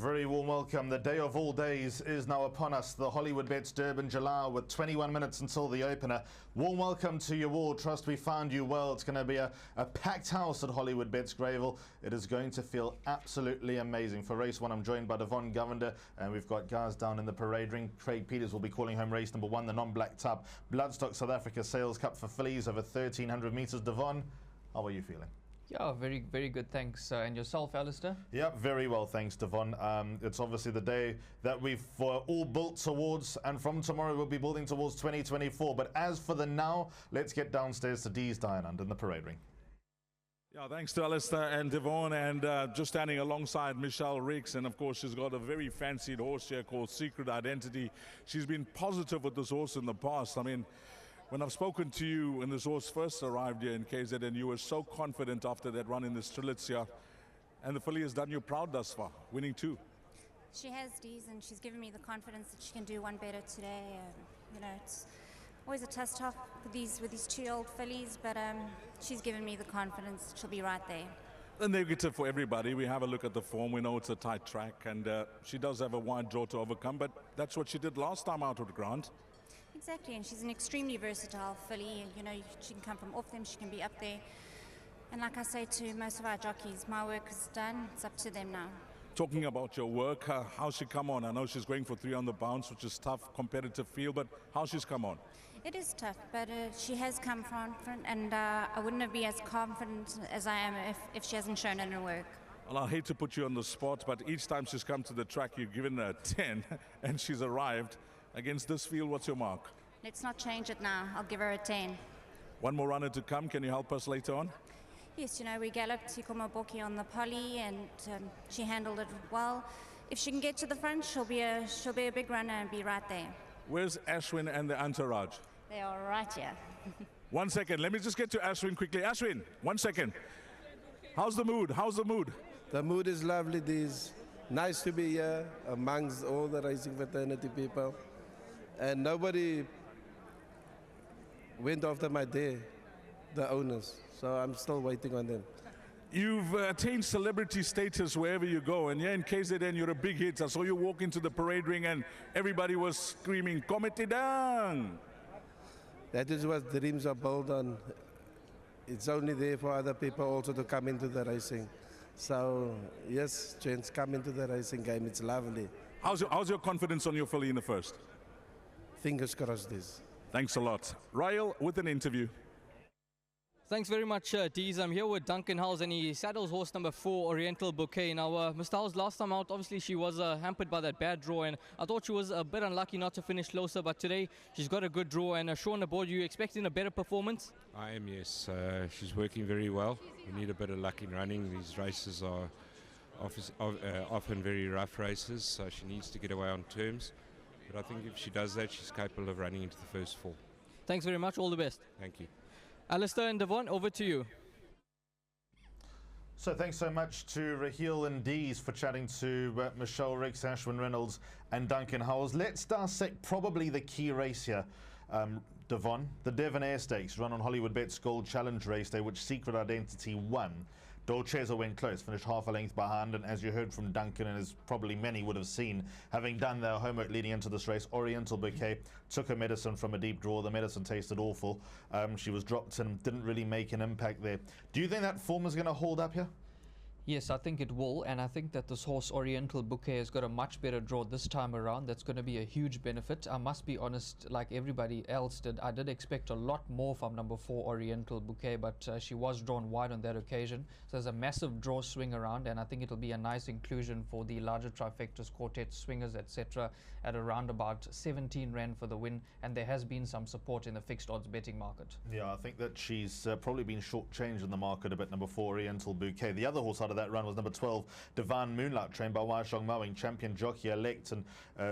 very warm welcome. The day of all days is now upon us. The Hollywoodbets Durban July with 21 minutes until the opener. Warm welcome to you all. Trust we found you well. It's going to be a packed house at Hollywoodbets Greyville. It is going to feel absolutely amazing. For race one, I'm joined by Devon Govender, and we've got guys down in the parade ring. Craig Peters will be calling home race number one, the non-black tub Bloodstock South Africa Sales Cup for fillies over 1,300 meters. Devon, how are you feeling? Yeah, very, very good, thanks. And yourself, Alistair? Yeah, very well, thanks, Devon. It's obviously the day that we've all built towards, and from tomorrow we'll be building towards 2024. But as for the now, let's get downstairs to Dee's Dine Under in the parade ring. Yeah, thanks to Alistair and Devon, and just standing alongside Michelle Ricks, and of course she's got a very fancied horse here called Secret Identity. She's been positive with this horse in the past. I mean, when I've spoken to you when this horse first arrived here in KZN, you were so confident after that run in the Strelitzia, and the filly has done you proud thus far, winning two. She has, Dees, and she's given me the confidence that she can do one better today. You know, it's always a tough task with these 2-year-old fillies, but she's given me the confidence she'll be right there. The negative for everybody, we have a look at the form. We know it's a tight track, and she does have a wide draw to overcome, but that's what she did last time out of the ground. Exactly, and she's an extremely versatile filly. You know, she can come from off them, she can be up there. And like I say to most of our jockeys, my work is done, it's up to them now. Talking about your work, how's she come on? I know she's going for 300 pounds, which is tough, competitive field, but how's she's come on? It is tough, but she has come from front, and I wouldn't be as confident as I am if she hasn't shown it in her work. Well, I hate to put you on the spot, but each time she's come to the track, you've given her a 10, and she's arrived. Against this field, what's your mark? Let's not change it now. I'll give her a 10. One more runner to come. Can you help us later on? Yes, you know, we galloped Sikomaboki on the poly, and she handled it well. If she can get to the front, she'll be a big runner and be right there. Where's Ashwin and the entourage? They are right here. 1 second. Let me just get to Ashwin quickly. Ashwin, 1 second. How's the mood? How's the mood? The mood is lovely. This nice to be here amongst all the racing fraternity people. And nobody went after my day, the owners. So I'm still waiting on them. You've attained celebrity status wherever you go. And here in KZN, you're a big hit. I saw you walk into the parade ring and everybody was screaming, Komete down. That is what dreams are built on. It's only there for other people also to come into the racing. So, yes, gents, come into the racing game. It's lovely. How's your confidence on your filly in the first? Fingers crossed this. Thanks a lot. Ryle with an interview. Thanks very much, Dees. I'm here with Duncan Howes, and he saddles horse number 4, Oriental Bouquet. Now, Mr. Howes, last time out, obviously she was hampered by that bad draw, and I thought she was a bit unlucky not to finish closer, but today she's got a good draw. And Sean aboard, you expecting a better performance? I am, yes. She's working very well. We need a bit of luck in running. These races are often very rough races, so she needs to get away on terms. But I think if she does that, she's capable of running into the first 4. Thanks very much. All the best. Thank you. Alistair and Devon, over to you. So thanks so much to Raheel and Dees for chatting to Michelle Ricks, Ashwin Reynolds and Duncan Howes. Let's dissect probably the key race here, Devon. The Devon Air Stakes run on Hollywoodbets Gold Challenge Race Day, which Secret Identity won. Dolcezza went close, finished half a length behind, and as you heard from Duncan, and as probably many would have seen, having done their homework leading into this race, Oriental Bouquet took her medicine from a deep draw. The medicine tasted awful. She was dropped and didn't really make an impact there. Do you think that form is going to hold up here? Yes, I think it will, and I think that this horse Oriental Bouquet has got a much better draw this time around. That's going to be a huge benefit. I must be honest, like everybody else did, I did expect a lot more from number 4 Oriental Bouquet, but she was drawn wide on that occasion. So there's a massive draw swing around, and I think it'll be a nice inclusion for the larger trifectas, quartets, swingers, etc. at around about 17 rand for the win, and there has been some support in the fixed odds betting market. Yeah, I think that she's probably been shortchanged in the market a bit, number 4 Oriental Bouquet. The other horse out of that run was number 12 Divine Moonlight, trained by Waishong Mowing, champion jockey elect and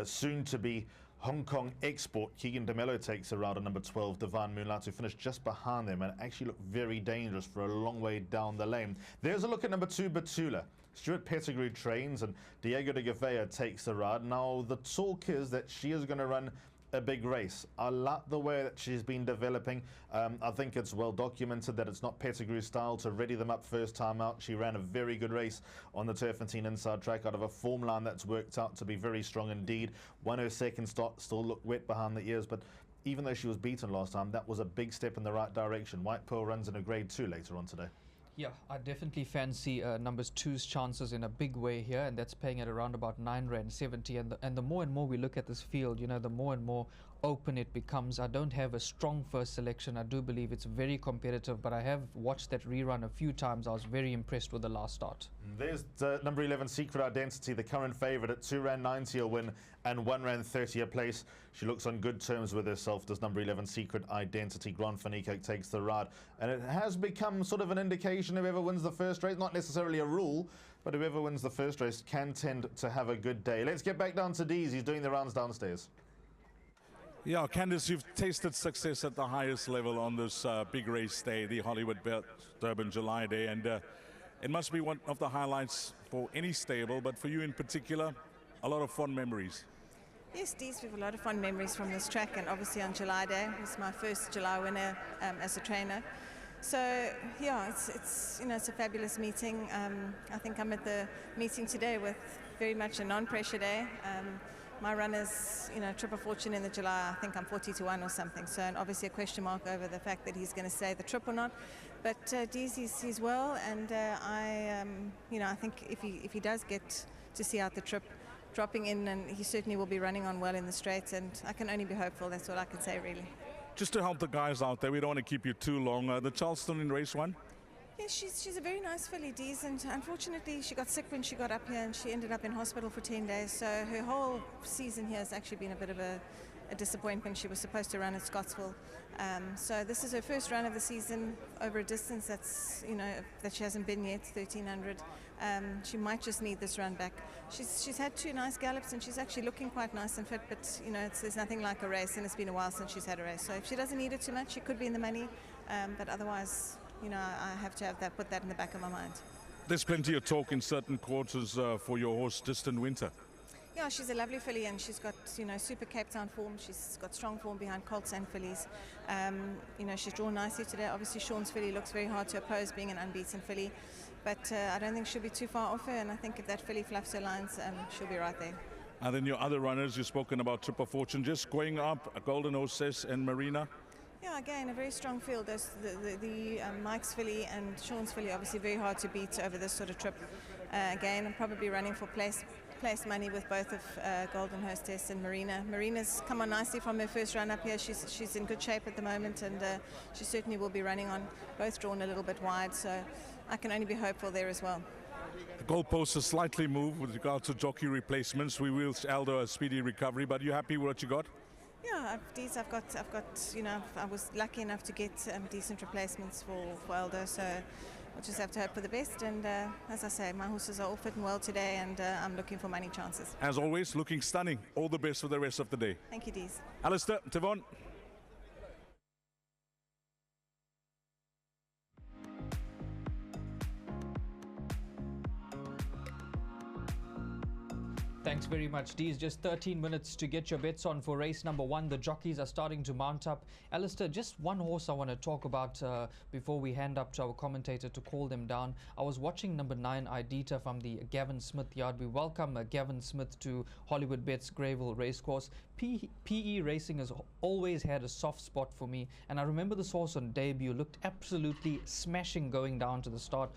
soon to be Hong Kong export. Keegan DeMello takes a ride on number 12 Divine Moonlight, who finished just behind them and actually looked very dangerous for a long way down the lane. There's a look at number 2 Batula. Steward Pettigrew trains and Diego de Gavea takes the ride. Now the talk is that she is going to run a big race. I like the way that she's been developing. I think it's well documented that it's not pedigree style to ready them up first time out. She ran a very good race on the Turfentine inside track out of a form line that's worked out to be very strong indeed. Won her second start, still looked wet behind the ears, but even though she was beaten last time, that was a big step in the right direction. White Pearl runs in a grade 2 later on today. Yeah, I definitely fancy numbers 2's chances in a big way here, and that's paying at around about R9.70. And the more and more we look at this field, you know, the more and more open it becomes. I don't have a strong first selection. I do believe it's very competitive, but I have watched that rerun a few times. I was very impressed with the last start. There's number 11, Secret Identity, the current favourite at R2.90 a win and R1.30 a place. She looks on good terms with herself, does number 11, Secret Identity. Grand Fanico takes the ride. And it has become sort of an indication whoever wins the first race, not necessarily a rule, but whoever wins the first race can tend to have a good day. Let's get back down to Dees. He's doing the rounds downstairs. Yeah, Candice, you've tasted success at the highest level on this big race day, the Hollywoodbets Durban July Day, and it must be one of the highlights for any stable, but for you in particular, a lot of fond memories. Yes, Dees, we have a lot of fond memories from this track, and obviously on July Day, it was my first July winner as a trainer. So yeah, it's it's a fabulous meeting. I think I'm at the meeting today with very much a non-pressure day. My runners, Trip of Fortune in the July, I think I'm 40-1 or something. So and obviously a question mark over the fact that he's going to stay the trip or not. But Dees, he's well, and I think if he does get to see out the trip, dropping in, and he certainly will be running on well in the straights, and I can only be hopeful. That's all I can say, really. Just to help the guys out there, we don't want to keep you too long. The Charleston in race 1? Yes, she's a very nice filly, Dees, and unfortunately she got sick when she got up here, and she ended up in hospital for 10 days. So her whole season here has actually been a bit of a disappointment. She was supposed to run at Scottsville. So this is her first run of the season over a distance that's, that she hasn't been yet, 1300. She might just need this run back. She's had 2 nice gallops, and she's actually looking quite nice and fit, but there's nothing like a race, and it's been a while since she's had a race. So if she doesn't need it too much, she could be in the money, but otherwise, I have to put that in the back of my mind. There's plenty of talk in certain quarters for your horse, Distant Winter. Yeah, she's a lovely filly, and she's got super Cape Town form. She's got strong form behind colts and fillies. She's drawn nicely today. Obviously, Sean's filly looks very hard to oppose, being an unbeaten filly, but I don't think she'll be too far off her. And I think if that filly fluffs her lines, she'll be right there. And then your other runners, you've spoken about Trip of Fortune, just going up, Golden Hostess and Marina. Yeah, again, a very strong field. There's the Mike's filly and Sean's filly, obviously very hard to beat over this sort of trip. Again, I'm probably running for place money with both of Golden Hostess and Marina. Marina's come on nicely from her first run up here. She's in good shape at the moment, and she certainly will be running on, both drawn a little bit wide, so I can only be hopeful there as well. The goalposts are slightly moved with regard to jockey replacements. We wish Aldo a speedy recovery, but you happy with what you got? Yeah, I've got, I was lucky enough to get decent replacements for Aldo, so we'll just have to hope for the best. And as I say, my horses are all fit and well today, and I'm looking for money chances. As always, looking stunning. All the best for the rest of the day. Thank you, Dees. Alistair, Tavon. Thanks very much, Dees. Just 13 minutes to get your bets on for race number 1. The jockeys are starting to mount up. Alistair, just one horse I want to talk about before we hand up to our commentator to call them down. I was watching number 9, Idita, from the Gavin Smith yard. We welcome Gavin Smith to Hollywoodbets Greyville racecourse. PE racing has always had a soft spot for me, and I remember this horse on debut looked absolutely smashing going down to the start.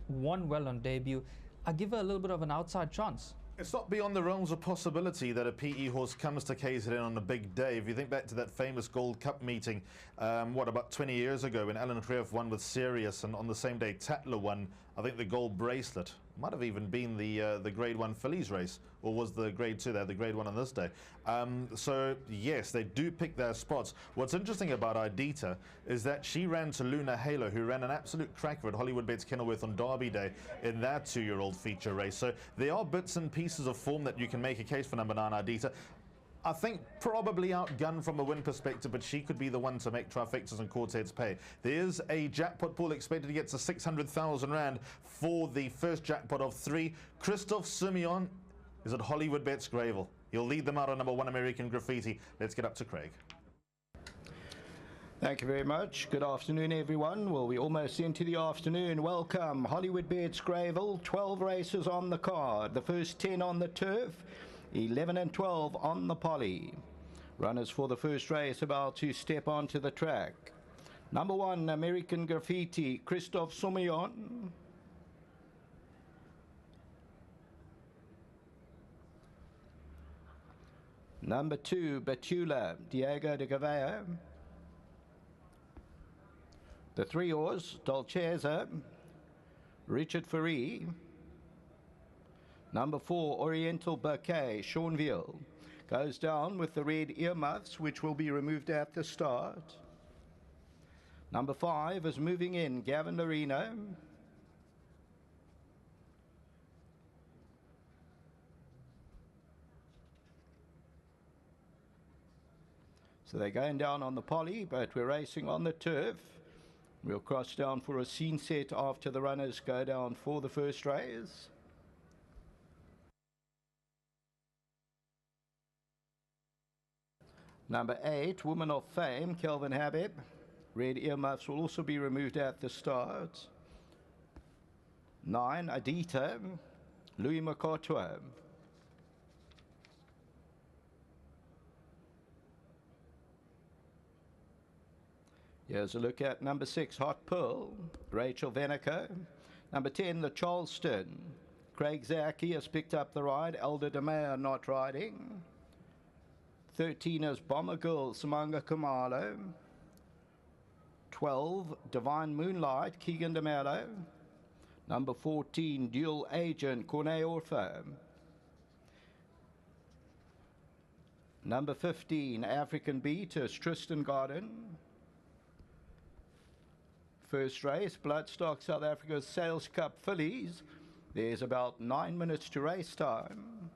Won well on debut. I give her a little bit of an outside chance. It's not beyond the realms of possibility that a PE horse comes to KZN on a big day. If you think back to that famous Gold Cup meeting, about 20 years ago, when Alan Crev won with Sirius, and on the same day Tatler won, I think, the gold bracelet. Might have even been the Grade 1 fillies race, or was the Grade 2 there, the Grade 1 on this day. So yes, they do pick their spots. What's interesting about Idita is that she ran to Luna Halo, who ran an absolute cracker at Hollywoodbets Kenilworth on Derby Day in their 2-year-old feature race. So there are bits and pieces of form that you can make a case for number 9, Idita. I think probably outgunned from a win perspective, but she could be the one to make trifectas and quartets pay. There's a jackpot pool expected to get to 600,000 Rand for the first jackpot of 3. Christoph Simeon is at Hollywoodbets Greyville. He'll lead them out on number 1, American Graffiti. Let's get up to Craig. Thank you very much. Good afternoon, everyone. Well, we're almost into the afternoon. Welcome. Hollywoodbets Greyville, 12 races on the card. The first 10 on the turf, 11 and 12 on the poly. Runners for the first race about to step onto the track. Number 1, American Graffiti, Christophe Soumillon. Number 2, Batula, Diego de Gavea. The 3 horse, Dolceza, Richard Ferry. Number 4, Oriental Bouquet, Seanville, goes down with the red earmuffs, which will be removed at the start. Number 5 is moving in, Gavin Lorino. So they're going down on the poly, but we're racing on the turf. We'll cross down for a scene set after the runners go down for the first race. Number 8, Woman of Fame, Kelvin Habib. Red earmuffs will also be removed at the start. 9, Adita, Louis Makotwa. Here's a look at number 6, Hot Pearl, Rachel Veneco. Number 10, the Charleston. Craig Zaki has picked up the ride. Elder DeMeyer not riding. 13 is Bomber Girl, Samanga Kumalo. 12, Divine Moonlight, Keegan DeMello. Number 14, Dual Agent, Corne Orfa. Number 15, African Beat, is Tristan Garden. First race, Bloodstock South Africa's Sales Cup Fillies. There's about 9 minutes to race time.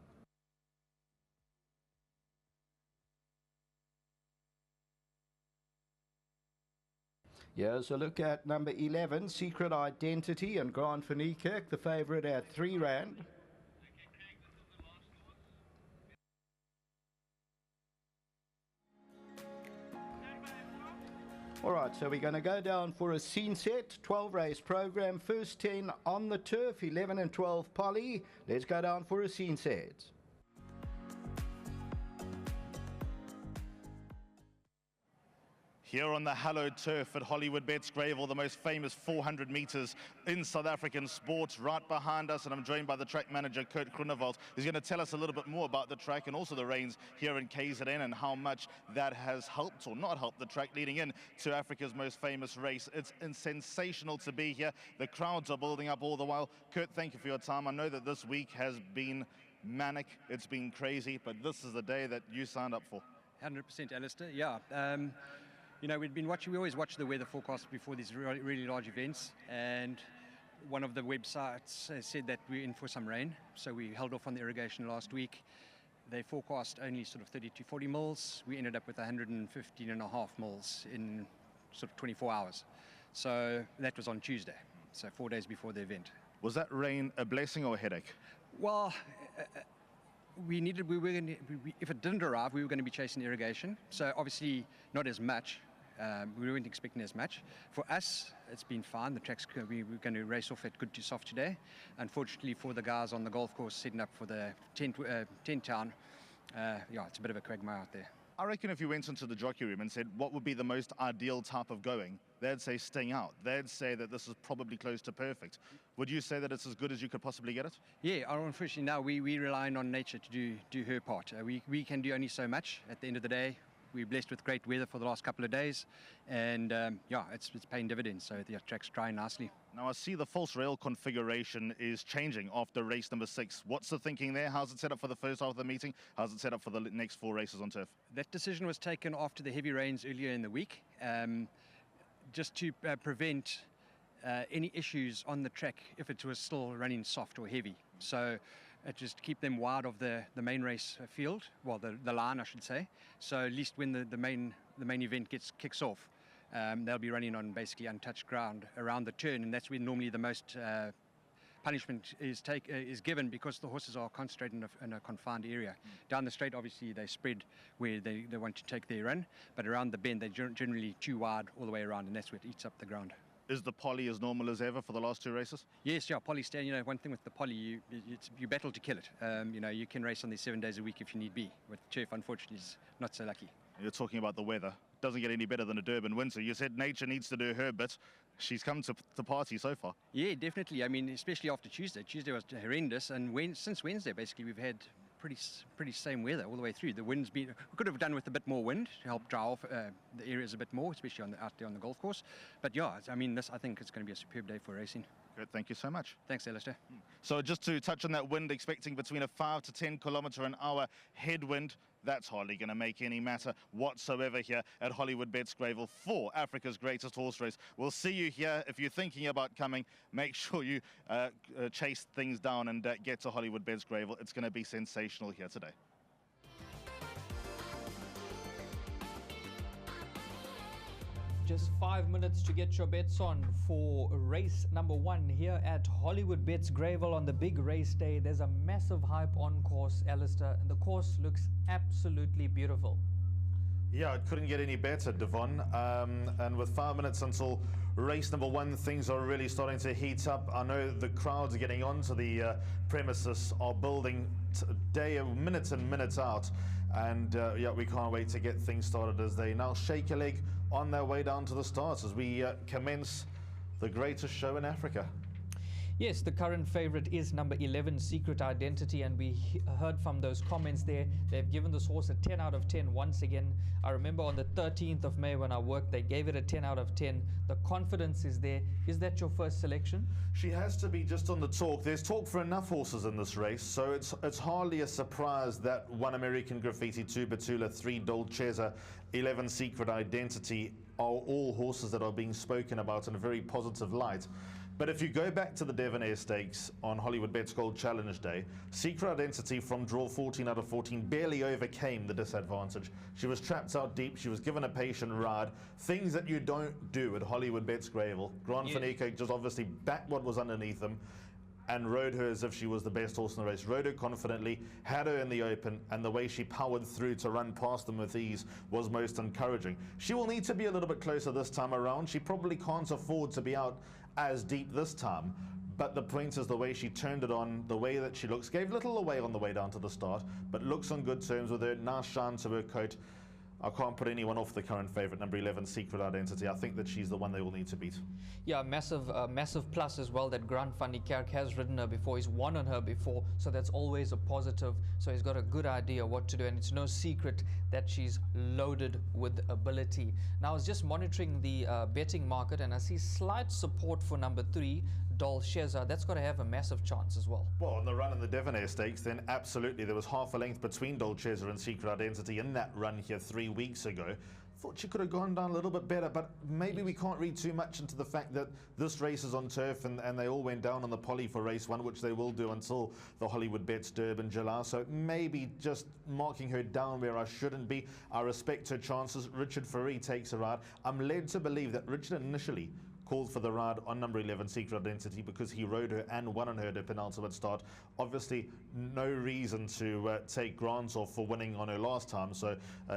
Here's a look at number 11, Secret Identity, and Grand Verniekerk, the favourite at R3. All right, so we're going to go down for a scene set, 12 race program, first 10 on the turf, 11 and 12 poly. Let's go down for a scene set. Here on the hallowed turf at Hollywoodbets Greyville, the most famous 400 meters in South African sports, right behind us, and I'm joined by the track manager, Kurt Groenewald, who's going to tell us a little bit more about the track and also the reins here in KZN and how much that has helped or not helped the track leading in to Africa's most famous race. It's sensational to be here. The crowds are building up all the while. Kurt, thank you for your time. I know that this week has been manic, it's been crazy, but this is the day that you signed up for. 100%, Alistair, yeah. You know, we always watch the weather forecast before these really large events, and one of the websites said that we're in for some rain, so we held off on the irrigation last week. They forecast only sort of 30 to 40 mils. We ended up with 115.5 mils in sort of 24 hours. So that was on Tuesday, so 4 days before the event. Was that rain a blessing or a headache? Well, if it didn't arrive, we were going to be chasing irrigation, so obviously not as much. We weren't expecting as much. For us, it's been fine. The track's we're going to race off at good to soft today. Unfortunately for the guys on the golf course setting up for the tent town, yeah, it's a bit of a quagmire out there. I reckon if you went into the jockey room and said what would be the most ideal type of going, they'd say staying out. They'd say that this is probably close to perfect. Would you say that it's as good as you could possibly get it? Yeah, unfortunately now we're relying on nature to do her part. We can do only so much. At the end of the day, we're blessed with great weather for the last couple of days, and yeah, it's paying dividends, so the track's drying nicely. Now I see the false rail configuration is changing after race number 6. What's the thinking there? How's it set up for the first half of the meeting? How's it set up for the next 4 races on turf? That decision was taken after the heavy rains earlier in the week, just to prevent any issues on the track if it was still running soft or heavy. So just keep them wide of the main race field, well, the line, I should say. So at least when the main event kicks off, they'll be running on basically untouched ground around the turn, and that's where normally the most punishment is given because the horses are concentrated in a confined area. Down the straight, obviously, they spread where they want to take their run, but around the bend, they're generally too wide all the way around, and that's where it eats up the ground. Is the poly as normal as ever for the last 2 races? Yes, yeah, poly stand. You know, one thing with the poly, you battle to kill it. You know, you can race on these 7 days a week if you need be. With Chef, unfortunately, is not so lucky. You're talking about the weather. Doesn't get any better than a Durban winter. You said nature needs to do her bit. She's come to the party so far. Yeah, definitely. I mean, especially after Tuesday. Tuesday was horrendous, and since Wednesday, basically, we've had pretty same weather all the way through. The wind's been, we could have done with a bit more wind to help dry off the areas a bit more, especially out there on the golf course. But yeah, I mean, I think it's going to be a superb day for racing. Good, thank you so much. Thanks, Alistair. So just to touch on that wind, expecting between a 5 to 10 kilometre an hour headwind. That's hardly going to make any matter whatsoever here at Hollywoodbets Greyville for Africa's greatest horse race. We'll see you here. If you're thinking about coming, make sure you chase things down and get to Hollywoodbets Greyville. It's going to be sensational here today. Just 5 minutes to get your bets on for race number 1 here at Hollywoodbets Greyville on the big race day. There's a massive hype on course, Alistair, and the course looks absolutely beautiful. Yeah, it couldn't get any better, Devon. And with 5 minutes until race number 1, things are really starting to heat up. I know the crowds are getting onto the premises, are building minutes and minutes out. And yeah, we can't wait to get things started as they now shake a leg on their way down to the start as we commence the greatest show in Africa. Yes, the current favorite is number 11, Secret Identity, and we heard from those comments there. They've given this horse a 10 out of 10 once again. I remember on the 13th of May when I worked, they gave it a 10 out of 10. The confidence is there. Is that your first selection? She has to be just on the talk. There's talk for enough horses in this race, so it's hardly a surprise that 1 American Graffiti, 2 Batula, 3 Dolcezza, 11 Secret Identity are all horses that are being spoken about in a very positive light. But if you go back to the Devonair Stakes on Hollywoodbets Gold Challenge Day, Secret Identity from draw 14 out of 14 barely overcame the disadvantage. She was trapped out deep, she was given a patient ride, things that you don't do at Hollywoodbets Greyville. Grand Fanico just obviously backed what was underneath them and rode her as if she was the best horse in the race, rode her confidently, had her in the open, and the way she powered through to run past them with ease was most encouraging. She will need to be a little bit closer this time around. She probably can't afford to be out as deep this time, but the point is the way she turned it on, the way that she looks, gave little away on the way down to the start, but looks on good terms with her, nice shine to her coat. I can't put anyone off the current favourite, number 11, Secret Identity. I think that she's the one they will need to beat. Yeah, massive plus as well that Grant van die Kerk has ridden her before. He's won on her before, so that's always a positive. So he's got a good idea what to do, and it's no secret that she's loaded with ability. Now, I was just monitoring the betting market, and I see slight support for number 3, Dolcezza. That's got to have a massive chance as well. Well, on the run in the Devonair Stakes, then absolutely. There was half a length between Dolcezza and Secret Identity in that run here 3 weeks ago. Thought she could have gone down a little bit better, but maybe we can't read too much into the fact that this race is on turf and they all went down on the poly for race 1, which they will do until the Hollywoodbets Durban July. So maybe just marking her down where I shouldn't be. I respect her chances. Richard Ferree takes a ride. I'm led to believe that Richard initially called for the ride on number 11, Secret Identity, because he rode her and won on her at a penultimate start. Obviously, no reason to take Grant off for winning on her last time, so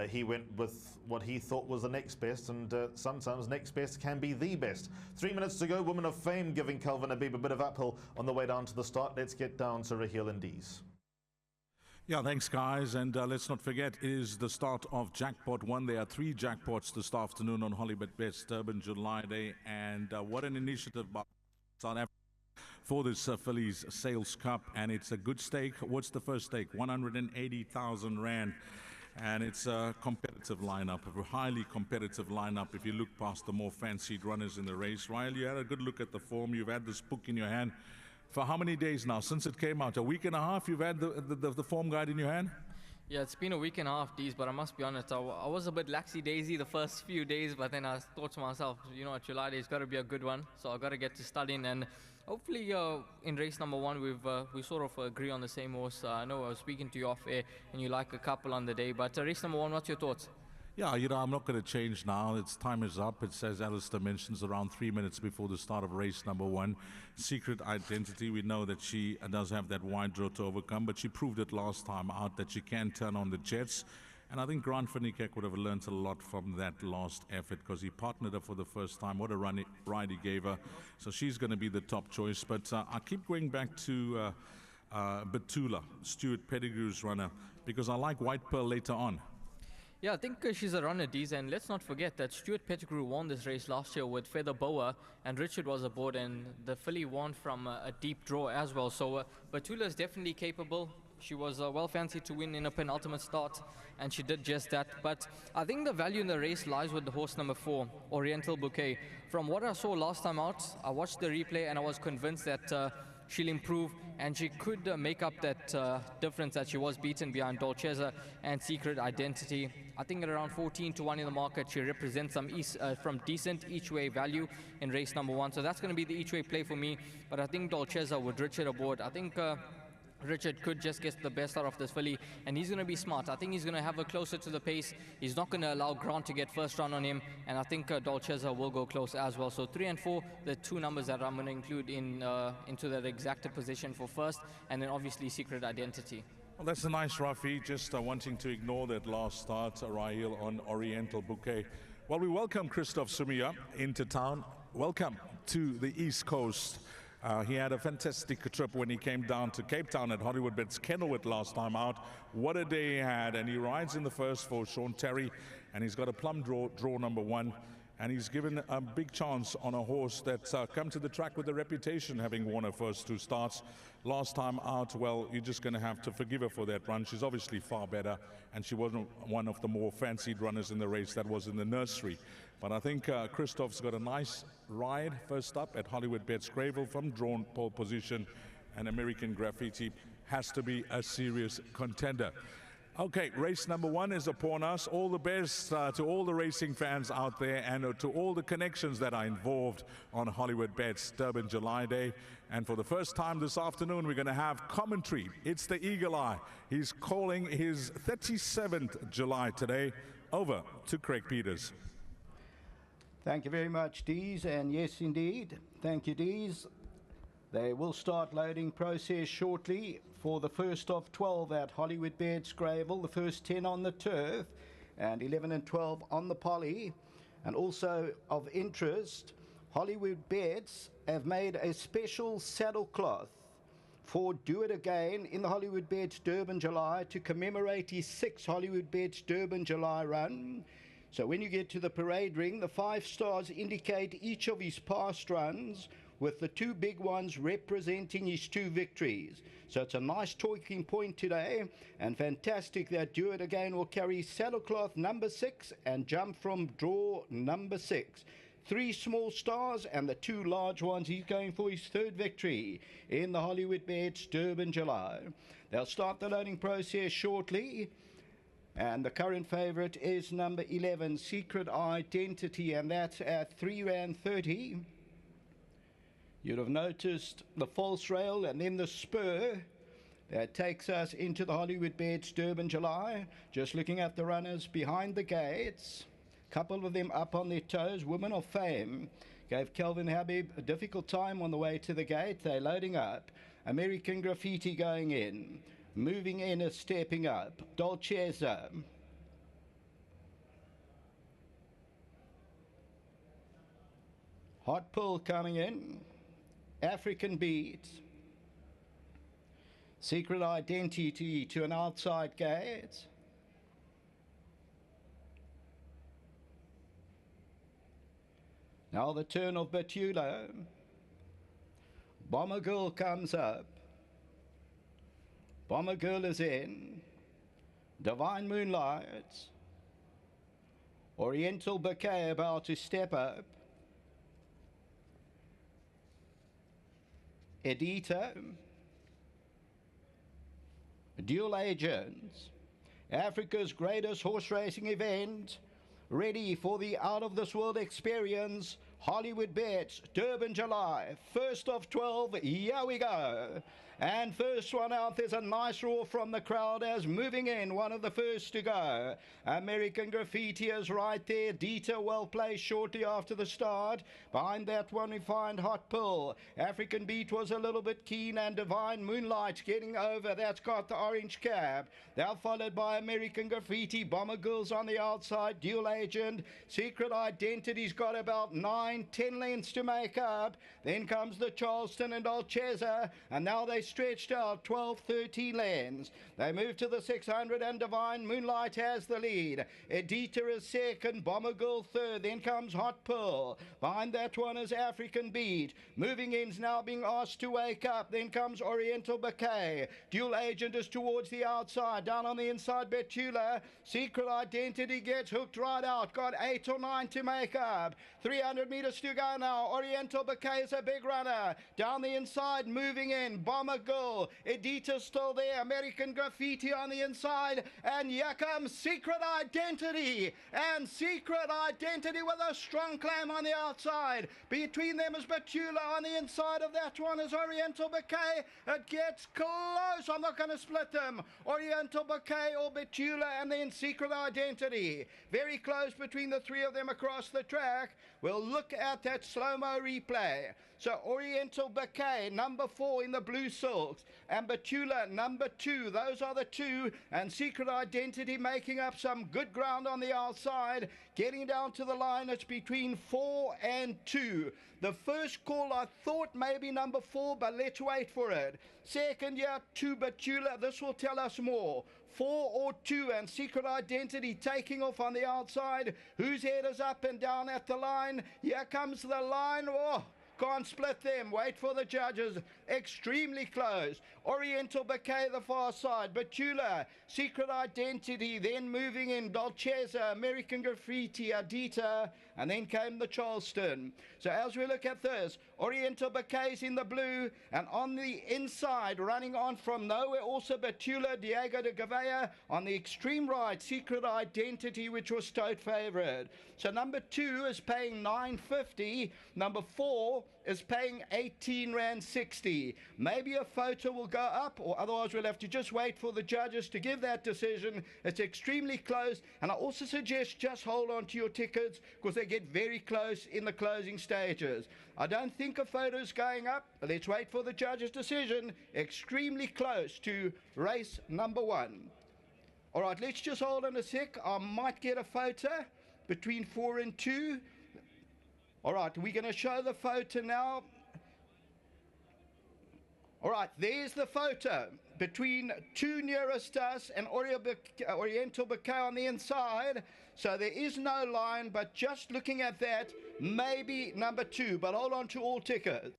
he went with what he thought was the next best, and sometimes next best can be the best. 3 minutes to go, Woman of Fame giving Calvin Habib a bit of uphill on the way down to the start. Let's get down to Raheel and Dees. Yeah, thanks, guys. And let's not forget, it is the start of Jackpot 1. There are 3 jackpots this afternoon on Hollywoodbets Durban July Day. And what an initiative by South Africa for this Phillies Sales Cup. And it's a good stake. What's the first stake? 180,000 Rand. And it's a competitive lineup, a highly competitive lineup if you look past the more fancied runners in the race. Ryle, you had a good look at the form. You've had this book in your hand for how many days now since it came out? A week and a half you've had the form guide in your hand? Yeah, it's been a week and a half, Dees, but I must be honest, I was a bit laxy-daisy the first few days, but then I thought to myself, you know, July Day's got to be a good one, so I got to get to studying, and hopefully in race number 1 we sort of agree on the same horse. I know I was speaking to you off air, and you like a couple on the day, but race number 1, what's your thoughts? Yeah, I'm not going to change now. Its time is up. It says, Alistair mentions, around 3 minutes before the start of race number 1. Secret Identity. We know that she does have that wide draw to overcome, but she proved it last time out that she can turn on the jets. And I think Grant van Niekerk would have learnt a lot from that last effort, because he partnered her for the first time. What a ride he gave her. So she's going to be the top choice. But I keep going back to Batula, Steward Pettigrew's runner, because I like White Pearl later on. Yeah, I think she's a runner, Dees, and let's not forget that Stewart Pettigrew won this race last year with Feather Boa, and Richard was aboard, and the filly won from a deep draw as well. So Batula is definitely capable. She was well fancied to win in a penultimate start, and she did just that. But I think the value in the race lies with the horse number 4, Oriental Bouquet. From what I saw last time out, I watched the replay and I was convinced that she'll improve, and she could make up that difference that she was beaten behind Dolcezza and Secret Identity. I think at around 14 to 1 in the market, she represents some from decent each-way value in race number 1. So that's going to be the each-way play for me. But I think Dolcezza with Richard aboard, I think Richard could just get the best out of this filly, and he's going to be smart. I think he's going to have her closer to the pace. He's not going to allow Grant to get first run on him, and I think Dolcezza will go close as well. So 3 and 4, the 2 numbers that I'm going to include into that exacta position for first, and then obviously Secret Identity. Well, that's a nice roughie, just wanting to ignore that last start, Raheel on Oriental Bouquet. Well, we welcome Christoph Sumia into town. Welcome to the East Coast. He had a fantastic trip when he came down to Cape Town at Hollywoodbets Kenilworth last time out. What a day he had, and he rides in the first for Sean Terry, and he's got a plum draw number 1, and he's given a big chance on a horse that's come to the track with a reputation, having won her first 2 starts. Last time out, well, you're just going to have to forgive her for that run. She's obviously far better, and she wasn't one of the more fancied runners in the race that was in the nursery. But I think Christoph's got a nice ride first up at Hollywoodbets Greyville from drawn pole position, and American Graffiti has to be a serious contender. Okay, race number 1 is upon us. All the best to all the racing fans out there, and to all the connections that are involved on Hollywoodbets Durban July Day. And for the first time this afternoon, we're going to have commentary. It's the Eagle Eye. He's calling his 37th July today. Over to Craig Peters. Thank you very much, Dees, and yes, indeed. Thank you, Dees. They will start loading process shortly for the first of 12 at Hollywoodbets Greyville, the first 10 on the turf, and 11 and 12 on the poly. And also of interest, Hollywoodbets have made a special saddle cloth for Do It Again in the Hollywoodbets Durban July to commemorate his 6th Hollywoodbets Durban July run. So when you get to the parade ring, the 5 stars indicate each of his past runs, with the 2 big ones representing his 2 victories. So it's a nice talking point today, and fantastic that Do It Again will carry saddlecloth number 6 and jump from draw number 6. 3 small stars and the 2 large ones. He's going for his 3rd victory in the Hollywoodbets Durban July. They'll start the loading process shortly. And the current favourite is number 11, Secret Identity, and that's at 3 Rand 30. You'd have noticed the false rail and then the spur that takes us into the Hollywoodbets Durban July. Just looking at the runners behind the gates, a couple of them up on their toes. Women of Fame gave Kelvin Habib a difficult time on the way to the gate. They're loading up. American Graffiti going in. Moving in is stepping up. Dolcezza. Hot Pull coming in. African Beat. Secret Identity to an outside gate. Now the turn of Batula. Bomber Girl comes up. Bomber Girl is in. Divine Moonlight. Oriental Bouquet about to step up. Edita. Dual Agents. Africa's greatest horse racing event. Ready for the out-of-this-world experience. Hollywoodbets Durban July, 1st of 12. Here we go. And first one out, there's a nice roar from the crowd as moving in, one of the first to go. American Graffiti is right there. Dieter well placed shortly after the start. Behind that one we find Hot Pull. African Beat was a little bit keen, and Divine Moonlight getting over. That's got the orange cap. They're followed by American Graffiti. Bomber Girls on the outside. Dual Agent. Secret Identity's got about 9-10 lengths to make up. Then comes the Charleston and Dolcezza, and now they stretched out 12-13 lengths. They move to the 600, and Divine Moonlight has the lead. Edita is second, Bomber Girl third, then comes Hot Pearl. Behind that one is African Beat. Moving in's now being asked to wake up. Then comes Oriental Bouquet. Dual Agent is towards the outside. Down on the inside, Betula. Secret Identity gets hooked right out. Got 8 or 9 to make up. 300 meters to go now. Oriental Bouquet is a big runner. Down the inside, moving in, Bomber Girl. Edita's still there. American Graffiti on the inside. And here comes Secret Identity. And Secret Identity with a strong claim on the outside. Between them is Betula. On the inside of that one is Oriental Bouquet. It gets close. I'm not going to split them. Oriental Bouquet or Betula, and then Secret Identity. Very close between the three of them across the track. We'll look at that slow-mo replay. So Oriental Bouquet, number 4 in the blue silks, and Betula, number 2. Those are the two, and Secret Identity making up some good ground on the outside. Getting down to the line, it's between 4 and 2. The first call, I thought maybe number 4, but let's wait for it. Second, 2 Betula. This will tell us more. 4 or 2, and Secret Identity taking off on the outside. Whose head is up and down at the line? Here comes the line. Oh, can't split them. Wait for the judges. Extremely close. Oriental Bouquet the far side. Betula, Secret Identity, then moving in Dolcezza, American Graffiti, Adita, and then came the Charleston. So as we look at this, Oriental Bouquet's in the blue, and on the inside, running on from nowhere, also Betula, Diego de Gavea. On the extreme right, Secret Identity, which was stout favourite. So number 2 is paying $9.50. Number 4 is paying 18 Rand 60. Maybe a photo will go up, or otherwise we'll have to just wait for the judges to give that decision. It's extremely close, and I also suggest just hold on to your tickets because they get very close in the closing stages. I don't think a photo's going up. Let's wait for the judges' decision. Extremely close to race number 1. All right, let's just hold on a sec. I might get a photo between 4 and 2. All right, we're going to show the photo now. All right, there's the photo between 2 nearest us and Oriental Bouquet on the inside. So there is no line, but just looking at that, maybe number 2, but hold on to all tickets.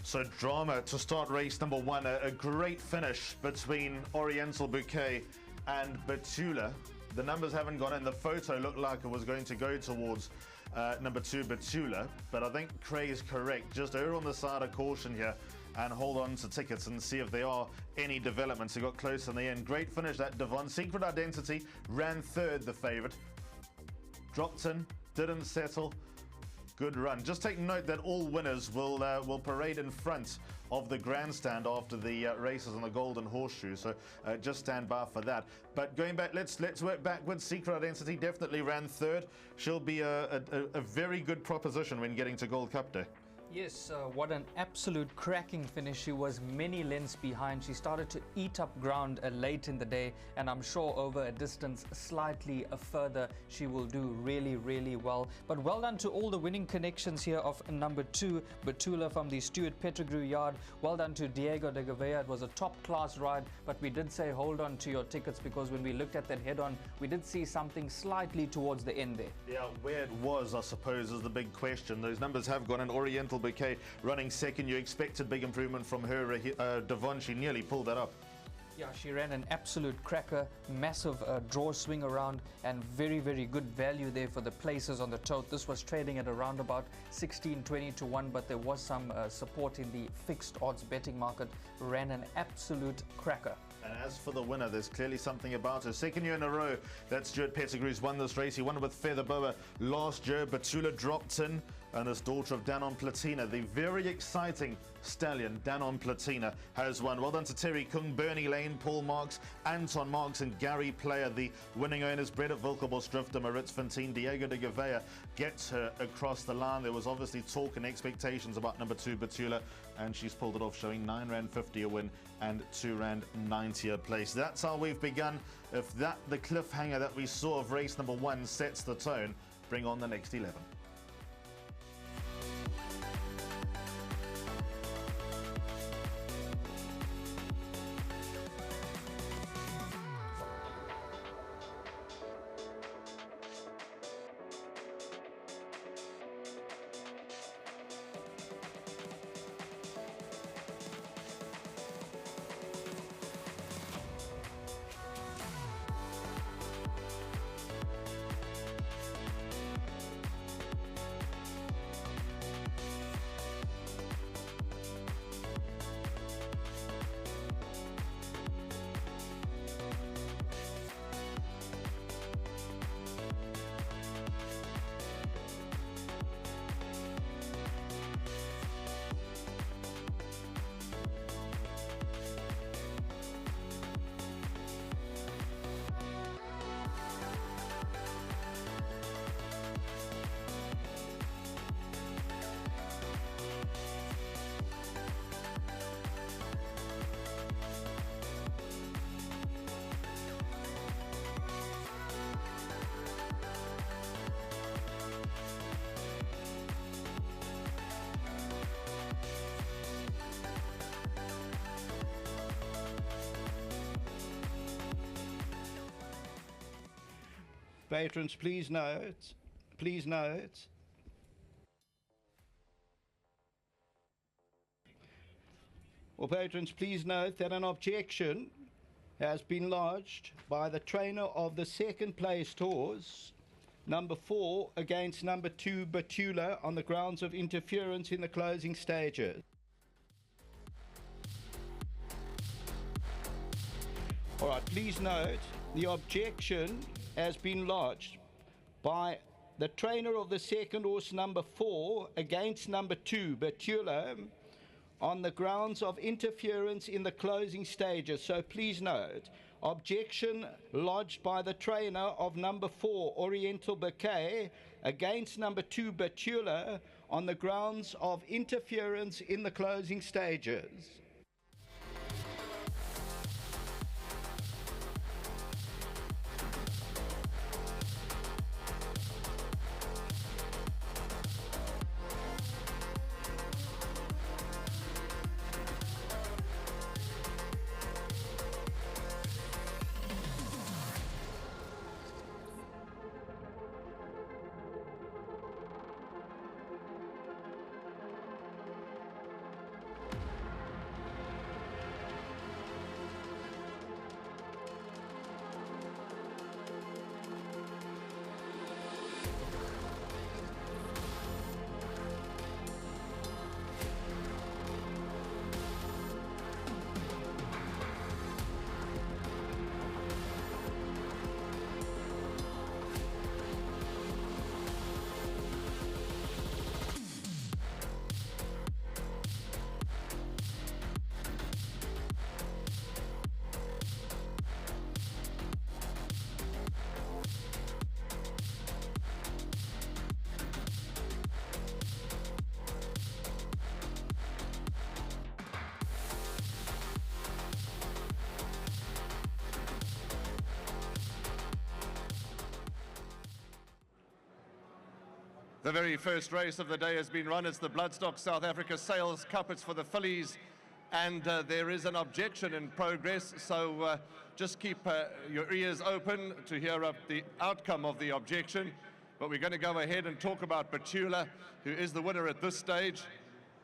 So drama to start race number 1. A great finish between Oriental Bouquet and Betula. The numbers haven't gone in. The photo looked like it was going to go towards number 2 Betula, but I think Cray is correct. Just err on the side of caution here and hold on to tickets and see if there are any developments. He got close in the end. Great finish that Devon. Secret Identity ran third, the favourite. Dropped in, didn't settle. Good run. Just take note that all winners will parade in front of the grandstand after the races on the Golden Horseshoe. So just stand by for that. But going back, let's work backwards. Secret Identity definitely ran third. She'll be a very good proposition when getting to Gold Cup Day. Yes, what an absolute cracking finish. She was many lengths behind. She started to eat up ground late in the day, and I'm sure over a distance slightly further she will do really, really well. But well done to all the winning connections here of number 2, Betula from the Steward Pettigrew yard. Well done to Diego de Gavea. It was a top-class ride, but we did say hold on to your tickets because when we looked at that head-on, we did see something slightly towards the end there. Yeah, where it was, I suppose, is the big question. Those numbers have gone in. Oriental Bouquet running second. You expected big improvement from her. Devon, she nearly pulled that up. Yeah, she ran an absolute cracker, massive draw swing around, and very, very good value there for the places on the tote. This was trading at around about 16-20 to 1, but there was some support in the fixed odds betting market. Ran an absolute cracker. And as for the winner, there's clearly something about her. Second year in a row that Steward Pettigrew's won this race. He won it with Feather Boa last year. Batula dropped in, and this daughter of Danon Platina, the very exciting stallion Danon Platina, has won. Well done to Terry Kung, Bernie Lane, Paul Marks, Anton Marks, and Gary Player. The winning owners, Breda Vilkebos Drifter, Maritz Fontaine, Diego de Gavea gets her across the line. There was obviously talk and expectations about number 2 Batula, and she's pulled it off, showing R9.50 a win and R2.90 a place. That's how we've begun. If that, the cliffhanger that we saw of race number 1, sets the tone, bring on the next 11. Patrons, please note. Please note. Well, patrons, please note that an objection has been lodged by the trainer of the second placed horse, number 4, against number 2 Batula, on the grounds of interference in the closing stages. All right, please note the objection has been lodged by the trainer of the second horse, number 4, against number 2 Batula, on the grounds of interference in the closing stages. So please note, objection lodged by the trainer of number 4 Oriental Bouquet against number 2 Batula on the grounds of interference in the closing stages. The very first race of the day has been run. It's the Bloodstock South Africa Sales Cup. It's for the fillies, and there is an objection in progress. So just keep your ears open to hear the outcome of the objection. But we're going to go ahead and talk about Batula, who is the winner at this stage.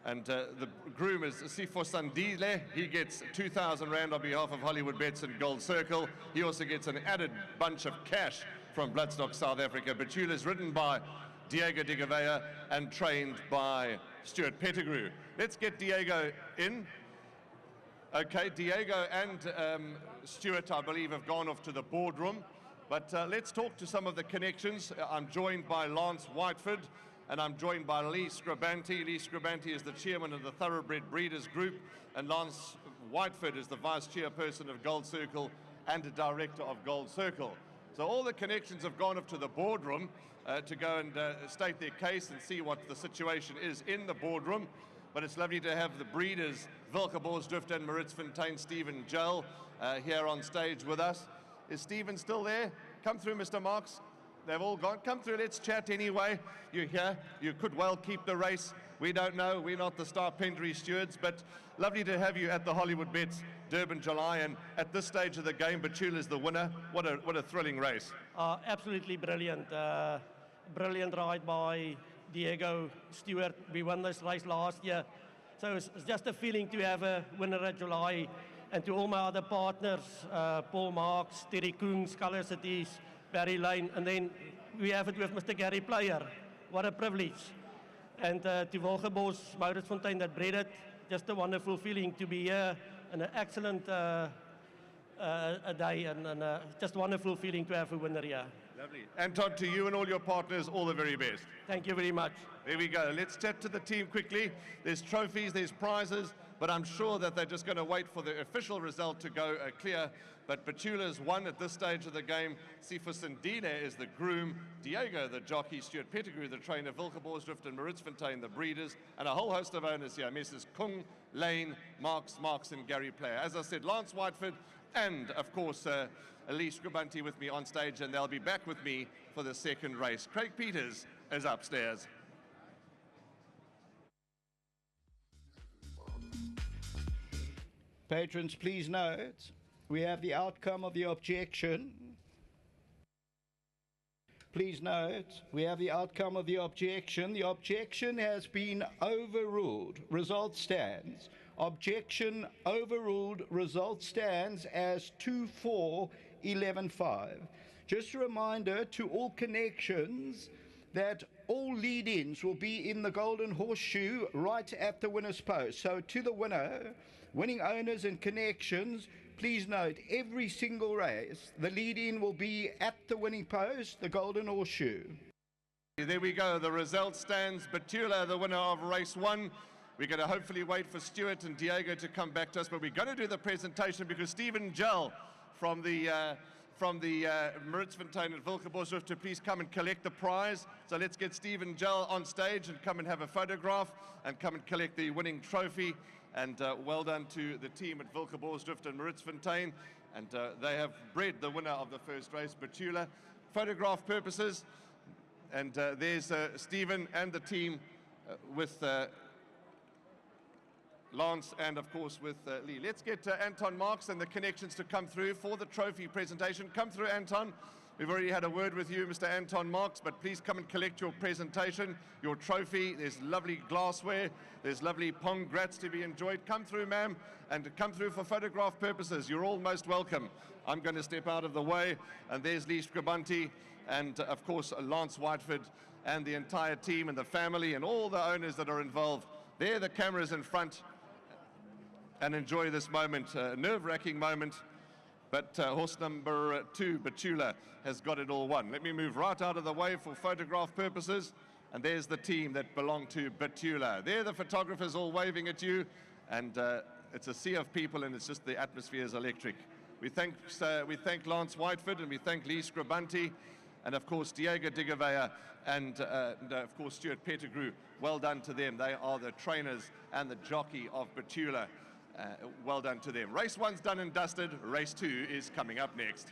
And the groom is Sifo Sandile. He gets 2,000 Rand on behalf of Hollywoodbets and Gold Circle. He also gets an added bunch of cash from Bloodstock South Africa. Betula is ridden by Diego de Gavea and trained by Steward Pettigrew. Let's get Diego in. Okay, Diego and Stewart, I believe, have gone off to the boardroom. But let's talk to some of the connections. I'm joined by Lance Whiteford, and I'm joined by Lee Scribanti. Lee Scribanti is the chairman of the Thoroughbred Breeders Group, and Lance Whiteford is the vice chairperson of Gold Circle and the director of Gold Circle. So all the connections have gone up to the boardroom to go and state their case and see what the situation is in the boardroom. But it's lovely to have the breeders, Wilkeborsdrift and Maritzfontein, Stephen Jell, here on stage with us. Is Stephen still there? Come through, Mr. Marks. They've all gone. Come through, let's chat anyway. You're here. You could well keep the race. We don't know. We're not the Star Pendry stewards, but lovely to have you at the Hollywoodbets Durban July. And at this stage of the game, Betula's the winner. What a thrilling race. Absolutely brilliant. Brilliant ride by Diego Stewart. We won this race last year. So it's just a feeling to have a winner at July. And to all my other partners, Paul Marks, Terry Koons, Colour Cities, Barry Lane, and then we have it with Mr. Gary Player. What a privilege. And to Wilgebos, Maritzfontein that bred it, just a wonderful feeling to be here, and an excellent day, and just a wonderful feeling to have a winner here. Lovely. Anton, to you and all your partners, all the very best. Thank you very much. There we go. Let's chat to the team quickly. There's trophies, there's prizes, but I'm sure that they're just going to wait for the official result to go clear. But Betula's won at this stage of the game. Sifo Sandile is the groom, Diego the jockey, Stewart Pettigrew the trainer, Wilkeborsdrift and Maritzfontein the breeders, and a whole host of owners here, Messrs. Kung, Lane, Marks, and Gary Player. As I said, Lance Whiteford and, of course, Elise Scribanti with me on stage, and they'll be back with me for the second race. Craig Peters is upstairs. Patrons, please note, we have the outcome of the objection. Please note, we have the outcome of the objection. The objection has been overruled. Result stands. Objection overruled. Result stands as 2-4-11-5. Just a reminder to all connections that all lead-ins will be in the Golden Horseshoe right at the winner's post. So to the winner, winning owners and connections, please note, every single race, the lead-in will be at the winning post, the Golden Horseshoe. There we go. The result stands. Betula, the winner of race 1. We're going to hopefully wait for Stewart and Diego to come back to us, but we're going to do the presentation because Stephen Jell from the Maritzfontein and Wilkeborsdrift to please come and collect the prize. So let's get Stephen Jell on stage and come and have a photograph and come and collect the winning trophy. And well done to the team at Wilkeborsdrift and Maritzfontein. And they have bred the winner of the first race, Betula. Photograph purposes. And there's Stephen and the team with Lance and, of course, with Lee. Let's get Anton Marks and the connections to come through for the trophy presentation. Come through, Anton. We've already had a word with you, Mr. Anton Marks, but please come and collect your presentation, your trophy. There's lovely glassware. There's lovely pong grats to be enjoyed. Come through, ma'am, and come through for photograph purposes. You're all most welcome. I'm going to step out of the way, and there's Lee Scribanti and, of course, Lance Whiteford and the entire team and the family and all the owners that are involved. There, the cameras in front, and enjoy this moment, a nerve-wracking moment. But horse number 2, Betula, has got it all won. Let me move right out of the way for photograph purposes. And there's the team that belong to Betula. There, the photographers all waving at you. And it's a sea of people, and it's just the atmosphere is electric. We thank Lance Whiteford, and we thank Lee Scribanti, and of course Diego de Gavea, and of course Stewart Pettigrew. Well done to them. They are the trainers and the jockey of Betula. Well done to them. Race 1's done and dusted. Race 2 is coming up next.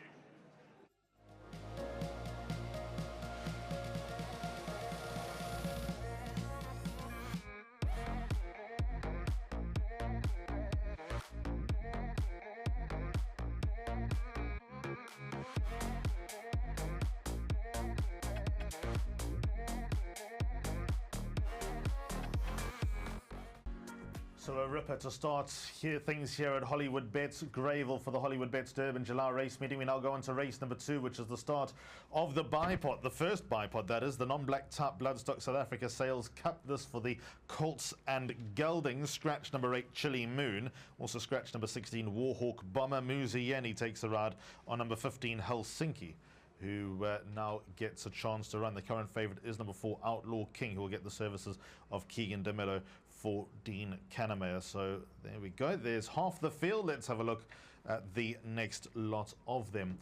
So a ripper to start things here at Hollywoodbets Greyville for the Hollywoodbets Durban July race meeting. We now go on to race number 2, which is the start of the bipod, the first bipod that is, the non-black type Bloodstock South Africa Sales Cup. This for the Colts and Geldings. Scratch number 8, Chili Moon. Also scratch number 16, Warhawk Bomber. Muzieni takes a ride on number 15, Helsinki, who now gets a chance to run. The current favourite is number 4, Outlaw King, who will get the services of Keegan DeMello for Dean Kannemeyer. So there we go. There's half the field. Let's have a look at the next lot of them.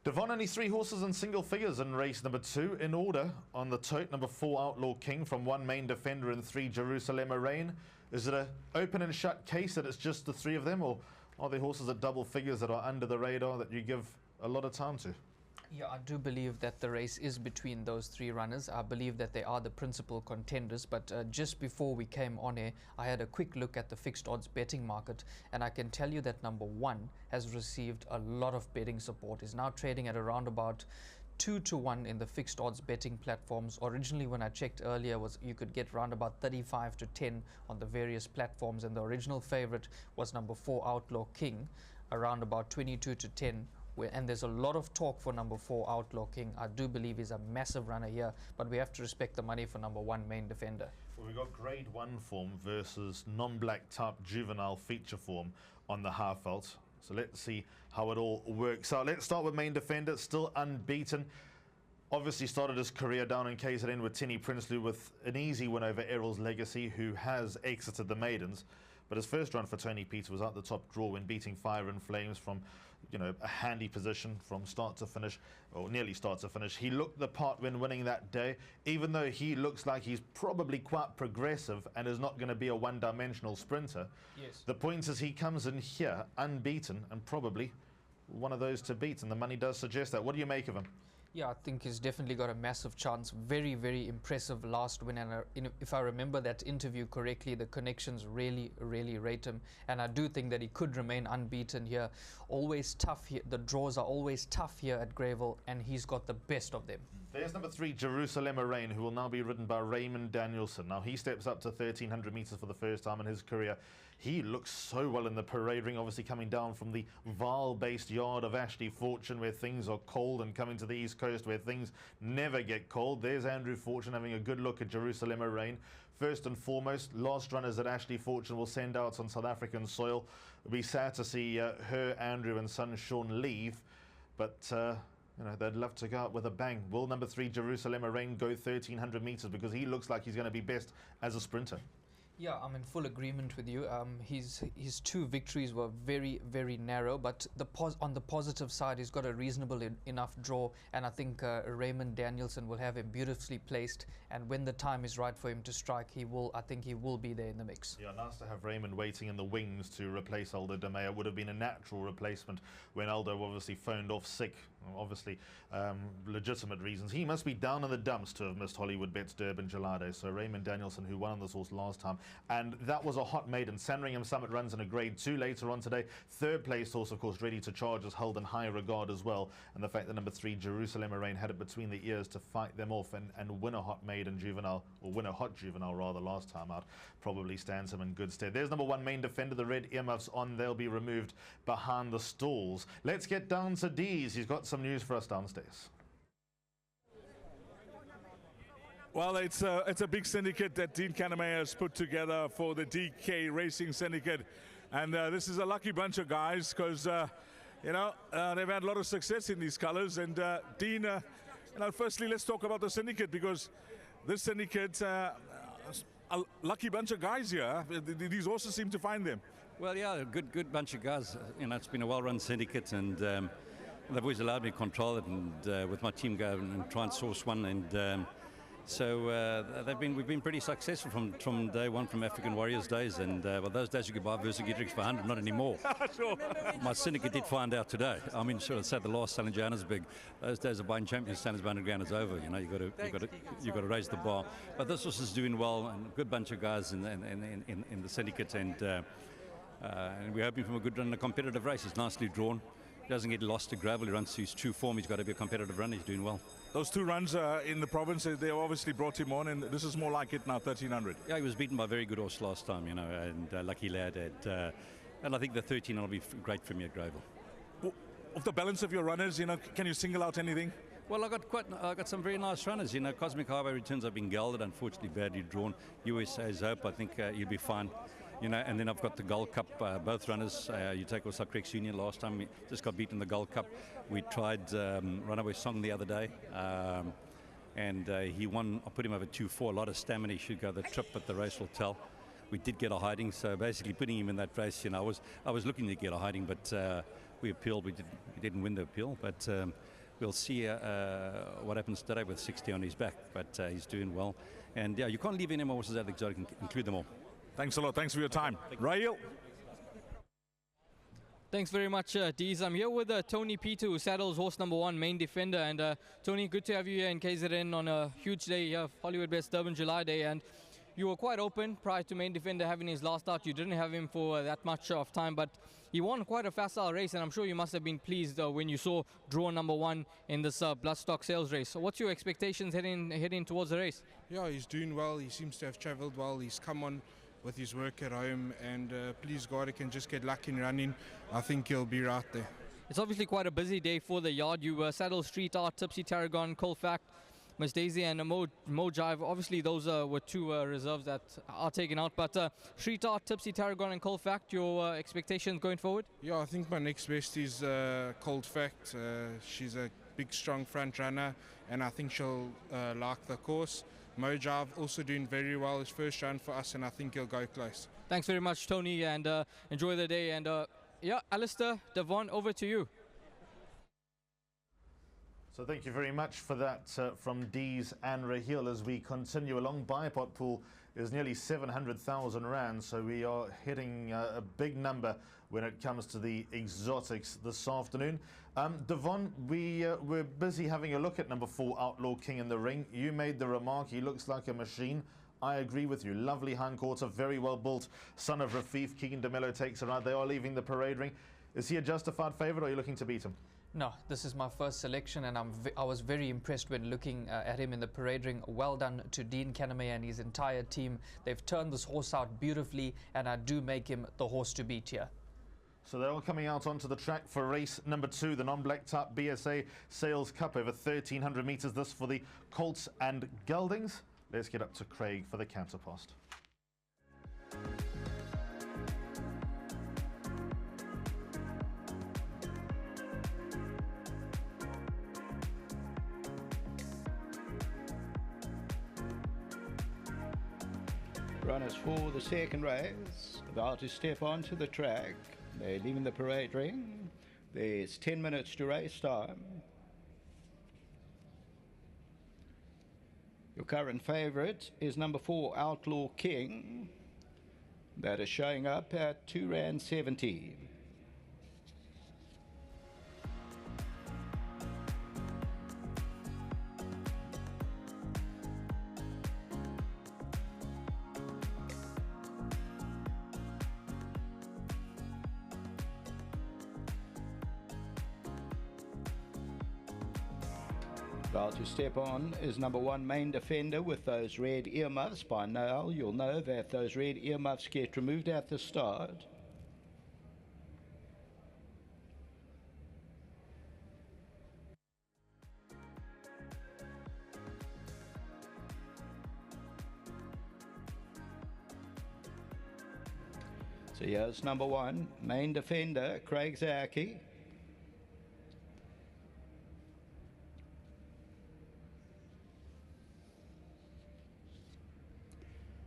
Devon, only 3 horses in single figures in race number 2 in order on the tote. Number 4, Outlaw King, from 1 Main Defender and 3 Jerusalem Rain. Is it an open and shut case that it's just the 3 of them, or are there horses at double figures that are under the radar that you give a lot of time to? Yeah, I do believe that the race is between those 3 runners. I believe that they are the principal contenders, but just before we came on air, I had a quick look at the fixed odds betting market, and I can tell you that number 1 has received a lot of betting support. Is now trading at around about 2-1 in the fixed odds betting platforms. Originally, when I checked earlier, was you could get around about 35-10 on the various platforms, and the original favorite was number 4, Outlaw King, around about 22-10. And there's a lot of talk for number 4, Outlaw King. I do believe he's a massive runner here, but we have to respect the money for number 1, Main Defender. Well, we've got grade 1 form versus non-black type juvenile feature form on the half vault. So let's see how it all works out. Let's start with Main Defender, still unbeaten. Obviously started his career down in KZN with Tinny Prinsloo with an easy win over Errol's Legacy, who has exited the maidens. But his first run for Tony Peter was out the top draw when beating Fire and Flames from, you know, a handy position from start to finish, or nearly start to finish. He looked the part when winning that day, even though he looks like he's probably quite progressive and is not going to be a one-dimensional sprinter. Yes. The point is he comes in here unbeaten and probably one of those to beat, and the money does suggest that. What do you make of him? Yeah, I think he's definitely got a massive chance. Very, very impressive last win. And if I remember that interview correctly, the connections really, really rate him. And I do think that he could remain unbeaten here. Always tough here. The draws are always tough here at Greyville, and he's got the best of them. There's number 3, Jerusalem Rain, who will now be ridden by Raymond Danielson. Now, he steps up to 1,300 metres for the first time in his career. He looks so well in the parade ring, obviously coming down from the Vaal-based yard of Ashley Fortune, where things are cold, and coming to the East Coast, where things never get cold. There's Andrew Fortune having a good look at Jerusalem Rain. First and foremost, last runners that Ashley Fortune will send out on South African soil. It'll be sad to see her, Andrew, and son Sean leave, but you know, they'd love to go out with a bang. Will number 3, Jerusalem Rain, go 1,300 metres, because he looks like he's going to be best as a sprinter? Yeah, I'm in full agreement with you. His 2 victories were very, very narrow, but on the positive side, he's got a reasonable enough draw, and I think Raymond Danielson will have him beautifully placed, and when the time is right for him to strike, I think he will be there in the mix. Yeah, nice to have Raymond waiting in the wings to replace Aldo de Meyer. Would have been a natural replacement when Aldo obviously phoned off sick, obviously legitimate reasons. He must be down in the dumps to have missed Hollywoodbets Durban July Day. So Raymond Danielson, who won on this horse last time, and that was a hot maiden. Sandringham Summit runs in a grade 2 later on today. 3rd place horse, of course, Ready to Charge, is held in high regard as well. And the fact that number 3, Jerusalem Rain, had it between the ears to fight them off and win a hot maiden juvenile, or win a hot juvenile rather, last time out, probably stands him in good stead. There's number 1, Main Defender. The red earmuffs on. They'll be removed behind the stalls. Let's get down to D's. He's got some news for us downstairs. Well, it's a big syndicate that Dean Kannemeyer has put together for the DK Racing Syndicate. And this is a lucky bunch of guys because, you know, they've had a lot of success in these colors. And Dean, you know, firstly, let's talk about the syndicate, because this syndicate, a lucky bunch of guys here. These horses seem to find them. Well, yeah, a good bunch of guys. You know, it's been a well-run syndicate, and they've always allowed me to control it, and with my team go and try and source one. And so we've been pretty successful from day one, from African Warriors days, and well, those days you could buy Versagitrix for 100, not anymore. Sure. My syndicate did find out today. I mean, sure, it's at the last sale in Johannesburg. Those days of buying champions, standards underground is over. You know, you got to raise the bar. But this horse is doing well, and a good bunch of guys in the syndicate, and we're hoping for a good run in a competitive race. It's nicely drawn. doesn't get lost to gravel. He runs to his true form. He's got to be a competitive runner. He's doing well. Those 2 runs in the province, they obviously brought him on, and this is more like it now, 1300. Yeah, he was beaten by a very good horse last time, you know, and lucky lad. And I think the 13 will be great for me at Greyville. Well, of the balance of your runners, you know, can you single out anything? Well, I got some very nice runners. You know, Cosmic Highway Returns have been gelded, unfortunately badly drawn. USA's Hope, I think he'll be fine. You know, and then I've got the Gold Cup, both runners. You take also Creeks Union last time, we just got beaten in the Gold Cup. We tried Runaway Song the other day, and he won. I put him over 2-4, a lot of stamina. He should go the trip, but the race will tell. We did get a hiding, so basically putting him in that race, you know, I was looking to get a hiding, but we appealed. We didn't win the appeal, but we'll see what happens today with 60 on his back, but he's doing well. And yeah, you can't leave any more horses out of the exotic, include them all. Thanks a lot. Thanks for your time. Raheel. Thanks very much, Deez. I'm here with Tony Peter, who saddles horse number 1, Main Defender. And Tony, good to have you here in KZN on a huge day here, Hollywoodbets Durban July Day. And you were quite open prior to Main Defender having his last start. You didn't have him for that much of time, but he won quite a facile race, and I'm sure you must have been pleased when you saw draw number 1 in this bloodstock sales race. So what's your expectations heading towards the race? Yeah, he's doing well. He seems to have travelled well. He's come on with his work at home, and please God, he can just get lucky in running. I think he'll be right there. It's obviously quite a busy day for the yard. You saddle Street Art, Tipsy Tarragon, Colfax, Miss Daisy and Mo Jive. Obviously those were 2 reserves that are taken out, but Street Art, Tipsy Tarragon and Colfax, your expectations going forward? Yeah, I think my next best is Colfax. She's a big strong front runner, and I think she'll like the course. Mo Jive also doing very well, his first run for us, and I think he'll go close. Thanks very much, Tony, and enjoy the day. And yeah, Alistair, Devon, over to you. So thank you very much for that from Deez and Raheel. As we continue along, Bipot Pool is nearly 700,000 rand, so we are hitting a big number when it comes to the exotics this afternoon. Devon, we're busy having a look at number 4, Outlaw King in the ring. You made the remark, he looks like a machine. I agree with you. Lovely hindquarter, very well built. Son of Rafif, Keegan DeMello takes it out. They are leaving the parade ring. Is he a justified favourite, or are you looking to beat him? No, this is my first selection, and I was very impressed when looking at him in the parade ring. Well done to Dean Caname and his entire team. They've turned this horse out beautifully, and I do make him the horse to beat here. So they're all coming out onto the track for race number 2, the non-black type BSA Sales Cup, over 1,300 metres. This for the Colts and Geldings. Let's get up to Craig for the counterpost. Runners for the second race, about to step onto the track. They're leaving the parade ring. There's 10 minutes to race time. Your current favourite is number 4, Outlaw King. That is showing up at R2.70. About to step on is number 1, Main Defender, with those red earmuffs. By now you'll know that those red earmuffs get removed at the start. So here's number 1, Main Defender, Craig Zaki.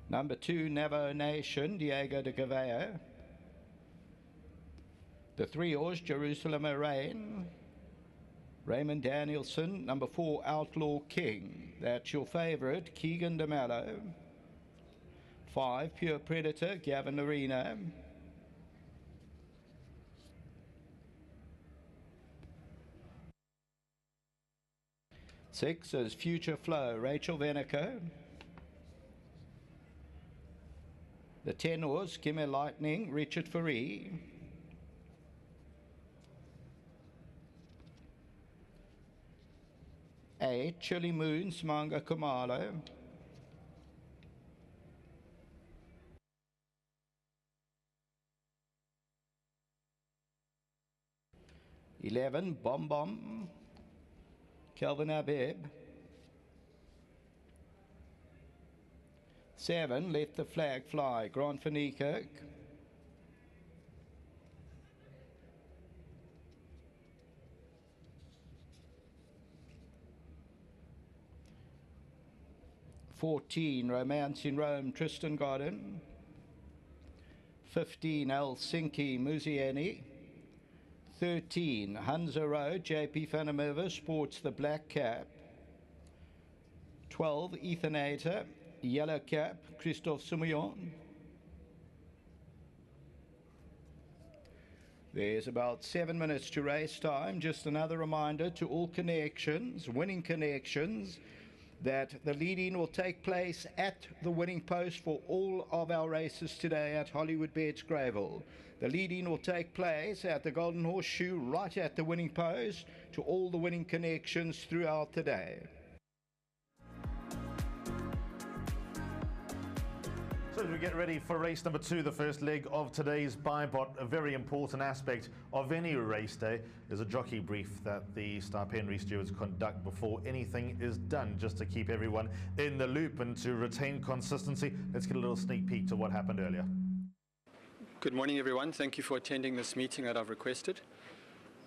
Number 2, Navo Nation, Diego de Cavallo. The 3 horse, Jerusalem Arain. Raymond Danielson. Number 4, Outlaw King. That's your favourite, Keegan DeMello. 5, Pure Predator, Gavin Arena. 6 is Future Flow, Rachel Veneco. The 10 horse, Gimme Lightning, Richard Faree. 8, Chili Moon, Smanga Kumalo. 11, Bomb Bomb, Kelvin Abib. 7, Let the Flag Fly, Grant van Niekerk. 14, Romance in Rome, Tristan Garden. 15, Helsinki, Muzieni. 13, Hansa Road, JP Vandermeer sports the black cap. 12, Ethanator, yellow cap, Christophe Simeon. There's about 7 minutes to race time. Just another reminder to all connections, winning connections, that the lead-in will take place at the winning post for all of our races today at Hollywoodbets Greyville. The lead-in will take place at the Golden Horseshoe, right at the winning post, to all the winning connections throughout the day. So as we get ready for race number 2, the first leg of today's buy-bot, a very important aspect of any race day is a jockey brief that the Star Penry stewards conduct before anything is done, just to keep everyone in the loop and to retain consistency. Let's get a little sneak peek to what happened earlier. Good morning, everyone. Thank you for attending this meeting that I've requested.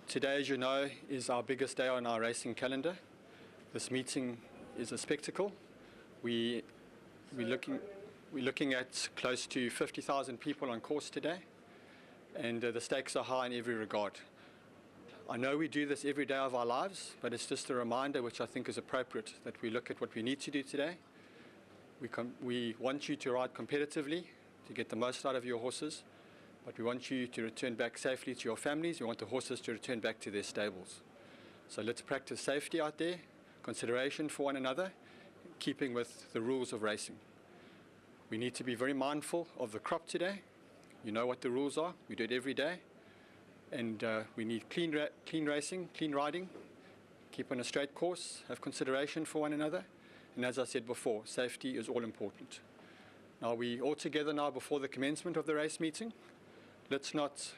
Today, as you know, is our biggest day on our racing calendar. This meeting is a spectacle. We're looking at close to 50,000 people on course today, and the stakes are high in every regard. I know we do this every day of our lives, but it's just a reminder, which I think is appropriate, that we look at what we need to do today. We want you to ride competitively, to get the most out of your horses, but we want you to return back safely to your families. We want the horses to return back to their stables. So let's practice safety out there, consideration for one another, keeping with the rules of racing. We need to be very mindful of the crop today. You know what the rules are. We do it every day. And we need clean racing, clean riding, keep on a straight course, have consideration for one another. And as I said before, safety is all important. Now we all together now before the commencement of the race meeting. Let's not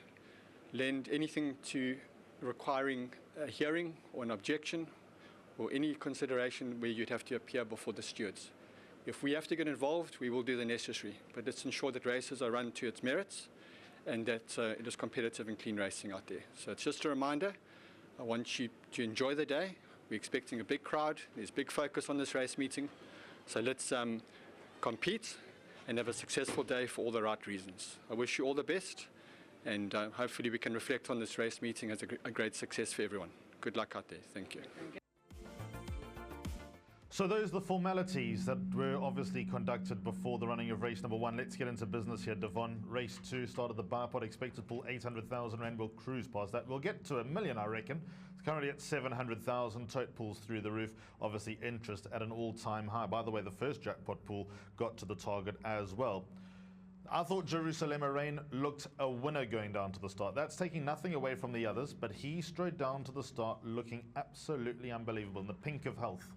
lend anything to requiring a hearing or an objection or any consideration where you'd have to appear before the stewards. If we have to get involved, we will do the necessary, but let's ensure that races are run to its merits and that it is competitive and clean racing out there. So it's just a reminder. I want you to enjoy the day. We're expecting a big crowd. There's big focus on this race meeting. So let's compete and have a successful day for all the right reasons. I wish you all the best, and hopefully we can reflect on this race meeting as a great success for everyone. Good luck out there. Thank you. So those are the formalities that were obviously conducted before the running of race number 1. Let's get into business here, Devon. Race 2 started the bar pot, expected pool 800,000 Rand. We'll cruise past that. We'll get to $1 million, I reckon. It's currently at 700,000. Tote pools through the roof. Obviously interest at an all-time high. By the way, the first jackpot pool got to the target as well. I thought Jerusalem Rain looked a winner going down to the start. That's taking nothing away from the others, but he strode down to the start looking absolutely unbelievable in the pink of health.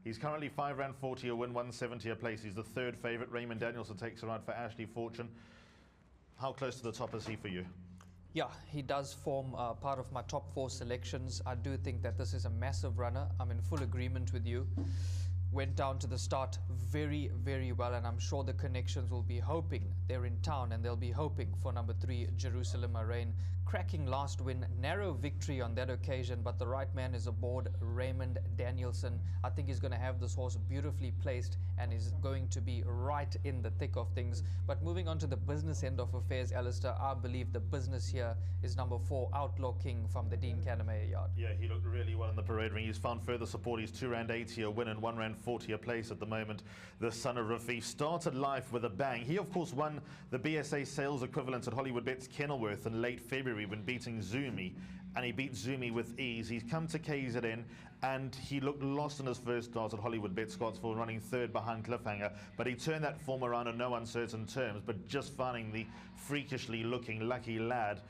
He's currently £5.40 a win, 170 a place. He's the third favourite. Raymond Danielson takes a ride for Ashley Fortune. How close to the top is he for you? Yeah, he does form part of my top 4 selections. I do think that this is a massive runner. I'm in full agreement with you. Went down to the start very, very well, and I'm sure the connections will be hoping they're in town and they'll be hoping for number 3, Jerusalem Rain. Cracking last win, narrow victory on that occasion, but the right man is aboard, Raymond Danielson. I think he's going to have this horse beautifully placed and is going to be right in the thick of things. But moving on to the business end of affairs, Alistair, I believe the business here is number 4, Outlaw King from the Dean Cannemeyer yard. Yeah, he looked really well in the parade ring. He's found further support. He's £2.80 a win and £1.40 a place at the moment. The son of Rafif started life with a bang. He, of course, won the BSA sales equivalent at Hollywoodbets Kenilworth in late February when beating Zumi, and he beat Zumi with ease. He's come to KZN and he looked lost in his first start at Hollywoodbets Scottsville, running third behind Cliffhanger, but he turned that form around in no uncertain terms, but just finding the freakishly looking Lucky Lad.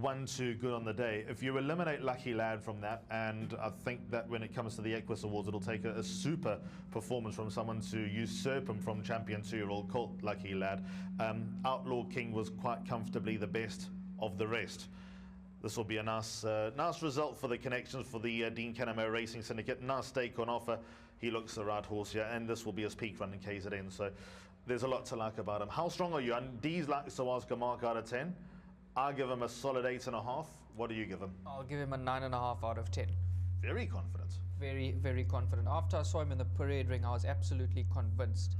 1-2 good on the day. If you eliminate Lucky Lad from that, and I think that when it comes to the Equus Awards, it'll take a super performance from someone to usurp him from champion 2-year-old colt Lucky Lad. Outlaw King was quite comfortably the best of the rest. This will be a nice result for the connections for the Dean Kenilworth Racing Syndicate. Nice stake on offer. He looks the right horse here, and this will be his peak run in KZN. So there's a lot to like about him. How strong are you? And Dee's likes to ask a mark out of 10. I'll give him a solid 8.5. What do you give him? I'll give him a 9.5 out of 10. Very confident. Very, very confident. After I saw him in the parade ring, I was absolutely convinced.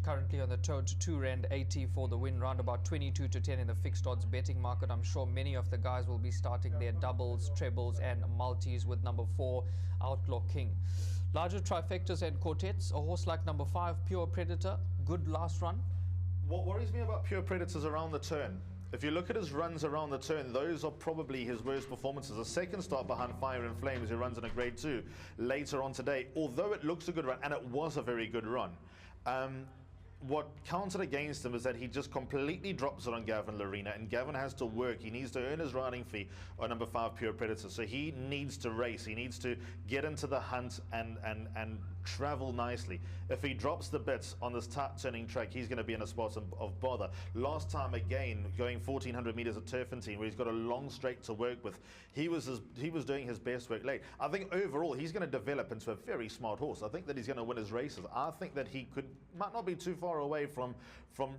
Currently on the toe to 2 rand 80 for the win, round about 22 to 10 in the fixed odds betting market. I'm sure many of the guys will be starting their doubles, trebles, and multis with number 4, Outlaw King. Larger trifectas and quartets. A horse like number 5, Pure Predator, good last run. What worries me about Pure Predator's around the turn. If you look at his runs around the turn, those are probably his worst performances. A second start behind Fire and Flames, who runs in a grade 2 later on today, although it looks a good run, and it was a very good run. What counted against him is that he just completely drops it on Gavin Larena, and Gavin has to work. He needs to earn his riding fee on number 5, Pure Predator. So he needs to race. He needs to get into the hunt and travel nicely. If he drops the bits on this tight turning track, he's going to be in a spot of bother. Last time, again, going 1,400 meters at Turfentine, where he's got a long straight to work with, he was doing his best work late. I think overall he's going to develop into a very smart horse. I think that he's going to win his races. I think that he might not be too far away from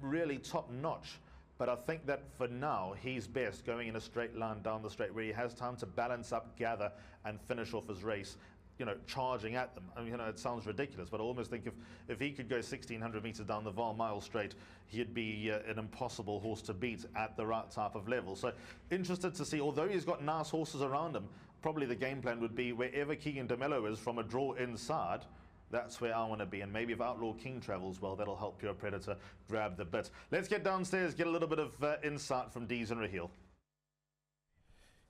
really top notch. But I think that for now, he's best going in a straight line down the straight, where he has time to balance up, gather, and finish off his race, you know, charging at them. I mean, you know, it sounds ridiculous, but I almost think if he could go 1,600 meters down the Val Mile straight, he'd be an impossible horse to beat at the right type of level. So interested to see, although he's got nice horses around him, probably the game plan would be wherever Keegan DeMello is from a draw inside, that's where I want to be. And maybe if Outlaw King travels well, that'll help Pure Predator grab the bit. Let's get downstairs, get a little bit of insight from Dees and Raheel.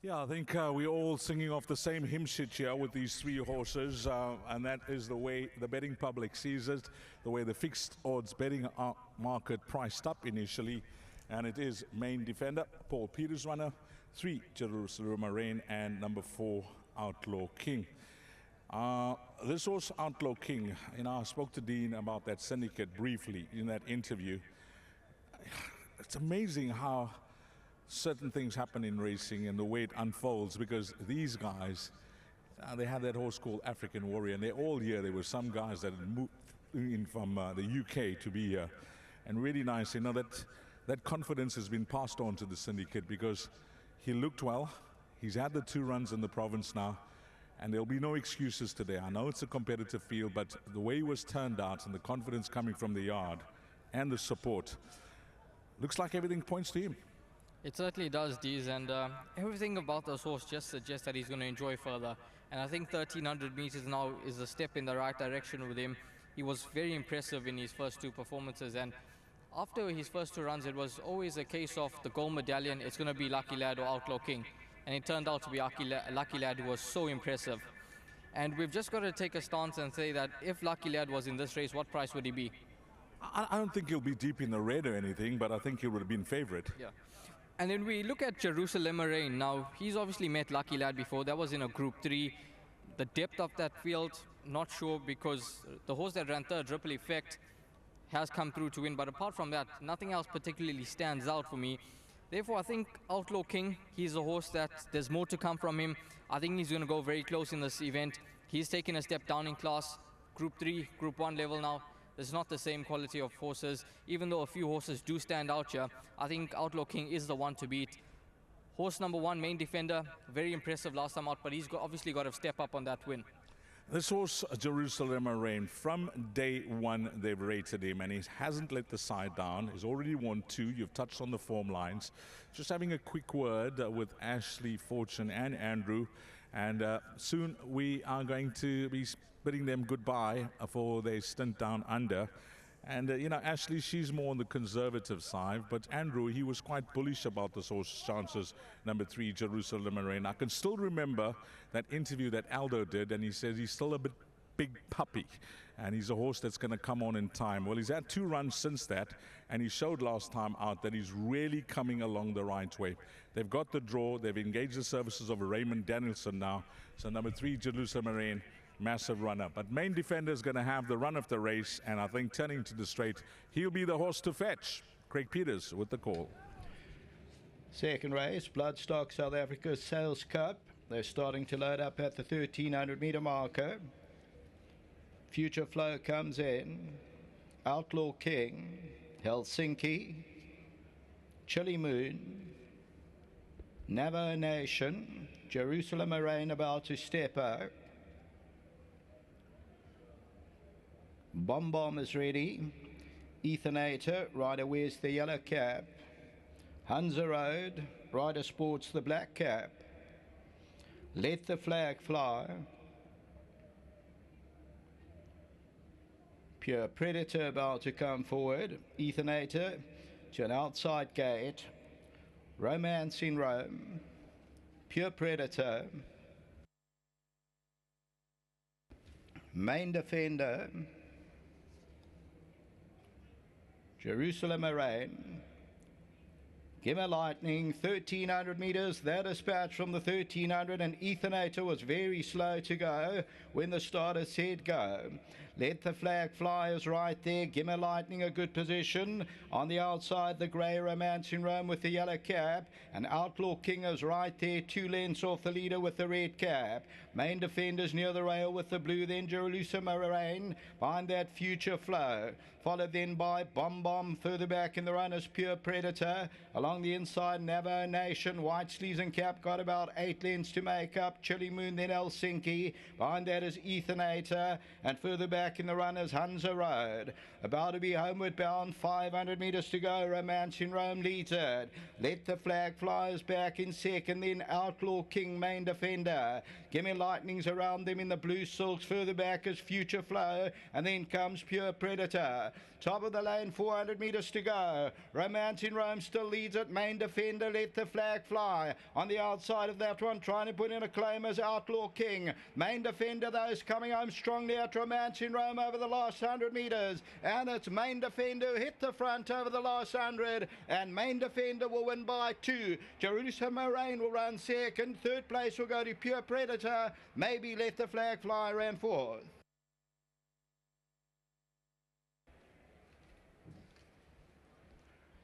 Yeah, I think we're all singing off the same hymn sheet here with these 3 horses, and that is the way the betting public sees it, the way the fixed odds betting market priced up initially, and it is main defender, Paul Peters runner, 3, Jerusalem Rain, and number 4, Outlaw King. This horse, Outlaw King, you know, I spoke to Dean about that syndicate briefly in that interview. It's amazing how certain things happen in racing and the way it unfolds, because these guys, they have that horse called African Warrior, and they're all here. There were some guys that had moved in from the UK to be here, and really nice, you know, that confidence has been passed on to the syndicate, because he looked well. He's had the 2 runs in the province now, and there'll be no excuses today. I know it's a competitive field, but the way he was turned out and the confidence coming from the yard and the support, looks like everything points to him. It certainly does, Dees, and everything about this horse just suggests that he's going to enjoy further. And I think 1,300 meters now is a step in the right direction with him. He was very impressive in his first 2 performances, and after his first 2 runs, it was always a case of the gold medallion. It's going to be Lucky Lad or Outlaw King, and it turned out to be Lucky Lad, who was so impressive. And we've just got to take a stance and say that if Lucky Lad was in this race, what price would he be? I don't think he'll be deep in the red or anything, but I think he would have been favorite. Yeah. And then we look at Jerusalem Rain. Now, he's obviously met Lucky Lad before. That was in a Group 3. The depth of that field, not sure, because the horse that ran 3rd, Ripple Effect, has come through to win. But apart from that, nothing else particularly stands out for me. Therefore, I think Outlaw King, he's a horse that there's more to come from him. I think he's going to go very close in this event. He's taken a step down in class. Group 3, Group 1 level now. It's not the same quality of horses. Even though a few horses do stand out here, I think Outlaw King is the one to beat. Horse number 1, main defender, very impressive last time out, but he's obviously got to step up on that win. This horse, Jerusalem Rain, from day 1 they've rated him, and he hasn't let the side down. He's already won 2. You've touched on the form lines. Just having a quick word with Ashley, Fortune, and Andrew, and soon we are going to be bidding them goodbye for their stint down under. And, you know, Ashley, she's more on the conservative side, but Andrew, he was quite bullish about this horse's chances, number 3, Jerusalem Rain. I can still remember that interview that Aldo did, and he says he's still a bit big puppy, and he's a horse that's going to come on in time. Well, he's had 2 runs since that, and he showed last time out that he's really coming along the right way. They've got the draw. They've engaged the services of Raymond Danielson now. So number 3, Jerusalem, massive runner. But main defender is going to have the run of the race, and I think turning to the straight, he'll be the horse to fetch. Craig Peters with the call. Second race, Bloodstock South Africa Sales Cup. They're starting to load up at the 1,300 meter marker. Future Flow comes in. Outlaw King, Helsinki, Chili Moon, Navajo Nation, Jerusalem Moraine about to step up. Bomb Bomb is ready. Ethanator, rider wears the yellow cap. Hunza Road, rider sports the black cap. Let the Flag Fly. Pure Predator about to come forward. Ethanator to an outside gate. Romance in Rome. Pure Predator. Main Defender. Jerusalem Moraine. Gimmer Lightning, 1,300 metres. That dispatch from the 1,300, and Ethanator was very slow to go when the starter said go. Let the Flag Fly is right there. Gimmer Lightning, a good position. On the outside, the grey Romance in Rome with the yellow cap. And Outlaw King is right there, 2 lengths off the leader with the red cap. Main Defenders near the rail with the blue, then Jerusalem Moraine. Behind that, Future Flow. Followed then by Bomb Bomb. Further back in the run is Pure Predator. Along the inside, Navajo Nation. White sleeves and cap got about 8 lengths to make up. Chili Moon, then Helsinki. Behind that is Ethanator. And further back in the run is Hunza Road. About to be homeward bound, 500 metres to go. Romance in Rome leads it. Let the Flag Flyers back in second, then Outlaw King, Main Defender. Gimme Lightnings around them in the blue silks. Further back is Future Flow, and then comes Pure Predator. Top of the lane, 400 metres to go. Romance in Rome still leads it. Main Defender, Let the Flag Fly. On the outside of that one, trying to put in a claim as Outlaw King. Main Defender, though, is coming home strongly at Romance in Rome over the last 100 metres. And it's Main Defender who hit the front over the last 100. And Main Defender will win by 2. Jerusalem Moraine will run second. Third place will go to Pure Predator. Maybe Let the Flag Fly ran fourth.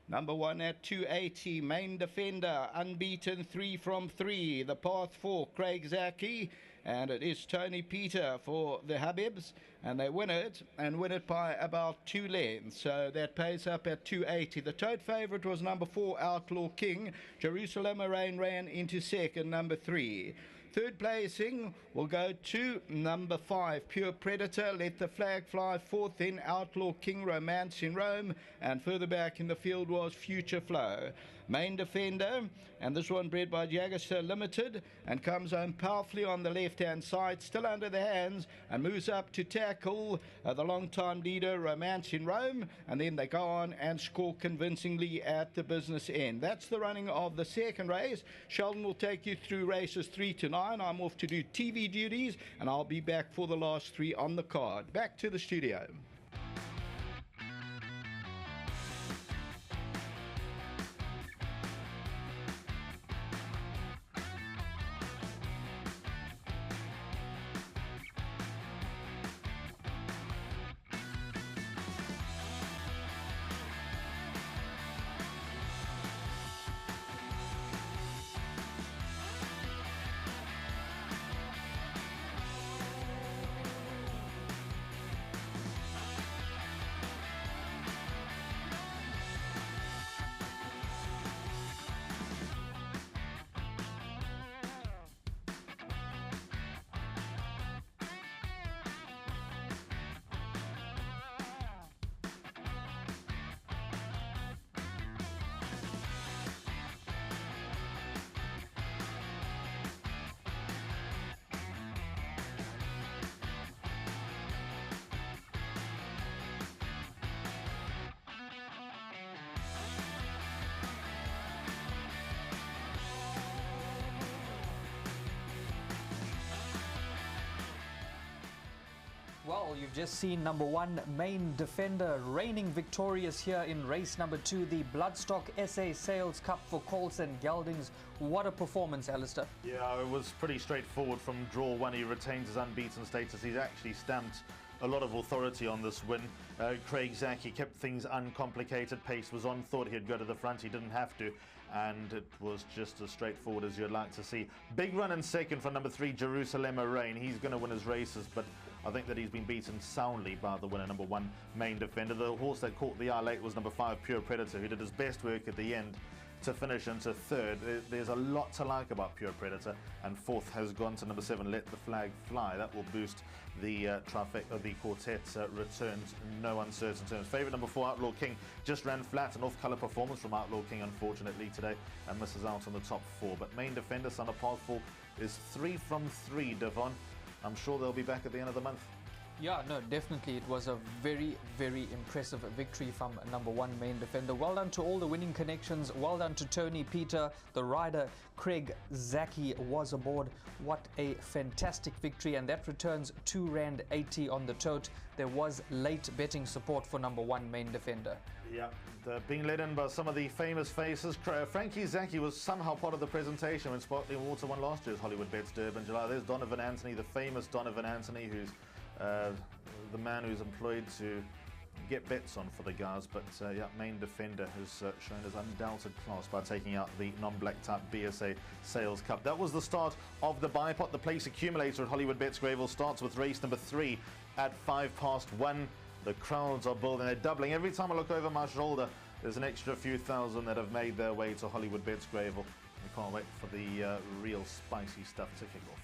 Number 1 at 280, Main Defender, unbeaten 3 from 3. The path 4, Craig Zaki, and it is Tony Peter for the Habibs, and they win it, and win it by about 2 lengths. So that pays up at 280. The tote favourite was number 4, Outlaw King. Jerusalem Moraine ran into second, number 3. Third placing will go to number 5, Pure Predator, Let the Flag Fly. Fourth, then Outlaw King, Romance in Rome. And further back in the field was Future Flow. Main Defender, and this one bred by Jagger Limited, and comes home powerfully on the left-hand side, still under the hands, and moves up to tackle the long-time leader, Romance in Rome, and then they go on and score convincingly at the business end. That's the running of the second race. Sheldon will take you through races 3 to 9. I'm off to do TV duties, and I'll be back for the last 3 on the card. Back to the studio. we've just seen number 1 Main Defender reigning victorious here in race number 2, the Bloodstock SA Sales Cup for Colson Geldings. What a performance, Alistair. Yeah, it was pretty straightforward from draw 1. He retains his unbeaten status. He's actually stamped a lot of authority on this win. Craig Zaki kept things uncomplicated. Pace was on, thought he'd go to the front. He didn't have to, and it was just as straightforward as you'd like to see. Big run in second for number 3 Jerusalem Rain. He's going to win his races, but I think that he's been beaten soundly by the winner, number 1 Main Defender. The horse that caught the eye late was number 5 Pure Predator, who did his best work at the end to finish into third. There's a lot to like about Pure Predator, and fourth has gone to number 7 Let the Flag Fly. That will boost the trifecta of the quartet returns, no uncertain terms. Favourite number 4 Outlaw King just ran flat, an off-colour performance from Outlaw King unfortunately today, and misses out on the top 4. But Main Defender, son of Pathful, is 3 from 3, Devon. I'm sure they'll be back at the end of the month. Yeah, no, definitely. It was a very, very impressive victory from number 1 Main Defender. Well done to all the winning connections. Well done to Tony Peter. The rider Craig Zaki was aboard. What a fantastic victory, and that returns R2.80 on the tote. There was late betting support for number 1 Main Defender. Yeah, being led in by some of the famous faces. Frankie Zaki was somehow part of the presentation when Sparkling Water won last year's Hollywoodbets Durban July. There's Donovan Anthony, the famous Donovan Anthony, who's the man who's employed to get bets on for the guys. But yeah, Main Defender has shown his undoubted class by taking out the non-black type BSA Sales Cup. That was the start of the bipot. The place accumulator at Hollywoodbets Greyville starts with race number 3 at 1:05. The crowds are building, they're doubling. Every time I look over my shoulder, there's an extra few thousand that have made their way to Hollywoodbets Greyville. We can't wait for the real spicy stuff to kick off.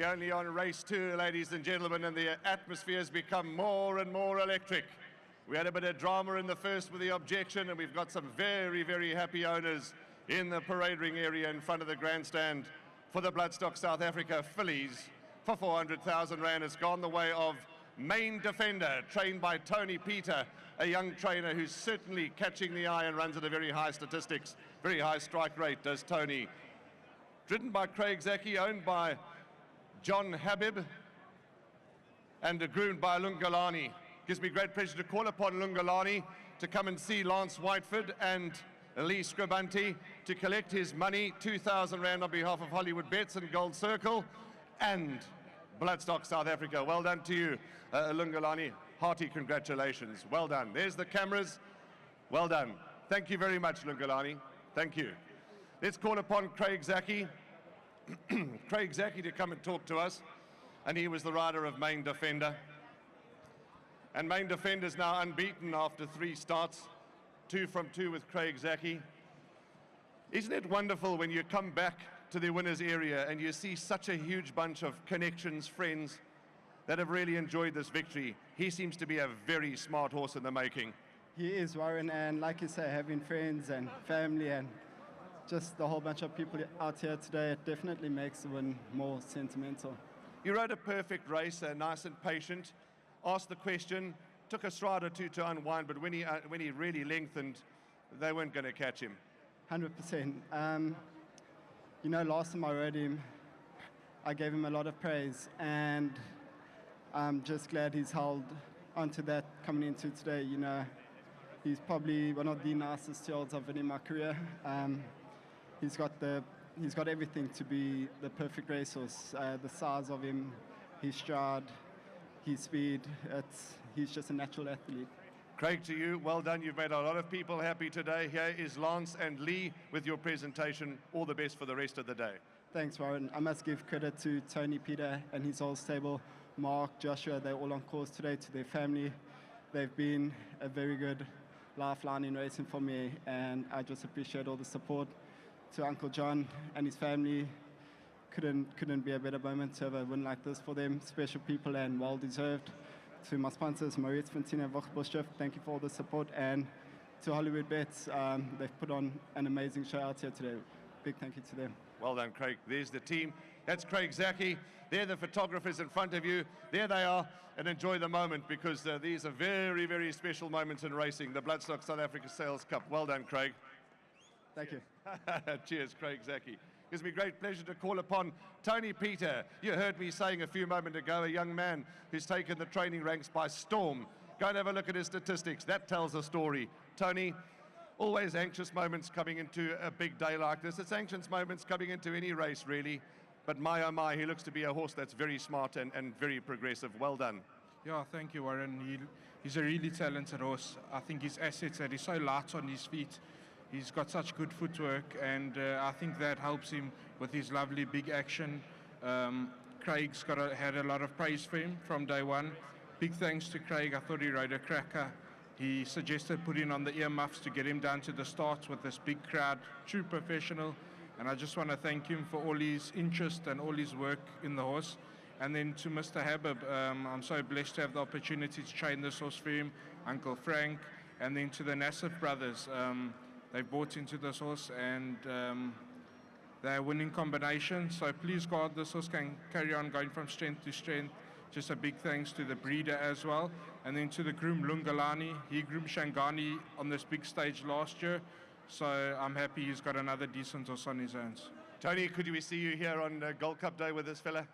We're only on race 2, ladies and gentlemen, and the atmosphere has become more and more electric. We had a bit of drama in the first with the Objection, and we've got some very, very happy owners in the parade ring area in front of the grandstand for the Bloodstock South Africa fillies for 400,000 Rand. It's gone the way of Main Defender, trained by Tony Peter, a young trainer who's certainly catching the eye and runs at a very high statistics, very high strike rate, does Tony. Ridden by Craig Zaki, owned by John Habib, and groomed by Lungalani. Gives me great pleasure to call upon Lungalani to come and see Lance Whiteford and Lee Scribanti to collect his money, 2,000 Rand on behalf of Hollywoodbets and Gold Circle and Bloodstock South Africa. Well done to you, Lungalani. Hearty congratulations. Well done. There's the cameras. Well done. Thank you very much, Lungalani. Thank you. Let's call upon Craig Zaki. Craig Zaki to come and talk to us. And he was the rider of Main Defender. And Main Defender is now unbeaten after 3 starts. 2 from 2 with Craig Zaki. Isn't it wonderful when you come back to the winners area and you see such a huge bunch of connections, friends that have really enjoyed this victory? He seems to be a very smart horse in the making. He is, Warren, and like you say, having friends and family and just the whole bunch of people out here today, it definitely makes the win more sentimental. You rode a perfect race, nice and patient, asked the question, took a stride or two to unwind, but when he really lengthened, they weren't going to catch him. 100%. You know, last time I rode him, I gave him a lot of praise, and I'm just glad he's held onto that coming into today. You know, he's probably one of the nicest yearls I've ridden in my career. He's got everything to be the perfect racehorse. The size of him, his stride, his speed. He's just a natural athlete. Craig, to you, well done. You've made a lot of people happy today. Here is Lance and Lee with your presentation. All the best for the rest of the day. Thanks, Warren. I must give credit to Tony Peter and his whole stable, Mark, Joshua. They're all on course today, to their family. They've been a very good lifeline in racing for me, and I just appreciate all the support. To Uncle John and his family, couldn't be a better moment to have a win like this for them. Special people and well deserved. To my sponsors, Maurice Fontina, Vochboschef, thank you for all the support, and to Hollywoodbets, they've put on an amazing show out here today. Big thank you to them. Well done, Craig. There's the team. That's Craig Zaki. They're the photographers in front of you. There they are, and enjoy the moment, because these are very, very special moments in racing. The Bloodstock South Africa Sales Cup. Well done, Craig. Thank you. Cheers, Craig Zaki. Gives me great pleasure to call upon Tony Peter. You heard me saying a few moments ago, a young man who's taken the training ranks by storm. Go and have a look at his statistics. That tells a story. Tony, always anxious moments coming into a big day like this. It's anxious moments coming into any race, really. But my, oh my, he looks to be a horse that's very smart and very progressive. Well done. Yeah, thank you, Warren. He's a really talented horse. I think his assets that he's so light on his feet. He's got such good footwork, and I think that helps him with his lovely big action. Craig's had a lot of praise for him from day one. Big thanks to Craig. I thought he rode a cracker. He suggested putting on the earmuffs to get him down to the starts with this big crowd. True professional, and I just want to thank him for all his interest and all his work in the horse. And then to Mr. Habib, I'm so blessed to have the opportunity to train this horse for him, Uncle Frank, and then to the Nassif brothers. They've bought into this horse, and they're a winning combination. So please God, this horse can carry on going from strength to strength. Just a big thanks to the breeder as well. And then to the groom Lungalani. He groomed Shangani on this big stage last year. So I'm happy he's got another decent horse on his hands. Tony, could we see you here on Gold Cup Day with this fella?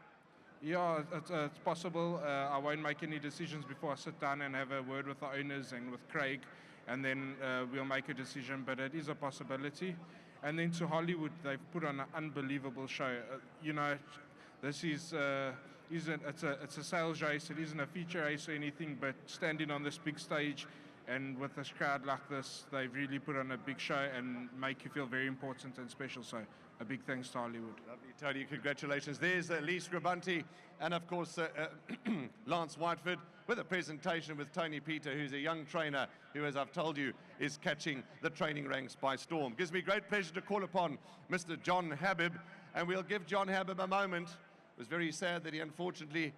Yeah, it's possible. I won't make any decisions before I sit down and have a word with the owners and with Craig. And then we'll make a decision, but it is a possibility. And then to Hollywood, they've put on an unbelievable show. You know, this is it's a sales race. It isn't a feature race or anything, but standing on this big stage and with this crowd like this, they've really put on a big show and make you feel very important and special. So a big thanks to Hollywood. Lovely, Tony. Congratulations. There's Lee Scribanti and, of course, Lance Whiteford with a presentation with Tony Peter, who's a young trainer who, as I've told you, is catching the training ranks by storm. Gives me great pleasure to call upon Mr. John Habib, and we'll give John Habib a moment was very sad that he unfortunately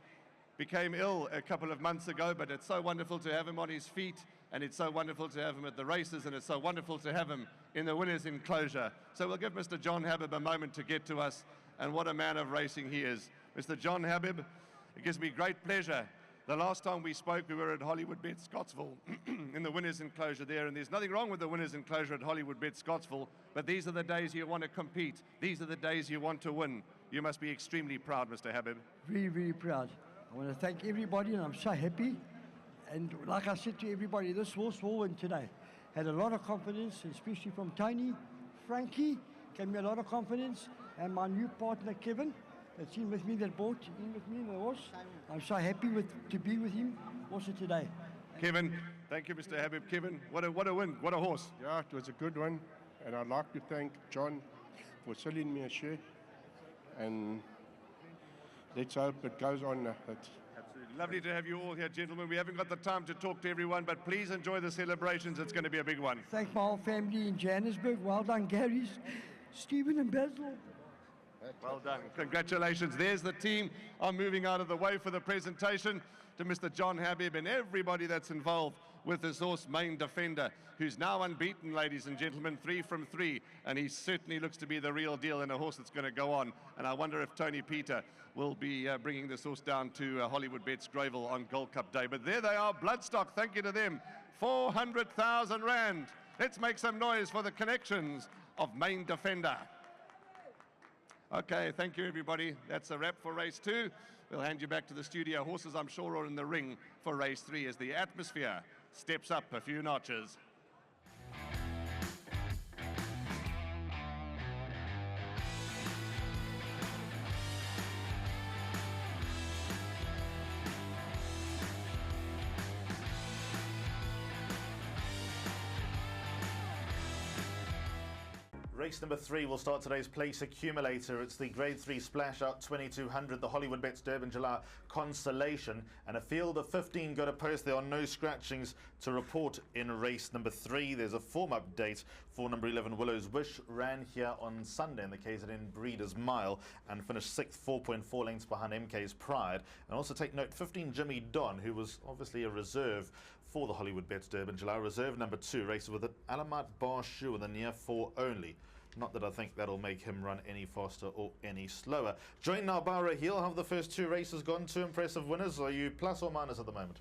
became ill a couple of months ago, but it's so wonderful to have him on his feet, and it's so wonderful to have him at the races, and it's so wonderful to have him in the winner's enclosure. So we'll give Mr. John Habib a moment to get to us, and what a man of racing he is. Mr. John Habib, it gives me great pleasure. The last time we spoke, we were at Hollywoodbets Scottsville in the winner's enclosure there, and there's nothing wrong with the winner's enclosure at Hollywoodbets Scottsville, but these are the days you want to compete. These are the days you want to win. You must be extremely proud, Mr. Habib. Very, very proud. I want to thank everybody, and I'm so happy. And like I said to everybody, this horse will win today. Had a lot of confidence, especially from Tony. Frankie gave me a lot of confidence, and my new partner, Kevin, that's in with me, that bought in with me in the horse. I'm so happy to be with him also today. Kevin, thank you, Mr. Habib. Kevin, what a win, what a horse. Yeah, it was a good one, and I'd like to thank John for selling me a share, and let's hope it goes on. Absolutely. Lovely to have you all here, gentlemen. We haven't got the time to talk to everyone, but please enjoy the celebrations. It's going to be a big one. Thank my whole family in Johannesburg. Well done, Gary, Stephen and Basil. Well done. Congratulations. There's the team. I'm moving out of the way for the presentation to Mr. John Habib and everybody that's involved with this horse, Main Defender, who's now unbeaten, ladies and gentlemen, 3 from 3, and he certainly looks to be the real deal and a horse that's going to go on. And I wonder if Tony Peter will be bringing this horse down to Hollywoodbets Greyville on Gold Cup Day. But there they are, Bloodstock. Thank you to them. 400,000 Rand. Let's make some noise for the connections of Main Defender. Okay, thank you, everybody. That's a wrap for race 2. We'll hand you back to the studio. Horses, I'm sure, are in the ring for race 3 as the atmosphere steps up a few notches. Race number 3 will start today's place accumulator. It's the Grade 3 Splash Out 2200, the Hollywoodbets Durban Constellation, and a field of 15 go to post. There are no scratchings to report in race number 3. There's a form update for number 11 Willow's Wish. Ran here on Sunday in the KZN Breeders' Mile and finished 6th, 4.4 lengths behind MK's Pride. And also take note, 15 Jimmy Don, who was obviously a reserve for the Hollywoodbets Durban reserve number 2, races with an Alamat Bar shoe in the near 4 only. Not that I think that'll make him run any faster or any slower. Join now by Raheel. How have the first 2 races gone? 2 impressive winners. Are you plus or minus at the moment?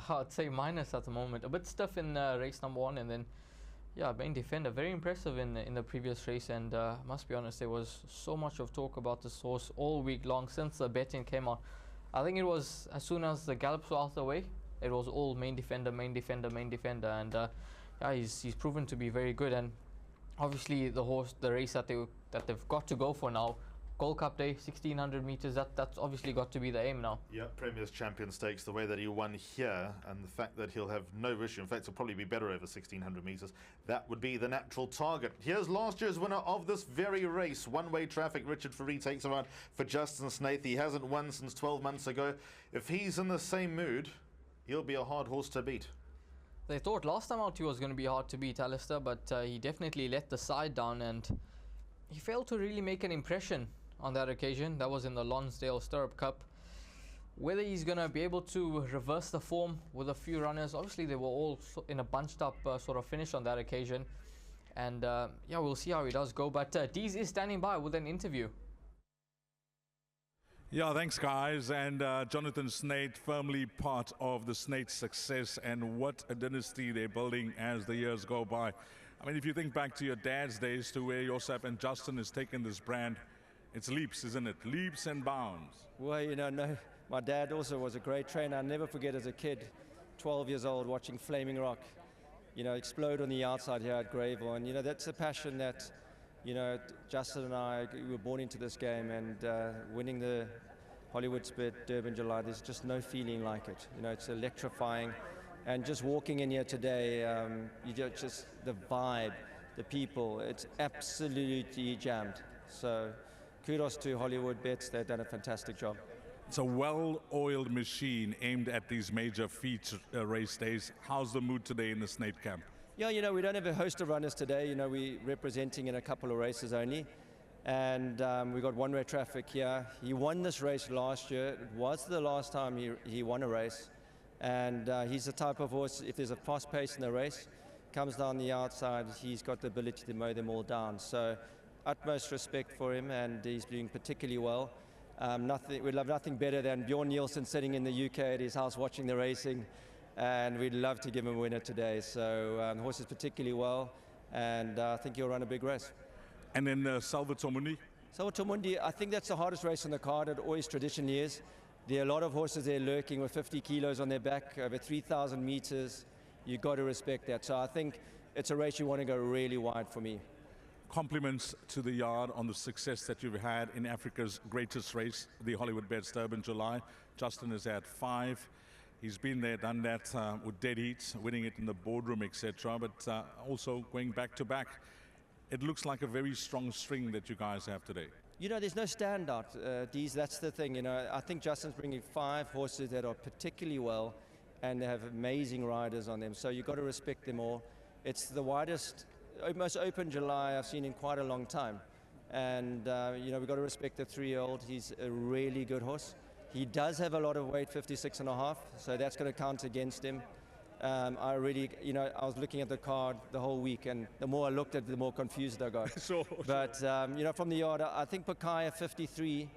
I'd say minus at the moment. A bit stiff in race number 1, and then, yeah, Main Defender, very impressive in the previous race. And must be honest, there was so much of talk about this horse all week long since the betting came on. I think it was as soon as the gallops were out of the way, it was all Main Defender, Main Defender, Main Defender, and yeah, he's proven to be very good. And obviously the race that they've got to go for now, Gold Cup Day, 1600 meters, that's obviously got to be the aim now. Yeah, Premier's Champion Stakes, the way that he won here, and the fact that he'll have no issue, in fact he'll probably be better over 1600 meters, that would be the natural target. Here's last year's winner of this very race, One-Way Traffic. Richard Faree takes around for Justin Snaith. He hasn't won since 12 months ago. If he's in the same mood, he'll be a hard horse to beat. They thought last time out he was going to be hard to beat, Alistair, but he definitely let the side down and he failed to really make an impression on that occasion. That was in the Lonsdale Stirrup Cup. Whether he's going to be able to reverse the form with a few runners, obviously they were all in a bunched up sort of finish on that occasion. And yeah, we'll see how he does go. But Dees is standing by with an interview. Yeah, thanks guys, and Jonathan Snaith, firmly part of the Snaith success, and what a dynasty they're building as the years go by. I mean, if you think back to your dad's days to where yourself and Justin has taken this brand, it's leaps, isn't it? Leaps and bounds. Well, you know, no, my dad also was a great trainer. I'll never forget as a kid, 12 years old, watching Flaming Rock, you know, explode on the outside here at Greyville, and you know, that's a passion that, you know, Justin and I, we were born into this game, and winning the Hollywoodbets Durban July, there's just no feeling like it. You know, it's electrifying, and just walking in here today, you know, just the vibe, the people, it's absolutely jammed. So kudos to Hollywoodbets, they've done a fantastic job. It's a well-oiled machine aimed at these major feature race days. How's the mood today in the Snaith camp? Yeah, you know, we don't have a host of runners today. You know, we're representing in a couple of races only. And we got one-way traffic here. He won this race last year. It was the last time he won a race. And he's the type of horse, if there's a fast pace in the race, comes down the outside, he's got the ability to mow them all down. So utmost respect for him, and he's doing particularly well. We'd love nothing better than Bjorn Nielsen sitting in the UK at his house watching the racing, and we'd love to give him a winner today. So the horse is particularly well, and I think he'll run a big race. And then Salvatore Mundi? Salvatore Mundi, I think that's the hardest race on the card. It always traditionally is. There are a lot of horses there lurking with 50 kilos on their back, over 3,000 meters. You've got to respect that. So I think it's a race you want to go really wide for me. Compliments to the yard on the success that you've had in Africa's greatest race, the Hollywoodbets Durban July. Justin has had 5. He's been there, done that with dead heats, winning it in the boardroom, etc. But also going back to back. It looks like a very strong string that you guys have today. You know, there's no standout, Dees. That's the thing. You know, I think Justin's bringing 5 horses that are particularly well, and they have amazing riders on them. So you've got to respect them all. It's the widest, most open July I've seen in quite a long time. And, you know, we've got to respect the 3-year-old. He's a really good horse. He does have a lot of weight, 56.5, so that's going to count against him. I really, you know, I was looking at the card the whole week, and the more I looked at it, the more confused I got. But, you know, from the yard, I think Pakaya 53,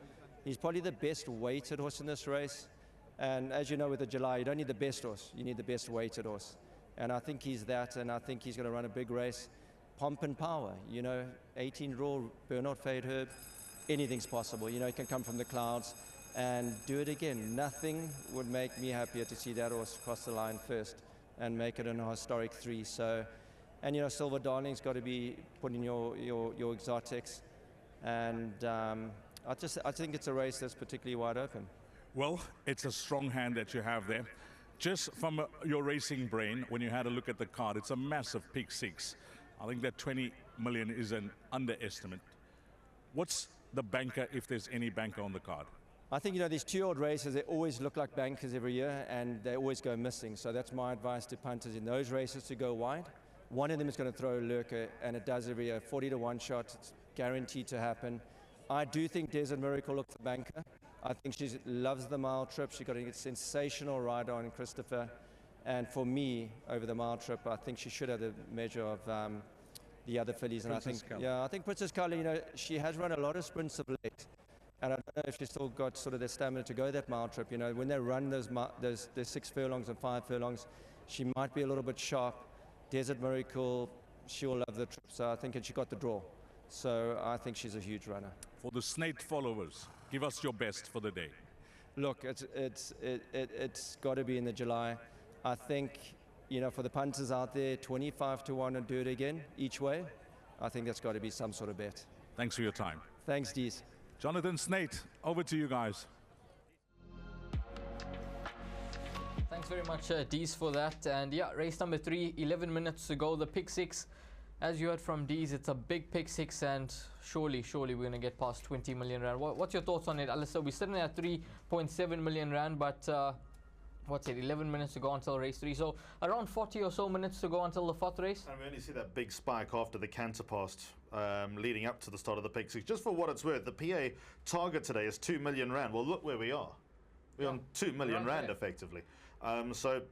he's probably the best weighted horse in this race. And as you know, with the July, you don't need the best horse, you need the best weighted horse. And I think he's that, and I think he's going to run a big race. Pomp and power, you know, 18 draw, Bernard Fade Herb, anything's possible. You know, he can come from the clouds and do it again. Nothing would make me happier to see that horse cross the line first and make it in a historic 3. So, and you know, Silver Darling's got to be put in your exotics, and I think it's a race that's particularly wide open. Well, it's a strong hand that you have there. Just from your racing brain, when you had a look at the card, it's a massive pick 6. I think that 20 million is an underestimate. What's the banker, if there's any banker on the card? I think, you know, these 2-year-old races, they always look like bankers every year, and they always go missing. So that's my advice to punters in those races, to go wide. One of them is going to throw a lurker, and it does every year. 40-to-1 shot, it's guaranteed to happen. I do think Desert Miracle looks the banker. I think she loves the mile trip. She's got a sensational rider on Christopher. And for me, over the mile trip, I think she should have the measure of the other fillies. And I think Princess Carla, you know, she has run a lot of sprints of late. And I don't know if she's still got sort of the stamina to go that mile trip. You know, when they run those 6 furlongs and 5 furlongs, she might be a little bit sharp. Desert Miracle, she'll love the trip. So I think she got the draw. So I think she's a huge runner. For the Snake followers, give us your best for the day. Look, it's got to be in the July. I think, you know, for the punters out there, 25-to-1 and do it again each way. I think that's got to be some sort of bet. Thanks for your time. Thanks, Dees. Jonathan Snate, over to you guys. Thanks very much, Dees, for that. And yeah, race number 3, 11 minutes to go. The pick 6, as you heard from Dees, it's a big pick 6, and surely we're going to get past 20 million rand. What's your thoughts on it, Alistair? We're sitting at 3.7 million rand, but what's it, 11 minutes to go until race 3. So around 40 or so minutes to go until the 4th race. And we only see that big spike after the canter past, leading up to the start of the pick 6. Just for what it's worth, the PA target today is 2 million rand. Well, look where we are. We're on 2 million rand effectively. So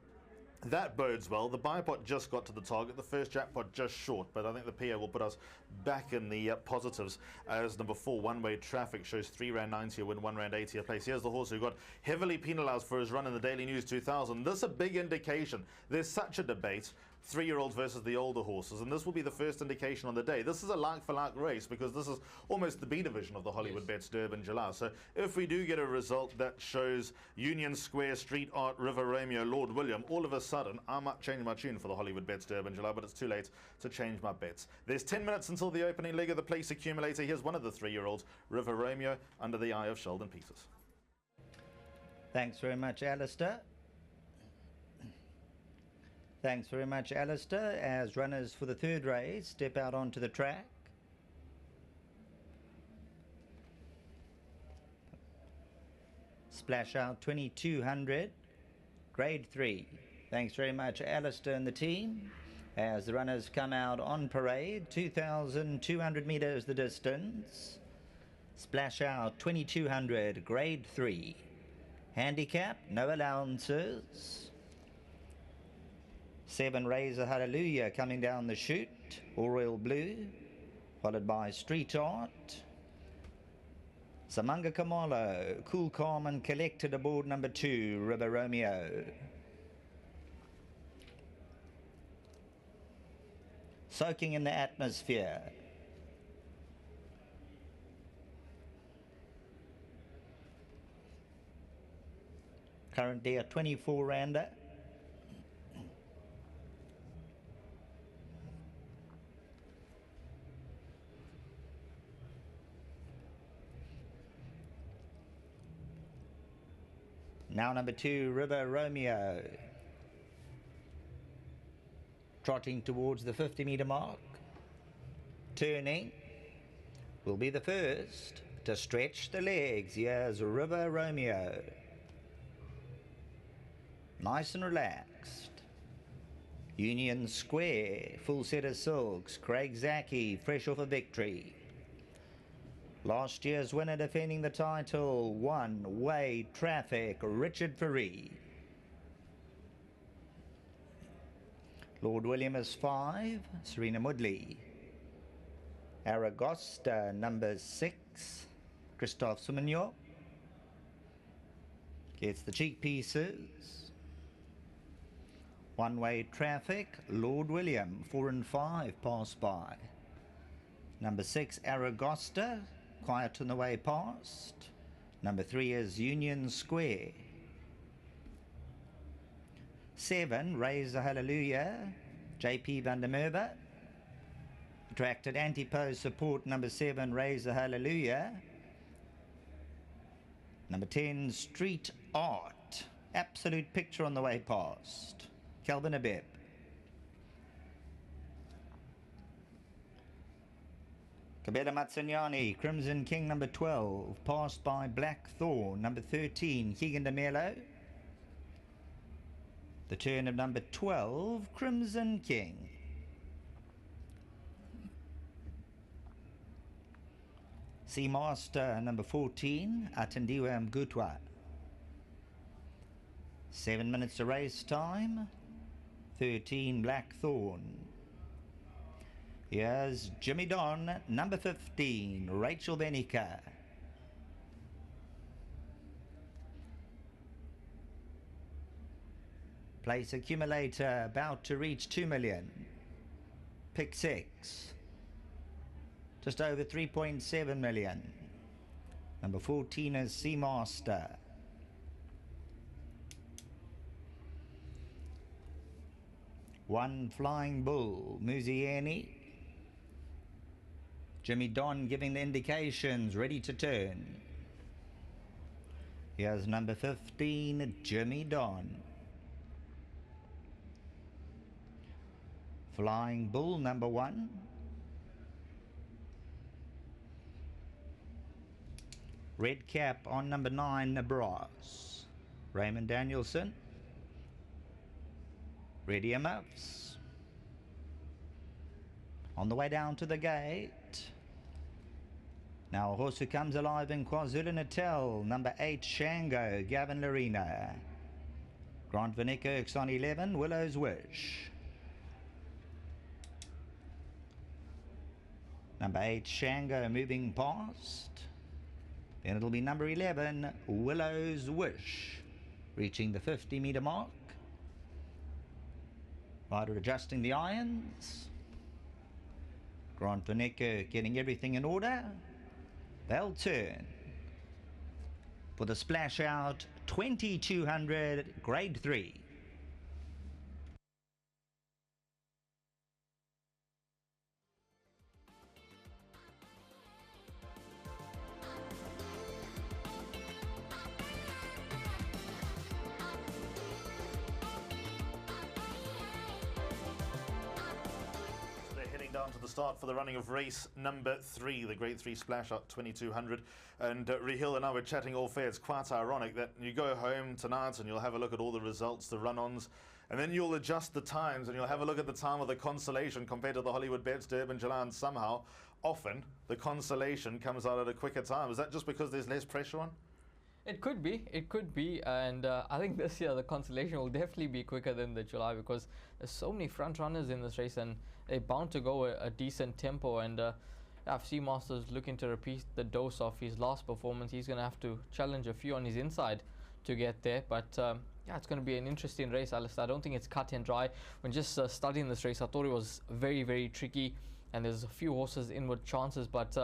that bodes well. The buy pot just got to the target. The first jackpot just short, but I think the PA will put us back in the positives as number 4, One-Way Traffic, shows 3 rand 90 a win, 1 rand 80 a place. Here's the horse who got heavily penalised for his run in the Daily News 2000. This is a big indication. There's such a debate. 3-year-olds versus the older horses, and this will be the first indication on the day. This is a like-for-like race because this is almost the B division of the Hollywoodbets Durban July. So if we do get a result that shows Union Square, Street Art, River Romeo, Lord William, all of a sudden I might change my tune for the Hollywoodbets Durban July, but it's too late to change my bets. There's 10 minutes until the opening leg of the place accumulator. Here's one of the 3-year-olds, River Romeo, under the eye of Sheldon Peters. Thanks very much, Alistair. Thanks very much, Alistair. As runners for the 3rd race step out onto the track. Splash out 2200, grade 3. Thanks very much, Alistair and the team. As the runners come out on parade, 2,200 metres the distance. Splash Out 2200, Grade 3. Handicap, no allowances. 7 Razor Hallelujah coming down the chute, Royal Blue, followed by Street Art. Samanga Kamalo, Cool, Calm and Collected aboard number 2, River Romeo. Soaking in the Atmosphere. Currently a 24-rander. Now number 2, River Romeo. Trotting towards the 50-meter mark. Turning. Will be the first to stretch the legs. Here's River Romeo. Nice and relaxed. Union Square, full set of silks. Craig Zaki, fresh off a victory. Last year's winner defending the title, One Way Traffic, Richard Faree. Lord William is 5, Serena Mudley. Aragosta, number 6, Christophe Soumignot. Gets the cheek pieces. One Way Traffic, Lord William, 4 and 5, pass by. Number 6, Aragosta, quiet on the way past. Number 3 is Union Square. 7, Raise the Hallelujah, JP van der Merwe. Attracted anti-pose support, number 7, Raise the Hallelujah. Number 10, Street Art, absolute picture on the way past. Kelvin Abeb. Kabela Matsunyani, Crimson King, number 12, passed by Blackthorn, number 13, Keegan DeMello. The turn of number 12, Crimson King. Seamaster, number 14, Atendiwa Mgutwa. 7 minutes to race time. 13, Blackthorn. Here's Jimmy Don, number 15, Rachel Benica. Place accumulator about to reach 2 million. Pick 6. Just over 3.7 million. Number 14 is Seamaster. One Flying Bull, Muzieni. Jimmy Don giving the indications, ready to turn. Here's number 15, Jimmy Don. Flying Bull, number 1. Red cap on number 9, Nebras. Raymond Danielson. Ready muffs. On the way down to the gate. Now a horse who comes alive in KwaZulu-Natal, number 8, Shango, Gavin Larina. Grant Van Niekerk's on 11, Willow's Wish. Number 8, Shango moving past. Then it'll be number 11, Willow's Wish, reaching the 50-meter mark. Rider adjusting the irons. Grant Van Niekerk getting everything in order. They'll turn for the Splash Out 2200, Grade 3. Down to the start for the running of race number 3, the Grade 3 Splash Out 2200. And Rahil and I were chatting all fair. It's quite ironic that you go home tonight and you'll have a look at all the results, the run-ons, and then you'll adjust the times and you'll have a look at the time of the consolation compared to the Hollywoodbets Durban and somehow, often, the consolation comes out at a quicker time. Is that just because there's less pressure on? It could be, and I think this year the consolation will definitely be quicker than the July because there's so many front runners in this race and they're bound to go a decent tempo. And if Seamaster's looking to repeat the dose of his last performance, he's going to have to challenge a few on his inside to get there. But yeah, it's going to be an interesting race, Alistair. I don't think it's cut and dry. When just studying this race, I thought it was very, very tricky, and there's a few horses in with chances, but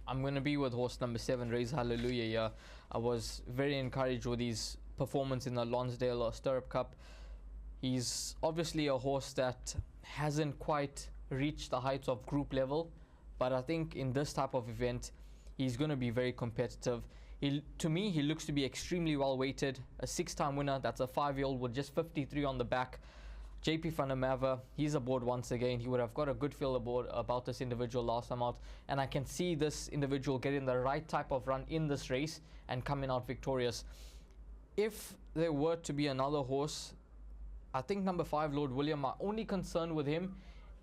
I'm going to be with horse number 7, Raise Hallelujah here. I was very encouraged with his performance in the Lonsdale Stirrup Cup. He's obviously a horse that hasn't quite reached the heights of group level, but I think in this type of event, he's going to be very competitive. To me, he looks to be extremely well weighted. A 6-time winner, that's a 5-year-old with just 53 on the back. JP van der Merwe, he's aboard once again. He would have got a good feel about this individual last time out, and I can see this individual getting the right type of run in this race and coming out victorious. If there were to be another horse, I think number 5, Lord William, my only concern with him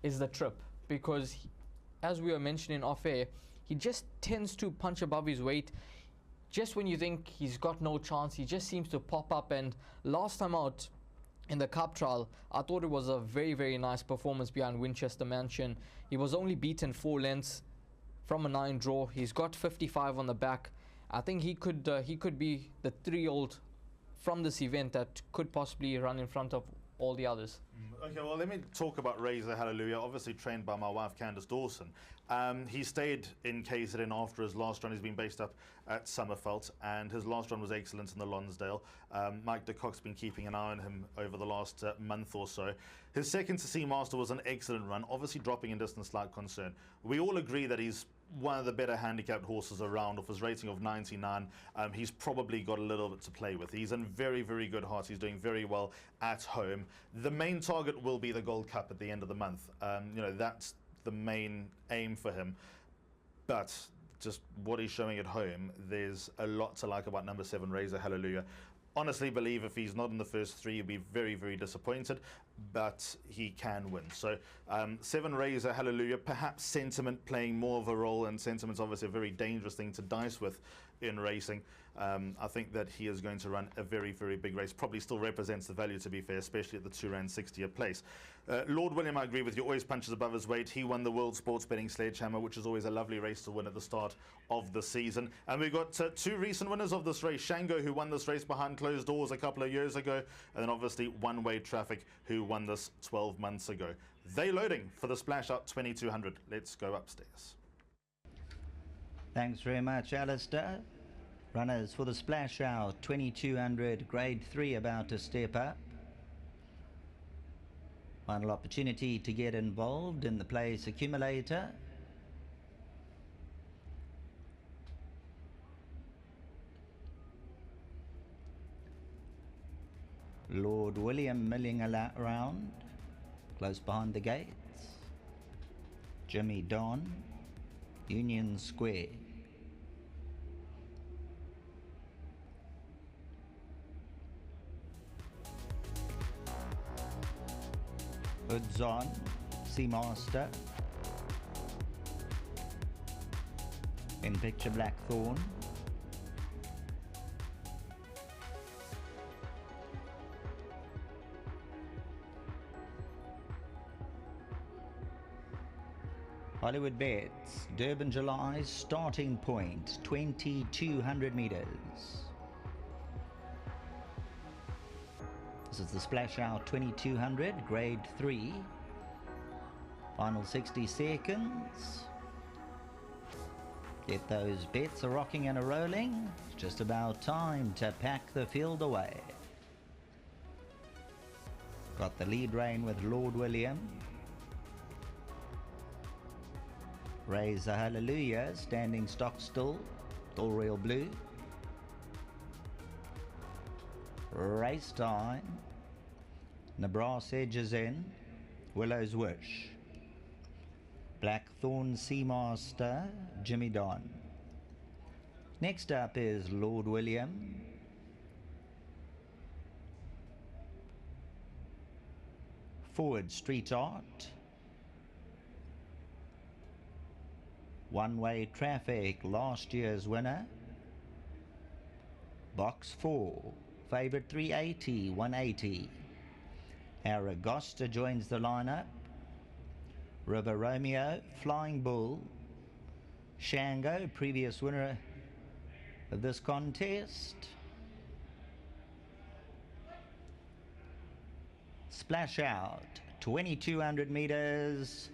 is the trip, because as we were mentioning off air, he just tends to punch above his weight. Just when you think he's got no chance, he just seems to pop up, and last time out in the Cup trial, I thought it was a very, very nice performance behind Winchester Mansion. He was only beaten 4 lengths from a 9 draw. He's got 55 on the back. I think he could be the 3-year-old from this event that could possibly run in front of all the others. Okay, well, let me talk about Razor Hallelujah, obviously trained by my wife, Candice Dawson. He stayed in KZN after his last run. He's been based up at Summerfelt, and his last run was excellent in the Lonsdale. Mike de Kock's been keeping an eye on him over the last month or so. His second to Seamaster was an excellent run, obviously dropping in distance slight concern. We all agree that he's one of the better handicapped horses around. With his rating of 99, he's probably got a little bit to play with. He's in very, very good heart. He's doing very well at home. The main target will be the Gold Cup at the end of the month. You know, that's the main aim for him. But just what he's showing at home, there's a lot to like about number 7, Razor Hallelujah. Honestly believe if he's not in the first 3, he'll be very, very disappointed, but he can win. So 7, Razor Hallelujah, perhaps sentiment playing more of a role, and sentiment's obviously a very dangerous thing to dice with in racing. I think that he is going to run a very, very big race. Probably still represents the value, to be fair, especially at the R2.60 a place. Lord William, I agree with you, always punches above his weight. He won the World Sports Betting Sledgehammer, which is always a lovely race to win at the start of the season. And we've got 2 recent winners of this race. Shango, who won this race behind closed doors a couple of years ago, and then obviously One Way Traffic, who won this 12 months ago. They loading for the Splash Out 2200. Let's go upstairs. Thanks very much, Alistair. Runners for the Splash Out 2200, Grade 3 about to step up. Final opportunity to get involved in the place accumulator. Lord William milling around, close behind the gates. Jimmy Don, Union Square. Hoods on, Seamaster. In picture Blackthorn. Hollywoodbets Durban July's starting point, 2200 meters. This is the Splash Out 2200, Grade 3. Final 60 seconds. Get those bets a rocking and a rolling. It's just about time to pack the field away. Got the lead rein with Lord William. Raise a Hallelujah, standing stock still, all real blue. Race time. Nebraska edges in. Willow's Wish. Blackthorn Seamaster, Jimmy Don. Next up is Lord William. forward, Street Art. One-way traffic, last year's winner. Box 4, favourite 380, 180. Aragosta joins the lineup. River Romeo, Flying Bull. Shango, previous winner of this contest. Splash Out, 2200 metres.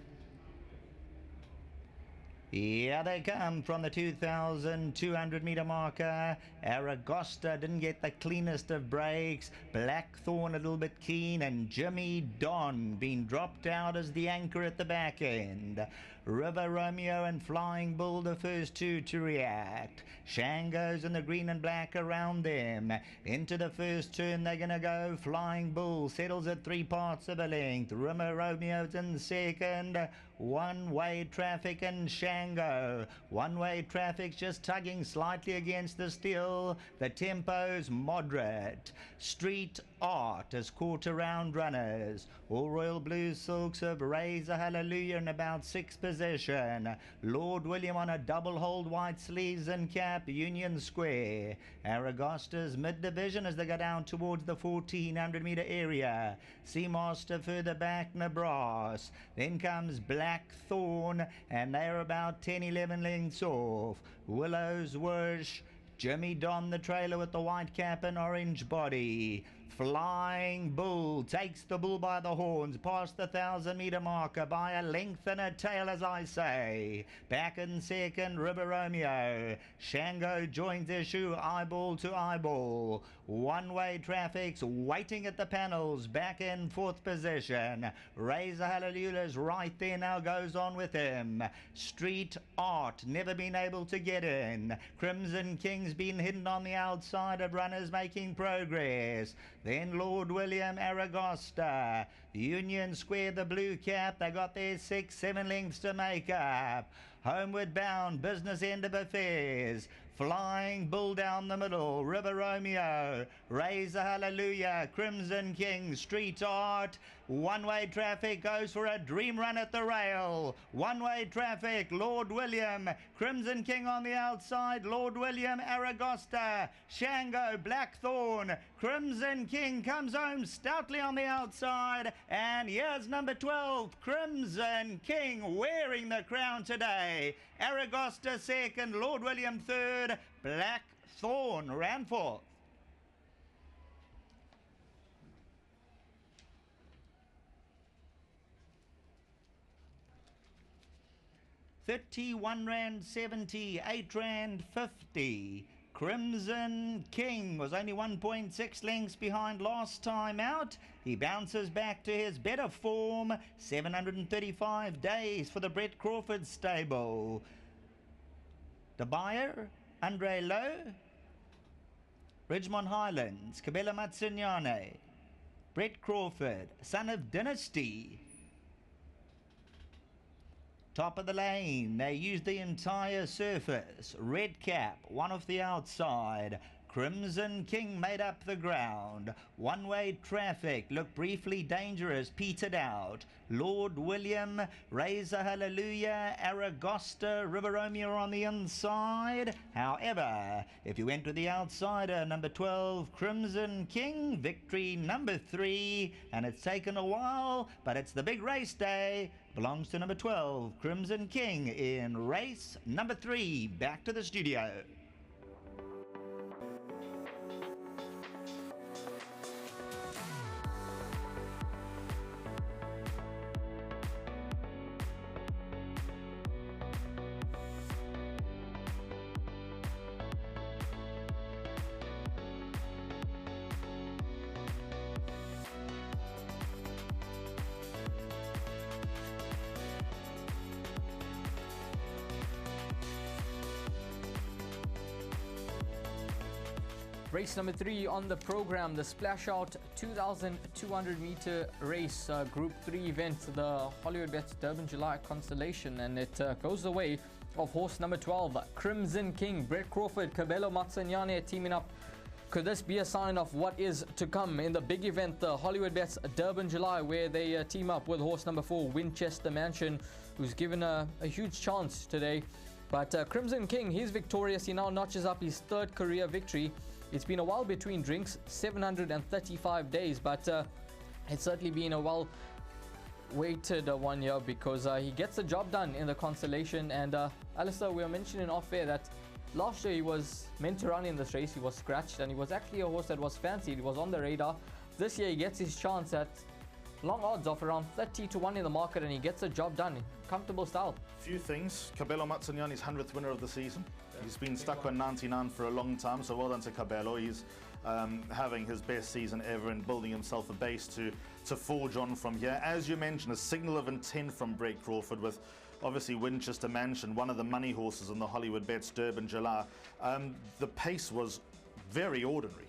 Here they come from the 2,200 metre marker. Aragosta didn't get the cleanest of breaks. Blackthorn a little bit keen, and Jimmy Don being dropped out as the anchor at the back end. River Romeo and Flying Bull the first two to react. Shango's in the green and black around them. Into the first turn they're going to go. Flying Bull settles at 3 parts of a length. River Romeo's in second. One-way traffic and Shango. One-way traffic's just tugging slightly against the steel. The tempo's moderate. Street Art has caught around runners. All Royal Blue Silks have raised a hallelujah in about 6th position. Lord William on a double hold, white sleeves and cap, Union Square. Aragosta's mid-division as they go down towards the 1,400 metre area. Seamaster further back, Nebras. Then comes Blackthorn, and they're about 10-11 lengths off. Willow's Wish. Jimmy Don the trailer with the white cap and orange body. Flying Bull takes the bull by the horns past the 1,000 metre marker by a length and a tail, as I say. Back in second, River Romeo. Shango joins issue eyeball to eyeball. One-way traffic's waiting at the panels, back in 4th position. Razor Hallelujah's right there now, goes on with him. Street Art never been able to get in. Crimson King's been hidden on the outside of runners making progress. Then Lord William, Aragosta. Union Square, the blue cap, they got their 6-7 lengths to make up. Homeward Bound, Business End of Affairs. Flying Bull down the middle, River Romeo, Razor Hallelujah, Crimson King, Street Art. One-way traffic goes for a dream run at the rail. One-way traffic, Lord William, Crimson King on the outside, Lord William, Aragosta, Shango, Blackthorn, Crimson King comes home stoutly on the outside, and here's number 12, Crimson King, wearing the crown today. Aragosta second, Lord William third, Blackthorn ran fourth. R31.70, R8.50. Crimson King was only 1.6 lengths behind last time out. He bounces back to his better form. 735 days for the Brett Crawford stable. De Beyer, Andre Lowe, Ridgemont Highlands, Kabela Matsunyane, Brett Crawford, son of Dynasty. Top of the lane, they used the entire surface. Red cap, one off the outside. Crimson King made up the ground. One-way traffic looked briefly dangerous, petered out. Lord William, Razor Hallelujah, Aragosta, River Romeo on the inside. However, if you went to the outsider, number 12, Crimson King, victory number 3, and it's taken a while, but it's the big race day. Belongs to number 12, Crimson King in race number 3. Back to the studio. Race number 3 on the program, the Splash Out 2,200 meter race, Group 3 event, the Hollywoodbets Durban July Constellation, and it goes the way of horse number 12, Crimson King. Brett Crawford, Kabelo Matsanyane teaming up Could this be a sign of what is to come in the big event, the Hollywoodbets Durban July, where they team up with horse number 4, Winchester Mansion, who's given a huge chance today. But Crimson King, he's victorious. He now notches up his 3rd career victory. It's been a while between drinks, 735 days, but it's certainly been a well-weighted one year because he gets the job done in the consolation. And Alistair, we were mentioning off air that last year he was meant to run in this race. He was scratched and he was actually a horse that was fancied. He was on the radar. This year he gets his chance at long odds of around 30 to 1 in the market, and he gets the job done in comfortable style. Few things. Cabello Matsanyani's 100th winner of the season. He's been stuck on 99 for a long time, so well done to Cabello. He's having his best season ever and building himself a base to forge on from here. As you mentioned, a signal of intent from Brett Crawford with obviously Winchester Mansion, one of the money horses in the Hollywoodbets Durban July. The pace was very ordinary,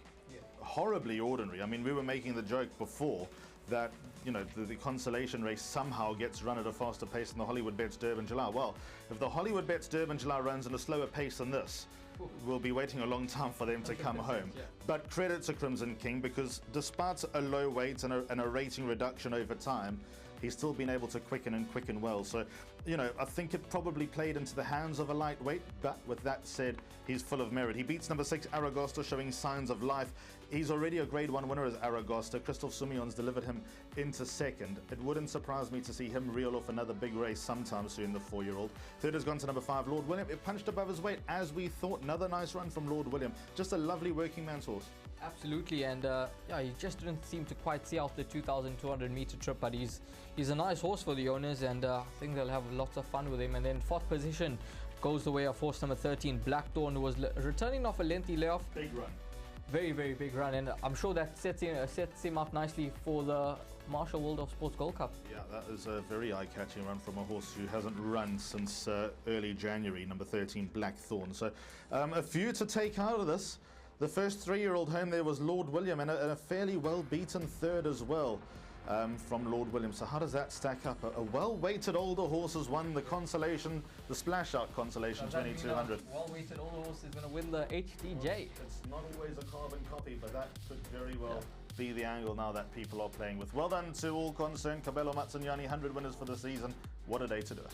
horribly ordinary. I mean, we were making the joke before that, you know, the consolation race somehow gets run at a faster pace than the Hollywoodbets Durban July. Well, if the Hollywoodbets Durban July runs at a slower pace than this, we'll be waiting a long time for them to come home. Yeah. But credit to Crimson King, because despite a low weight and a rating reduction over time, he's still been able to quicken well. So, you know, I think it probably played into the hands of a lightweight, but with that said, he's full of merit. He beats number 6, Aragosta, showing signs of life. He's already a Grade 1 winner as Aragosta. Christophe Soumillon's delivered him into 2nd. It wouldn't surprise me to see him reel off another big race sometime soon, the 4-year-old. 3rd has gone to number 5, Lord William. It punched above his weight, as we thought. Another nice run from Lord William. Just a lovely working man's horse. Absolutely, and yeah, he just didn't seem to quite see out the 2,200 meter trip, but he's a nice horse for the owners, and I think they'll have lots of fun with him. And then 4th position goes the way of horse number 13, Blackthorn, who was returning off a lengthy layoff. Big run. Very, very big run, and I'm sure that sets him up nicely for the Marshall World of Sports Gold Cup. Yeah, that is a very eye-catching run from a horse who hasn't run since early January, number 13, Blackthorn. So a few to take out of this. The first 3-year-old home there was Lord William, and a fairly well-beaten 3rd as well from Lord William. So how does that stack up? A well-weighted older horse has won the consolation, the splash-out consolation 2200. Well-weighted older horse is going to win the HDJ. It's not always a carbon copy, but that could very well be the angle now that people are playing with. Well done to all concerned. Cabello Matsanyani, 100 winners for the season. What a day to do it.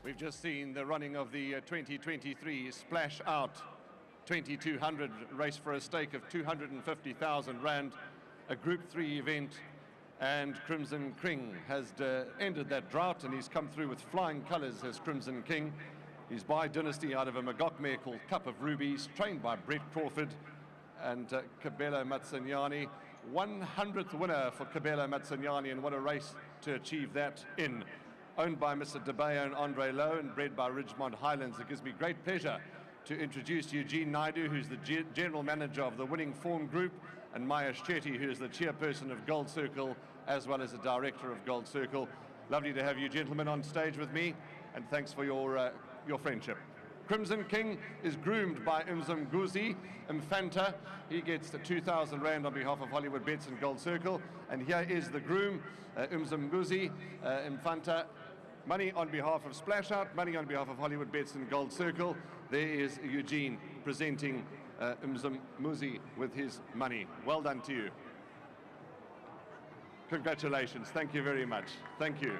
We've just seen the running of the 2023 Splash Out 2200 race for a stake of 250,000 Rand, a Group 3 event. And Crimson King has ended that drought, and he's come through with flying colours as Crimson King. He's by Dynasty out of a Magok mare called Cup of Rubies, trained by Brett Crawford and Kabelo Matsanyani. 100th winner for Kabelo Matsanyani, and what a race to achieve that in. Owned by Mr. DeBayo and Andre Lowe and bred by Ridgemont Highlands. It gives me great pleasure to introduce Eugene Naidu, who's the general manager of the Winning Form Group, and Maya Shetty, who is the chairperson of Gold Circle, as well as the director of Gold Circle. Lovely to have you gentlemen on stage with me, and thanks for your friendship. Crimson King is groomed by Mzamguzi Mfanta. He gets the 2,000 Rand on behalf of Hollywoodbets and Gold Circle. And here is the groom, Mzamguzi Mfanta. Money on behalf of Splash Out, money on behalf of Hollywoodbets and Gold Circle. There is Eugene presenting Mzamguzi with his money. Well done to you. Congratulations. Thank you very much. Thank you.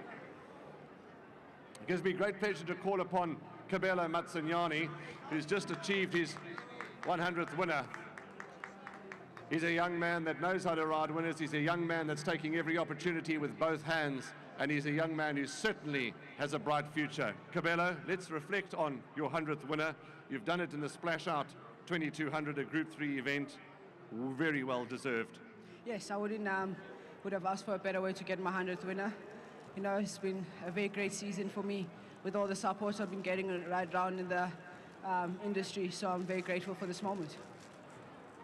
It gives me great pleasure to call upon Kabelo Matsanyani, who's just achieved his 100th winner. He's a young man that knows how to ride winners. He's a young man that's taking every opportunity with both hands, and he's a young man who certainly has a bright future. Kabelo, let's reflect on your 100th winner. You've done it in the Splash Out 2200, a Group 3 event. Very well deserved. Yes, I would have asked for a better way to get my 100th winner. You know, it's been a very great season for me with all the support I've been getting right around in the industry, so I'm very grateful for this moment.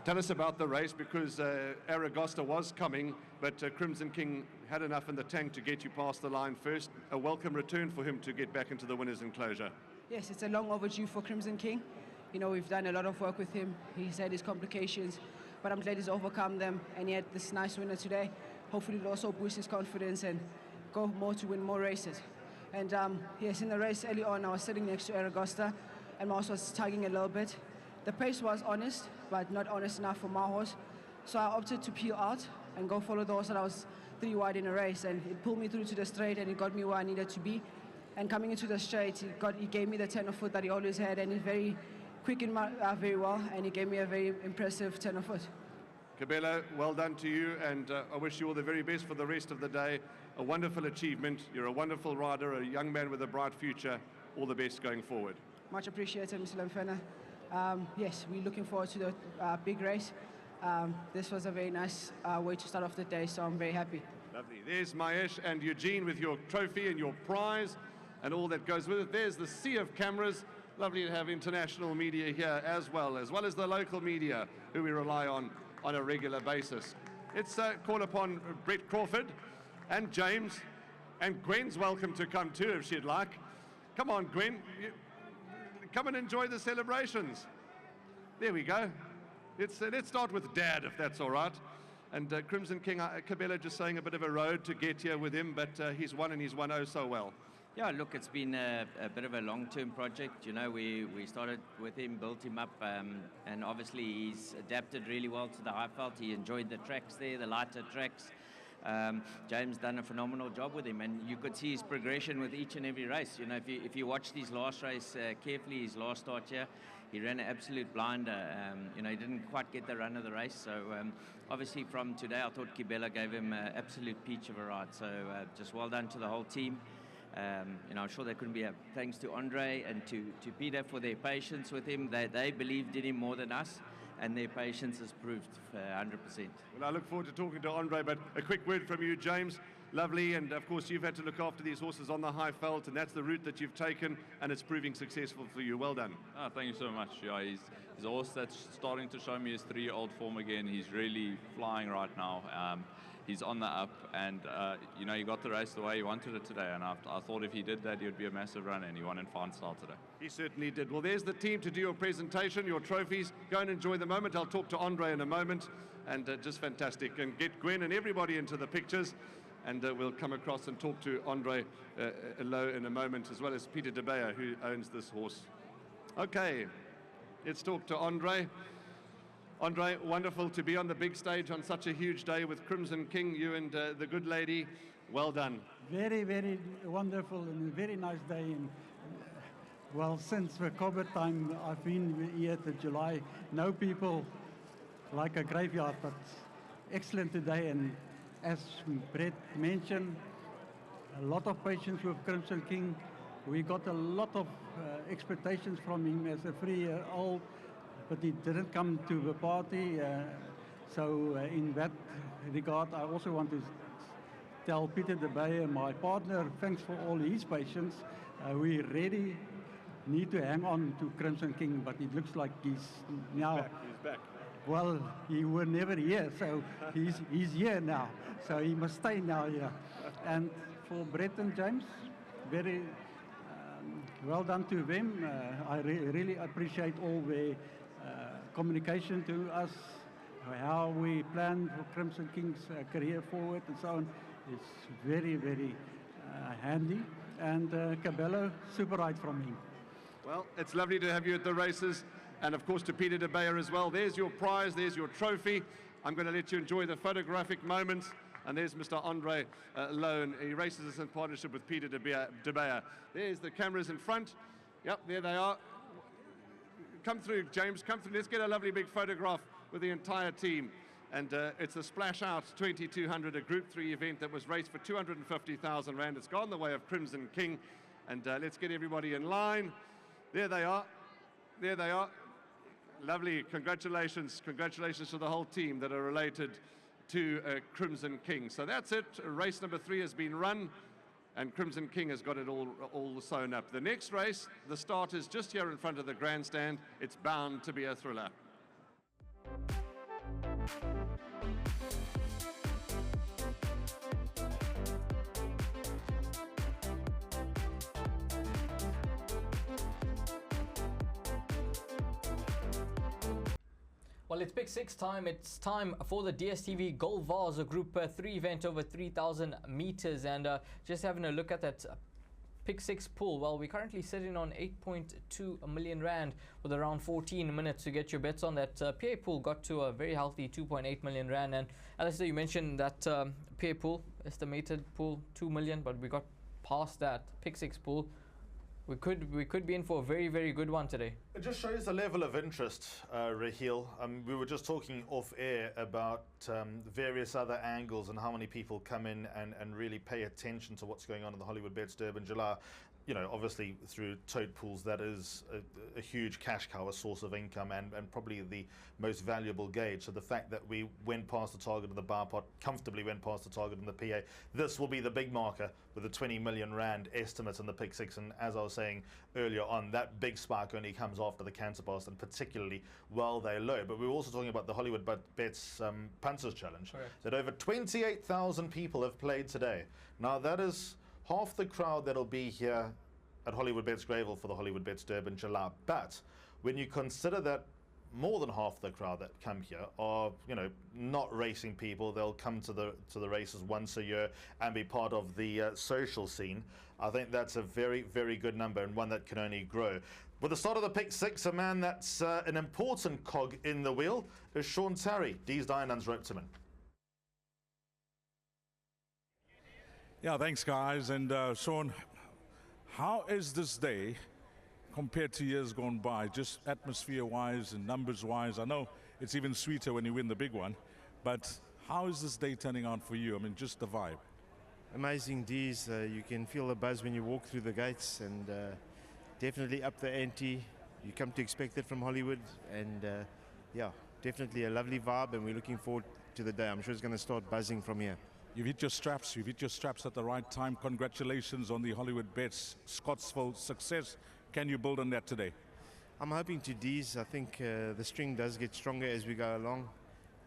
Tell us about the race, because Aragosta was coming, but Crimson King had enough in the tank to get you past the line first. A welcome return for him to get back into the winner's enclosure. Yes, it's a long overdue for Crimson King. You know, we've done a lot of work with him. He's had his complications, but I'm glad he's overcome them, and he had this nice winner today. Hopefully it'll also boost his confidence and go more to win more races. And yes, in the race early on, I was sitting next to Aragosta, and my horse was tugging a little bit. The pace was honest, but not honest enough for my horse. So I opted to peel out and go follow the horse that I was 3 wide in a race, and it pulled me through to the straight, and it got me where I needed to be. And coming into the straight, he gave me the 10 of foot that he always had, and he's very quick in very well, and he gave me a very impressive 10 of foot. Kabelo, well done to you, and I wish you all the very best for the rest of the day. A wonderful achievement. You're a wonderful rider, a young man with a bright future. All the best going forward. Much appreciated, Mr. Lamfena. Yes, we're looking forward to the big race. This was a very nice way to start off the day, so I'm very happy. Lovely. There's Mahesh and Eugene with your trophy and your prize and all that goes with it. There's the sea of cameras. Lovely to have international media here as well as the local media who we rely on a regular basis. It's call upon Brett Crawford and James, and Gwen's welcome to come too if she'd like. Come on, Gwen. Come and enjoy the celebrations. There we go. Let's start with Dad, if that's all right. And Crimson King, Kabelo just saying a bit of a road to get here with him, but he's won, and he's won oh so well. Yeah, look, it's been a bit of a long-term project. You know, we started with him, built him up, and obviously he's adapted really well to the Highveld. He enjoyed the tracks there, the lighter tracks. James done a phenomenal job with him, and you could see his progression with each and every race. You know, if you watched his last race carefully, his last start here, he ran an absolute blinder. You know, he didn't quite get the run of the race. So obviously from today, I thought Kabelo gave him an absolute peach of a ride. So just well done to the whole team. You know, I'm sure there couldn't be a thanks to Andre and to Peter for their patience with him. They believed in him more than us, and their patience has proved 100%. Well, I look forward to talking to Andre, but a quick word from you, James. Lovely, and of course you've had to look after these horses on the Highveld, and that's the route that you've taken, and it's proving successful for you. Well done. Oh, thank you so much. Yeah, he's a horse that's starting to show me his 3-year-old form again. He's really flying right now. He's on the up, and you know, he got the race the way he wanted it today, and I thought if he did that, he would be a massive runner, and he won in fine style today. He certainly did. Well, there's the team to do your presentation, your trophies. Go and enjoy the moment. I'll talk to Andre in a moment, and just fantastic. And get Gwen and everybody into the pictures, and we'll come across and talk to Andre Lowe in a moment, as well as Peter DeBayo, who owns this horse. Okay, let's talk to Andre. Andre, wonderful to be on the big stage on such a huge day with Crimson King, you and the good lady. Well done. Very, very wonderful and a very nice day. And well, since the COVID time, I've been here at the July. No people like a graveyard, but excellent today, and as Brett mentioned, a lot of patience with Crimson King. We got a lot of expectations from him as a 3-year-old, but he didn't come to the party. So in that regard, I also want to tell Peter de Beyer, my partner, thanks for all his patience. We really need to hang on to Crimson King, but it looks like he's now... He's back. Well, he was never here, so he's here now. So he must stay now here. And for Brett and James, very well done to them. I really appreciate all their communication to us, how we plan for Crimson King's career forward and so on. It's very, very handy. And Cabello, super right from him. Well, it's lovely to have you at the races. And of course to Peter de Beyer as well. There's your prize, there's your trophy. I'm going to let you enjoy the photographic moments. And there's Mr. Andre Lone. He races us in partnership with Peter de Beyer. There's the cameras in front. Yep, there they are. Come through, James, come through. Let's get a lovely big photograph with the entire team. And it's the Splash Out 2200, a Group 3 event that was raced for 250,000 Rand. It's gone the way of Crimson King. And let's get everybody in line. There they are. There they are. Lovely. Congratulations. Congratulations to the whole team that are related to Crimson King. So that's it. Race number 3 has been run, and Crimson King has got it all sewn up. The next race, the start is just here in front of the grandstand. It's bound to be a thriller. Well, it's Pick 6 time. It's time for the DStv Gold Vase, a Group 3 event over 3,000 meters. And just having a look at that Pick 6 pool, well, we're currently sitting on 8.2 million Rand with around 14 minutes to get your bets on. That PA pool got to a very healthy 2.8 million Rand. And Alistair, you mentioned that PA pool, estimated pool 2 million, but we got past that Pick 6 pool. We could be in for a very, very good one today. It just shows the level of interest, Raheel. We were just talking off air about various other angles and how many people come in and really pay attention to what's going on in the Hollywoodbets Durban July. You know, obviously through tote pools, that is a huge cash cow, a source of income, and probably the most valuable gauge. So the fact that we went past the target of the bar pot, comfortably went past the target in the PA, this will be the big marker with a 20 million Rand estimate in the Pick 6. And as I was saying earlier on, that big spark only comes after the cancer pass, and particularly while they're low. But we were also talking about the Hollywoodbets Punters Challenge. Correct. That over 28,000 people have played today. Now that is half the crowd that'll be here at Hollywoodbets Greyville for the Hollywoodbets Durban July. But when you consider that more than half the crowd that come here are, you know, not racing people, they'll come to the races once a year and be part of the social scene. I think that's a very, very good number, and one that can only grow. With the start of the Pick 6, a man that's an important cog in the wheel is Sean Terry. Dees Dianan's roped him in. Yeah, thanks, guys. And Sean, how is this day compared to years gone by, just atmosphere-wise and numbers-wise? I know it's even sweeter when you win the big one, but how is this day turning out for you? I mean, just the vibe. Amazing, Dees. You can feel the buzz when you walk through the gates, and definitely up the ante. You come to expect it from Hollywood, and yeah, definitely a lovely vibe, and we're looking forward to the day. I'm sure it's going to start buzzing from here. You've hit your straps. You've hit your straps at the right time. Congratulations on the Hollywoodbets Scottsville success. Can you build on that today? I'm hoping to, Dees. I think the string does get stronger as we go along.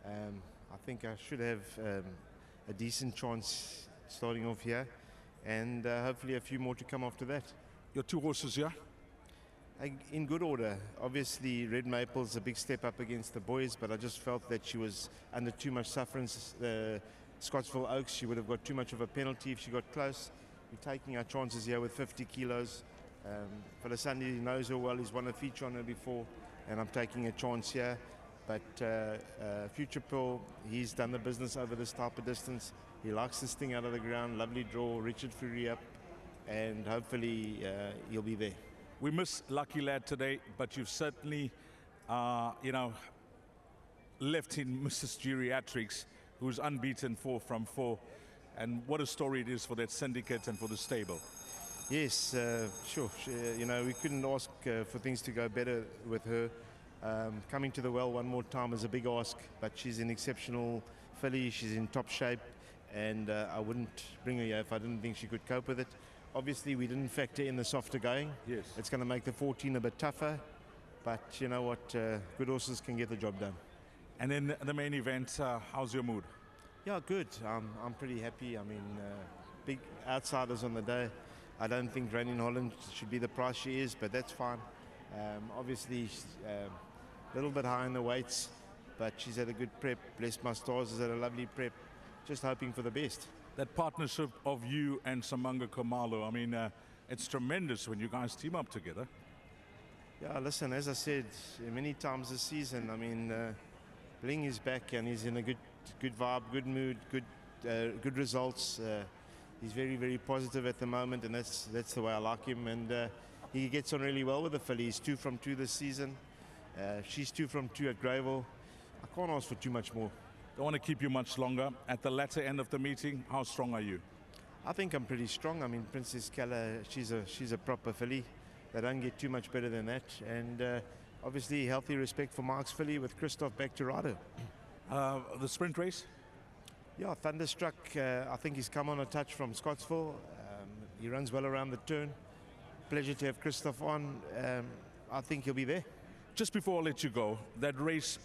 I think I should have a decent chance starting off here, and hopefully a few more to come after that. Your 2 horses here? In good order. Obviously, Red Maple's a big step up against the boys, but I just felt that she was under too much sufferance. Scottsville Oaks, she would have got too much of a penalty if she got close. We're taking our chances here with 50 kilos. Felisandi knows her well. He's won a feature on her before, and I'm taking a chance here. But Future Pearl, he's done the business over this type of distance. He likes this thing out of the ground. Lovely draw. Richard Fury up, and hopefully he'll be there. We miss Lucky Lad today, but you've certainly, you know, left in Mrs. Geriatrics who's unbeaten 4 from 4. And what a story it is for that syndicate and for the stable. Yes, sure. You know, we couldn't ask for things to go better with her. Coming to the well one more time is a big ask, but she's in exceptional filly. She's in top shape, and I wouldn't bring her here if I didn't think she could cope with it. Obviously, we didn't factor in the softer going. Yes. It's going to make the 14 a bit tougher, but you know what? Good horses can get the job done. And then the main event, how's your mood? Yeah, good. I'm pretty happy. I mean, big outsiders on the day. I don't think Rain in Holland should be the price she is, but that's fine. Obviously, a little bit high in the weights, but she's had a good prep. Bless My Stars has had a lovely prep. Just hoping for the best. That partnership of you and Samanga Khumalo, I mean, it's tremendous when you guys team up together. Yeah, listen, as I said many times this season, I mean, Bling is back and he's in a good vibe, good mood, good results. He's very, very positive at the moment, and that's the way I like him. And he gets on really well with the filly. He's 2 from 2 this season. She's 2 from 2 at Greyville. I can't ask for too much more. Don't want to keep you much longer. At the latter end of the meeting, how strong are you? I think I'm pretty strong. I mean, Princess Kala, she's a proper filly. They don't get too much better than that. And obviously, healthy respect for Mark's filly with Christoph back to rider. The sprint race? Yeah, Thunderstruck, I think he's come on a touch from Scottsville. He runs well around the turn. Pleasure to have Christoph on. I think he'll be there. Just before I let you go, that race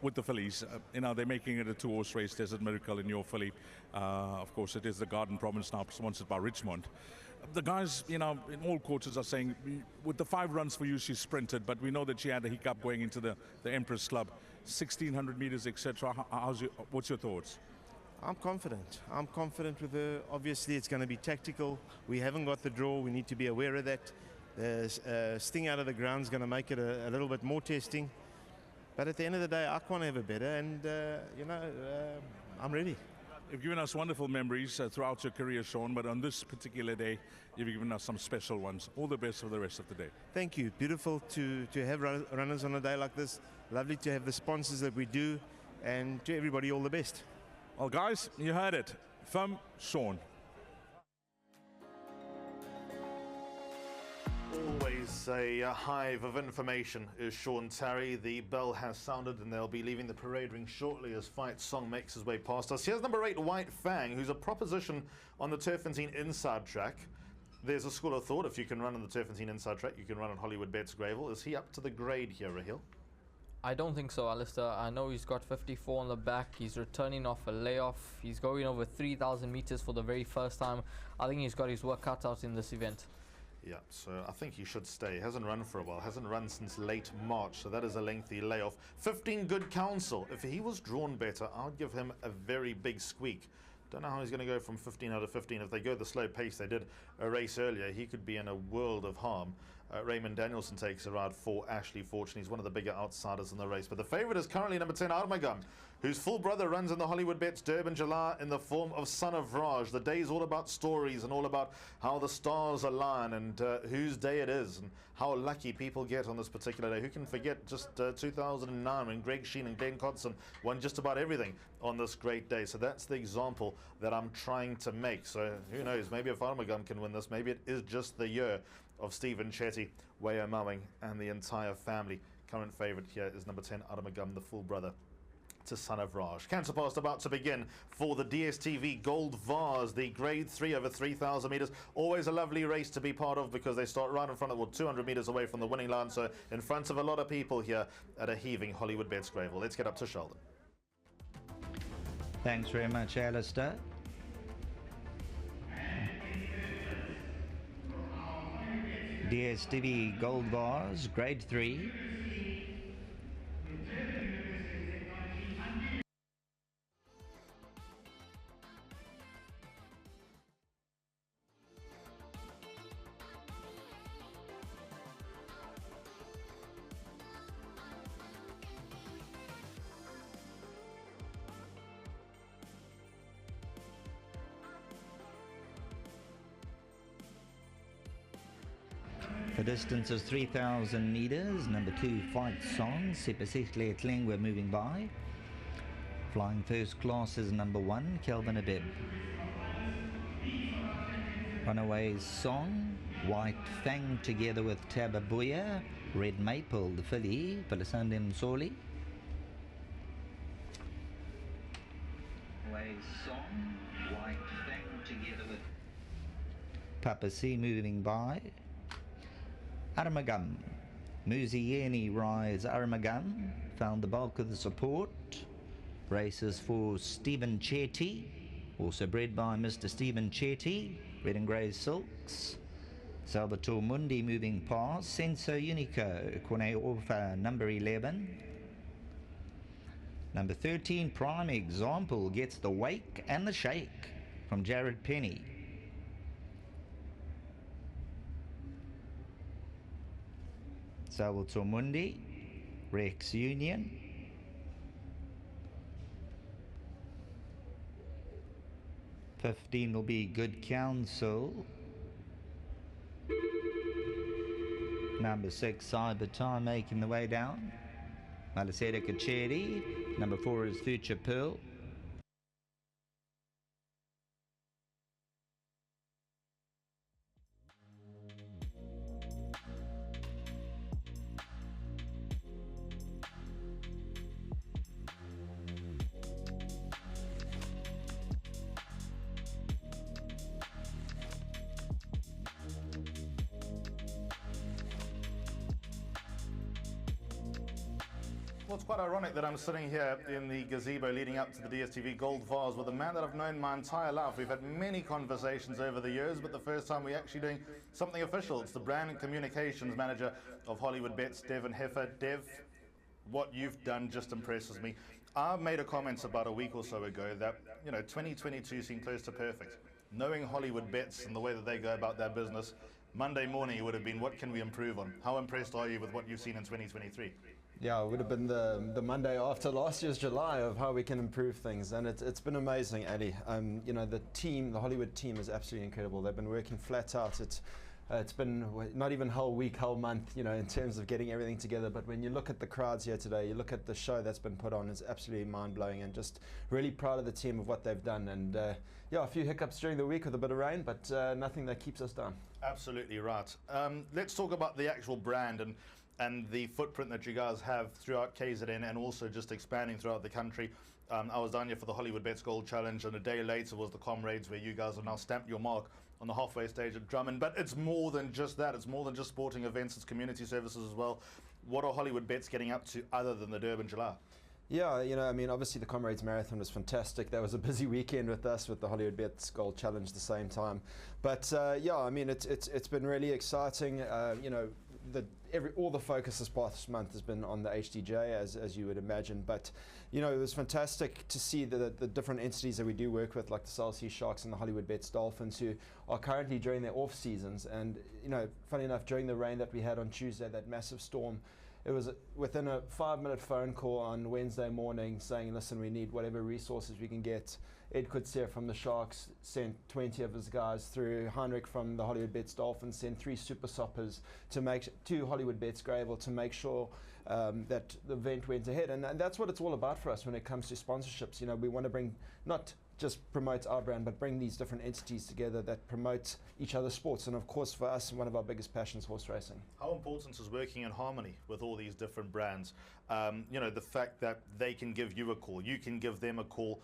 with the fillies, you know, they're making it a 2-horse race, Desert Miracle in your filly. Of course, it is the Garden Province now, sponsored by Richmond. The guys, you know, in all quarters are saying, with the 5 runs for you, she sprinted, but we know that she had a hiccup going into the Empress Club. 1,600 meters, etc. What's your thoughts? I'm confident. I'm confident with her. Obviously, it's going to be tactical. We haven't got the draw. We need to be aware of that. The sting out of the ground is going to make it a little bit more testing. But at the end of the day, I can't have a better, and you know, I'm ready. You've given us wonderful memories throughout your career, Sean, but on this particular day, you've given us some special ones. All the best for the rest of the day. Thank you. Beautiful to have runners on a day like this. Lovely to have the sponsors that we do, and to everybody, all the best. Well, guys, you heard it from Sean. Always a hive of information is Sean Tarry. The bell has sounded and they'll be leaving the parade ring shortly as Fight Song makes his way past us. Here's number 8, White Fang, who's a proposition on the Turfentine inside track. There's a school of thought, if you can run on the Turfentine inside track, you can run on Hollywoodbets Greyville. Is he up to the grade here, Raheel? I don't think so, Alistair. I know he's got 54 on the back. He's returning off a layoff. He's going over 3,000 meters for the very first time. I think he's got his work cut out in this event. Yeah, so I think he should stay. Hasn't run for a while. Hasn't run since late March, so that is a lengthy layoff. 15 good counsel. If he was drawn better, I would give him a very big squeak. Don't know how he's going to go from 15 out of 15. If they go the slow pace they did a race earlier, he could be in a world of harm. Raymond Danielson takes a ride for Ashley Fortune. He's one of the bigger outsiders in the race. But the favourite is currently number 10, Armagam, whose full brother runs in the Hollywoodbets Durban July in the form of Son of Raj. The day is all about stories and all about how the stars align and whose day it is and how lucky people get on this particular day. Who can forget just 2009 when Greg Sheen and Glenn Codson won just about everything on this great day. So that's the example that I'm trying to make. So who knows, maybe if Armagam can win this, maybe it is just the year of Stephen Chetty, Waya Mowing and the entire family. Current favourite here is number 10, Armagam, the full brother to Son of Raj. Cancer Past about to begin for the DSTV Gold Vase, the grade 3 over 3,000 metres. Always a lovely race to be part of because they start right in front of, well, 200 metres away from the winning line, so in front of a lot of people here at a heaving Hollywoodbets Greyville. Let's get up to Sheldon. Thanks very much, Alistair. DSTV Gold Vase, grade 3. The distance is 3,000 meters. Number 2, Fight Song, Sepasihle Klingwe moving by. Flying first class is number 1, Kelvin Abib. Runaway Song, White Fang together with Tababuya, Red Maple, the filly, Felisande Msoli. Runaway Song, White Fang together with Papa C moving by. Armagam, Muzieni rides Armagam, found the bulk of the support. Races for Stephen Chetty, also bred by Mr. Stephen Chetty, red and grey silks. Salvatore Mundi moving past. Senso Unico, Kone Orfa, number 11. Number 13, Prime Example, gets the wake and the shake from Jared Penny. Salvatore Mundi, Rex Union. Will be Good Counsel. Number 6, Cyber Time, making the way down. Malaseda Kacheri. Number 4 is Future Pearl. Well, it's quite ironic that I'm sitting here in the gazebo leading up to the DSTV Gold Vase with a man that I've known my entire life. We've had many conversations over the years, but the first time we're actually doing something official. It's the brand and communications manager of Hollywoodbets, Dev and Heifer. Dev, what you've done just impresses me. I made a comment about a week or so ago that, 2022 seemed close to perfect. Knowing Hollywoodbets and the way that they go about their business, Monday morning it would have been, what can we improve on? How impressed are you with what you've seen in 2023? Yeah, it would have been the Monday after last year's July of how we can improve things, and it's been amazing, Ali. The team, the Hollywood team, is absolutely incredible. They've been working flat out. It's been not even whole week, whole month, in terms of getting everything together. But when you look at the crowds here today, you look at the show that's been put on, it's absolutely mind-blowing, and just really proud of the team of what they've done. And a few hiccups during the week with a bit of rain, but nothing that keeps us down. Absolutely right. Let's talk about the actual brand and the footprint that you guys have throughout KZN and also just expanding throughout the country. I was down here for the Hollywoodbets Gold Challenge, and a day later was the Comrades, where you guys have now stamped your mark on the halfway stage at Drummond. But it's more than just that. It's more than just sporting events. It's community services as well. What are Hollywoodbets getting up to other than the Durban July? Yeah, obviously the Comrades Marathon was fantastic. That was a busy weekend with us with the Hollywoodbets Gold Challenge at the same time. But it's been really exciting. All the focus this past month has been on the HDJ, as you would imagine. But it was fantastic to see the different entities that we do work with, like the South Sea Sharks and the Hollywoodbets Dolphins, who are currently during their off seasons. And funny enough, during the rain that we had on Tuesday, that massive storm, it was within a 5-minute phone call on Wednesday morning saying, listen, we need whatever resources we can get. Ed Kutsia from the Sharks sent 20 of his guys through. Heinrich from the Hollywoodbets Dolphins sent 3 super soppers to make 2 Hollywoodbets Greyville to make sure that the event went ahead. And that's what it's all about for us when it comes to sponsorships. We want to bring, not just promote our brand, but bring these different entities together that promote each other's sports. And of course, for us, one of our biggest passions, horse racing. How important is working in harmony with all these different brands? The fact that they can give you a call, you can give them a call,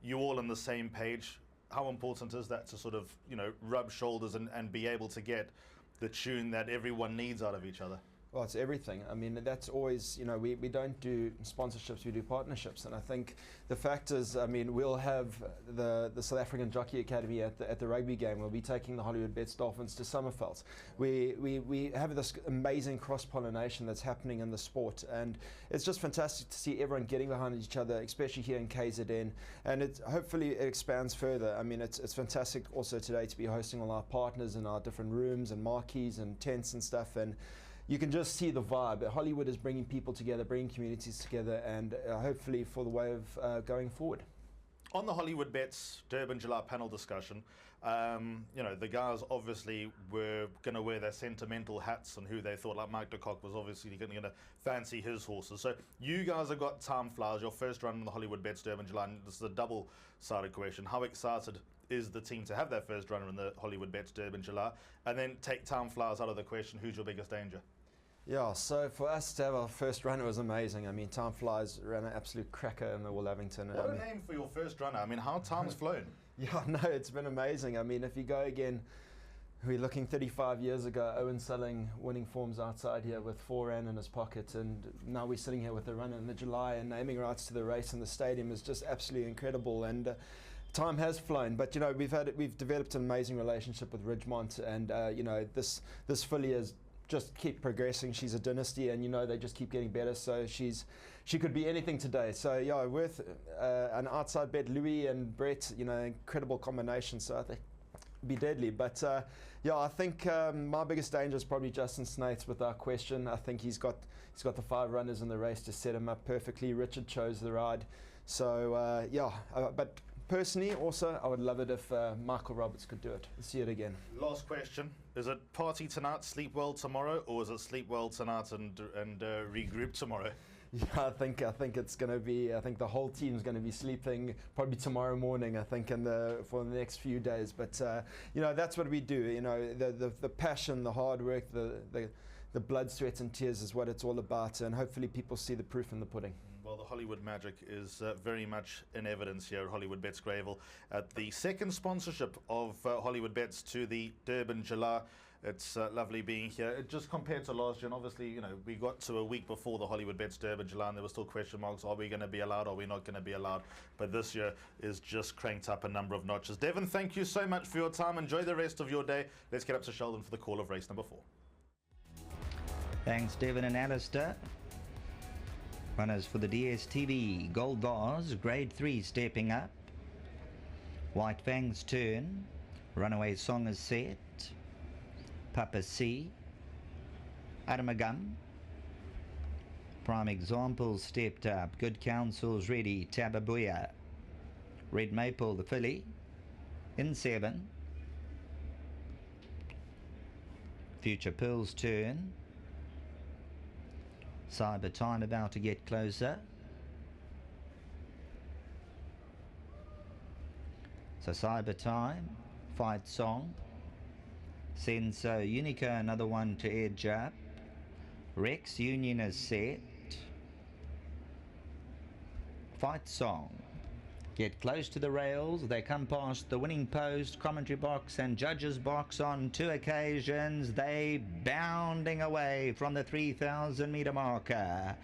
you all on the same page. How important is that to sort of, rub shoulders and be able to get the tune that everyone needs out of each other? Well, it's everything. That's always, we don't do sponsorships, we do partnerships. And I think the fact is, we'll have the South African Jockey Academy at the rugby game. We'll be taking the Hollywoodbets Dolphins to Summerveld. We have this amazing cross-pollination that's happening in the sport. And it's just fantastic to see everyone getting behind each other, especially here in KZN. And hopefully it expands further. It's fantastic also today to be hosting all our partners in our different rooms and marquees and tents and stuff. And you can just see the vibe. Hollywood is bringing people together, bringing communities together, and hopefully for the way of going forward. On the Hollywoodbets Durban July panel discussion, you know, the guys obviously were going to wear their sentimental hats and who they thought, like Mike de Kock was obviously going to fancy his horses. So you guys have got Time Flies, your first run in the Hollywoodbets Durban July. And this is a double-sided question. How excited is the team to have their first runner in the Hollywoodbets Durban July? And then take Time Flies out of the question, who's your biggest danger? Yeah, so for us to have our first runner was amazing. I mean, Time Flies ran an absolute cracker in the Wollavington. What a name for your first runner. I mean, how time's flown. Yeah, no, it's been amazing. I mean, if you go again, we're looking 35 years ago, Owen Selling winning forms outside here with 4 Rand in his pocket, and now we're sitting here with a runner in the July and naming rights to the race in the stadium is just absolutely incredible. And time has flown, but you know, we've developed an amazing relationship with Ridgemont, and you know, this filly is just keep progressing. She's a dynasty, and you know, they just keep getting better, so she could be anything today. So yeah, worth an outside bet. Louis and Brett, you know, incredible combination, so I think it'd be deadly. But yeah, I think my biggest danger is probably Justin Snaith, without question. I think he's got the 5 runners in the race to set him up perfectly. Richard chose the ride, so yeah, but personally, also, I would love it if Michael Roberts could do it. Let's see it again. Last question. Is it party tonight, sleep well tomorrow, or is it sleep well tonight and regroup tomorrow? Yeah, I think it's going to be, I think the whole team's going to be sleeping probably tomorrow morning, I think, for the next few days. But, you know, that's what we do. You know, the passion, the hard work, the blood, sweat and tears is what it's all about. And hopefully people see the proof in the pudding. Well, the Hollywood magic is very much in evidence here at Hollywoodbets Greyville at the second sponsorship of Hollywoodbets to the Durban July. It's lovely being here. Just compared to last year, and obviously, you know, we got to a week before the Hollywoodbets Durban July and there were still question marks. Are we going to be allowed? Are we not going to be allowed? But this year is just cranked up a number of notches. Devon, thank you so much for your time. Enjoy the rest of your day. Let's get up to Sheldon for the call of race number 4. Thanks, Devon and Alistair. Runners for the DSTV, Gold Vase, Grade 3 stepping up. White Fang's turn. Runaway Song is set. Papa C. Aramagam. Prime Example stepped up. Good Counsel's ready. Tababuya. Red Maple, the filly. In 7. Future Pearl's turn. Cyber Time about to get closer. So Cyber Time, Fight Song, Senso Unica, another one to edge up. Rex Union is set. Fight Song. Get close to the rails. They come past the winning post, commentary box and judges box on 2 occasions. They bounding away from the 3,000 meter marker.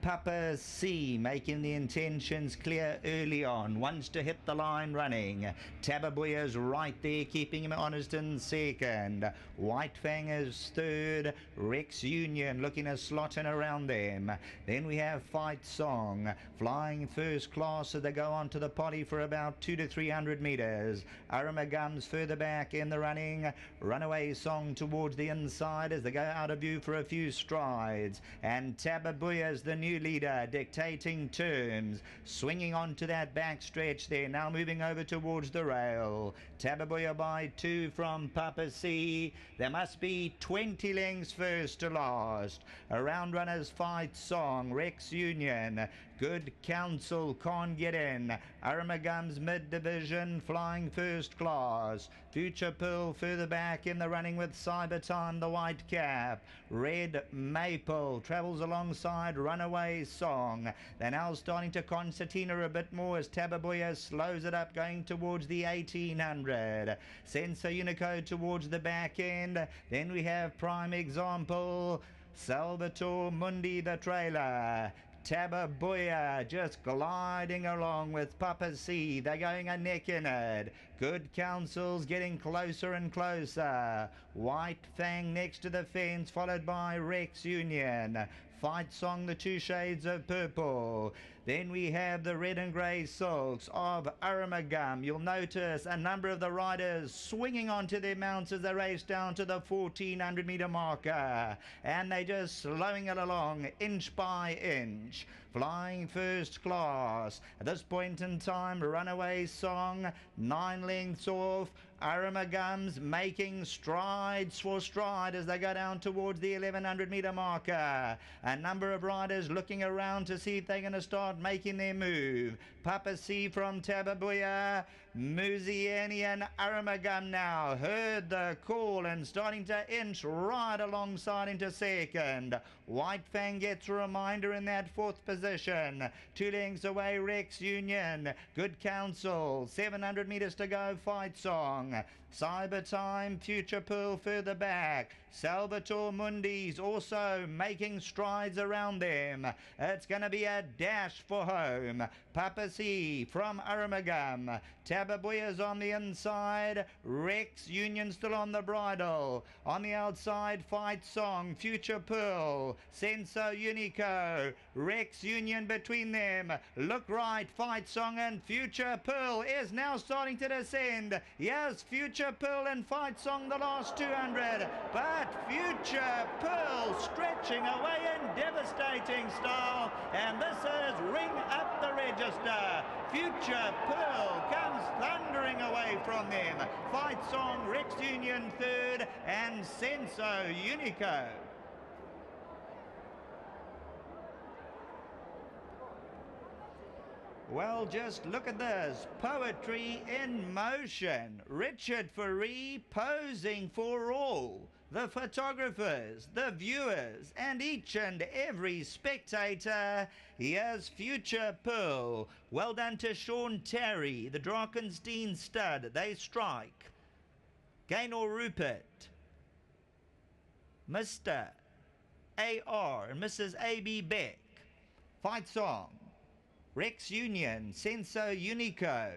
Papa C making the intentions clear early on, wants to hit the line running. Tababuya's right there, keeping him honest in second. White Fang is third. Rex Union looking to slot in around them. Then we have Fight Song flying first class as they go on to the potty for about 200 to 300 meters. Aramagum's further back in the running. Runaway Song towards the inside as they go out of view for a few strides. And Tababuya's the new leader, dictating terms, swinging onto that back stretch there, now moving over towards the rail. Tababuya by 2 from Papa C. There must be 20 lengths first to last. Around runners Fight Song, Rex Union, Good Counsel can't get in. Aramagum's mid-division flying first class. Future Pearl further back in the running with Cyber Time, the white cap. Red Maple travels alongside Runaway Song. They're now starting to concertina a bit more as Tababuya slows it up going towards the 1800. Senso Unico towards the back end. Then we have Prime Example, Salvatore Mundi the trailer. Tababuya just gliding along with Papa C. They're going a neck in it. Good Counsel's getting closer and closer. White Fang next to the fence, followed by Rex Union. Fight Song, the 2 shades of purple. Then we have the red and grey silks of Aramagam. You'll notice a number of the riders swinging onto their mounts as they race down to the 1400 metre marker. And they're just slowing it along inch by inch. Flying first class. At this point in time, Runaway Song, 9 lengths off. Aramagams making strides for stride as they go down towards the 1100 metre marker. A number of riders looking around to see if they're going to start making their move. Papa C from Tababuya, Muzieni and Aramagam now heard the call and starting to inch right alongside into second. White Fang gets a reminder in that 4th position. 2 lengths away, Rex Union. Good Counsel. 700 metres to go, Fight Song. Cyber Time, Future Pearl further back. Salvatore Mundi's also making strides around them. It's going to be a dash for home. Papa C from Aramagam. Tababuya's on the inside. Rex Union still on the bridle. On the outside, Fight Song, Future Pearl, Senso Unico. Rex Union between them. Look right, Fight Song and Future Pearl is now starting to descend. Yes, Future Pearl and Fight Song the last 200. But Future Pearl stretching away in devastating style. And this is Ring Up the Register. Future Pearl comes thundering away from them. Fight Song, Rex Union 3rd, and Senso Unico. Well, just look at this. Poetry in motion. Richard Faree posing for all. The photographers, the viewers, and each and every spectator. Here's Future Pearl. Well done to Sean Terry, the Drakenstein stud. They strike. Gaynor Rupert, Mr. A.R. and Mrs. A.B. Beck. Fight Song. Rex Union, Senso Unico.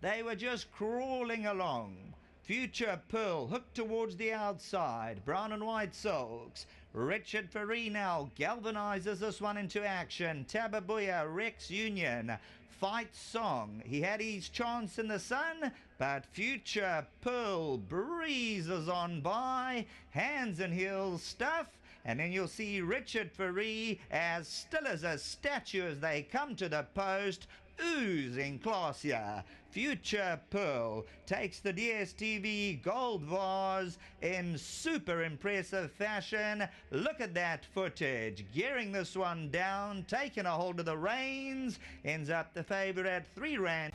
They were just crawling along. Future Pearl hooked towards the outside. Brown and white silks. Richard Faree now galvanizes this one into action. Tababuya, Rex Union. Fight Song. He had his chance in the sun, but Future Pearl breezes on by. Hands and heels stuff. And then you'll see Richard Faree as still as a statue as they come to the post, oozing class here. Future Pearl takes the DSTV gold vase in super impressive fashion. Look at that footage. Gearing this one down, taking a hold of the reins, ends up the favourite at 3 rand.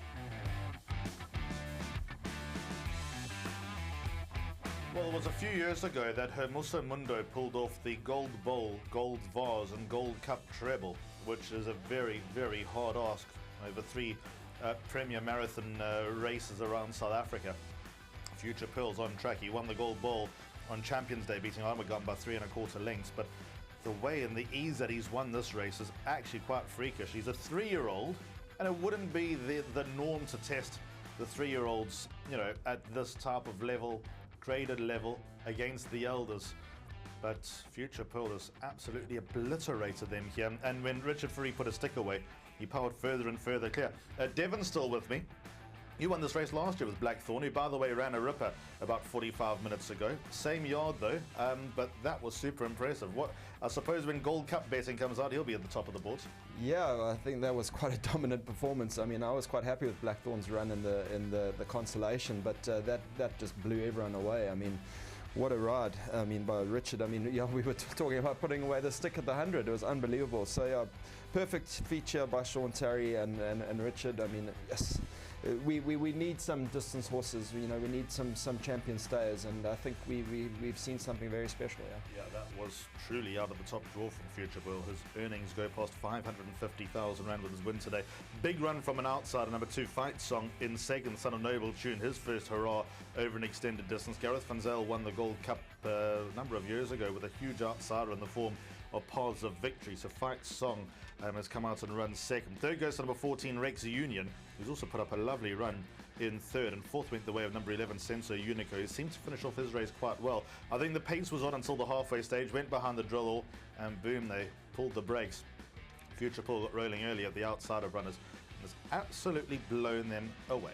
Well, it was a few years ago that Hermoso Mundo pulled off the Gold Bowl, Gold Vase and Gold Cup treble, which is a very, very hard ask over 3 Premier Marathon races around South Africa. Future Pearl's on track. He won the Gold Bowl on Champions Day, beating Armagon by 3 1/4 lengths. But the way and the ease that he's won this race is actually quite freakish. He's a 3-year-old, and it wouldn't be the norm to test the 3-year-olds, you know, at this type of level, graded level, against the elders. But Future Pearl has absolutely obliterated them here. And when Richard Faree put a stick away, he powered further and further clear. Devon's still with me. You won this race last year with Blackthorn, who, by the way, ran a ripper about 45 minutes ago. Same yard, though, but that was super impressive. What I suppose when Gold Cup betting comes out, he'll be at the top of the boards. Yeah, I think that was quite a dominant performance. I mean, I was quite happy with Blackthorn's run in the consolation, but that just blew everyone away. I mean, what a ride, I mean, by Richard. I mean, yeah, we were talking about putting away the stick at the 100. It was unbelievable. So, yeah, perfect feature by Sean Terry and Richard. I mean, yes, we need some distance horses. You know, we need some champion stayers, and I think we've seen something very special here. Yeah, that was truly out of the top draw from Future Pearl. His earnings go past 550,000 rand with his win today. Big run from an outsider, number 2 Fight Song in second, Son of Noble Tune, his first hurrah over an extended distance. Gareth Van Zyl won the Gold Cup a number of years ago with a huge outsider in the form of Paths of Victory. So Fight Song has come out and run second. Third goes to number 14 Rex Union, who's also put up a lovely run in third, and fourth went the way of number 11 Senso Unico. He seemed to finish off his race quite well. I think the pace was on until the halfway stage, went behind the drill, and boom, they pulled the brakes. Future Pearl got rolling early at the outside of runners and has absolutely blown them away.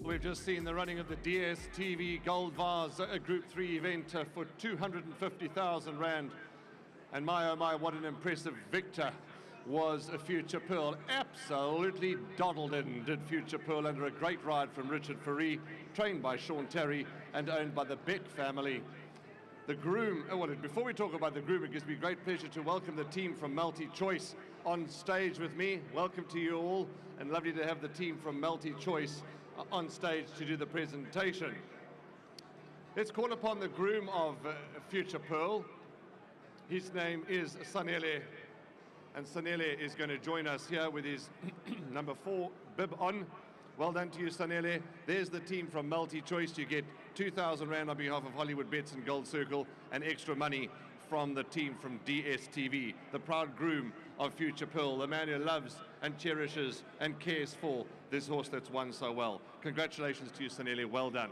We've just seen the running of the DSTV Gold Vase, a Group 3 event for 250,000 Rand. And my oh my, what an impressive victor was a Future Pearl. Absolutely doddled in, did Future Pearl, under a great ride from Richard Fourie, trained by Sean Terry and owned by the Beck family. The groom, well, before we talk about the groom, it gives me great pleasure to welcome the team from Multi-Choice on stage with me. Welcome to you all, and lovely to have the team from Multi-Choice on stage to do the presentation. Let's call upon the groom of Future Pearl. His name is Sanele, and Sanele is going to join us here with his number 4 bib on. Well done to you, Sanele. There's the team from Multi-Choice. You get 2,000 Rand on behalf of Hollywoodbets and Gold Circle, and extra money from the team from DSTV, the proud groom of Future Pearl, the man who loves and cherishes and cares for this horse that's won so well. Congratulations to you, Sanele. Well done.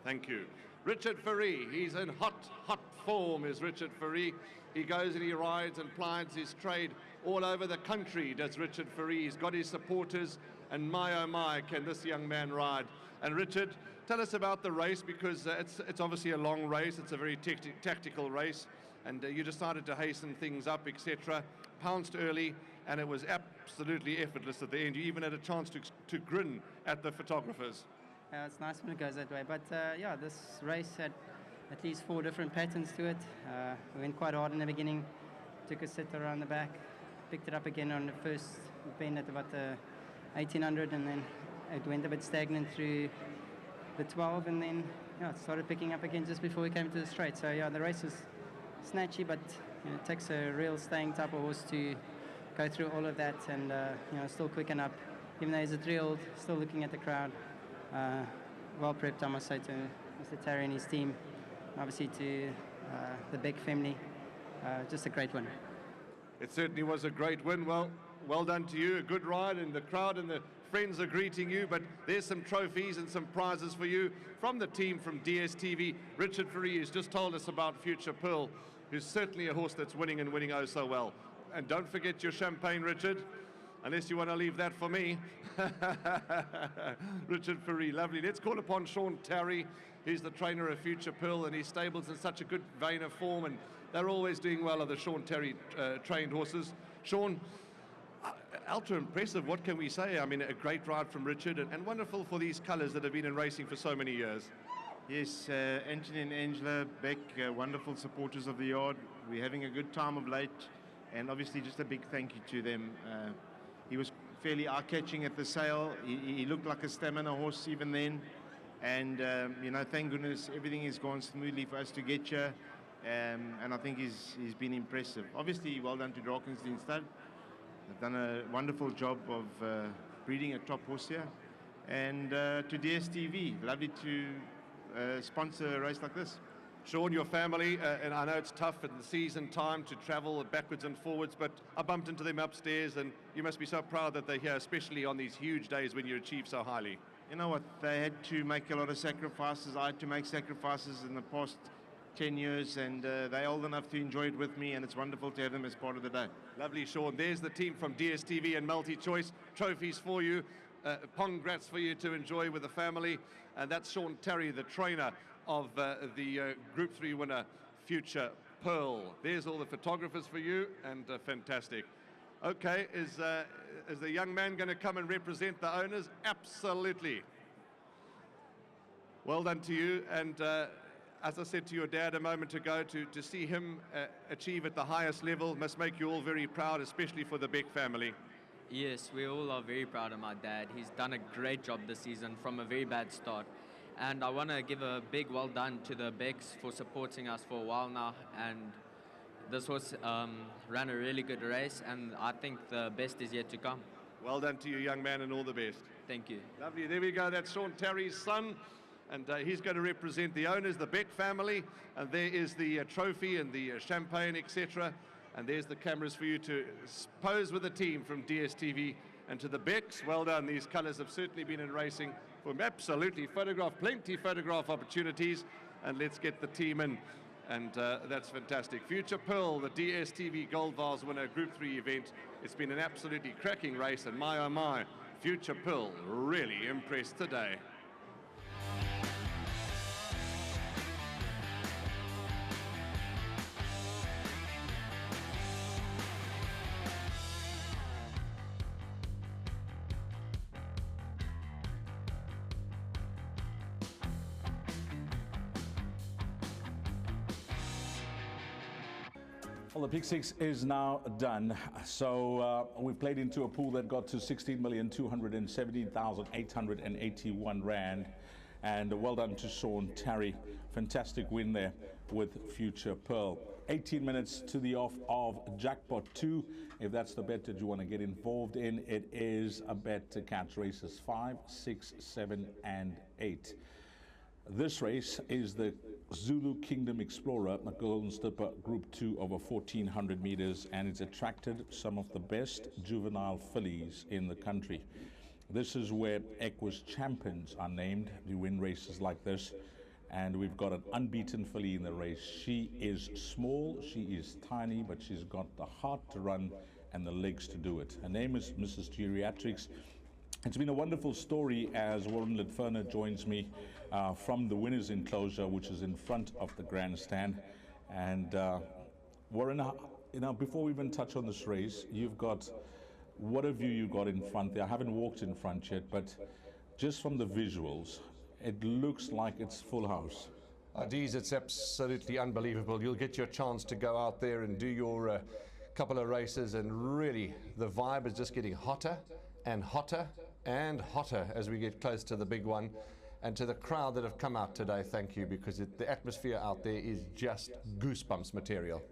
Thank you. Richard Fourie, he's in hot form, is Richard Fourie. He goes and he rides and plies his trade all over the country, does Richard Fourie. He's got his supporters, and my oh my, can this young man ride. And Richard, tell us about the race, because it's obviously a long race. It's a very tactical race, and you decided to hasten things up, etc. Pounced early, and it was absolutely effortless at the end. You even had a chance to grin at the photographers. It's nice when it goes that way, but yeah, this race had at least 4 different patterns to it. We went quite hard in the beginning, took a sit around the back, picked it up again on the first bend at about the 1800, and then it went a bit stagnant through the 12, and then it started picking up again just before we came to the straight. So yeah, the race was snatchy, but it takes a real staying type of horse to go through all of that and still quicken up. Even though he's a 3-year-old, still looking at the crowd. Well prepped, I must say, to Mr. Terry and his team. Obviously to the Beck family. Just a great win. It certainly was a great win. Well done to you. A good ride, and the crowd and the friends are greeting you. But there's some trophies and some prizes for you from the team from DSTV. Richard Fourie has just told us about Future Pearl, who's certainly a horse that's winning and winning oh so well. And don't forget your champagne, Richard, unless you want to leave that for me. Richard Fourie, lovely. Let's call upon Sean Terry. He's the trainer of Future Pearl, and his stable's in such a good vein of form, and they're always doing well, are the Sean Terry trained horses. Sean, ultra impressive, what can we say? I mean, a great ride from Richard, and wonderful for these colours that have been in racing for so many years. Yes, Anthony and Angela Beck, wonderful supporters of the yard. We're having a good time of late, and obviously just a big thank you to them. He was fairly eye-catching at the sale. He looked like a stamina horse even then. And, thank goodness everything has gone smoothly for us to get here. And I think he's been impressive. Obviously, well done to Drakensberg Stud. They've done a wonderful job of breeding a top horse here. And to DSTV, lovely to sponsor a race like this. Sean, your family, and I know it's tough at the season time to travel backwards and forwards, but I bumped into them upstairs, and you must be so proud that they're here, especially on these huge days when you achieve so highly. You know what, they had to make a lot of sacrifices. I had to make sacrifices in the past 10 years, and they're old enough to enjoy it with me, and it's wonderful to have them as part of the day. Lovely, Sean. There's the team from DSTV and Multi-Choice. Trophies for you, congrats for you to enjoy with the family, and that's Sean Terry, the trainer of the Group 3 winner, Future Pearl. There's all the photographers for you, and fantastic. Okay, is the young man going to come and represent the owners? Absolutely. Well done to you, and as I said to your dad a moment ago, to see him achieve at the highest level must make you all very proud, especially for the Beck family. Yes, we all are very proud of my dad. He's done a great job this season from a very bad start. And I want to give a big well done to the Becks for supporting us for a while now. And this horse ran a really good race, and I think the best is yet to come. Well done to you, young man, and all the best. Thank you. Lovely. There we go. That's Sean Terry's son, and he's going to represent the owners, the Beck family. And there is the trophy and the champagne, etc. And there's the cameras for you to pose with the team from DSTV. And to the Becks, well done. These colours have certainly been in racing for absolutely plenty photograph opportunities. And let's get the team in. And that's fantastic. Future Pearl, the DSTV Gold Vase winner, Group 3 event. It's been an absolutely cracking race, and my oh my, Future Pearl really impressed today. Well, the Pick Six is now done. So we've played into a pool that got to 16,217,881 Rand. And well done to Sean Terry. Fantastic win there with Future Pearl. 18 minutes to the off of Jackpot 2. If that's the bet that you want to get involved in, it is a bet to catch races 5, 6, 7, and 8. This race is the Zulu Kingdom Explorer, a Golden Slipper Group 2 over 1,400 meters, and it's attracted some of the best juvenile fillies in the country. This is where Equus champions are named to win races like this, and we've got an unbeaten filly in the race. She is small, she is tiny, but she's got the heart to run and the legs to do it. Her name is Mrs. Geriatrics. It's been a wonderful story as Warren Litferner joins me from the winners' enclosure, which is in front of the grandstand. And Warren, before we even touch on this race, you've got, what a view you got in front there. I haven't walked in front yet, but just from the visuals, it looks like it's full house. Dees, it's absolutely unbelievable. You'll get your chance to go out there and do your couple of races, and really the vibe is just getting hotter and hotter and hotter as we get close to the big one. And to the crowd that have come out today, thank you, because the atmosphere out there is just goosebumps material.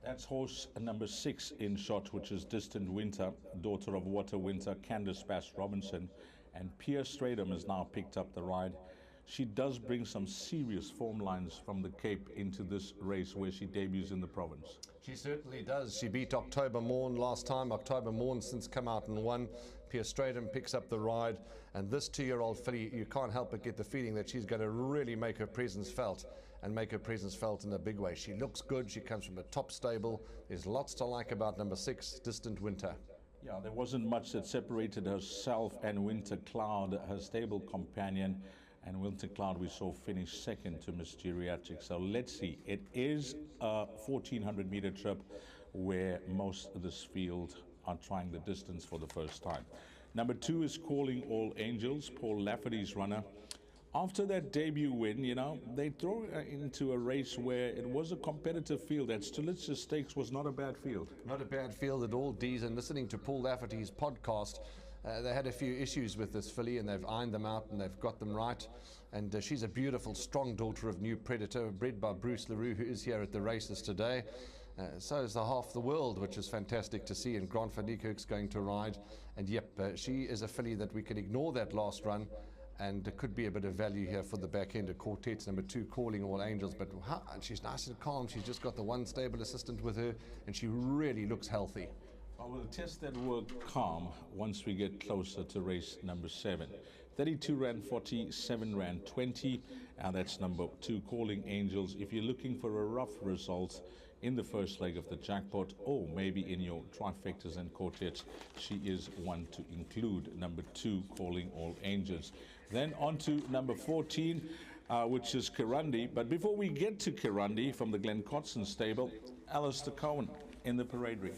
That's horse number 6 in shot, which is Distant Winter, daughter of Water Winter, Candace Bass Robinson. And Pierre Stradom has now picked up the ride. She does bring some serious form lines from the Cape into this race where she debuts in the province. She certainly does. She beat October Morn last time. October Morn since come out and won. Pierre Stradom picks up the ride. And this 2-year-old filly, you can't help but get the feeling that she's going to really make her presence felt, and make her presence felt in a big way. She looks good. She comes from a top stable. There's lots to like about number 6, Distant Winter. Yeah, there wasn't much that separated herself and Winter Cloud, her stable companion. And Winter Cloud we saw finish second to Miss Geriatric. So let's see. It is a 1,400-meter trip where most of this field are trying the distance for the first time. Number 2 is Calling All Angels, Paul Lafferty's runner. After that debut win, you know, they throw into a race where it was a competitive field. That Stulitzer Stakes was not a bad field. Not a bad field at all, Dees. And listening to Paul Lafferty's podcast, they had a few issues with this filly, and they've ironed them out and they've got them right. And she's a beautiful, strong daughter of New Predator, bred by Bruce LaRue, who is here at the races today. So is the Half the World, which is fantastic to see, and Grant van Niekerk's going to ride. And yep, she is a filly that we can ignore that last run, and there could be a bit of value here for the back end of Quartet's number 2, Calling All Angels. But she's nice and calm. She's just got the one stable assistant with her, and she really looks healthy. Well, we'll test that word calm once we get closer to race number 7. 32 Rand 40, 7 Rand 20, and that's number 2, Calling Angels. If you're looking for a rough result in the first leg of the jackpot, or maybe in your trifectas and quartets, she is one to include, number 2, Calling All Angels. Then on to number 14, which is Kirundi. But before we get to Kirundi from the Glen Cotson stable, Alistair Cohen in the parade ring.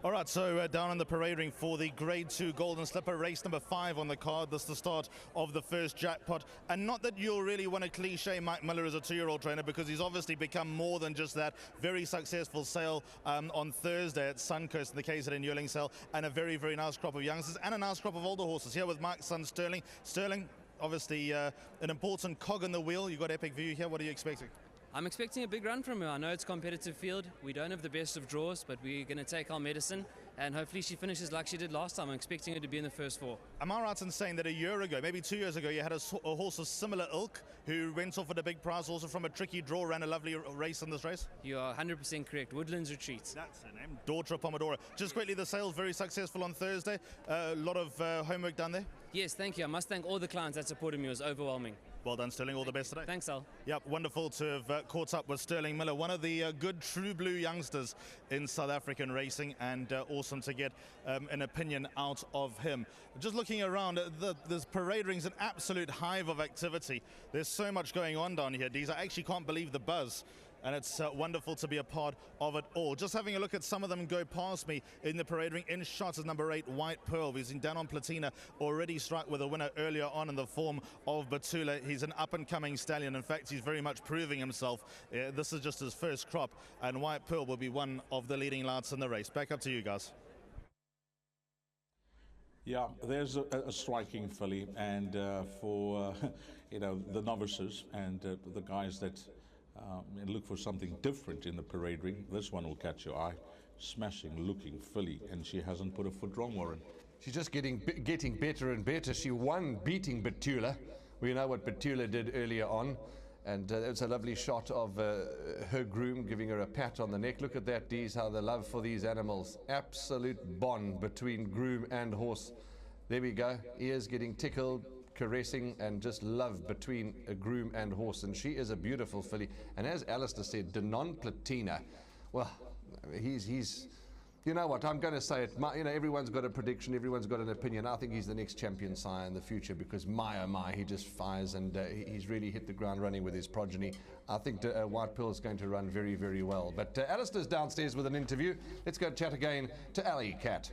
All right, so down on the parade ring for the Grade 2 Golden Slipper, race number 5 on the card. This is the start of the first jackpot. And not that you'll really want to cliche Mike Miller as a 2-year-old trainer, because he's obviously become more than just that. Very successful sale on Thursday at Suncoast in the KZN yearling sale, and a very, very nice crop of youngsters and a nice crop of older horses. Here with Mike's son Sterling. Sterling, obviously an important cog in the wheel. You've got Epic View here. What are you expecting? I'm expecting a big run from her. I know it's a competitive field. We don't have the best of draws, but we're going to take our medicine, and hopefully she finishes like she did last time. I'm expecting her to be in the first 4. Am I right in saying that a year ago, maybe 2 years ago, you had a horse of similar ilk who went off at a big prize, also from a tricky draw, ran a lovely race in this race? You are 100% correct. Woodlands Retreats. That's her name. Daughter of Pomodoro. Just quickly, the sales very successful on Thursday. A lot of homework done there? Yes, thank you. I must thank all the clients that supported me. It was overwhelming. Well done, Sterling. All the best today. Thanks, Al. Yep, wonderful to have caught up with Sterling Miller, one of the good true blue youngsters in South African racing, and awesome to get an opinion out of him. Just looking around, this parade ring's an absolute hive of activity. There's so much going on down here, Dees. I actually can't believe the buzz. And it's wonderful to be a part of it all. Just having a look at some of them go past me in the parade ring. In shot is number 8, White Pearl. He's in down on Platina, already struck with a winner earlier on in the form of Batula. He's an up-and-coming stallion. In fact, he's very much proving himself. This is just his first crop, and White Pearl will be one of the leading lights in the race. Back up to you guys. Yeah, there's a striking filly, and for you know, the novices and the guys that look for something different in the parade ring, this one will catch your eye. Smashing looking filly, and she hasn't put a foot wrong, Warren. She's just getting better and better. She won beating Batula. We know what Batula did earlier on, and it's a lovely shot of her groom giving her a pat on the neck. Look at that, Dees, how the love for these animals. Absolute bond between groom and horse. There we go, ears getting tickled, caressing, and just love between a groom and horse. And she is a beautiful filly. And as Alistair said, Denon Platina, well, he's you know what, I'm going to say it. You know, everyone's got a prediction, everyone's got an opinion. I think he's the next champion sire in the future, because my oh my, he just fires, and he's really hit the ground running with his progeny. I think White Pearl is going to run very, very well. But Alistair's downstairs with an interview. Let's go chat again to Ali Cat.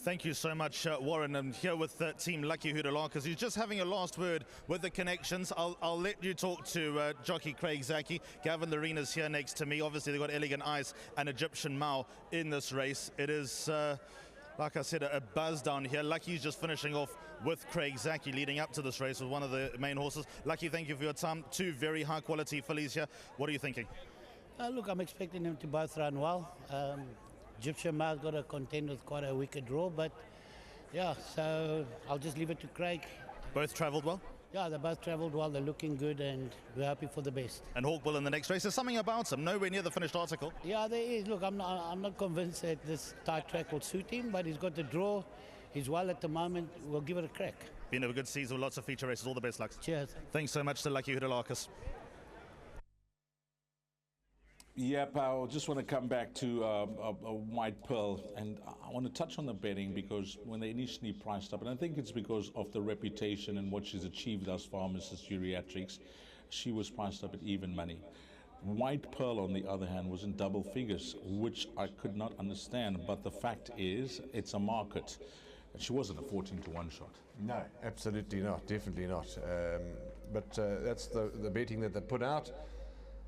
Thank you so much, Warren. I'm here with Team Lucky Hoodalakas, who's just having a last word with the connections. I'll let you talk to jockey Craig Zaki. Gavin Lorena's here next to me. Obviously, they've got Elegant Ice and Egyptian Mao in this race. It is Like I said, a buzz down here. Lucky's just finishing off with Craig Zaki leading up to this race with one of the main horses. Lucky, thank you for your time. Two very high quality fillies here. What are you thinking? Look, I'm expecting them to both run well. Egyptian Mare's got to contend with quite a wicked draw, but yeah, so I'll just leave it to Craig. Both travelled well? Yeah, they both travelled well. They're looking good, and we're happy for the best. And Hawkbill in the next race. There's something about him, nowhere near the finished article. Yeah, there is. Look, I'm not convinced that this tight track will suit him, but he's got the draw. He's well at the moment. We'll give it a crack. Been a good season with lots of feature races. All the best, Lux. Cheers. Thanks so much to Lucky Hudalakis. Yep, I just want to come back to a White Pearl, and I want to touch on the betting because when they initially priced up, and I think it's because of the reputation and what she's achieved thus far, Mrs. Geriatrics, she was priced up at even money. White Pearl, on the other hand, was in double figures, which I could not understand, but the fact is, it's a market. She wasn't a 14-to-1 shot. No, absolutely not, definitely not. But that's the betting that they put out.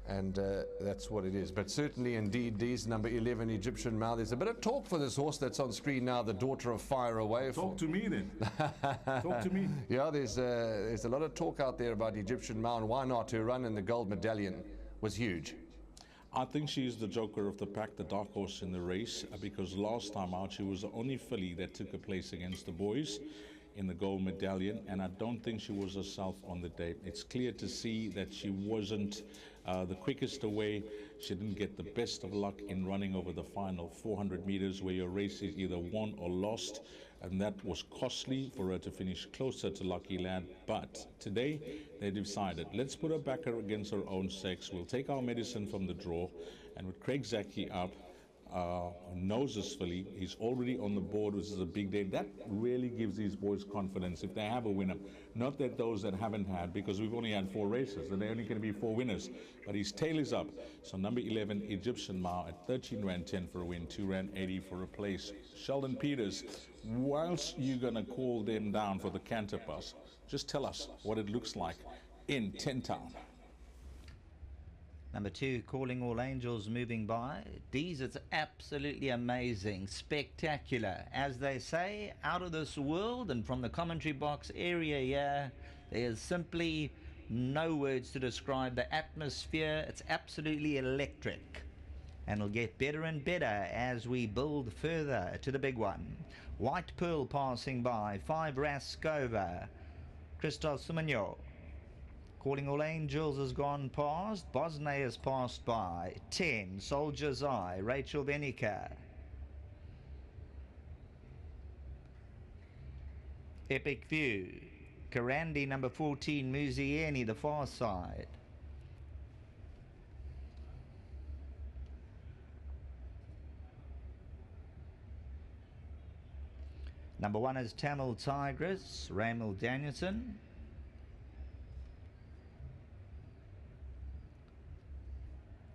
And that's what it is. But certainly, indeed, these number 11 Egyptian Mao. There's a bit of talk for this horse that's on screen now, the daughter of Fire Away. Talk to me then. Talk to me. Yeah, there's a lot of talk out there about Egyptian Mao, and why not? Her run in the gold medallion was huge. I think she's the joker of the pack, the dark horse in the race, because last time out she was the only filly that took a place against the boys in the gold medallion, and I don't think she was herself on the day. It's clear to see that she wasn't the quickest away. She didn't get the best of luck in running over the final 400 meters where your race is either won or lost, and that was costly for her to finish closer to Lucky Lad. But today they decided, let's put her back against her own sex. We'll take our medicine from the draw, and with Craig Zaki up, knows this filly, he's already on the board, which is a big day. That really gives these boys confidence if they have a winner. Not that those that haven't had, because we've only had 4 races and they're only going to be 4 winners, but his tail is up. So number 11 Egyptian Mao at 13 Rand 10 for a win, 2 Rand 80 for a place. Sheldon Peters, whilst you're going to call them down for the canter pass, just tell us what it looks like in 10 Town. Number 2, Calling All Angels, moving by. These, it's absolutely amazing, spectacular. As they say, out of this world, and from the commentary box area here, there's simply no words to describe the atmosphere. It's absolutely electric. And it'll get better and better as we build further to the big one. White Pearl passing by, 5 Raskova, Christos Sumanyo. Calling All Angels has gone past. Bosnay has passed by. 10, Soldier's Eye, Rachel Venica. Epic View. Karandi, number 14, Muzieni, the far side. Number 1 is Tamil Tigress, Ramil Danielson.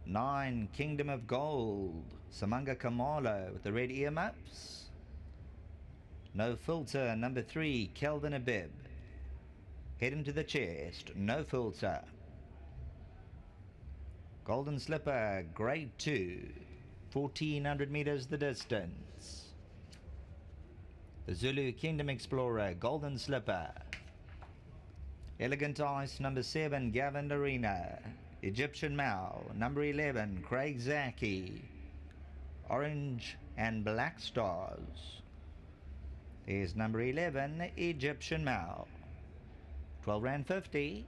Nine, Kingdom of Gold, Samanga Kamalo with the red earmuffs. No Filter, number 3, Kelvin Abib. Head into the chest, No Filter. Golden Slipper, grade 2, 1400 meters the distance. The Zulu Kingdom Explorer, Golden Slipper. Elegant Ice, number 7, Gavin Arena. Egyptian Mao, number 11, Craig Zaki. Orange and Black Stars. There's number 11, Egyptian Mao. 12 Rand 50.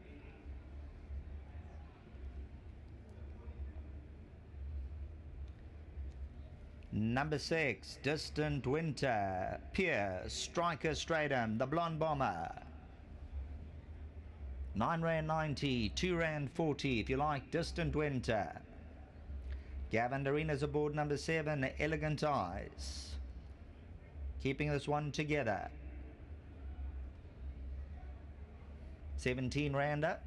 Number 6, Distant Winter, Pierce, Striker Stratum, the Blonde Bomber. 9 Rand 90, 2 Rand 40 if you like Distant Winter. Gavin Arena's aboard number 7, Elegant Eyes. Keeping this one together. 17 Rand up.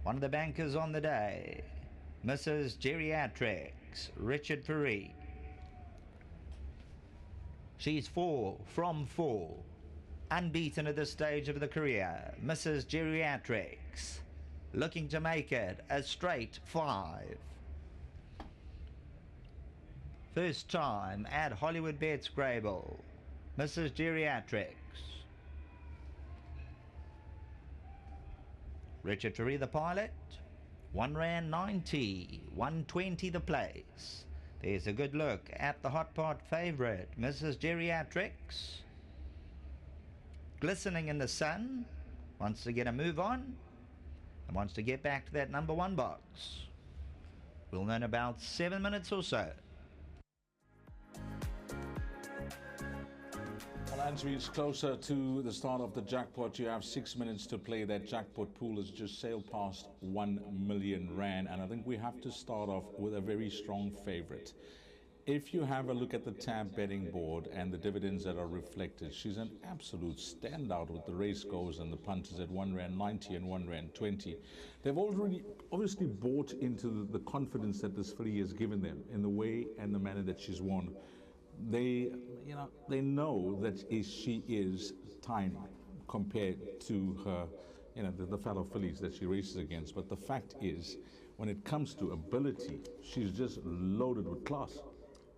One of the bankers on the day, Mrs. Geriatrics, Richard Ferry. She's 4 from 4. Unbeaten at this stage of the career, Mrs. Geriatrics. Looking to make it a straight 5. First time at Hollywoodbets Greyville, Mrs. Geriatrics. Richard Ferry the pilot, R1.90, 120 the place. There's a good look at the hot pot favourite, Mrs. Geriatrics. Glistening in the sun, wants to get a move on, and wants to get back to that number 1 box. We'll know in about 7 minutes or so. Well, as we inch closer to the start of the jackpot, you have 6 minutes to play. That jackpot pool has just sailed past 1 million rand, and I think we have to start off with a very strong favorite. If you have a look at the tab betting board and the dividends that are reflected, she's an absolute standout with the race goers and the punters at R1.90 and R1.20. They've already obviously bought into the confidence that this filly has given them in the way and the manner that she's won. They know that she is tiny compared to her, the fellow fillies that she races against. But the fact is, when it comes to ability, she's just loaded with class.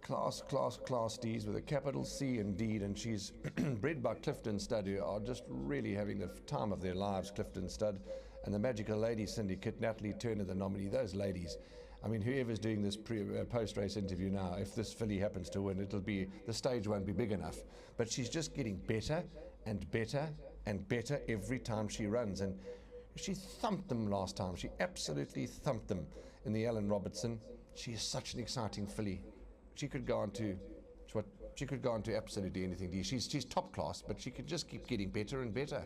Class D's with a capital C indeed, and she's bred by Clifton Stud, who are just really having the time of their lives, Clifton Stud, and the Magical Ladies Syndicate, Natalie Turner, the nominee. Those ladies, I mean, whoever's doing this post-race interview now, if this filly happens to win, the stage won't be big enough. But she's just getting better and better and better every time she runs, and she thumped them last time. She absolutely thumped them in the Alan Robertson. She is such an exciting filly. She could go on to absolutely anything. She's top class, but she could just keep getting better and better.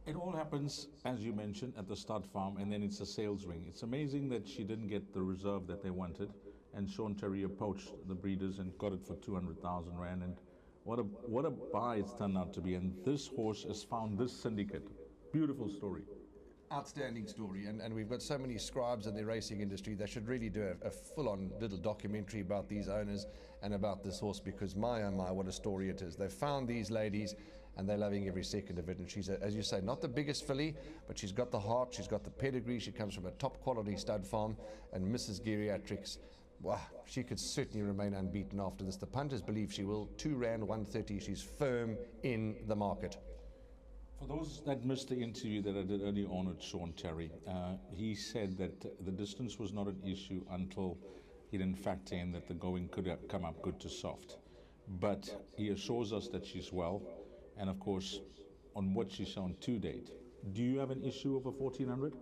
It all happens, as you mentioned, at the stud farm, and then it's a sales ring. It's amazing that she didn't get the reserve that they wanted, and Sean Terry approached the breeders and got it for 200,000 rand. And what a buy it's turned out to be. And this horse has found this syndicate. Beautiful story. Outstanding story, and we've got so many scribes in the racing industry. They should really do a full-on little documentary about these owners and about this horse, because my oh my, what a story it is. They've found these ladies and they're loving every second of it, and she's, as you say, not the biggest filly, but she's got the heart, she's got the pedigree, she comes from a top quality stud farm, and Mrs. Geriatrics, wow, she could certainly remain unbeaten after this. The punters believe she will. R2.130, she's firm in the market. For those that missed the interview that I did earlier on with Sean Terry, he said that the distance was not an issue until he didn't factor in that the going could have come up good to soft. But he assures us that she's well, and of course, on what she's shown to date. Do you have an issue of a 1400?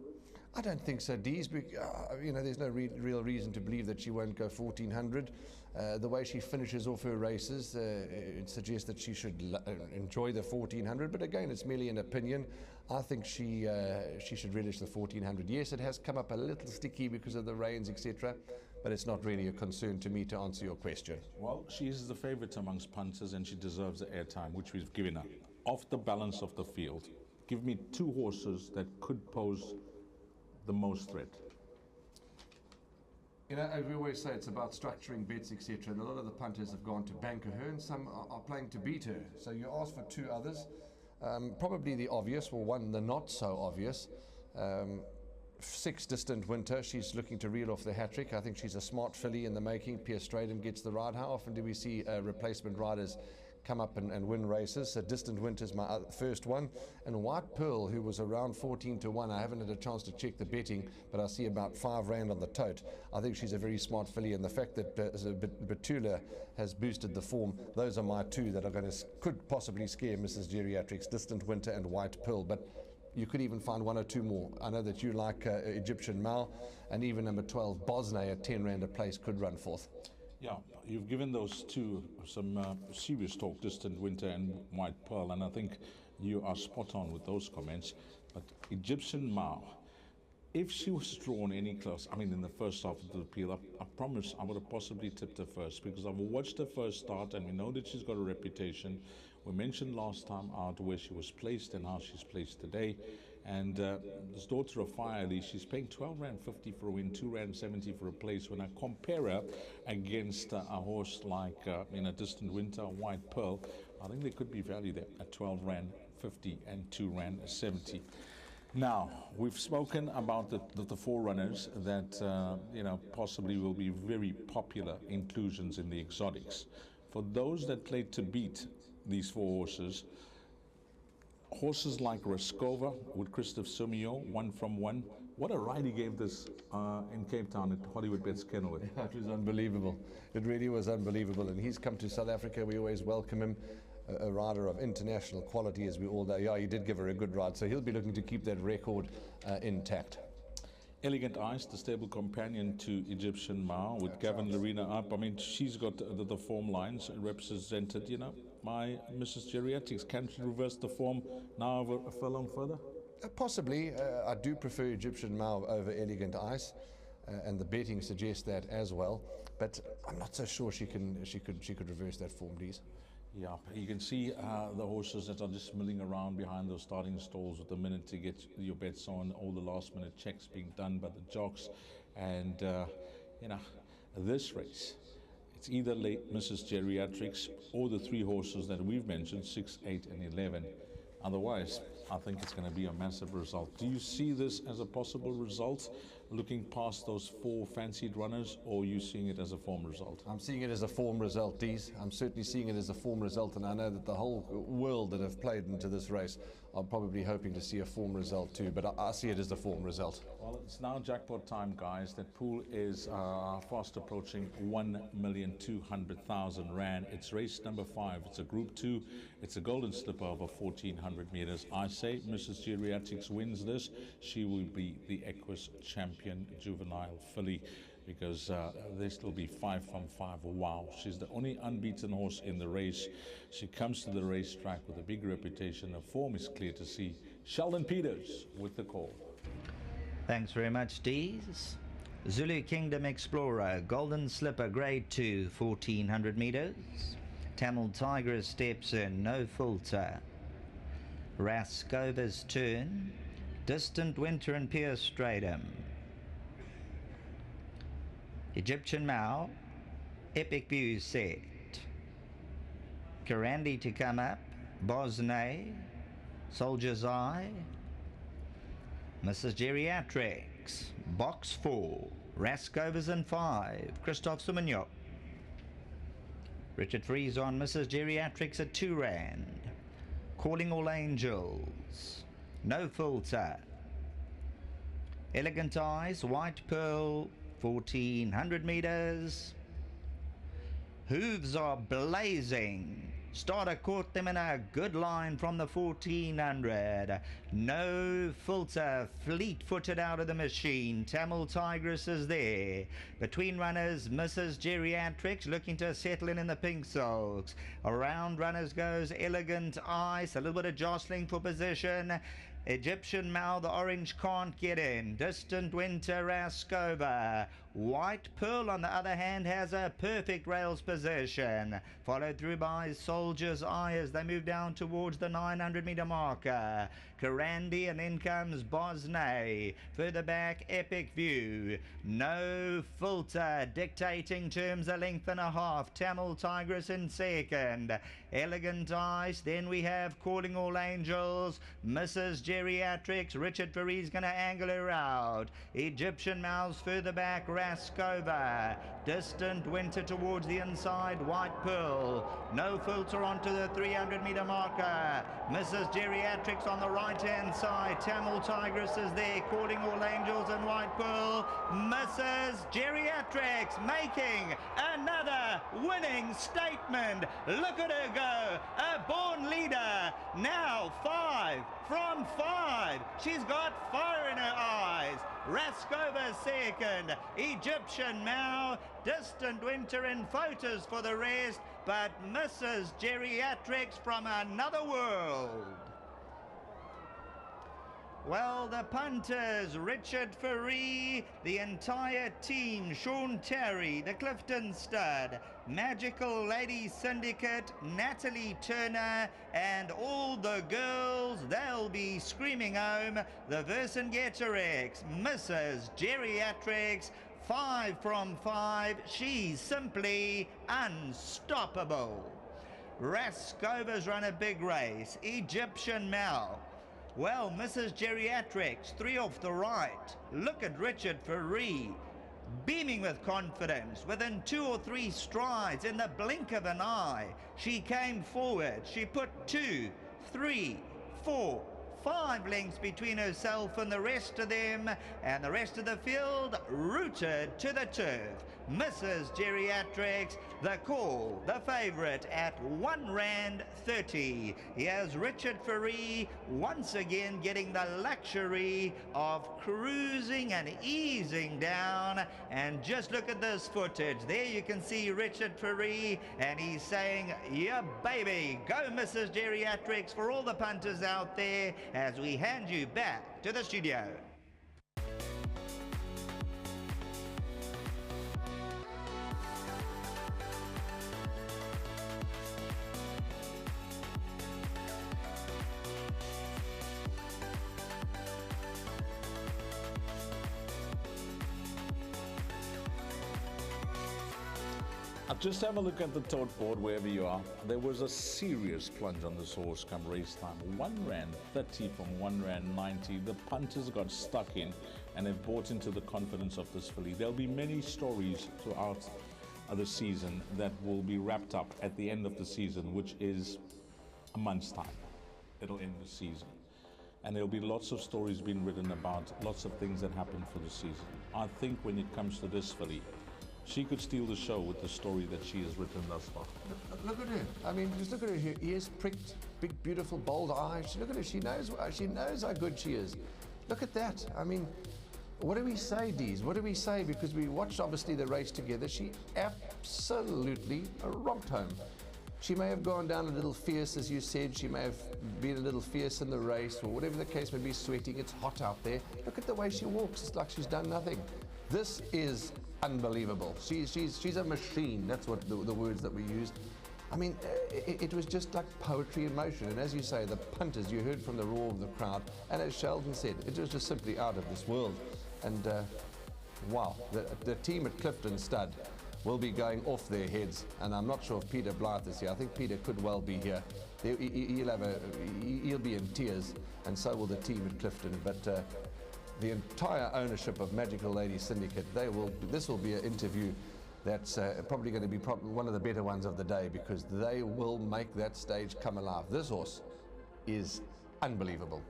I don't think so, Dees. There's no real reason to believe that she won't go 1400. The way she finishes off her races, it suggests that she should enjoy the 1400. But again, it's merely an opinion. I think she should relish the 1400. Yes, it has come up a little sticky because of the rains, etc. But it's not really a concern to me, to answer your question. Well, she is the favourite amongst punters, and she deserves the airtime, which we've given her. Off the balance of the field, give me 2 horses that could pose the most threat. As we always say, it's about structuring bets, etc. And a lot of the punters have gone to banker her, and some are playing to beat her. So you ask for 2 others. Probably the obvious, or one the not so obvious. 6 Distant Winter. She's looking to reel off the hat-trick. I think she's a smart filly in the making. Pierce Straden gets the ride. How often do we see replacement riders come up and win races? So Distant Winter's my first one. And White Pearl, who was around 14 to 1. I haven't had a chance to check the betting, but I see about 5 rand on the tote. I think she's a very smart filly, and the fact that Betula has boosted the form, those are my 2 that are could possibly scare Mrs. Geriatrics, Distant Winter and White Pearl. But you could even find 1 or 2 more. I know that you like Egyptian Mal, and even number 12, Bosnay at 10 rand a place could run forth. Yeah, you've given those 2 some serious talk, Distant Winter and White Pearl, and I think you are spot on with those comments. But Egyptian Mao, if she was drawn any close, I mean in the first half of the appeal, I promise I would have possibly tipped her first, because I've watched her first start and we know that she's got a reputation. We mentioned last time out where she was placed and how she's placed today, And this Daughter of Fire, she's paying 12 Rand 50 for a win, 2 Rand 70 for a place. When I compare her against a horse like in a Distant Winter, White Pearl, I think there could be value there at 12 Rand 50 and 2 Rand 70. Now, we've spoken about the forerunners that possibly will be very popular inclusions in the exotics. For those that played to beat these 4 horses, horses like Raskova with Christoph Sumio, 1 from 1. What a ride he gave this in Cape Town at Hollywoodbets Kenilworth. It was unbelievable. It really was unbelievable. And he's come to South Africa. We always welcome him. A rider of international quality, as we all know. Yeah, he did give her a good ride, so he'll be looking to keep that record intact. Elegant Ice, the stable companion to Egyptian Mao, with Gavin Lorena up. I mean, she's got the form lines represented, by Mrs. Geriatrics. Can she reverse the form now over a furlong further? Possibly. I do prefer Egyptian Mao over Elegant Ice, and the betting suggests that as well. But I'm not so sure she could reverse that form, Dees. Yeah, you can see the horses that are just milling around behind those starting stalls with a minute to get your bets on, all the last-minute checks being done by the jocks. And, this race, it's either late Mrs. Geriatrics or the 3 horses that we've mentioned, 6, 8, and 11. Otherwise, I think it's going to be a massive result. Do you see this as a possible result, looking past those 4 fancied runners, or are you seeing it as a form result? I'm seeing it as a form result, Dees. I'm certainly seeing it as a form result, and I know that the whole world that have played into this race are probably hoping to see a form result too, but I see it as a form result. Well, it's now jackpot time, guys. That pool is fast approaching 1,200,000 Rand. It's race number 5. It's a Group 2. It's a golden slipper over 1,400 meters. I say Mrs. Geriatrics wins this. She will be the Equus champion juvenile filly, because this will be 5 from 5. Wow, she's the only unbeaten horse in the race. She comes to the racetrack with a big reputation. Her form is clear to see. Sheldon Peters with the call. Thanks very much, Dees. Zulu Kingdom Explorer, Golden Slipper, Grade 2, 1,400 meters. Tamil Tigress steps in, no filter. Raskova's Turn, Distant Winter and Pierce Stratum. Egyptian Mao, Epic View set. Karandi to come up, Bosnay, Soldier's Eye, Mrs. Geriatrics, Box 4, Raskova's in 5, Christoph Sumanyok. Richard Fries on Mrs. Geriatrics at 2 Rand. Calling All Angels, no filter. Elegant Eyes, White Pearl, 1,400 meters. Hooves are blazing. Starter caught them in a good line from the 1,400. No filter, fleet-footed out of the machine. Tamil Tigress is there. Between runners, Mrs. Geriatrics looking to settle in the pink silks. Around runners goes Elegant Ice, a little bit of jostling for position. Egyptian Mao, the orange can't get in. Distant Winter, Raskova. White Pearl, on the other hand, has a perfect rails position. Followed through by Soldier's Eye as they move down towards the 900-meter marker. Karandi, and then comes Bosnay. Further back, Epic View. No filter, dictating terms a length and a half. Tamil Tigress in second. Elegant Ice. Then we have Calling All Angels. Mrs. Geriatrics. Richard Fries going to angle her out. Egyptian Mouse further back. Raskova. Distant Winter towards the inside. White Pearl. No filter onto the 300-meter marker. Mrs. Geriatrics on the right-hand side. Tamil Tigress is there. Calling All Angels and White Pearl. Mrs. Geriatrics making another winning statement. Look at her go. A born leader. Now 5 from 5. She's got fire in her eyes. Raskova second. Egyptian Mao. Distant Winter in photos for the rest. But Mrs. Geriatrics from another world. Well, the punters, Richard Ferree, the entire team, Sean Terry, the Clifton Stud, Magical Lady Syndicate, Natalie Turner, and all the girls, they'll be screaming home the Vercingetorix, Mrs. Geriatrics, 5 from 5, she's simply unstoppable. Raskova's run a big race, Egyptian Mal. Well, Mrs. Geriatrics, 3 off the right. Look at Richard Ferree, beaming with confidence. Within 2 or 3 strides, in the blink of an eye, she came forward. She put 2, 3, 4, 5 lengths between herself and the rest of them, and the rest of the field rooted to the turf. Mrs. Geriatrics, the call, the favourite at R1.30. Here's Richard Ferree once again getting the luxury of cruising and easing down. And just look at this footage. There you can see Richard Ferree, and he's saying, yeah, baby, go Mrs. Geriatrics, for all the punters out there, as we hand you back to the studio. Just have a look at the tote board wherever you are. There was a serious plunge on this horse come race time. R1.30 from R1.90. The punters got stuck in and they've bought into the confidence of this filly. There'll be many stories throughout the season that will be wrapped up at the end of the season, which is a month's time. It'll end the season. And there'll be lots of stories being written about lots of things that happened for the season. I think when it comes to this filly, she could steal the show with the story that she has written thus far. Look at her. I mean, just look at her. Her ears pricked, big, beautiful, bold eyes. Look at her. She knows how good she is. Look at that. I mean, what do we say, Dees? What do we say? Because we watched, obviously, the race together. She absolutely romped home. She may have gone down a little fierce, as you said. She may have been a little fierce in the race, or whatever the case may be, sweating. It's hot out there. Look at the way she walks. It's like she's done nothing. This is unbelievable. She's a machine. That's what the words that we used. I mean, it was just like poetry in motion. And as you say, the punters, you heard from the roar of the crowd. And as Sheldon said, it was just simply out of this world. And wow, the team at Clifton Stud will be going off their heads. And I'm not sure if Peter Blythe is here. I think Peter could well be here. He'll be in tears, and so will the team at Clifton. But the entire ownership of Magical Lady Syndicate, this will be an interview that's probably going to be one of the better ones of the day, because they will make that stage come alive. This horse is unbelievable.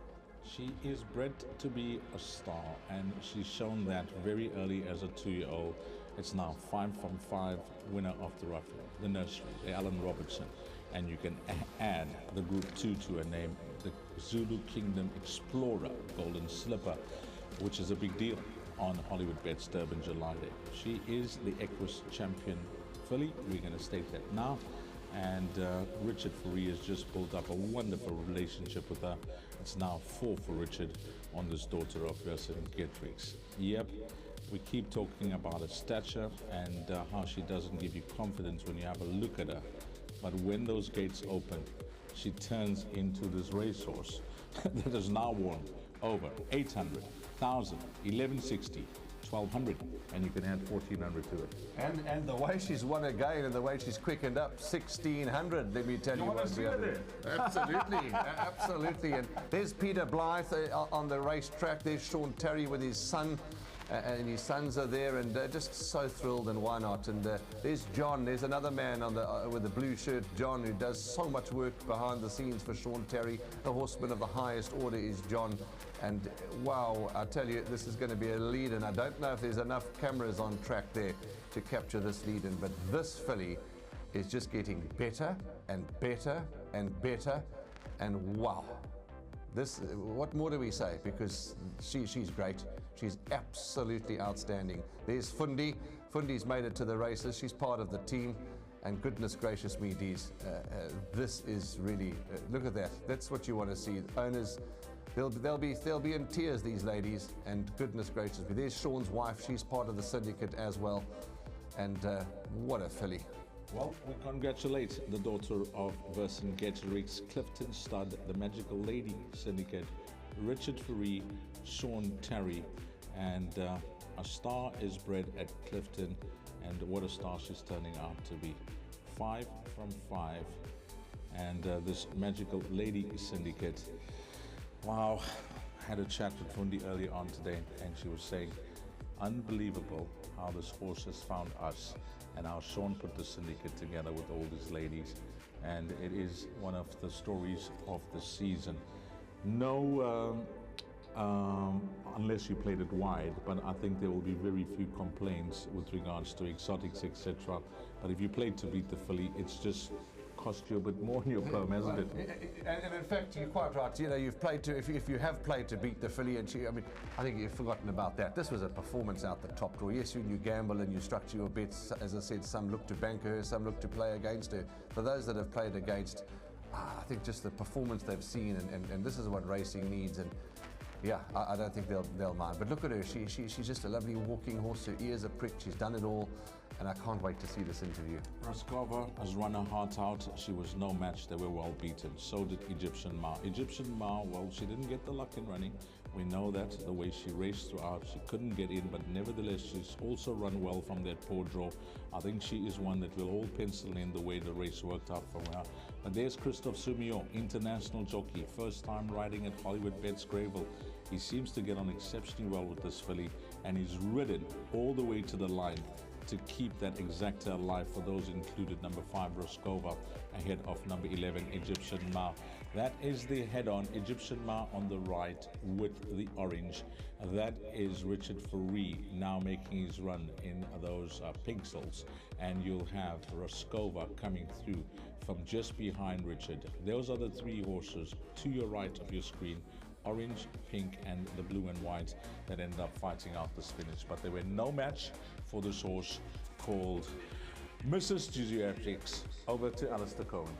She is bred to be a star, and she's shown that very early as a 2-year-old. It's now 5 from 5 winner of the nursery, the Alan Robertson. And you can add the Group 2 to her name, the Zulu Kingdom Explorer Golden Slipper, which is a big deal on Hollywoodbets Durban July Day. She is the Equus champion filly. We're going to state that now. And Richard Ferree has just built up a wonderful relationship with her. It's now 4 for Richard on this daughter of Vercingetorix. Yep, we keep talking about her stature and how she doesn't give you confidence when you have a look at her. But when those gates open, she turns into this racehorse that has now won over 800, 1,000, 1160, 1,200, and you can add 1,400 to it. And the way she's won again, and the way she's quickened up 1,600, let me tell you what. Absolutely, absolutely. And there's Peter Blythe on the racetrack. There's Sean Terry with his son. And his sons are there, and just so thrilled, and why not? And there's John. There's another man on with the blue shirt, John, who does so much work behind the scenes for Sean Terry. The horseman of the highest order is John. And wow, I tell you, this is going to be a lead, and I don't know if there's enough cameras on track there to capture this lead in, but this filly is just getting better and better and better, and wow. What more do we say? Because she's great. She's absolutely outstanding. There's Fundi. Fundi's made it to the races. She's part of the team. And goodness gracious me, Dees, this is really, look at that. That's what you want to see. Owners They'll be in tears, these ladies, and goodness gracious me. There's Sean's wife, she's part of the syndicate as well, and what a filly. Well, we congratulate the daughter of Vercingetorix, Clifton Stud, the Magical Lady Syndicate, Richard Fourie, Sean Terry, and a star is bred at Clifton, and what a star she's turning out to be. 5 from 5, and this Magical Lady Syndicate. Wow, I had a chat with Fundi earlier on today, and she was saying, unbelievable how this horse has found us, and how Sean put the syndicate together with all these ladies, and it is one of the stories of the season. No, unless you played it wide, but I think there will be very few complaints with regards to exotics, etc. But if you played to beat the filly, it's just cost you a bit more in your poem, hasn't it? And in fact, you're quite right. You know, you've played to, if you have played to beat the filly, and I mean, I think you've forgotten about that. This was a performance out the top draw. Yes, you gamble and you structure your bets. As I said, some look to bank her, some look to play against her. For those that have played against, I think just the performance they've seen, and this is what racing needs. And yeah, I don't think they'll mind. But look at her. She's just a lovely walking horse. Her ears are pricked. She's done it all. And I can't wait to see this interview. Raskova has run her heart out. She was no match. They were well beaten. So did Egyptian Ma. Egyptian Ma, well, she didn't get the luck in running. We know that the way she raced throughout, she couldn't get in, but nevertheless, she's also run well from that poor draw. I think she is one that will all pencil in the way the race worked out for her. But there's Christophe Soumillon, international jockey, first time riding at Hollywoodbets Greyville. He seems to get on exceptionally well with this filly, and he's ridden all the way to the line to keep that exacta alive for those included. Number 5, Raskova, ahead of number 11, Egyptian Ma. That is the head-on, Egyptian Ma on the right with the orange. That is Richard Fourie now making his run in those pixels. And you'll have Raskova coming through from just behind Richard. Those are the 3 horses to your right of your screen. Orange, pink, and the blue and white that end up fighting out this finish. But they were no match for this horse called Mrs. Geriatrics. Over to Alistair Cohen.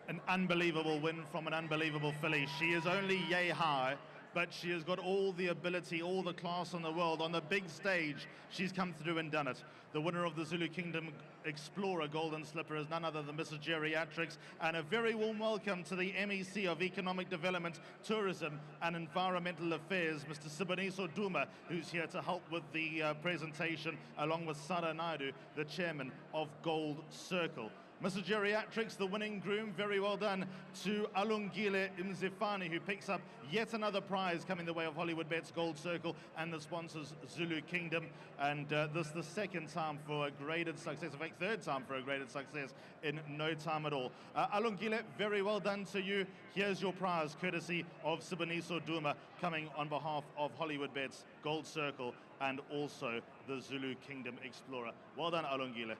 An unbelievable win from an unbelievable filly. She is only yay high, but she has got all the ability, all the class in the world. On the big stage, she's come through and done it. The winner of the Zulu Kingdom Explorer Golden Slipper is none other than Mrs. Geriatrics, and a very warm welcome to the MEC of Economic Development, Tourism and Environmental Affairs, Mr. Siboniso Duma, who's here to help with the presentation, along with Sara Naidu, the chairman of Gold Circle. Mrs. Geriatrics, the winning groom, very well done to Alungile Mzifani, who picks up yet another prize coming the way of Hollywoodbets Gold Circle and the sponsors Zulu Kingdom. And this is the second time for a graded success, in fact, third time for a graded success in no time at all. Alungile, very well done to you. Here's your prize, courtesy of Siboniso Duma, coming on behalf of Hollywoodbets Gold Circle and also the Zulu Kingdom Explorer. Well done, Alungile.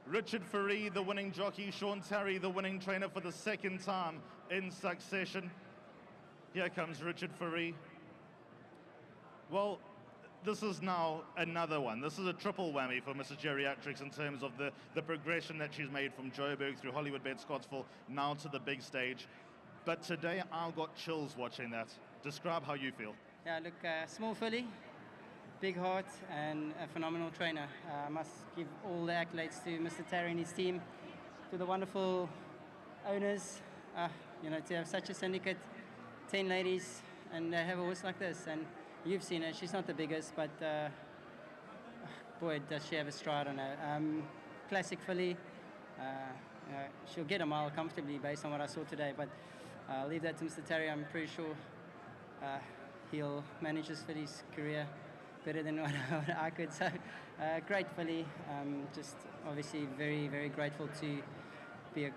Richard Fourie, the winning jockey. Sean Terry, the winning trainer for the second time in succession. Here comes Richard Fourie. Well, this is now another one. This is a triple whammy for Mrs. Geriatrics in terms of the progression that she's made from Joburg through Hollywoodbets Scottsville now to the big stage. But today I got chills watching that. Describe how you feel. Yeah, look, small filly, big heart, and a phenomenal trainer. I must give all the accolades to Mr. Terry and his team, to the wonderful owners, you know, to have such a syndicate, 10 ladies, and have a horse like this. And you've seen her, she's not the biggest, but boy, does she have a stride on her. Classic filly, she'll get a mile comfortably based on what I saw today, but I'll leave that to Mr. Terry. I'm pretty sure he'll manage this filly's career better than what I could. So great filly, just obviously very, very grateful to be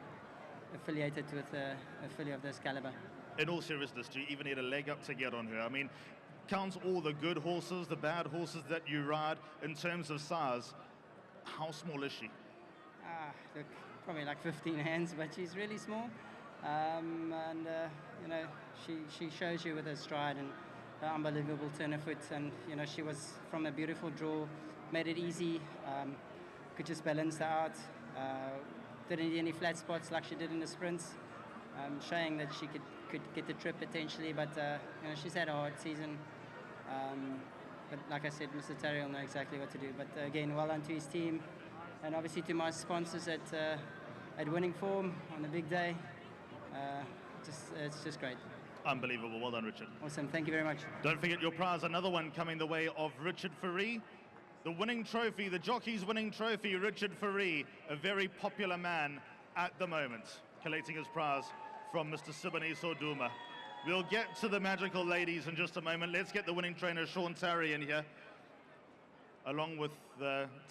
affiliated with a filly of this caliber. In all seriousness, do you even need a leg up to get on her? I mean, counts all the good horses, the bad horses that you ride in terms of size. How small is she? Look, probably like 15 hands, but she's really small. You know, she shows you with her stride and her unbelievable turn of foot. And, you know, she was from a beautiful draw, made it easy, could just balance her out. Didn't need any flat spots like she did in the sprints, showing that she could get the trip potentially. But, you know, she's had a hard season. But like I said, Mr. Terry will know exactly what to do. But again, well done to his team. And obviously to my sponsors at winning form on the big day. It's just great. Unbelievable. Well done, Richard. Awesome. Thank you very much. Don't forget your prize. Another one coming the way of Richard Fourie. The winning trophy, the jockey's winning trophy, Richard Fourie, a very popular man at the moment, collating his prize from Mr. Sibonisa Duma. We'll get to the magical ladies in just a moment. Let's get the winning trainer, Sean Terry, in here, along with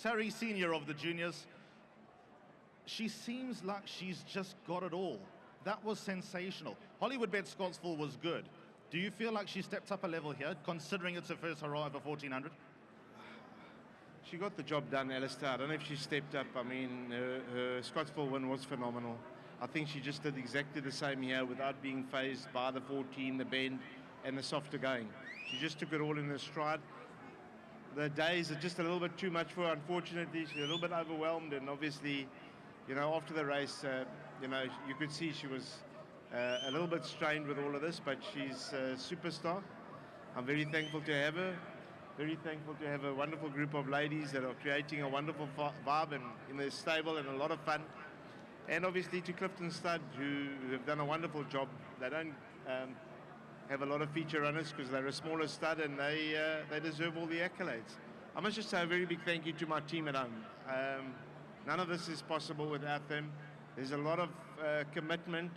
Terry Senior of the juniors. She seems like she's just got it all. That was sensational. Hollywoodbets Scottsville was good. Do you feel like she stepped up a level here, considering it's her first hurrah over 1400? She got the job done, Alistair. I don't know if she stepped up. I mean, her Scottsville win was phenomenal. I think she just did exactly the same here without being phased by the 14, the bend, and the softer going. She just took it all in her stride. The days are just a little bit too much for her, unfortunately. She's a little bit overwhelmed, and obviously, you know, after the race, you know, you could see she was a little bit strained with all of this, but she's a superstar. I'm very thankful to have her. Very thankful to have a wonderful group of ladies that are creating a wonderful vibe and in the stable and a lot of fun. And obviously to Clifton Stud, who have done a wonderful job. They don't have a lot of feature runners because they're a smaller stud, and they deserve all the accolades. I must just say a very big thank you to my team at home. None of this is possible without them. There's a lot of commitment.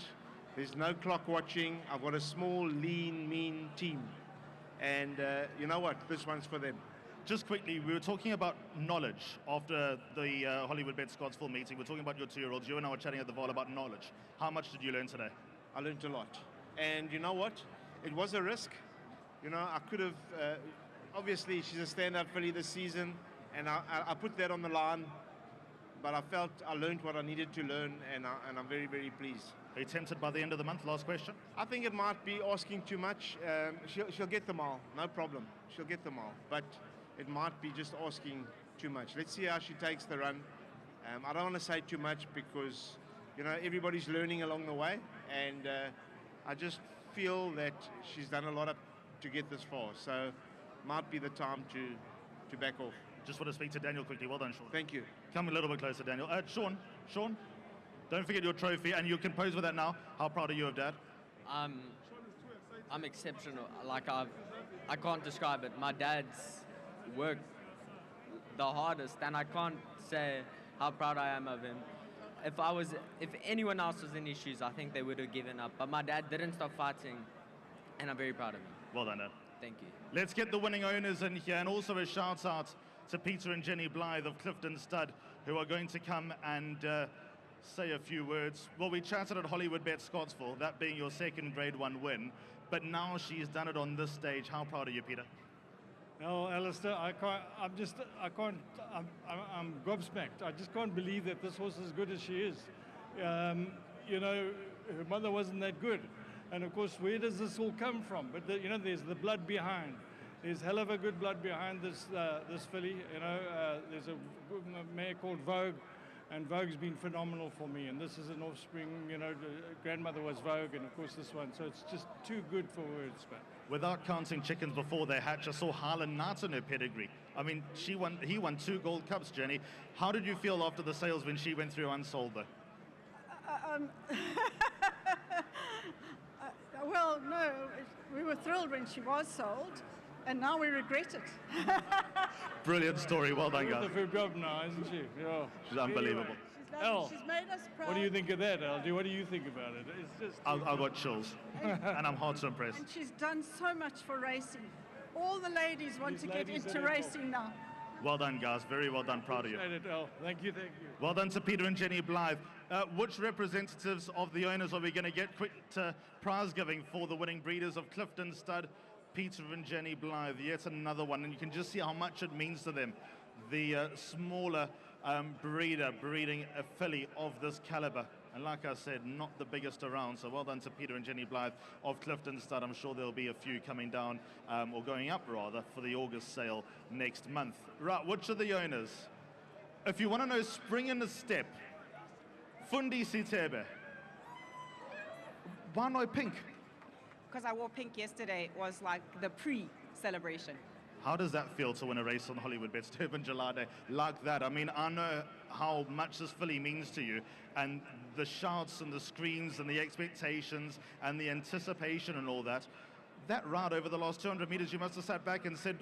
There's no clock watching. I've got a small, lean, mean team. And you know what? This one's for them. Just quickly, we were talking about knowledge after the Hollywoodbets Scottsville meeting. We're talking about your two-year-olds. You and I were chatting at the Vol about knowledge. How much did you learn today? I learned a lot. And you know what? It was a risk. You know, I could have... obviously, she's a stand-up filly this season, and I put that on the line. But I felt I learned what I needed to learn, and I'm very, very pleased. Are you tempted by the end of the month? Last question. I think it might be asking too much. She'll get them all, no problem. She'll get them all, but it might be just asking too much. Let's see how she takes the run. I don't want to say too much because, you know, everybody's learning along the way, and I just feel that she's done a lot to get this far. So, might be the time to back off. Just want to speak to Daniel quickly. Well done, Sean. Thank you. Come a little bit closer, Daniel. Sean, don't forget your trophy, and you can pose with that now. How proud are you of Dad? I'm exceptional. Like I can't describe it. My dad's worked the hardest, and I can't say how proud I am of him. If anyone else was in his shoes, I think they would have given up. But my dad didn't stop fighting, and I'm very proud of him. Well done, Dad. Thank you. Let's get the winning owners in here, and also a shout out to Peter and Jenny Blythe of Clifton Stud, who are going to come and say a few words. Well, we chatted at Hollywoodbets Scottsville, that being your second Grade 1 win, but now she's done it on this stage. How proud are you, Peter? No, Alistair, I'm gobsmacked. I just can't believe that this horse is as good as she is. You know, her mother wasn't that good. And of course, where does this all come from? But you know, there's the blood behind. There's hell of a good blood behind this filly. You know, there's a mare called Vogue, and Vogue's been phenomenal for me. And this is an offspring. You know, grandmother was Vogue, and of course this one. So it's just too good for words, man. Without counting chickens before they hatch, I saw Harlan Knight in her pedigree. I mean, he won 2 Gold Cups, Jenny. How did you feel after the sales when she went through unsold, though? Well, no, we were thrilled when she was sold, and now we regret it. Brilliant story. Well done, guys. She's a now, isn't she? Yeah. She's unbelievable. Anyway, she's made us proud. What do you think of that, LD? What do you think about it? It's just. I've got chills, and I'm hard to impress. And she's done so much for racing. All the ladies want to get into racing now. Well done, guys. Very well done. Proud of you. Thank you, thank you. Well done to Peter and Jenny Blythe. Which representatives of the owners are we going to get quick prize giving for the winning breeders of Clifton Stud, Peter and Jenny Blythe? Yet another one, and you can just see how much it means to them. The smaller breeder breeding a filly of this caliber. And like I said, not the biggest around, so well done to Peter and Jenny Blythe of Cliftonstad. I'm sure there'll be a few coming down, or going up rather, for the August sale next month. Right, which are the owners? If you want to know spring in the step, Fundi Sitebe. Why not pink? Because I wore pink yesterday, was like the pre-celebration. How does that feel to win a race on Hollywoodbets Durban July Day like that? I mean, I know how much this filly means to you, and the shouts and the screams and the expectations and the anticipation and all that. That ride over the last 200 meters, you must have sat back and said,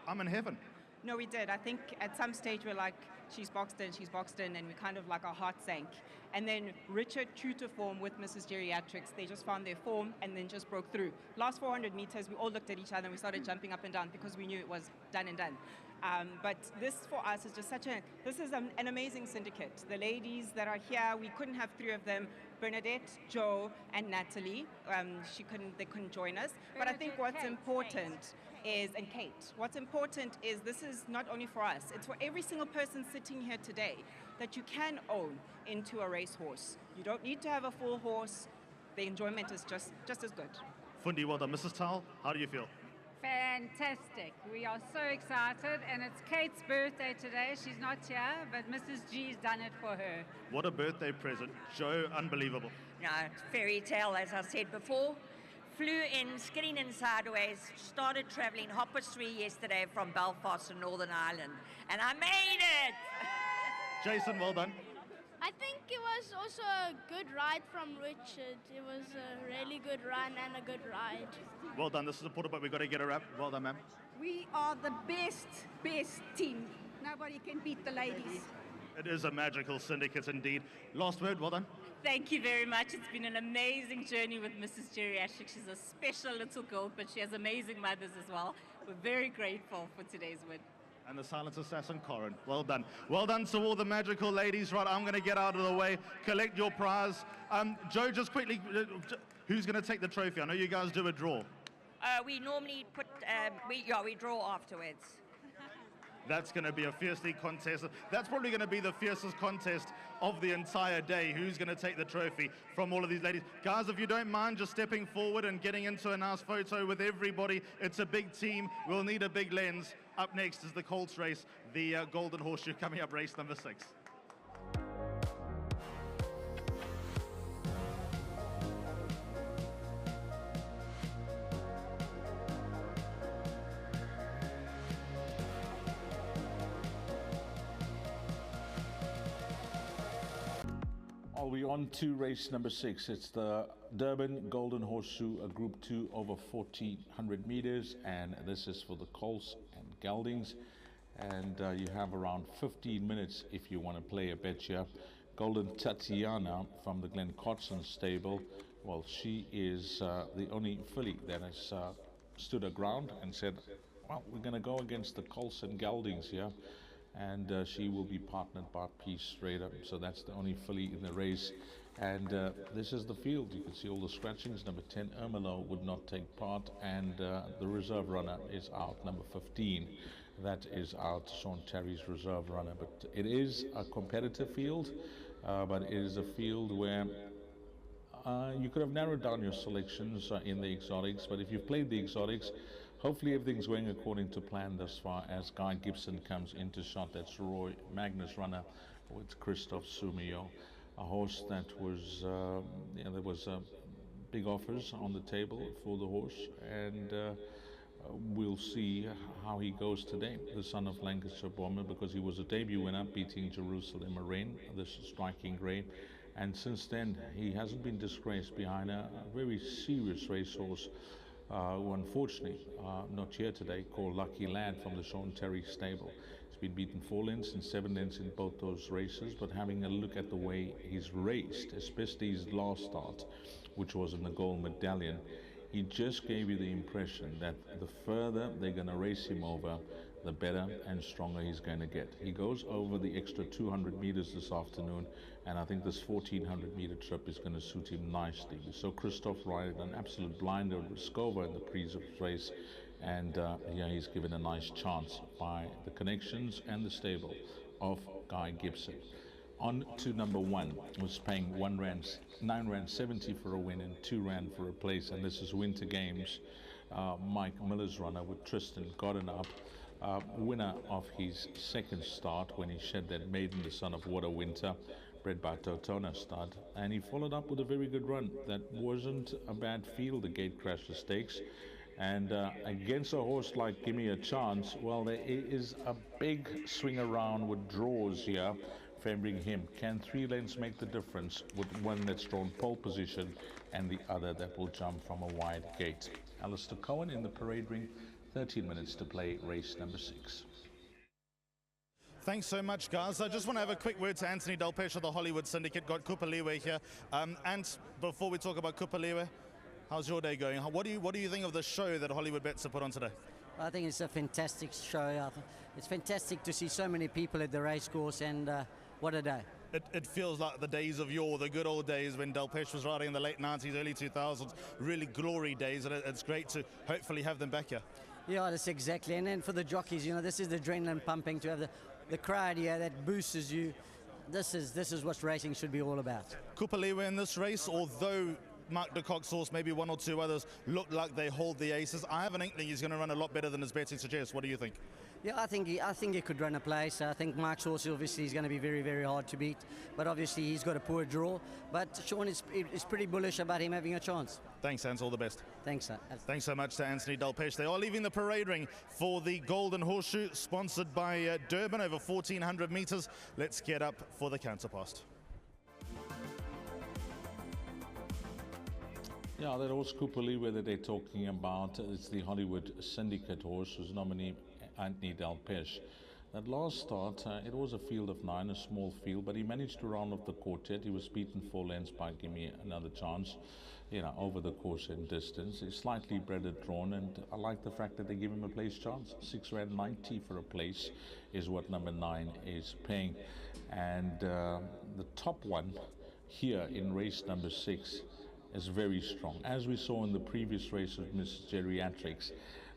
I'm in heaven. No, we did. I think at some stage we're like, she's boxed in, and we kind of like our heart sank. And then Richard, true to form with Mrs. Geriatrics, they just found their form and then just broke through. Last 400 meters, we all looked at each other and we started jumping up and down because we knew it was done and done. But this for us is just this is an amazing syndicate. The ladies that are here, we couldn't have three of them, Bernadette, Joe, and Natalie. They couldn't join us. But I think what's important is, and Kate, what's important is this is not only for us, it's for every single person sitting here today that you can own into a racehorse. You don't need to have a full horse. The enjoyment is just as good. Fundi, well done. Mrs. Tal, how do you feel? Fantastic. We are so excited, and it's Kate's birthday today. She's not here, but Mrs. G's done it for her. What a birthday present. Joe, unbelievable. No, fairy tale, as I said before. Flew in, skidding in sideways, started travelling Hoppers 3 yesterday from Belfast to Northern Ireland, and I made it! Jason, well done. I think it was also a good ride from Richard. It was a really good run and a good ride. Well done. This is a portal, but we've got to get her up. Well done, ma'am. We are the best team. Nobody can beat the ladies. It is a magical syndicate indeed. Last word, well done. Thank you very much. It's been an amazing journey with Mrs. Geriatric. She's a special little girl, but she has amazing mothers as well. We're very grateful for today's win. And the silent assassin, Corin. Well done. Well done to all the magical ladies. Right, I'm going to get out of the way, collect your prize. Joe, just quickly, who's going to take the trophy? I know you guys do a draw. We normally put, we draw afterwards. That's going to be a fiercely contest. That's probably going to be the fiercest contest of the entire day. Who's going to take the trophy from all of these ladies? Guys, if you don't mind just stepping forward and getting into a nice photo with everybody. It's a big team. We'll need a big lens. Up next is the Colts race, the Golden Horseshoe, coming up, race number 6. Are we on to race number 6? It's the Durban Golden Horseshoe, a Group 2 over 1,400 meters, and this is for the colts and geldings. And you have around 15 minutes if you want to play a bet here. Golden Tatiana from the Glen Cotson stable. Well, she is the only filly that has stood her ground and said, well, we're going to go against the colts and geldings here. And she will be partnered by Peace Raider, so that's the only filly in the race. And this is the field. You can see all the scratchings. Number 10, Ermelo, would not take part, and the reserve runner is out. Number 15, that is out, Sean Terry's reserve runner. But it is a competitive field, but it is a field where you could have narrowed down your selections in the exotics, but if you've played the exotics, hopefully everything's going according to plan thus far as Guy Gibson comes into shot. That's Roy Magnus runner with Christoph Sumio, a horse that was, there was big offers on the table for the horse, and we'll see how he goes today, the son of Lancashire Bomber, because he was a debut winner beating Jerusalem Rain, this striking grey. And since then, he hasn't been disgraced behind a very serious racehorse who unfortunately not here today, called Lucky Lad from the Sean Terry stable. He's been beaten 4 lengths and 7 lengths in both those races, but having a look at the way he's raced, especially his last start, which was in the gold medallion, he just gave you the impression that the further they're going to race him over, the better and stronger he's going to get. He goes over the extra 200 meters this afternoon, and I think this 1,400 meter trip is going to suit him nicely. We saw Christoph ride an absolute blinder with Skova in the pre-zip race, and yeah, he's given a nice chance by the connections and the stable of Guy Gibson. On to number 1, was paying R9.70 for a win and R2 for a place, and this is Winter Games. Mike Miller's runner with Tristan Godden up, winner of his second start when he shed that maiden, the son of Water Winter, bred by Totona Stud, and he followed up with a very good run. That wasn't a bad field, the Gatecrasher Stakes. And against a horse like Gimme a Chance, well, there is a big swing around with draws here favoring him. Can 3 lengths make the difference with one that's drawn pole position and the other that will jump from a wide gate? Alistair Cohen in the parade ring, 13 minutes to play, race number 6. Thanks so much, guys. I just want to have a quick word to Anthony Delpesh of the Hollywood Syndicate. Got Kupaliwe here. And before we talk about Kupaliwe, how's your day going? What do you think of the show that Hollywoodbets have put on today? I think it's a fantastic show. It's fantastic to see so many people at the racecourse, and what a day. It feels like the days of yore, the good old days when Delpesh was riding in the late 90s, early 2000s, really glory days, and it's great to hopefully have them back here. Yeah, that's exactly. And then for the jockeys, you know, this is the adrenaline pumping, to have the crowd here that boosts you. This is what racing should be all about. Kupaliwe in this race, although Mark de Kock's horse, maybe 1 or 2 others, look like they hold the aces. I have an inkling he's going to run a lot better than his betting suggests. What do you think? Yeah, I think he could run a place. I think Mark's horse obviously is going to be very, very hard to beat, but obviously he's got a poor draw. But Sean is pretty bullish about him having a chance. Thanks, Hans. All the best. Thanks, sir. Thanks so much to Anthony Delpesh. They are leaving the parade ring for the Golden Horseshoe, sponsored by Durban, over 1,400 metres. Let's get up for the counterpast. Yeah, that horse Kupaliwe that they're talking about, it's the Hollywood Syndicate horse, whose nominee Anthony Delpesh. That last start, it was a field of 9, a small field, but he managed to round off the quartet. He was beaten 4 lengths by Gimme Another Chance, you know, over the course and distance. He's slightly breaded drawn, and I like the fact that they give him a place chance. R6.90 for a place is what number 9 is paying. And the top one here in race number 6 is very strong. As we saw in the previous race of Miss Geriatrics,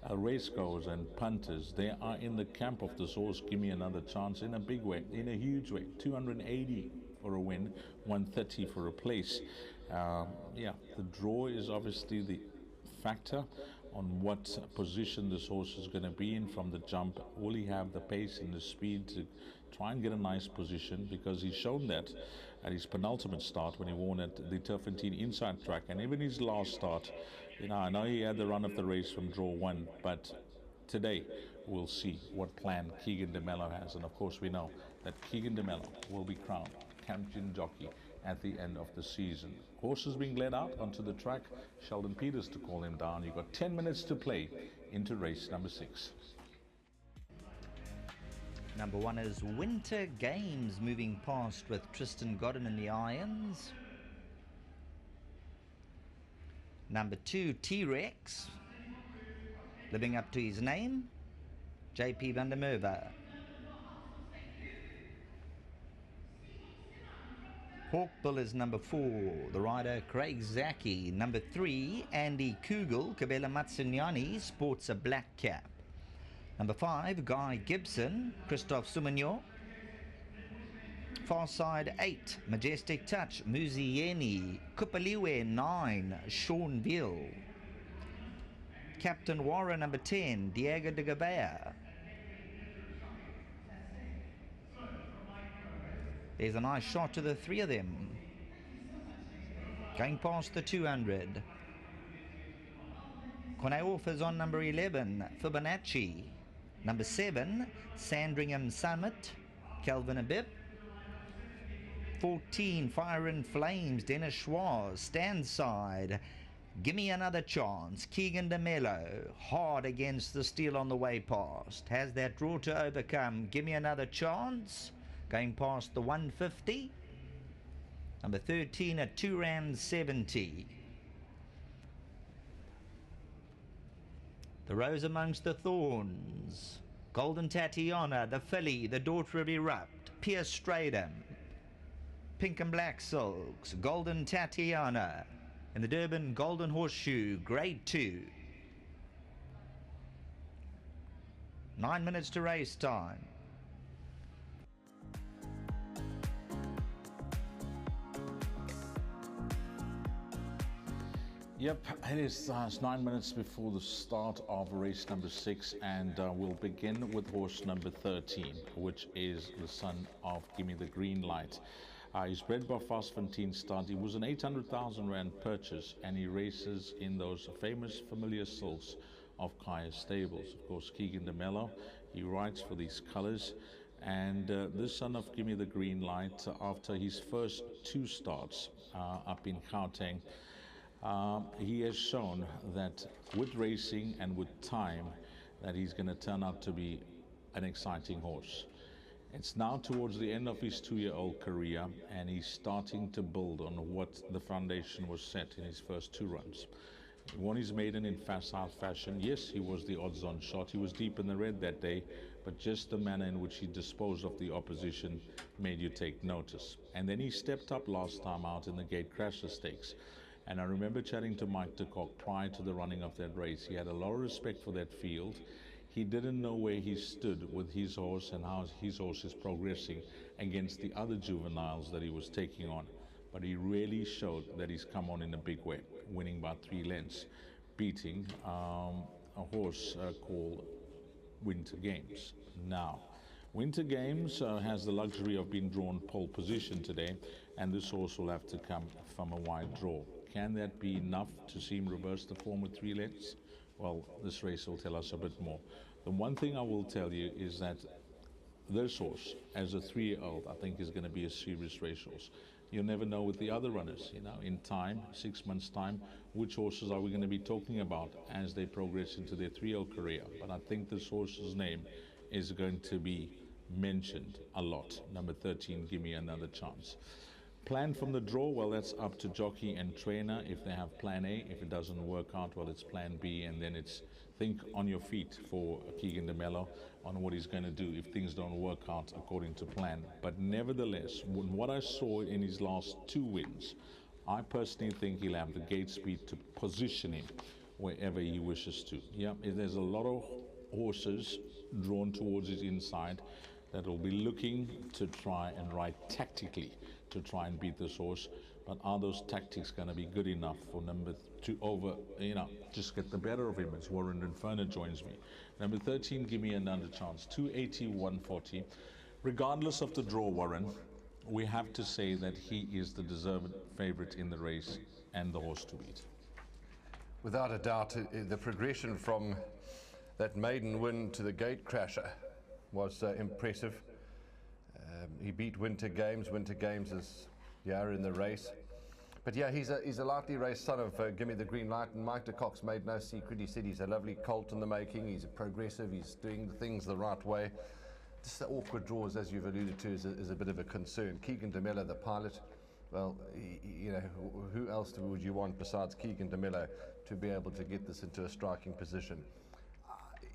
racegoers and punters, they are in the camp of this horse. Give Me Another Chance in a big way, in a huge way. 280 for a win, 130 for a place. Yeah, the draw is obviously the factor on what position this horse is going to be in from the jump. Will he have the pace and the speed to try and get a nice position? Because he's shown that at his penultimate start when he won at the Turfentine Inside Track, and even his last start. You know, I know he had the run of the race from draw 1, but today we'll see what plan Keegan de Mello has. And of course we know that Keegan de Mello will be crowned champion jockey at the end of the season. Horses being led out onto the track, Sheldon Peters to call him down. You've got 10 minutes to play into race number 6. Number 1 is Winter Games, moving past with Tristan Godden in the irons. Number 2, T-Rex, living up to his name, JP van der Merwe. Hawkbill is number 4, the rider Craig Zaki. Number 3, Andy Kugel, Kabela Matsunyani, sports a black cap. Number 5, Guy Gibson, Christophe Soumignon. Far side 8, Majestic Touch, Muzieni. Kupaliwe 9, Sean Veal. Captain Warren number 10, Diego de Gabea. There's a nice shot to the 3 of them. Going past the 200. Corneoff is on number 11, Fibonacci. Number 7, Sandringham Summit, Calvin Abib. 14, Fire and Flames, Dennis Schwarz. Stand side, Gimme Another Chance, Keegan de Mello. Hard against the steel on the way past. Has that draw to overcome. Gimme Another Chance, going past the 150. Number 13 at R2.70. The Rose Amongst the Thorns, Golden Tatiana, the filly, the daughter of Erupt, Pierce Stradham. Pink and Black Silks, Golden Tatiana, and the Durban Golden Horseshoe, Grade 2. 9 minutes to race time. Yep, it is 9 minutes before the start of race number 6, and we'll begin with horse number 13, which is the son of Gimme the Green Light. He's bred by Fastfontein Stud. He was an 800,000 Rand purchase, and he races in those famous familiar silks of Kaya Stables. Of course, Keegan de Mello, he rides for these colours, and this son of Gimme the Green Light, after his first 2 starts up in Gauteng, he has shown that with racing and with time that he's going to turn out to be an exciting horse. It's now towards the end of his 2-year-old career, and he's starting to build on what the foundation was set in his first 2 runs. He won his maiden in facile fashion. Yes, he was the odds-on shot. He was deep in the red that day, but just the manner in which he disposed of the opposition made you take notice. And then he stepped up last time out in the Gate Crasher Stakes. And I remember chatting to Mike de Kock prior to the running of that race. He had a lot of respect for that field. He didn't know where he stood with his horse and how his horse is progressing against the other juveniles that he was taking on. But he really showed that he's come on in a big way, winning by 3 lengths, beating a horse called Winter Games. Now, Winter Games has the luxury of being drawn pole position today, and this horse will have to come from a wide draw. Can that be enough to see him reverse the form with 3 lengths? Well, this race will tell us a bit more. The one thing I will tell you is that this horse, as a 3-year-old, I think is going to be a serious racehorse. You'll never know with the other runners, you know, in time, 6 months' time, which horses are we going to be talking about as they progress into their 3-year-old career. But I think this horse's name is going to be mentioned a lot. Number 13, Give Me Another Chance. Plan from the draw, well, that's up to jockey and trainer if they have plan A. If it doesn't work out, well, it's plan B, and then it's think on your feet for Keegan de Mello on what he's going to do if things don't work out according to plan. But nevertheless, what I saw in his last 2 wins, I personally think he'll have the gate speed to position him wherever he wishes to. Yeah, there's a lot of horses drawn towards his inside that will be looking to try and ride tactically to try and beat this horse, but are those tactics going to be good enough for number 2 over, you know, just get the better of him? It's Warren Inferno joins me. Number 13, Give Me Another Chance, 280, 140. Regardless of the draw, Warren, we have to say that he is the deserved favorite in the race and the horse to beat. Without a doubt, the progression from that maiden win to the Gate Crasher was impressive. He beat Winter Games. Winter Games is in the race. But yeah, he's a lightly raced son of Gimme the Green Light, and Mike de Kock's made no secret. He said he's a lovely colt in the making. He's a progressive. He's doing things the right way. Just the awkward draws, as you've alluded to, is a bit of a concern. Keegan de Mello, the pilot, well, you know, who else would you want besides Keegan de Mello to be able to get this into a striking position?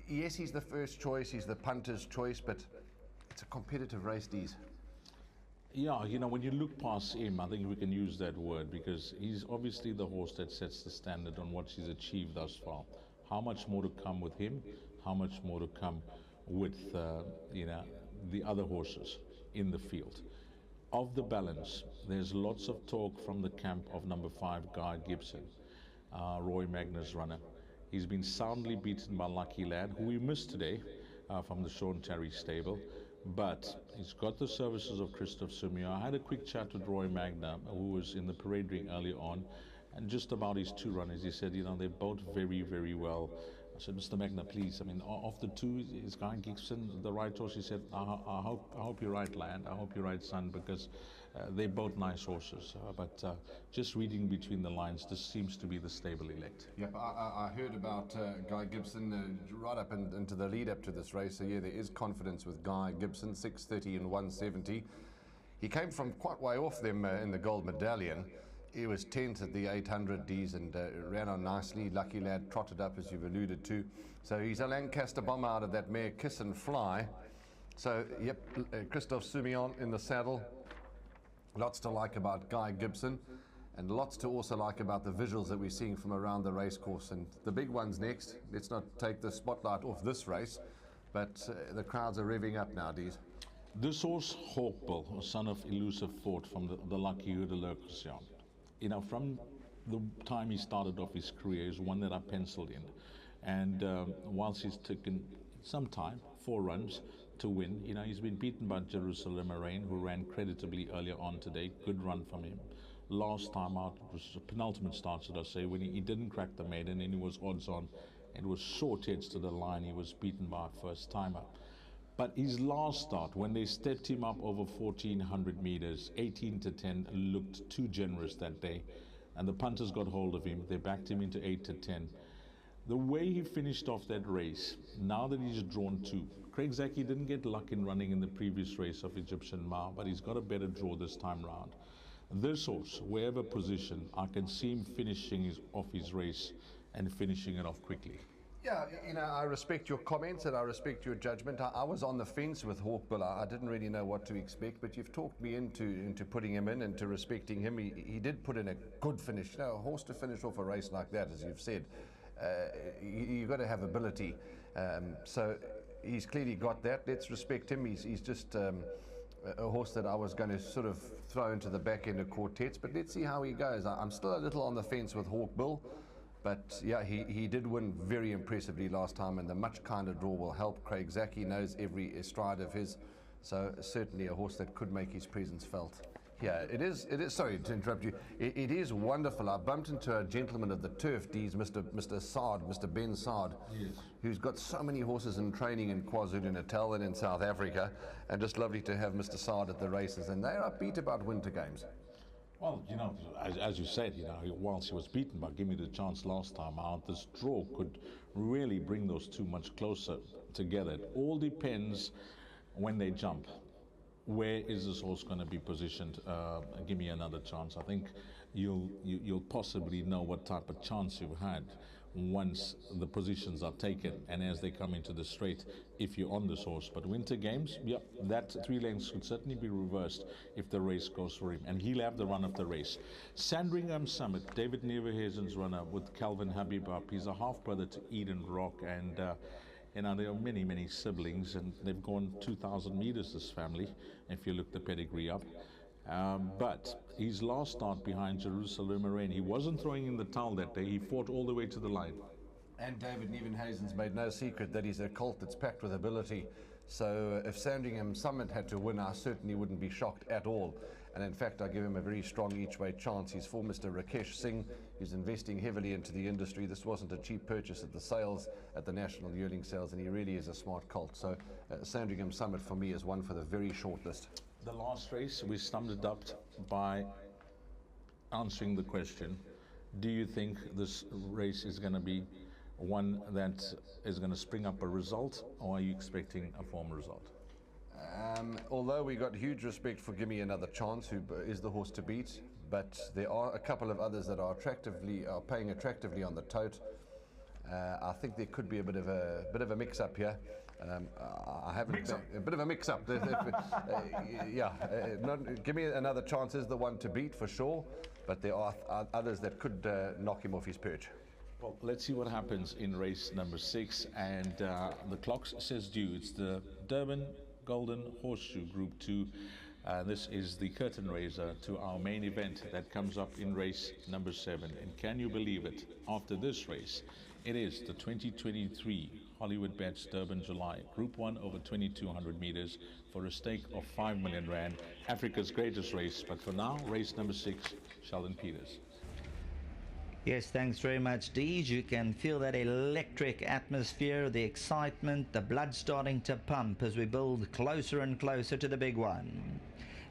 Yes, he's the first choice. He's the punter's choice, but it's a competitive race, Dees. Yeah, you know, when you look past him, I think we can use that word, because he's obviously the horse that sets the standard on what he's achieved thus far. How much more to come with him? How much more to come with, you know, the other horses in the field? Of the balance, there's lots of talk from the camp of number 5, Guy Gibson, Roy Magnus runner. He's been soundly beaten by Lucky Lad, who we missed today from the Sean Terry stable. But he's got the services of Christoph Sumio. I had a quick chat with Roy Magna, who was in the parade ring early on, and just about his 2 runners, he said, you know, they're both very, very well. I said, Mr. Magna, please, I mean, of the 2, is Guy Gibson the right horse? He said, I hope you're right, Land. I hope you're right, son, because they're both nice horses. But just reading between the lines, this seems to be the stable elect. Yep, I heard about Guy Gibson right up into the lead up to this race. So yeah, there is confidence with Guy Gibson, 630 and 170. He came from quite way off them in the gold medallion. He was 10th at the 800 Ds and ran on nicely. Lucky Lad trotted up, as you've alluded to. So he's a Lancaster bomb out of that mare Kiss and Fly. So yep, Christoph Sumio in the saddle. Lots to like about Guy Gibson, and lots to also like about the visuals that we're seeing from around the racecourse. And the big one's next. Let's not take the spotlight off this race, but the crowds are revving up now, Dees. This horse, Hawkbill, son of Elusive Fort from the Lucky Hude Lurkersian. You know, from the time he started off his career is one that I penciled in. And whilst he's taken some time, 4 runs to win, you know, he's been beaten by Jerusalem Moraine, who ran creditably earlier on today. Good run from him. Last time out, it was a penultimate start, should I say, when he didn't crack the maiden and he was odds on. It was short edge to the line. He was beaten by a first timer. But his last start, when they stepped him up over 1,400 meters, 18-10, looked too generous that day. And the punters got hold of him. They backed him into 8-10. The way he finished off that race, now that he's drawn 2, Craig Zaki didn't get luck in running in the previous race of Egyptian Ma, but he's got a better draw this time round. This horse, wherever positioned, I can see him finishing off his race and finishing it off quickly. Yeah, you know, I respect your comments and I respect your judgment. I was on the fence with Hawkbill. I didn't really know what to expect, but you've talked me into putting him in and to respecting him. He did put in a good finish. You know, a horse to finish off a race like that, as you've said, you've got to have ability. So he's clearly got that. Let's respect him. He's just a horse that I was going to sort of throw into the back end of quartets, but let's see how he goes. I'm still a little on the fence with Hawkbill. But yeah, he did win very impressively last time, and the much kinder draw will help. Craig Zaki knows every stride of his, so certainly a horse that could make his presence felt. Yeah, it is. Sorry to interrupt you. It is wonderful. I bumped into a gentleman of the turf, D's, Mr. Saad, Mr. Ben Saad, yes, who's got so many horses in training in KwaZulu-Natal and in South Africa, and just lovely to have Mr. Saad at the races, and they're upbeat about winter games. Well, you know, as you said, you know, whilst he was beaten by Give Me the Chance last time out, this draw could really bring those two much closer together. It all depends when they jump. Where is this horse going to be positioned? Give Me Another Chance. I think you'll possibly know what type of chance you've had once the positions are taken and as they come into the straight if you're on this horse. But winter games, yeah, that 3 lengths could certainly be reversed if the race goes for him, and he'll have the run of the race. Sandringham Summit, David Neverhazen's runner with Calvin Habib up. He's a half brother to Eden Rock, and you know, there are many siblings, and they've gone 2,000 meters, this family, if you look the pedigree up. But his last start behind Jerusalem Moraine, he wasn't throwing in the towel that day. He fought all the way to the line. And David Nevenhazen's made no secret that he's a colt that's packed with ability. So if Sandringham Summit had to win, I certainly wouldn't be shocked at all. And in fact, I give him a very strong each-way chance. He's for Mr. Rakesh Singh, who's investing heavily into the industry. This wasn't a cheap purchase at the sales, at the national yearling sales, and he really is a smart colt. So Sandringham Summit for me is one for the very short list. The last race, we summed it up by answering the question, do you think this race is going to be one that is going to spring up a result, or are you expecting a form result? Although we got huge respect for Give Me Another Chance, who is the horse to beat, but there are a couple of others that are paying attractively on the tote. I think there could be a bit of a mix-up here. I haven't a bit of a mix-up. Give Me Another Chance is the one to beat for sure, but there are others that could knock him off his perch. Well, let's see what happens in race number 6, and the clock says due. It's the Durban Golden Horseshoe Group 2. This is the curtain raiser to our main event that comes up in race number 7. And can you believe it? After this race, it is the 2023 Hollywoodbets Durban July Group 1 over 2,200 meters for a stake of 5 million rand. Africa's greatest race. But for now, race number 6, Sheldon Peters. Yes, thanks very much, Deej. You can feel that electric atmosphere, the excitement, the blood starting to pump as we build closer and closer to the big one.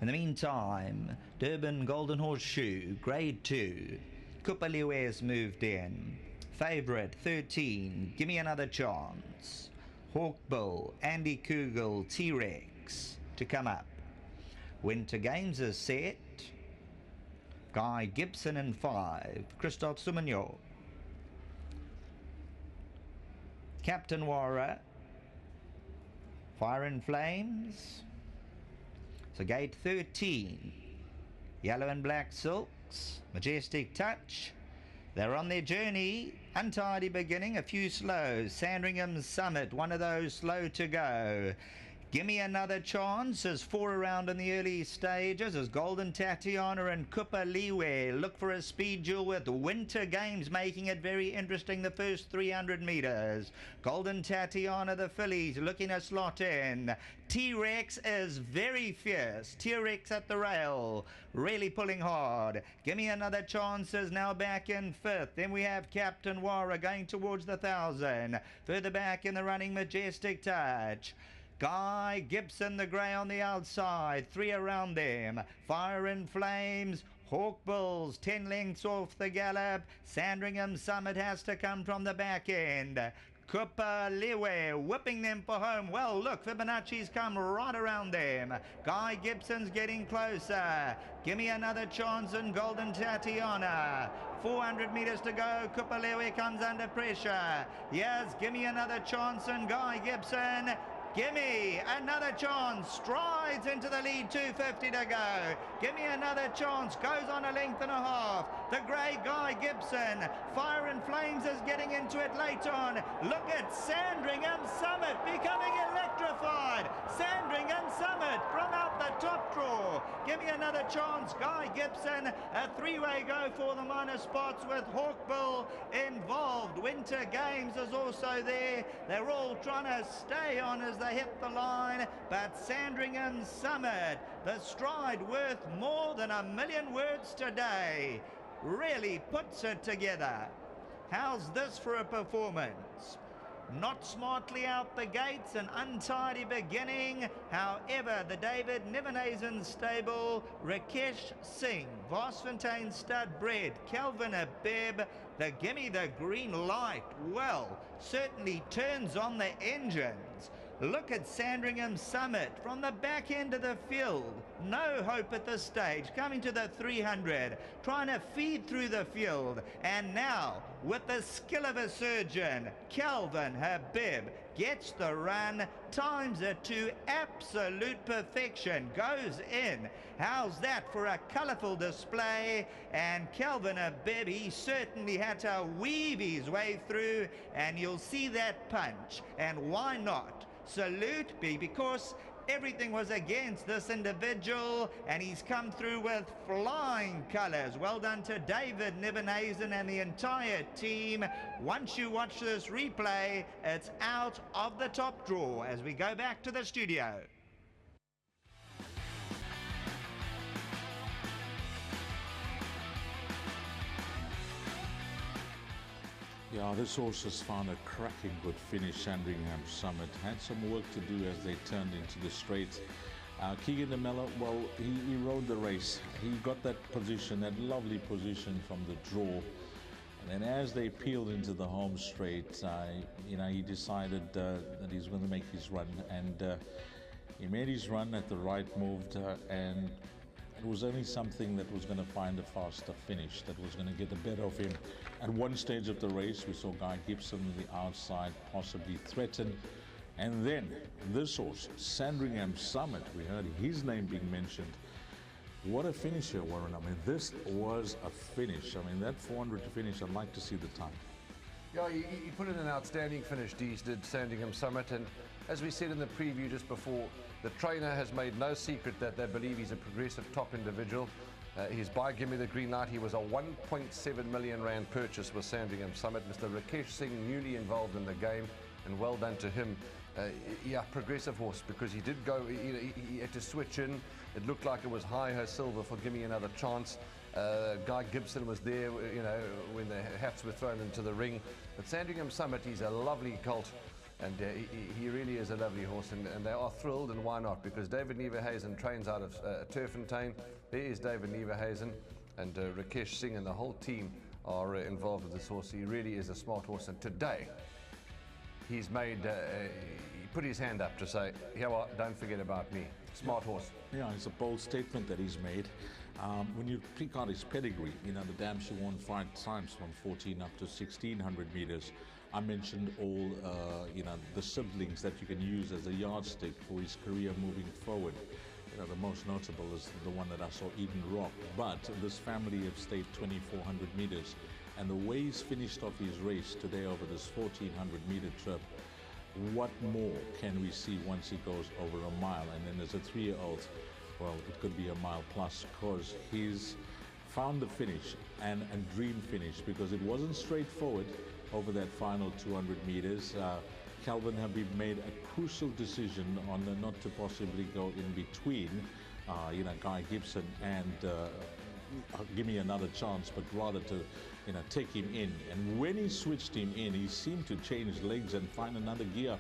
In the meantime, Durban Golden Horseshoe, Grade 2. Kupaliwe's moved in. Favourite, 13, Give Me Another Chance. Hawkbill, Andy Kugel, T-Rex to come up. Winter Games is set. Guy Gibson in 5, Christophe Soumignon. Captain Warra, Fire and Flames. So gate 13, Yellow and Black Silks, Majestic Touch. They're on their journey, untidy beginning, a few slows. Sandringham Summit, one of those slow to go. Gimme Another Chance is 4 around in the early stages as Golden Tatiana and Cooper Liwe look for a speed duel with Winter Games making it very interesting the first 300 metres. Golden Tatiana, the fillies, looking to slot in. T-Rex is very fierce. T-Rex at the rail, really pulling hard. Gimme Another Chance is now back in 5th. Then we have Captain Wara going towards the 1,000. Further back in the running, Majestic Touch. Guy Gibson, the grey on the outside, 3 around them. Fire and Flames, Hawk Bulls, 10 lengths off the gallop. Sandringham Summit has to come from the back end. Cooper Liwe whipping them for home. Well, look, Fibonacci's come right around them. Guy Gibson's getting closer. Gimme Another Chance and Golden Tatiana. 400 metres to go. Cooper Liwe comes under pressure. Yes, Gimme Another Chance and Guy Gibson. Gimme Another Chance strides into the lead, 250 to go. Gimme Another Chance goes on a length and a half. The grey Guy Gibson. Fire and Flames is getting into it late on. Look at Sandringham Summit becoming electrified. Sandringham Summit from out the top draw. Gimme Another Chance, Guy Gibson. A 3-way go for the minor spots with Hawkbill involved. Winter Games is also there. They're all trying to stay on as they hit the line, but Sandringham Summit, the stride worth more than 1,000,000 words today, really puts it together. How's this for a performance? Not smartly out the gates, an untidy beginning. However, the David Nivenhazen stable, Rakesh Singh, Vosfontein stud bred, Kelvin Abib, the Gimme the Green Light, well, certainly turns on the engines. Look at Sandringham Summit from the back end of the field. No hope at this stage. Coming to the 300, trying to feed through the field. And now, with the skill of a surgeon, Kelvin Habib gets the run, times it to absolute perfection, goes in. How's that for a colourful display? And Kelvin Habib, he certainly had to weave his way through, and you'll see that punch. And why not? Salute be, because everything was against this individual, and he's come through with flying colours. Well done to David Nivenhazen and the entire team. Once you watch this replay, it's out of the top draw as we go back to the studio. Yeah, this horse has found a cracking good finish. Sandringham Summit had some work to do as they turned into the straight. Keegan de Mello, well, he rode the race. He got that position, that lovely position from the draw. And then as they peeled into the home straight, he decided that he's going to make his run. And he made his run at the right move, and it was only something that was going to find a faster finish, that was going to get the better of him. At one stage of the race, we saw Guy Gibson on the outside possibly threaten. And then this horse, Sandringham Summit, we heard his name being mentioned. What a finish here, Warren. I mean, this was a finish. I mean, that 400 to finish, I'd like to see the time. Yeah, he put in an outstanding finish, Dees did, Sandringham Summit. And as we said in the preview just before, the trainer has made no secret that they believe he's a progressive top individual. His buy, Gimme the Green Light, he was a 1.7 million rand purchase with Sandringham Summit. Mr. Rakesh Singh, newly involved in the game, and well done to him. Yeah, progressive horse, because he did go, he had to switch in. It looked like it was high-ho silver for Gimme Another Chance. Guy Gibson was there, when the hats were thrown into the ring. But Sandringham Summit, he's a lovely colt. And he really is a lovely horse, and they are thrilled, and why not? Because David Nivenhazen trains out of Turffontein. There is David Nivenhazen, and Rakesh Singh and the whole team are involved with this horse. He really is a smart horse, and today he's made, he put his hand up to say, "Here, don't forget about me." Smart horse. Yeah, it's a bold statement that he's made. When you click on his pedigree, the dam she won 5 times from 14 up to 1600 meters. I mentioned all, the siblings that you can use as a yardstick for his career moving forward. The most notable is the one that I saw, Eden Rock. But this family have stayed 2400 meters. And the way he's finished off his race today over this 1400 meter trip, what more can we see once he goes over a mile? And then as a 3-year-old, well, it could be a mile plus, because he's found the finish and a dream finish, because it wasn't straightforward over that final 200 meters. Calvin Habib made a crucial decision on not to possibly go in between, Guy Gibson and give me another chance, but rather to, take him in. And when he switched him in, he seemed to change legs and find another gear.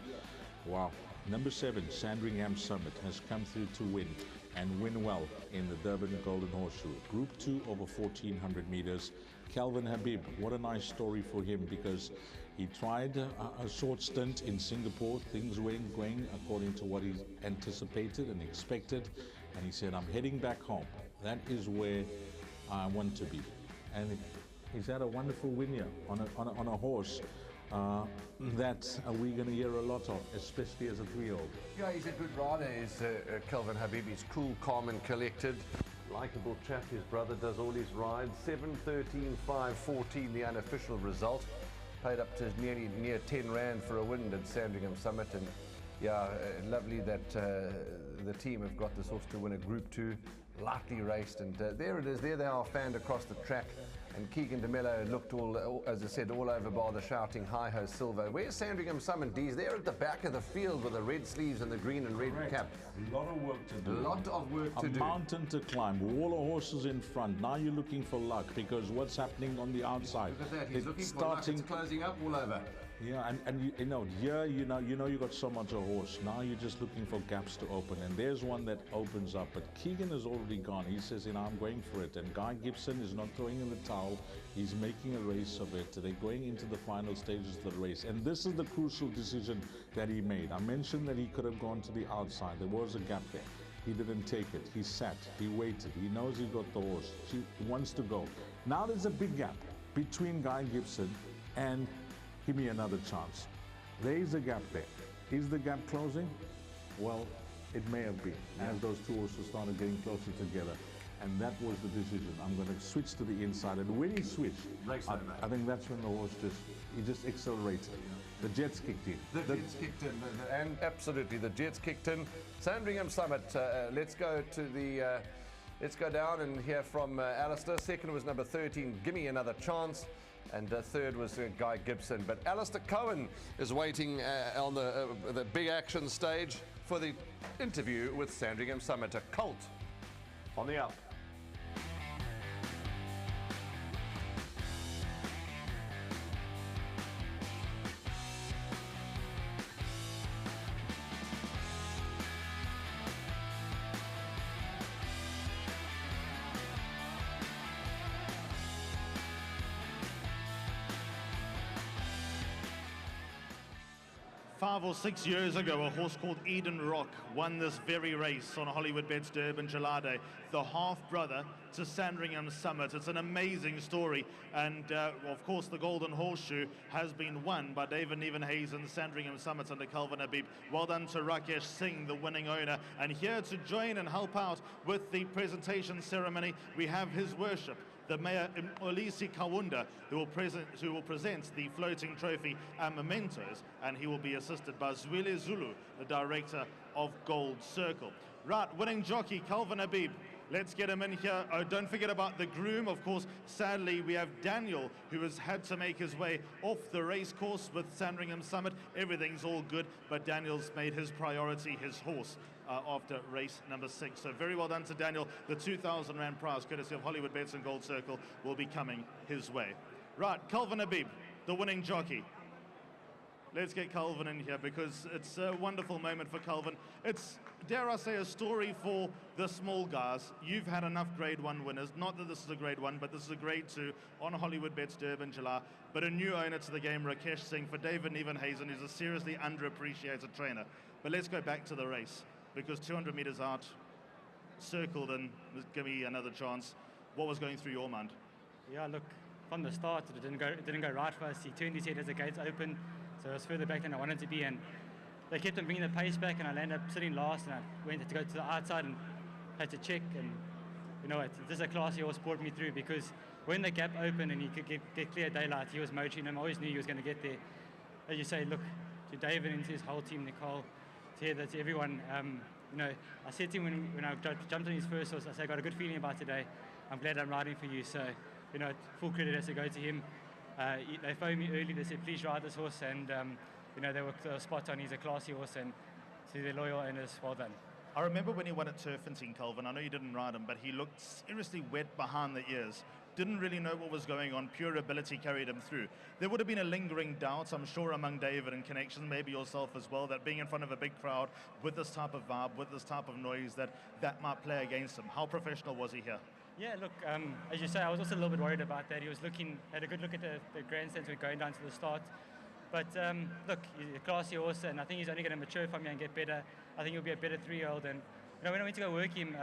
Wow. Number 7, Sandringham Summit, has come through to win, and win well in the Durban Golden Horseshoe. Group 2 over 1400 meters. Calvin Habib, what a nice story for him, because he tried a short stint in Singapore. Things weren't going according to what he anticipated and expected, and he said, I'm heading back home. That is where I want to be. And he's had a wonderful win here on a horse that we're going to hear a lot of, especially as a 3-year-old. Yeah, he's a good rider, is Calvin Habib. He's cool, calm and collected. Likeable chap. His brother does all his rides. 7:13, 5:14, the unofficial result. Paid up to near 10 rand for a win at Sandringham Summit. And yeah, lovely that the team have got this horse to win a Group 2. Lightly raced, and there it is. There they are, fanned across the track. And Keegan de Mello looked all, as I said, all over bar the shouting hi-ho Silver. Where's Sandringham Summit, D's? They're at the back of the field with the red sleeves and the green and red cap. A lot of work to do. A lot of work to do. A mountain to climb, wall of horses in front. Now you're looking for luck, because what's happening on the outside? Look at that, he's looking for luck. It's closing up all over. Yeah, and here you got so much a horse. Now you're just looking for gaps to open, and there's one that opens up. But Keegan has already gone. He says, I'm going for it. And Guy Gibson is not throwing in the towel. He's making a race of it. They're going into the final stages of the race, and this is the crucial decision that he made. I mentioned that he could have gone to the outside. There was a gap there. He didn't take it. He sat. He waited. He knows he's got the horse. He wants to go. Now there's a big gap between Guy Gibson and Give Me Another Chance. There is a gap there. Is the gap closing? Well, it may have been, as those two horses started getting closer together. And that was the decision. I'm going to switch to the inside. And when he switched, I think that's when the horse just accelerated. The jets kicked in. The jets kicked in, and absolutely, the jets kicked in. Sandringham Summit. Let's go to the. Let's go down and hear from Alistair. Second was number 13, Give Me Another Chance. And third was Guy Gibson. But Alistair Cohen is waiting on the big action stage for the interview with Sandringham Summit, a colt on the up. Five or 6 years ago, a horse called Eden Rock won this very race on Hollywoodbets Durban July Day, the half-brother to Sandringham Summit. It's an amazing story, and of course the Golden Horseshoe has been won by David Nevenhazen, Sandringham Summit under Calvin Habib. Well done to Rakesh Singh, the winning owner. And here to join and help out with the presentation ceremony, we have His Worship, the Mayor Olisi Kawunda, who will present the floating trophy and mementos, and he will be assisted by Zwile Zulu, the director of Gold Circle. Right, winning jockey Calvin Habib. Let's get him in here. Oh, don't forget about the groom. Of course, sadly, we have Daniel, who has had to make his way off the race course with Sandringham Summit. Everything's all good, but Daniel's made his priority his horse after race number 6. So very well done to Daniel. The 2,000 Rand prize, courtesy of Hollywoodbets and Gold Circle, will be coming his way. Right, Calvin Habib, the winning jockey. Let's get Calvin in here, because it's a wonderful moment for Calvin. It's, dare I say, a story for the small guys. You've had enough Grade 1 winners. Not that this is a Grade 1, but this is a Grade 2 on Hollywoodbets Durban July. But a new owner to the game, Rakesh Singh, for David Nevenhazen, who's a seriously underappreciated trainer. But let's go back to the race, because 200 meters out, circled and Give Me Another Chance. What was going through your mind? Yeah, look, from the start, it didn't go right for us. He turned his head as the gates opened, so I was further back than I wanted to be, and they kept on bringing the pace back, and I landed up sitting last, and I went to go to the outside and had to check, and you know what, this is a classy horse brought me through, because when the gap opened and he could get clear daylight, he was motoring him. I always knew he was going to get there. As you say, look, to David and to his whole team, Nicole, to Heather, to everyone. You know, I said to him when I jumped on his first horse, I said, I got a good feeling about today. I'm glad I'm riding for you. So, you know, full credit has to go to him. They phoned me early. They said, please ride this horse. And, you know, they were spot on. He's a classy horse. And to their loyal owners, well done. I remember when he won at Turfington, Calvin. I know you didn't ride him, but he looked seriously wet behind the ears. Didn't really know what was going on. Pure ability carried him through. There would have been a lingering doubt, I'm sure, among David and connections, maybe yourself as well, that being in front of a big crowd with this type of vibe, with this type of noise, that might play against him. How professional was he here? Yeah, look, as you say, I was also a little bit worried about that. He was had a good look at the grandstands when going down to the start. But look, he's a classy horse, and I think he's only going to mature from here and get better. I think he'll be a better 3-year-old. And you know, when I went to go work him,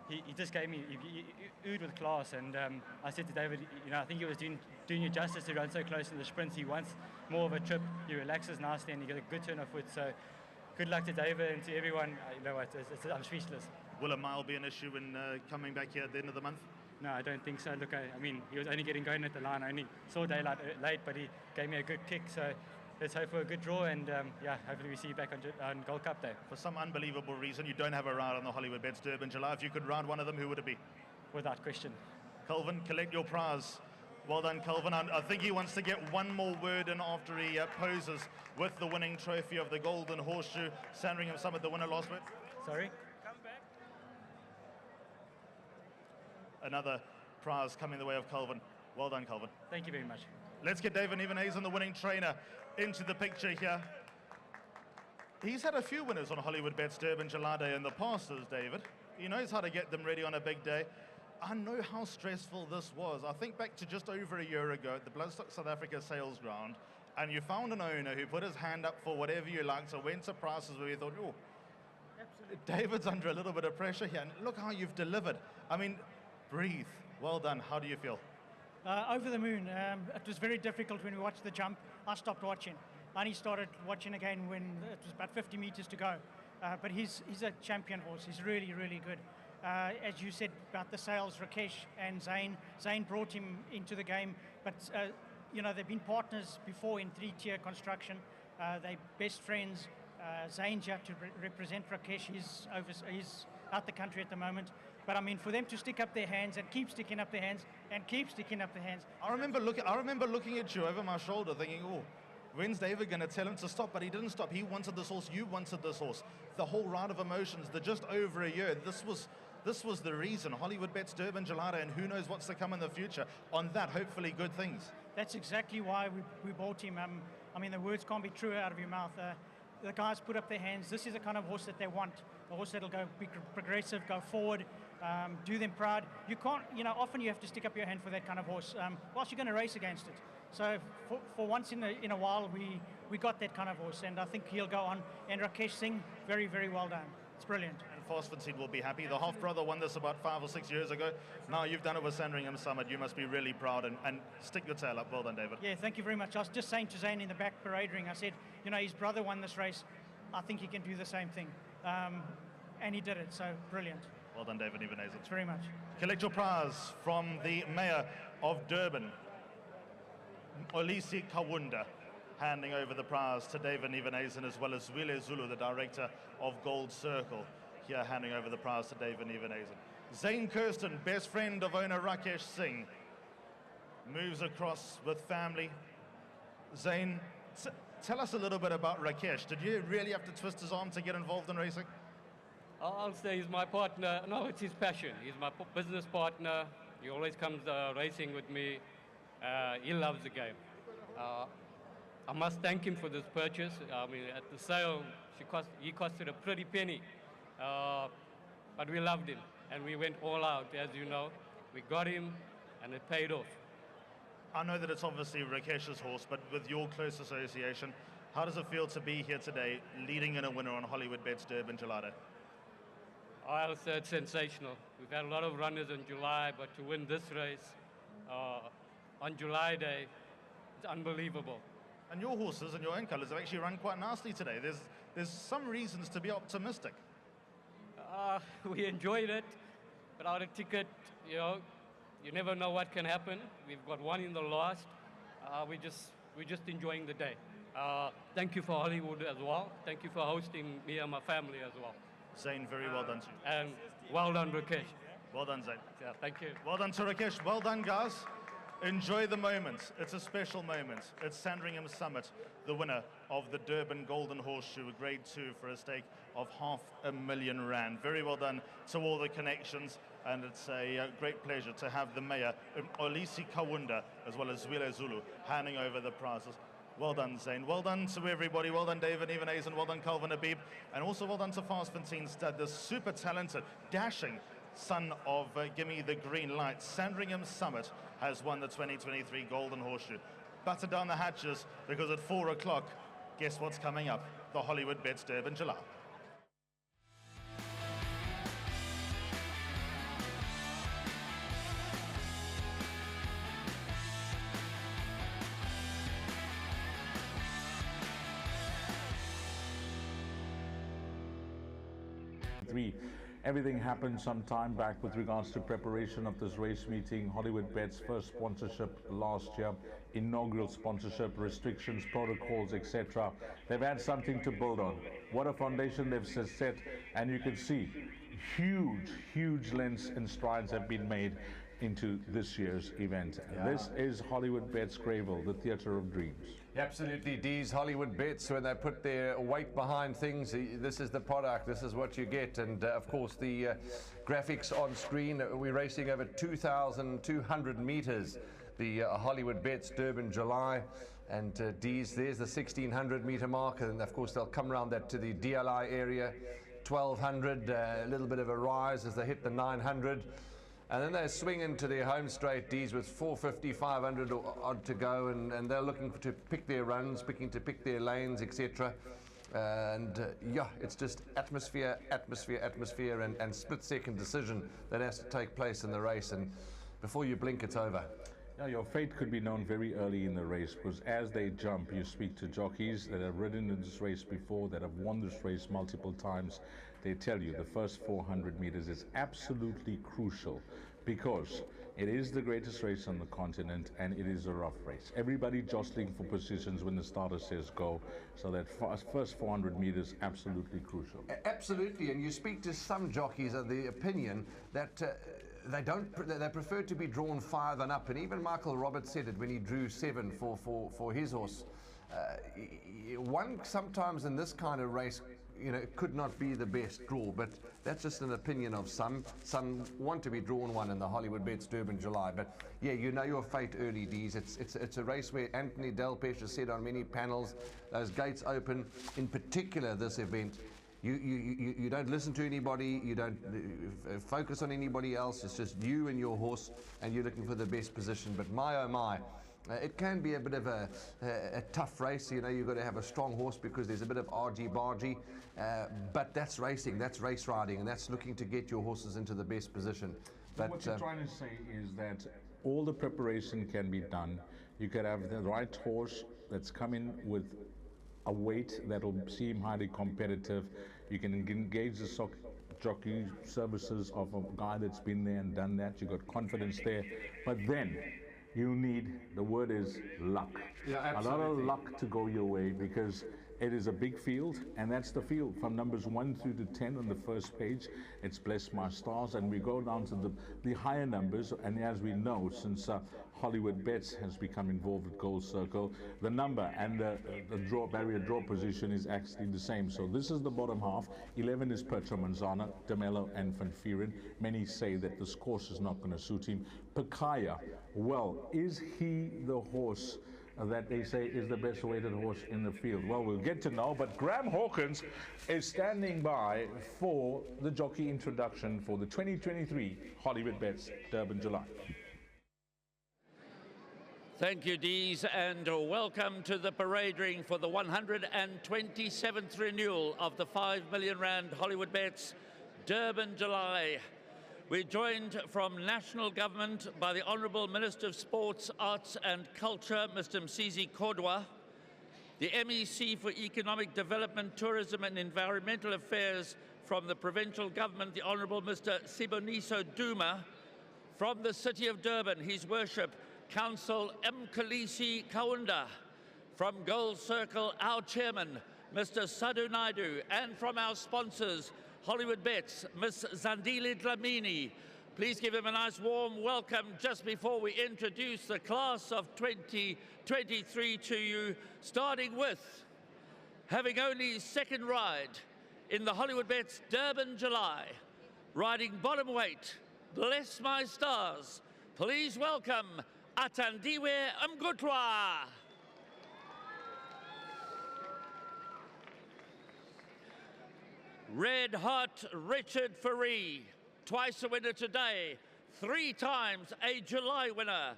he just gave me, he oohed with class. And I said to David, you know, I think he was doing you justice to run so close in the sprints. He wants more of a trip. He relaxes nicely, and he got a good turn of foot. So good luck to David and to everyone. You know what, I'm speechless. Will a mile be an issue in coming back here at the end of the month? No, I don't think so. Look, I mean, he was only getting going at the line. I only saw daylight late, but he gave me a good kick. So let's hope for a good draw, and yeah, hopefully we see you back on Gold Cup Day. For some unbelievable reason, you don't have a ride on the Hollywoodbets Durban July. If you could ride one of them, who would it be? Without question. Calvin, collect your prize. Well done, Calvin. I think he wants to get one more word in after he poses with the winning trophy of the Golden Horseshoe. Sandringham Summit, the winner, last word. Sorry? Another prize coming the way of Calvin. Well done, Calvin. Thank you very much. Let's get David Evenhazen, the winning trainer, into the picture here. He's had a few winners on Hollywoodbets Durban July Day in the past, as David. He knows how to get them ready on a big day. I know how stressful this was. I think back to just over a year ago at the Bloodstock South Africa sales ground, and you found an owner who put his hand up for whatever you liked, so went to prices where you thought, oh, David's under a little bit of pressure here. And look how you've delivered. I mean, breathe. Well done. How do you feel? Over the moon. It was very difficult when we watched the jump. I stopped watching. I only started watching again when it was about 50 meters to go. But he's a champion horse. He's really, really good. As you said about the sales, Rakesh and Zane. Zane brought him into the game. But, you know, they've been partners before in three-tier construction. They're best friends. Zane's here to represent Rakesh. He's out the country at the moment. But I mean, for them to stick up their hands and keep sticking up their hands and keep sticking up their hands. I remember looking at you over my shoulder thinking, oh, when's David going to tell him to stop? But he didn't stop. He wanted this horse. You wanted this horse. The whole ride of emotions, just over a year. This was the reason. Hollywoodbets Durban July Day, and who knows what's to come in the future. On that, hopefully good things. That's exactly why we bought him. I mean, the words can't be truer out of your mouth. The guys put up their hands. This is the kind of horse that they want. A horse that'll go be progressive, go forward, do them proud. You can't, you know, often you have to stick up your hand for that kind of horse, whilst you're going to race against it. So for once in a while, we got that kind of horse, and I think he'll go on. And Rakesh Singh, very, very well done. It's brilliant. And Fosfenseed will be happy. The half-brother won this about 5 or 6 years ago. Now you've done it with Sandringham Summit. You must be really proud and stick your tail up. Well done, David. Yeah, thank you very much. I was just saying to Zane in the back parade ring, I said, you know, his brother won this race. I think he can do the same thing. And he did it, so brilliant. Well done, David Evenhazen. Thanks very much. Collect your prize from the Mayor of Durban, Olisi Kawunda, handing over the prize to David Evenhazen, as well as Zwile Zulu, the director of Gold Circle, here handing over the prize to David Evenhazen. Zane Kirsten, best friend of owner Rakesh Singh, moves across with family. Zane, tell us a little bit about Rakesh. Did you really have to twist his arm to get involved in racing? I'll say he's my partner. No, it's his passion. He's my business partner. He always comes racing with me. He loves the game. I must thank him for this purchase. I mean, at the sale, he costed a pretty penny. But we loved him, and we went all out, as you know. We got him, and it paid off. I know that it's obviously Rakesh's horse, but with your close association, how does it feel to be here today, leading in a winner on Hollywoodbets Durban July Day? I'll say it's sensational. We've had a lot of runners in July, but to win this race on July Day, it's unbelievable. And your horses and your own colours have actually run quite nicely today. There's some reasons to be optimistic. We enjoyed it, without a ticket, you know, you never know what can happen. We've got one in the last. We're just enjoying the day. Thank you for Hollywood as well. Thank you for hosting me and my family as well. Zane, very well done to you. And well done, Rakesh. Well done, Zane. Yeah, thank you. Well done to Rakesh. Well done, guys. Enjoy the moment. It's a special moment. It's Sandringham Summit, the winner of the Durban Golden Horseshoe, Grade 2 for a stake of R500,000. Very well done to all the connections, and it's a great pleasure to have the mayor, Olisi Kawunda, as well as Zwile Zulu, handing over the prizes. Well done, Zane. Well done to everybody. Well done, David Evenezen. Well done, Calvin Habib. And also well done to Fastfontein Stud, the super talented, dashing son of Gimme the Green Light. Sandringham Summit has won the 2023 Golden Horseshoe. Butter down the hatches, because at 4 o'clock, guess what's coming up? The Hollywoodbets Durban July. Everything happened some time back with regards to preparation of this race meeting. Hollywoodbets' first sponsorship last year, inaugural sponsorship, restrictions, protocols, etc. They've had something to build on. What a foundation they've set, and you can see huge lengths and strides have been made into this year's event. Yeah. This is Hollywoodbets Greyville, the theatre of dreams. Absolutely, Dee's Hollywoodbets, when they put their weight behind things, this is the product, this is what you get. And of course the graphics on screen, we're racing over 2,200 meters, the Hollywoodbets Durban July. And Dee's, there's the 1,600 meter mark, and of course they'll come around that to the DLI area, 1,200, a little bit of a rise as they hit the 900. And then they swing into their home straight, D's, with 450, 500 odd to go, and they're looking to pick their runs, to pick their lanes, etc. And yeah, it's just atmosphere, and split-second decision that has to take place in the race, and before you blink, it's over. Now, your fate could be known very early in the race, because as they jump, you speak to jockeys that have ridden in this race before, that have won this race multiple times. They tell you the first 400 meters is absolutely crucial, because it is the greatest race on the continent, and it is a rough race. Everybody jostling for positions when the starter says go, so that first 400 meters absolutely crucial. Absolutely, and you speak to some jockeys of the opinion that they prefer to be drawn 5 and up, and even Michael Roberts said it when he drew 7 for his horse. One sometimes in this kind of race, you know, it could not be the best draw, but that's just an opinion of some. Some want to be drawn 1 in the Hollywoodbets Durban July, but yeah, you know your fate early, D's. It's a race where Anthony Delpesh has said on many panels, those gates open, in particular this event. You don't listen to anybody, you don't focus on anybody else, it's just you and your horse, and you're looking for the best position. But my oh my, it can be a bit of a tough race. You know, you've got to have a strong horse because there's a bit of argy-bargy, but that's racing, that's race riding, and that's looking to get your horses into the best position. But what you're trying to say is that all the preparation can be done. You could have the right horse that's coming with a weight that'll seem highly competitive. You can engage the jockey services of a guy that's been there and done that. You've got confidence there, but then you need, the word is luck. Yeah, a lot of luck to go your way, because it is a big field, and that's the field from numbers 1 through to 10 on the first page. It's Bless My Stars, and we go down to the higher numbers, and as we know, since Hollywoodbets has become involved with Gold Circle, the number and the barrier draw position is actually the same. So this is the bottom half. 11 is Pertra Manzana, Demello and Van Vieren. Many say that this course is not going to suit him. Pekaya, well, is he the horse that they say is the best weighted horse in the field? Well, we'll get to know, but Graham Hawkins is standing by for the jockey introduction for the 2023 Hollywoodbets Durban July. Thank you, Dees, and welcome to the parade ring for the 127th renewal of the R5 million Hollywoodbets Durban July. We're joined from National Government by the Honourable Minister of Sports, Arts and Culture, Mr. Msizi Kodwa, the MEC for Economic Development, Tourism and Environmental Affairs from the Provincial Government, the Honourable Mr. Siboniso Duma, from the City of Durban, His Worship, Council Mkhalisi Kawunda, From Gold Circle, our chairman, Mr. Sadhu Naidu, and from our sponsors, Hollywoodbets, Miss Zandile Dlamini. Please give him a nice warm welcome just before we introduce the class of 2023 to you, starting with, having only second ride in the Hollywoodbets Durban July, riding bottom weight, bless my stars. Please welcome Atandiwe Mgutwa. Red Hot Richard Faree, twice a winner today, 3 times a July winner,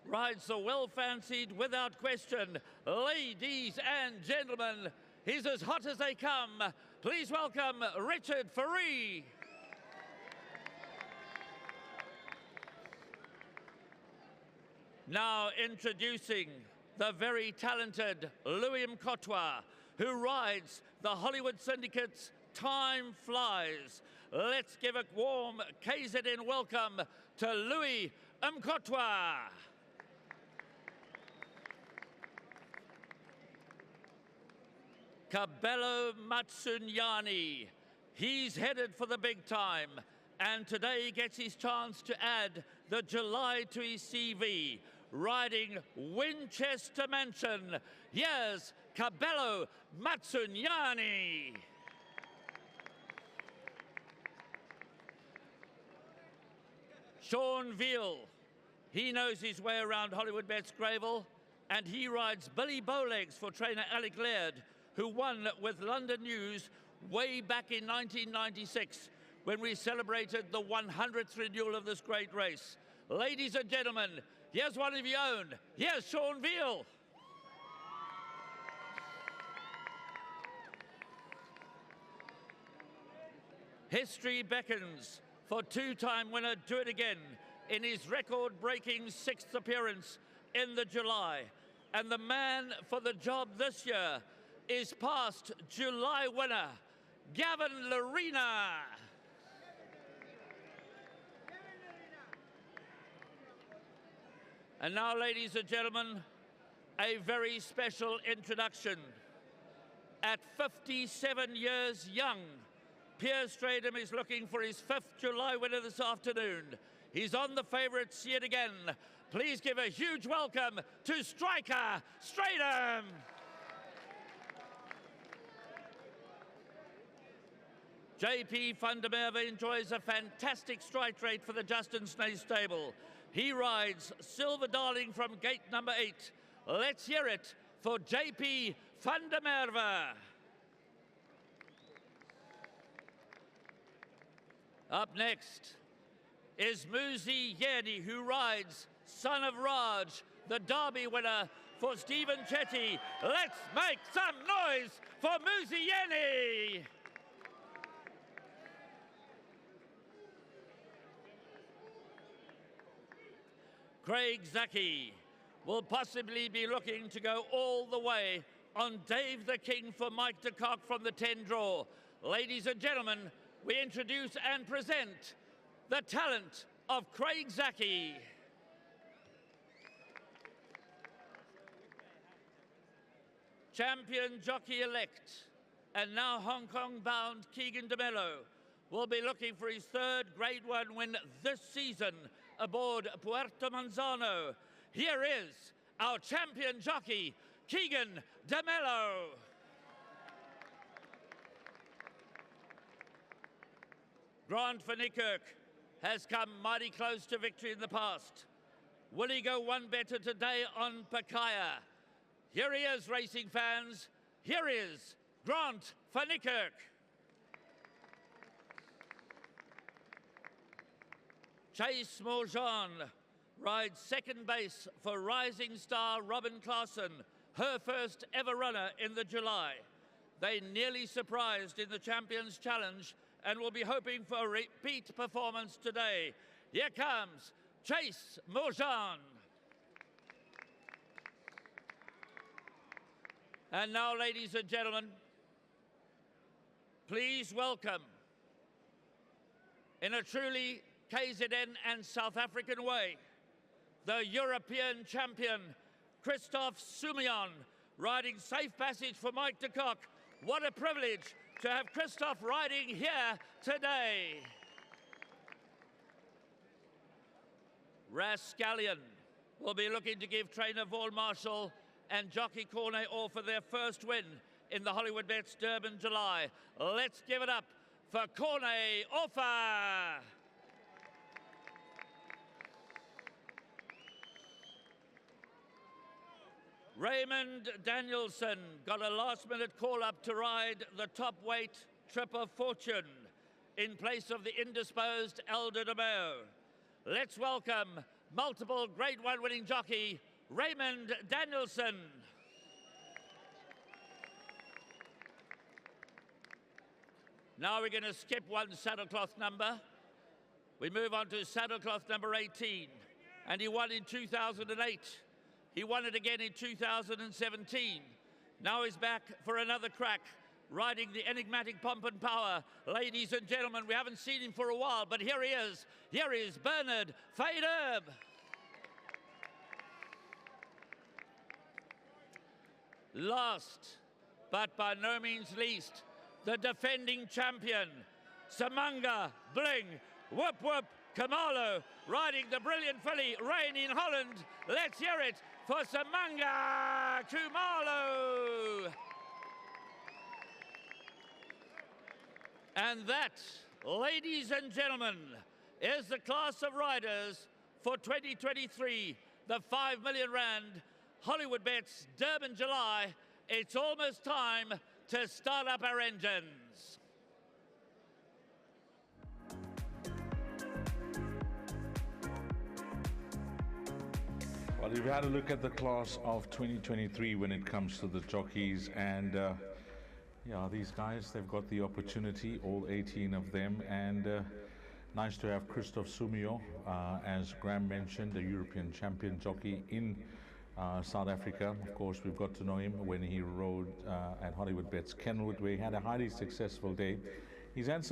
rides the well-fancied without question. Ladies and gentlemen, he's as hot as they come. Please welcome Richard Faree. Now introducing the very talented Louis Mkotwa, who rides the Hollywood Syndicate's Time Flies. Let's give a warm KZN welcome to Louis Mkotwa. Kabelo Matsunyani, he's headed for the big time, and today he gets his chance to add the July to his CV, riding Winchester Mansion. Here's Kabelo Matsunyani. Sean Veal, he knows his way around Hollywoodbets Greyville, and he rides Billy Bowlegs for trainer Alec Laird, who won with London News way back in 1996 when we celebrated the 100th renewal of this great race. Ladies and gentlemen, here's one of your own. Here's Sean Veal. History beckons for 2-time winner Do It Again in his record-breaking 6th appearance in the July. And the man for the job this year is past July winner, Gavin Lorena. And now, ladies and gentlemen, a very special introduction. At 57 years young, Pierre Stradham is looking for his 5th July winner this afternoon. He's on the favourites yet again. Please give a huge welcome to Striker Stradham. JP van der Merwe enjoys a fantastic strike rate for the Justin Snay stable. He rides Silver Darling from gate number 8. Let's hear it for JP van der Merwe. Up next is Muzi Yeni, who rides Son of Raj, the Derby winner for Stephen Chetty. Let's make some noise for Muzi Yeni. Craig Zaki will possibly be looking to go all the way on Dave the King for Mike de Kock from the 10 draw. Ladies and gentlemen, we introduce and present the talent of Craig Zaki. Champion jockey-elect and now Hong Kong-bound Keegan DeMello will be looking for his 3rd Grade 1 win this season aboard Puerto Manzano. Here is our champion jockey, Keegan DeMello. Grant van Niekerk has come mighty close to victory in the past. Will he go one better today on Pakaya? Here he is, racing fans. Here is Grant van Niekerk. Chase Morjan rides 2nd base for rising star Robin Claassen, her first ever runner in the July. They nearly surprised in the Champions Challenge and will be hoping for a repeat performance today. Here comes Chase Morjan. And now, ladies and gentlemen, please welcome, in a truly KZN and South African way, the European champion, Christoph Soumillon, riding Safe Passage for Mike de Kock. What a privilege to have Christoph riding here today. Rascallion will be looking to give trainer Vaughan Marshall and jockey Cornet all for their first win in the Hollywoodbets Durban July. Let's give it up for Cornet Offer. Raymond Danielson got a last-minute call-up to ride the top-weight Trip of Fortune in place of the indisposed Elder de Meaux. Let's welcome multiple Grade 1 winning jockey, Raymond Danielson. Now we're going to skip one saddlecloth number. We move on to saddlecloth number 18, and he won in 2008. He won it again in 2017. Now he's back for another crack, riding the enigmatic Pomp and Power. Ladies and gentlemen, we haven't seen him for a while, but here he is. Here is Bernard Faderb. Last, but by no means least, the defending champion, Samanga Bling Whoop Whoop Kamalo, riding the brilliant filly, Rain in Holland. Let's hear it for Samanga Kumalo. And that, ladies and gentlemen, is the class of riders for 2023, the 5 million rand Hollywoodbets Durban July. It's almost time to start up our engines. Well, you've had a look at the class of 2023 when it comes to the jockeys, and yeah, these guys, they've got the opportunity, all 18 of them, and nice to have Christoph Sumio, as Graham mentioned, a European champion jockey in South Africa. Of course, we've got to know him when he rode at Hollywoodbets Kenilworth, where he had a highly successful day. He's had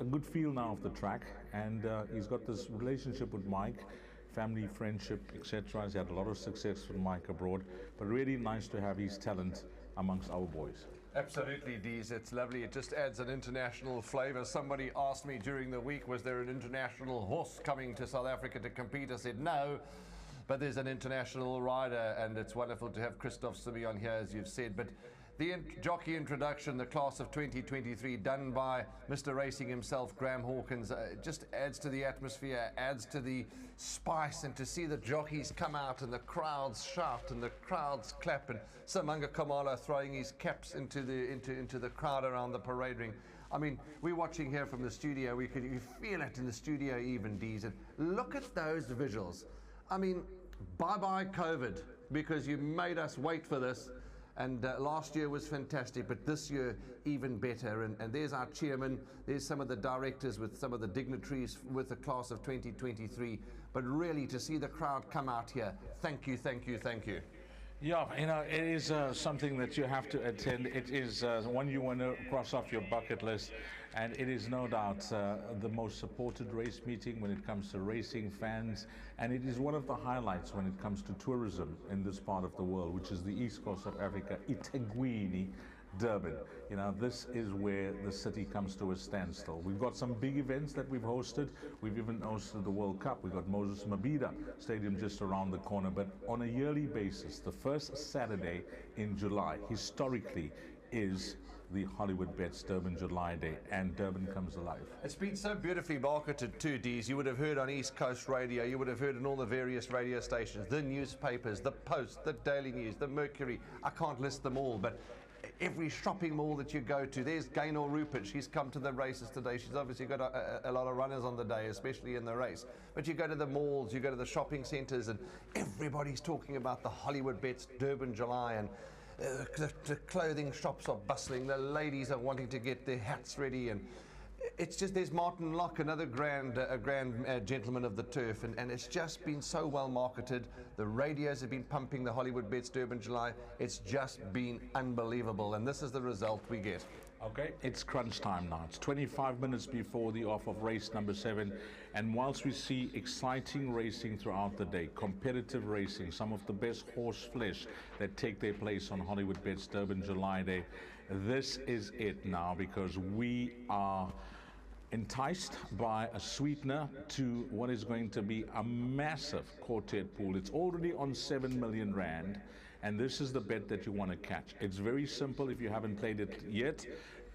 a good feel now of the track, and he's got this relationship with Mike, family, friendship, etc. He's had a lot of success with Mike abroad, but really nice to have his talent amongst our boys. Absolutely, Dees. It's lovely. It just adds an international flavour. Somebody asked me during the week, was there an international horse coming to South Africa to compete? I said no, but there's an international rider, and it's wonderful to have Christoph Sumio on here, as you've said. But the jockey introduction, the class of 2023, done by Mr. Racing himself, Graham Hawkins, just adds to the atmosphere, adds to the spice, and to see the jockeys come out and the crowds shout and the crowds clap, and Samanga Kamala throwing his caps into the crowd around the parade ring. I mean, we're watching here from the studio. You feel it in the studio even, Dees. And look at those visuals. I mean, bye-bye COVID, because you made us wait for this. And last year was fantastic, but this year even better. And there's our chairman, there's some of the directors with some of the dignitaries with the class of 2023. But really, to see the crowd come out here, thank you, thank you, thank you. Yeah, you know, it is something that you have to attend. It is one you want to cross off your bucket list, and it is no doubt the most supported race meeting when it comes to racing fans, and it is one of the highlights when it comes to tourism in this part of the world, which is the east coast of Africa, eThekwini, Durban. You know, this is where the city comes to a standstill. We've got some big events that we've hosted. We've even hosted the World Cup. We've got Moses Mabhida Stadium just around the corner. But on a yearly basis, the first Saturday in July, historically, is the Hollywoodbets Durban July Day, and Durban comes alive. It's been so beautifully marketed too, Dees. You would have heard on East Coast Radio, you would have heard in all the various radio stations, the newspapers, the Post, the Daily News, the Mercury. I can't list them all, but every shopping mall that you go to, there's Gaynor Rupert. She's come to the races today. She's obviously got a lot of runners on the day, especially in the race. But you go to the malls, you go to the shopping centres, and everybody's talking about the Hollywoodbets Durban July, and the clothing shops are bustling. The ladies are wanting to get their hats ready, and it's just, there's Martin Locke, another grand gentleman of the turf, and it's just been so well marketed. The radios have been pumping the Hollywoodbets Durban July. It's just been unbelievable, and this is the result we get. Okay, it's crunch time now. It's 25 minutes before the off of race number 7. And whilst we see exciting racing throughout the day, competitive racing, some of the best horse flesh that take their place on Hollywoodbets Durban July Day, this is it now, because we are enticed by a sweetener to what is going to be a massive quartet pool. It's already on 7 million rand. And this is the bet that you want to catch. It's very simple if you haven't played it yet.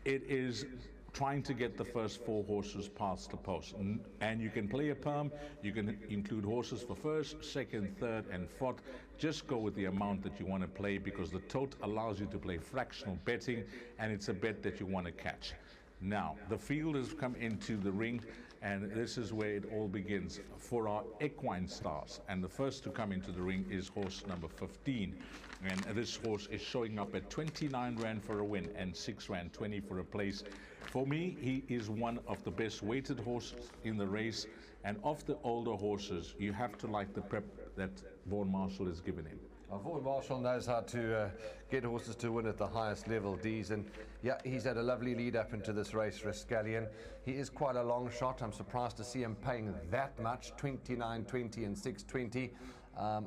It is trying to get the first 4 horses past the post. And you can play a perm. You can include horses for first, second, third, and fourth. Just go with the amount that you want to play, because the tote allows you to play fractional betting, and it's a bet that you want to catch. Now, the field has come into the ring, and this is where it all begins for our equine stars. And the first to come into the ring is horse number 15. And this horse is showing up at 29 rand for a win and 6 rand 20 for a place. For me, he is one of the best weighted horses in the race. And of the older horses, you have to like the prep that Vaughan Marshall has given him. Vaughan Marshall knows how to get horses to win at the highest level, Dees, and yeah, he's had a lovely lead up into this race, Rascallion. He is quite a long shot. I'm surprised to see him paying that much, 29.20 and 6.20.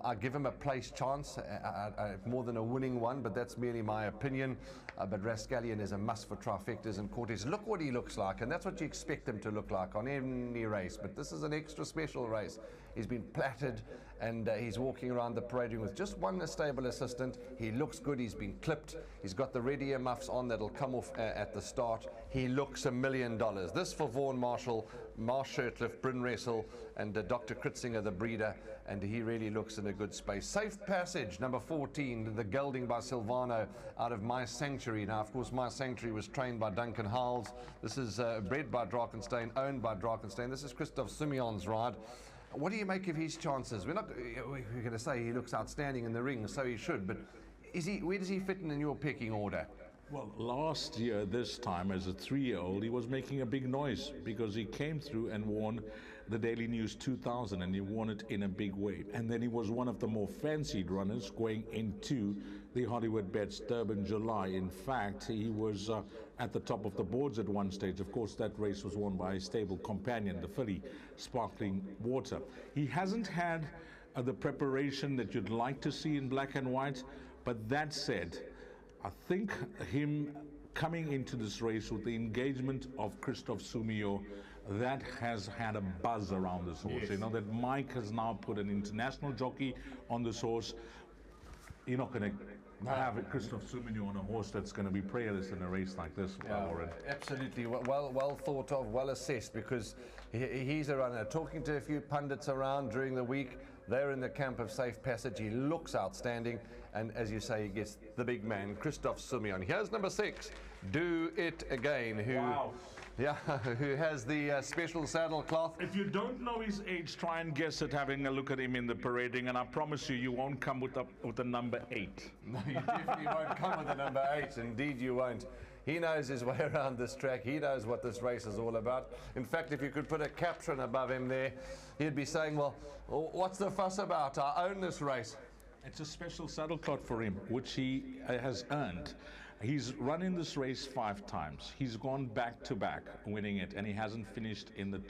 I give him a place chance, more than a winning one, but that's merely my opinion. But Rascallion is a must for trifectas and quarters. Look what he looks like, and that's what you expect him to look like on any race. But this is an extra special race. He's been platted, and he's walking around the parade ring with just one stable assistant. He looks good. He's been clipped. He's got the red earmuffs on that'll come off at the start. He looks $1 million. This for Vaughan Marshall, Marsh Shirtliff, Bryn Wrestle, and Dr. Kritzinger, the breeder, and he really looks in a good space. Safe Passage, number 14, the gelding by Silvano out of My Sanctuary. Now, of course, My Sanctuary was trained by Duncan Howells. This is bred by Drakenstein, owned by Drakenstein. This is Christoph Simeon's ride. What do you make of his chances? We're going to say he looks outstanding in the ring, so he should, but where does he fit in your pecking order? Well, last year, this time, as a 3-year-old, he was making a big noise because he came through and won the Daily News 2000, and he won it in a big way. And then he was one of the more fancied runners going into the Hollywoodbets Durban July. In fact, he was at the top of the boards at one stage. Of course, that race was won by his stable companion, the filly Sparkling Water. He hasn't had the preparation that you'd like to see in black and white, but that said, I think him coming into this race with the engagement of Christoph Sumio, that has had a buzz around this horse. Yes. You know, that Mike has now put an international jockey on this horse. You're not going to have Christoph Sumio on a horse that's going to be prayerless in a race like this. Yeah, absolutely. Well thought of, well assessed, because he's a runner. Talking to a few pundits around during the week, they're in the camp of Safe Passage. He looks outstanding. And as you say, he gets the big man, Christoph Simeon. Here's number 6, Do It Again, who has the special saddle cloth. If you don't know his age, try and guess it having a look at him in the parading, and I promise you, you won't come with the number 8. No, you definitely won't come with the number 8. Indeed, you won't. He knows his way around this track. He knows what this race is all about. In fact, if you could put a caption above him there, he'd be saying, well, what's the fuss about? I own this race. It's a special saddle cloth for him, which he has earned. He's run in this race 5 times. He's gone back-to-back winning it, and he hasn't finished in the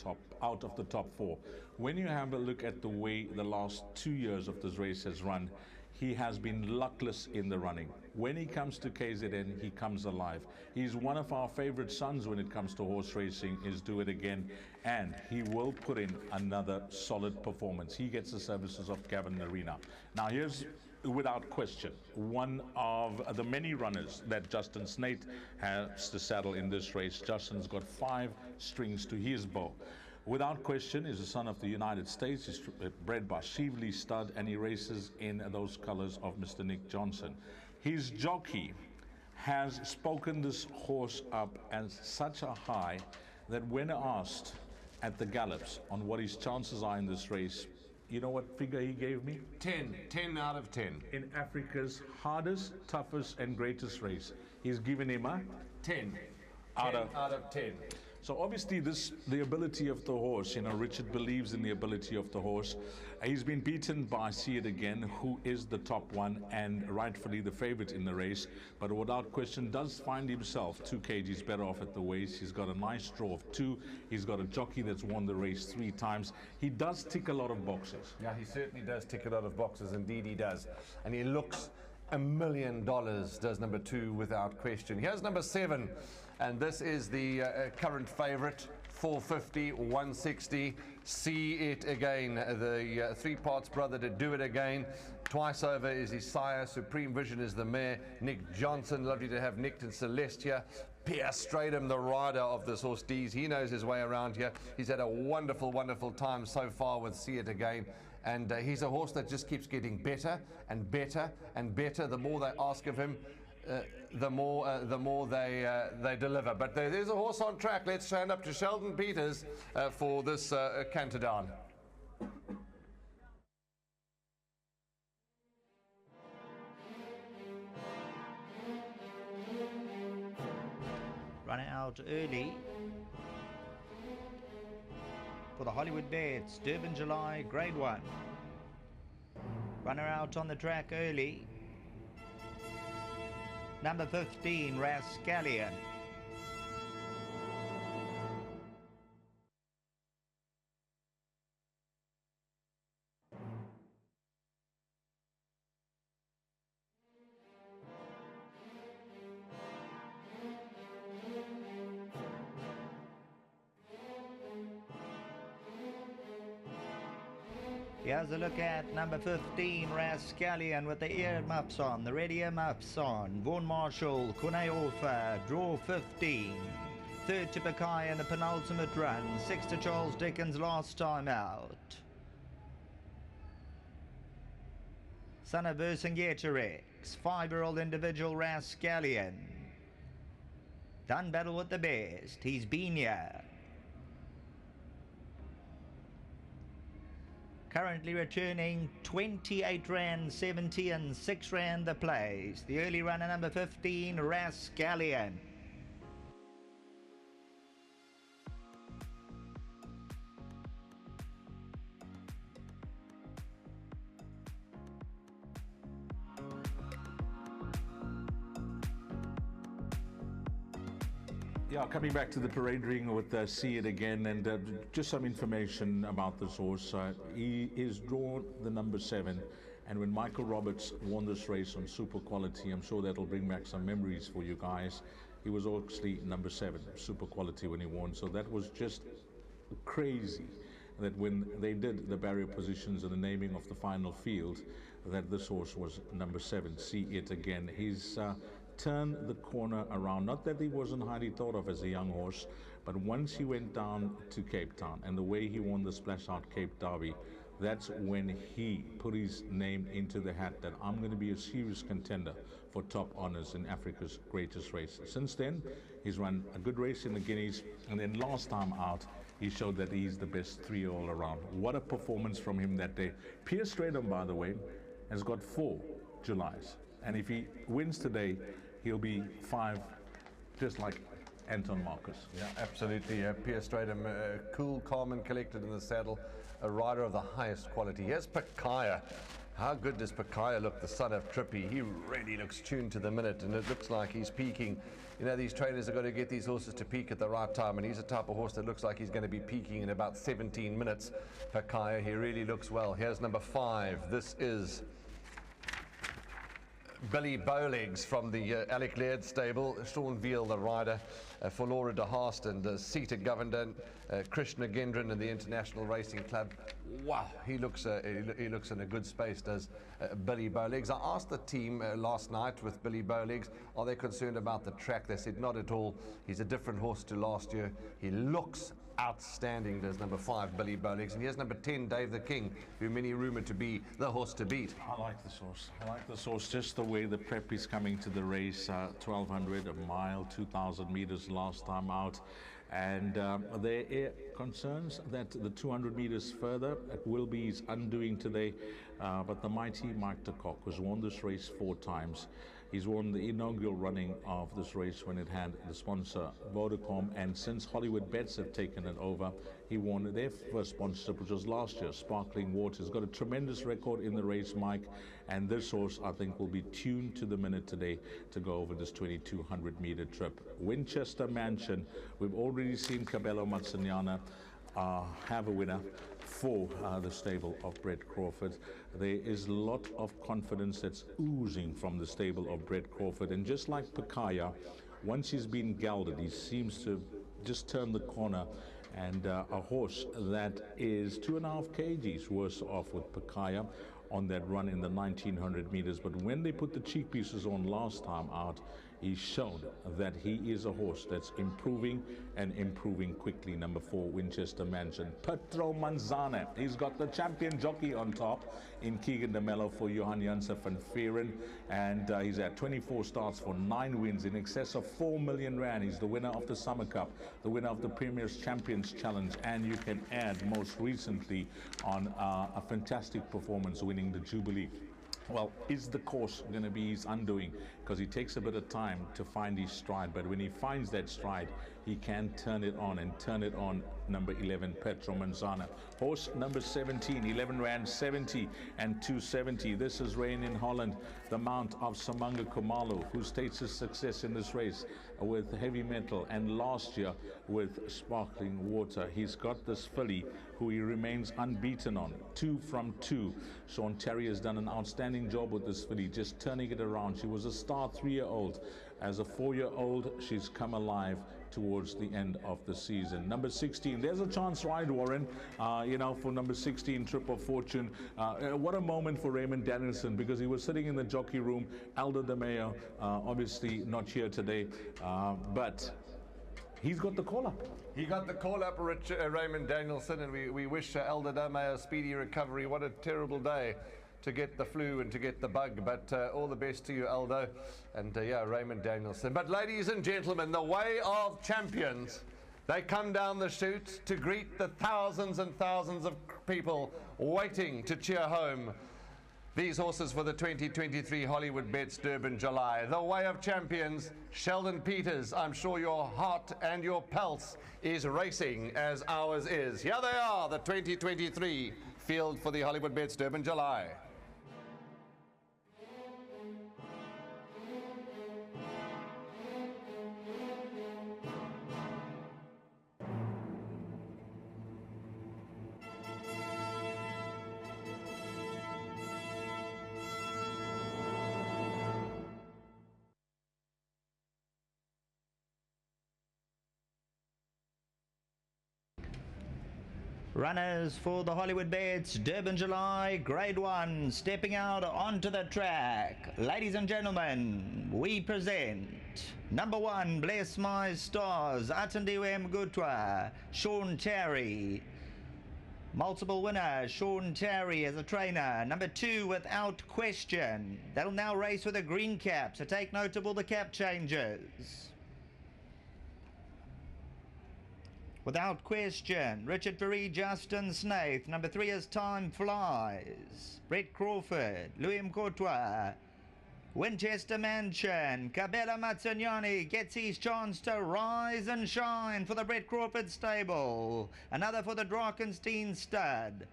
out of the top 4. When you have a look at the way the last 2 years of this race has run, he has been luckless in the running. When he comes to KZN, he comes alive. He's one of our favorite sons when it comes to horse racing, is Do It Again, and he will put in another solid performance. He gets the services of Gavin Arena. Now here's, without question, one of the many runners that Justin Snate has to saddle in this race. Justin's got 5 strings to his bow. Without question, is a son of the United States. He's bred by Shively Stud, and he races in those colors of Mr. Nick Johnson. His jockey has spoken this horse up as such a high that when asked at the gallops on what his chances are in this race, you know what figure he gave me? 10 out of 10. In Africa's hardest, toughest, and greatest race, he's given him a 10 out of 10. So obviously the ability of the horse, Richard believes in the ability of the horse. He's been beaten by See It Again, who is the top one and rightfully the favorite in the race, but without question does find himself 2 kgs better off at the waist. He's got a nice draw of 2. He's got a jockey that's won the race 3 times. He does tick a lot of boxes. Yeah, he certainly does tick a lot of boxes. Indeed he does. And he looks $1 million, does number 2, without question. Here's number 7, and this is the current favorite. 450, 160, See It Again. The 3 parts brother to Do It Again. Twice Over is his sire. Supreme Vision is the mare. Nick Johnson, lovely to have Nick and Celeste here. Pierre Stradham, the rider of this horse, Dees. He knows his way around here. He's had a wonderful, wonderful time so far with See It Again. And he's a horse that just keeps getting better and better and better. The more they ask of him, the more they deliver. But there's a horse on track. Let's stand up to Sheldon Peters for this canter down. Running out early for the Hollywoodbets Durban July Grade 1. Runner out on the track early. Number 15, Rascallion. Here's a look at number 15, Rascallion, with the earmuffs on, the red earmuffs on. Vaughan Marshall, Kune Orfa, draw 15. Third to Bakai in the penultimate run. 6 to Charles Dickens last time out. Son of Vercingetorix, 5-year-old individual Rascallion. Done battle with the best. He's been here. Currently returning 28 Rand 70 and 6 Rand the place. The early runner number 15, Rascallion. Yeah, coming back to the parade ring with See It Again, and just some information about this horse. He is drawn the number 7, and when Michael Roberts won this race on Super Quality, I'm sure that'll bring back some memories for you guys. He was actually number 7, Super Quality, when he won, so that was just crazy that when they did the barrier positions and the naming of the final field, that this horse was number 7, See It Again. He's turn the corner around. Not that he wasn't highly thought of as a young horse, but once he went down to Cape Town and the way he won the Splash Out Cape Derby, that's when he put his name into the hat that I'm going to be a serious contender for top honors in Africa's greatest race. Since then, he's run a good race in the Guineas, and then last time out, he showed that he's the best 3 all around. What a performance from him that day. Pierre Stradham, by the way, has got 4 Julys, and if he wins today, he'll be 5, just like Anton Marcus. Yeah, absolutely. Pierre Stradham, cool, calm and collected in the saddle, a rider of the highest quality. Here's Pakaya. How good does Pakaya look, the son of Trippy? He really looks tuned to the minute, and it looks like he's peaking. You know, these trainers have got to get these horses to peak at the right time, and he's a type of horse that looks like he's going to be peaking in about 17 minutes. Pakaya, he really looks well. Here's number 5. This is Billy Bowlegs from the Alec Laird stable. Sean Veal, the rider, for Laura de Haast and Sita Governor, Krishna Gendron and the International Racing Club. Wow, he looks in a good space, does Billy Bowlegs. I asked the team last night with Billy Bowlegs, are they concerned about the track? They said not at all. He's a different horse to last year. He looks outstanding. There's number 5, Billy Bowlegs, and here's number 10, Dave the King, who many rumoured to be the horse to beat. I like this horse. I like this horse, just the way the prep is coming to the race. 1,200 a mile, 2,000 meters last time out. And there are concerns that the 200 meters further, it will be his undoing today. But the mighty Mike de Kock, who's won this race 4 times, He's won the inaugural running of this race when it had the sponsor Vodacom, and since Hollywoodbets have taken it over, he won their first sponsorship, which was last year, Sparkling Water. He's got a tremendous record in the race, Mike, and this horse, I think, will be tuned to the minute today to go over this 2,200-meter trip. Winchester Mansion, we've already seen Cabello Mazzaniana have a winner for the stable of Brett Crawford. There is a lot of confidence that's oozing from the stable of Brett Crawford, and just like Pakaya, once he's been gelded, he seems to just turn the corner, and a horse that is 2.5 kgs worse off with Pakaya on that run in the 1900 meters. But when they put the cheek pieces on last time out, he showed that he is a horse that's improving and improving quickly. Number 4, Winchester Mansion. Petro Manzana, he's got the champion jockey on top in Keegan de Mello for Johan Janse van Veeren, and he's at 24 starts for 9 wins in excess of 4 million rand. He's the winner of the Summer Cup, the winner of the Premier's Champions Challenge, and you can add most recently on a fantastic performance winning the Jubilee. Well, is the course going to be his undoing? Because he takes a bit of time to find his stride, but when he finds that stride, he can turn it on, and turn it on. Number 11, Petro Manzana. Horse number 17, 11 Rand 70 and 270. This is Rain in Holland, the mount of Samanga Khumalo, who states his success in this race with Heavy Metal and last year with Sparkling Water. He's got this filly who he remains unbeaten on, 2 from 2. Sean Terry has done an outstanding job with this filly, just turning it around. She was a star 3-year-old. As a 4-year-old, she's come alive towards the end of the season. Number 16, there's a chance ride, Warren, for number 16, Trip of Fortune. What a moment for Raymond Danielson, because he was sitting in the jockey room. Aldo de Mayo, obviously not here today, but he's got the call-up. He got the call-up, Raymond Danielson, and we wish Aldo de Mayo a speedy recovery. What a terrible day to get the flu and to get the bug, but all the best to you, Aldo, and Raymond Danielson. But ladies and gentlemen, the way of champions, they come down the chute to greet the thousands and thousands of people waiting to cheer home these horses for the 2023 Hollywoodbets Durban July. The way of champions, Sheldon Peters, I'm sure your heart and your pulse is racing as ours is. Here they are, the 2023 field for the Hollywoodbets Durban July. Runners for the Hollywoodbets Durban July Grade 1 stepping out onto the track. Ladies and gentlemen, we present number 1, Bless My Stars, Atandiwe Mgutwa, Sean Terry. Multiple winner, Sean Terry as a trainer. Number 2, Without Question. They'll now race with a green cap, so take note of all the cap changes. Without Question, Richard Perry, Justin Snaith. Number 3 is Time Flies. Brett Crawford, Louis Mkotwa. Winchester Mansion, Cabela Mazzaniani gets his chance to rise and shine for the Brett Crawford stable. Another for the Drakenstein stud.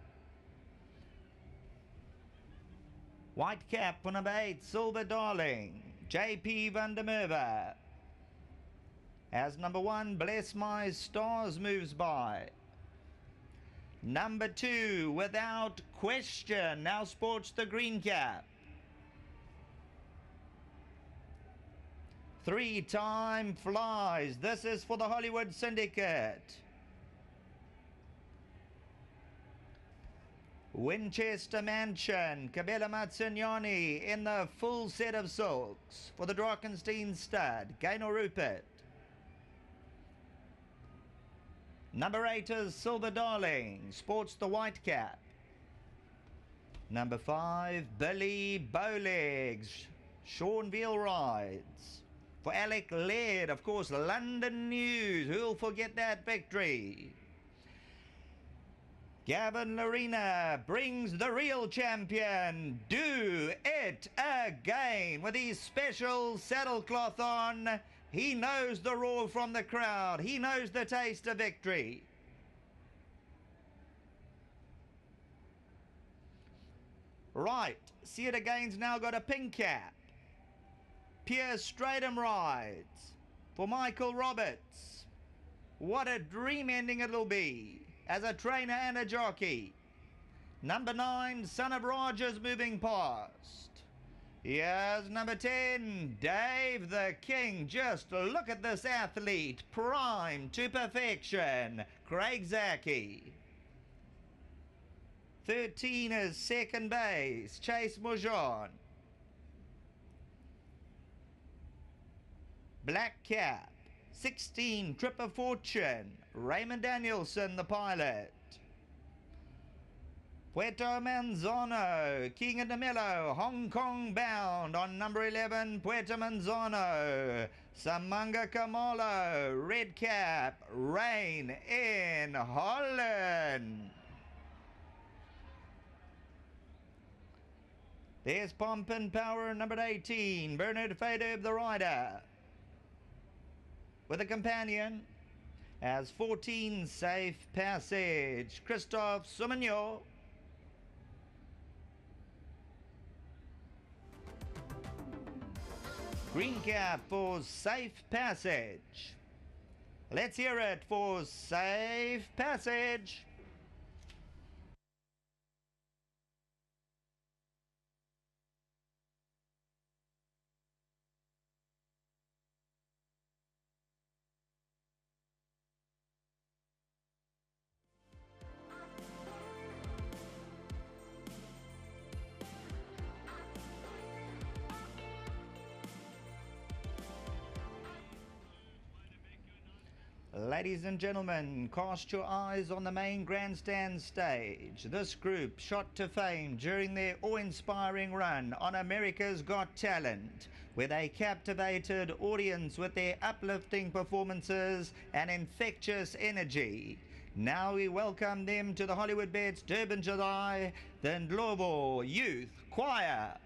White cap for number 8, Silver Darling, JP van der Merwe. As number 1, Bless My Stars moves by. Number 2, Without Question, now sports the green cap. 3, Time Flies. This is for the Hollywood Syndicate. Winchester Mansion, Cabela Mazzaniani in the full set of silks for the Drakenstein stud, Gaynor Rupert. Number 8 is Silver Darling, sports the white cap. Number 5, Billy Bowlegs, Sean Veal rides. For Alec Laird, of course, London News, who'll forget that victory? Gavin Larena brings the real champion, Do It Again, with his special saddlecloth on. He knows the roar from the crowd. He knows the taste of victory. Right, See It Again's now got a pink cap. Piers Stratham rides for Michael Roberts. What a dream ending it'll be as a trainer and a jockey. Number 9, Son of Rogers, moving past. Here's number 10, Dave the King. Just look at this athlete, prime to perfection, Craig Zaki. 13 is second base, Chase Moujon. Black cap, 16, Trip of Fortune, Raymond Danielson, the pilot. Puerto Manzano, King of the Mellow, Hong Kong bound on number 11, Puerto Manzano. Samanga Kamolo, red cap, Rain in Holland. There's Pomp and Power, number 18, Bernard Fadoub, the rider. With a companion as 14, Safe Passage, Christophe Soumignon. Green cap for Safe Passage. Let's hear it for Safe Passage. Ladies and gentlemen, cast your eyes on the main grandstand stage. This group shot to fame during their awe-inspiring run on America's Got Talent, where they captivated audience with their uplifting performances and infectious energy. Now we welcome them to the Hollywoodbets Durban July, the Ndlovu Youth Choir.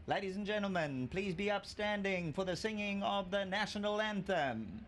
Ladies and gentlemen, please be upstanding for the singing of the national anthem.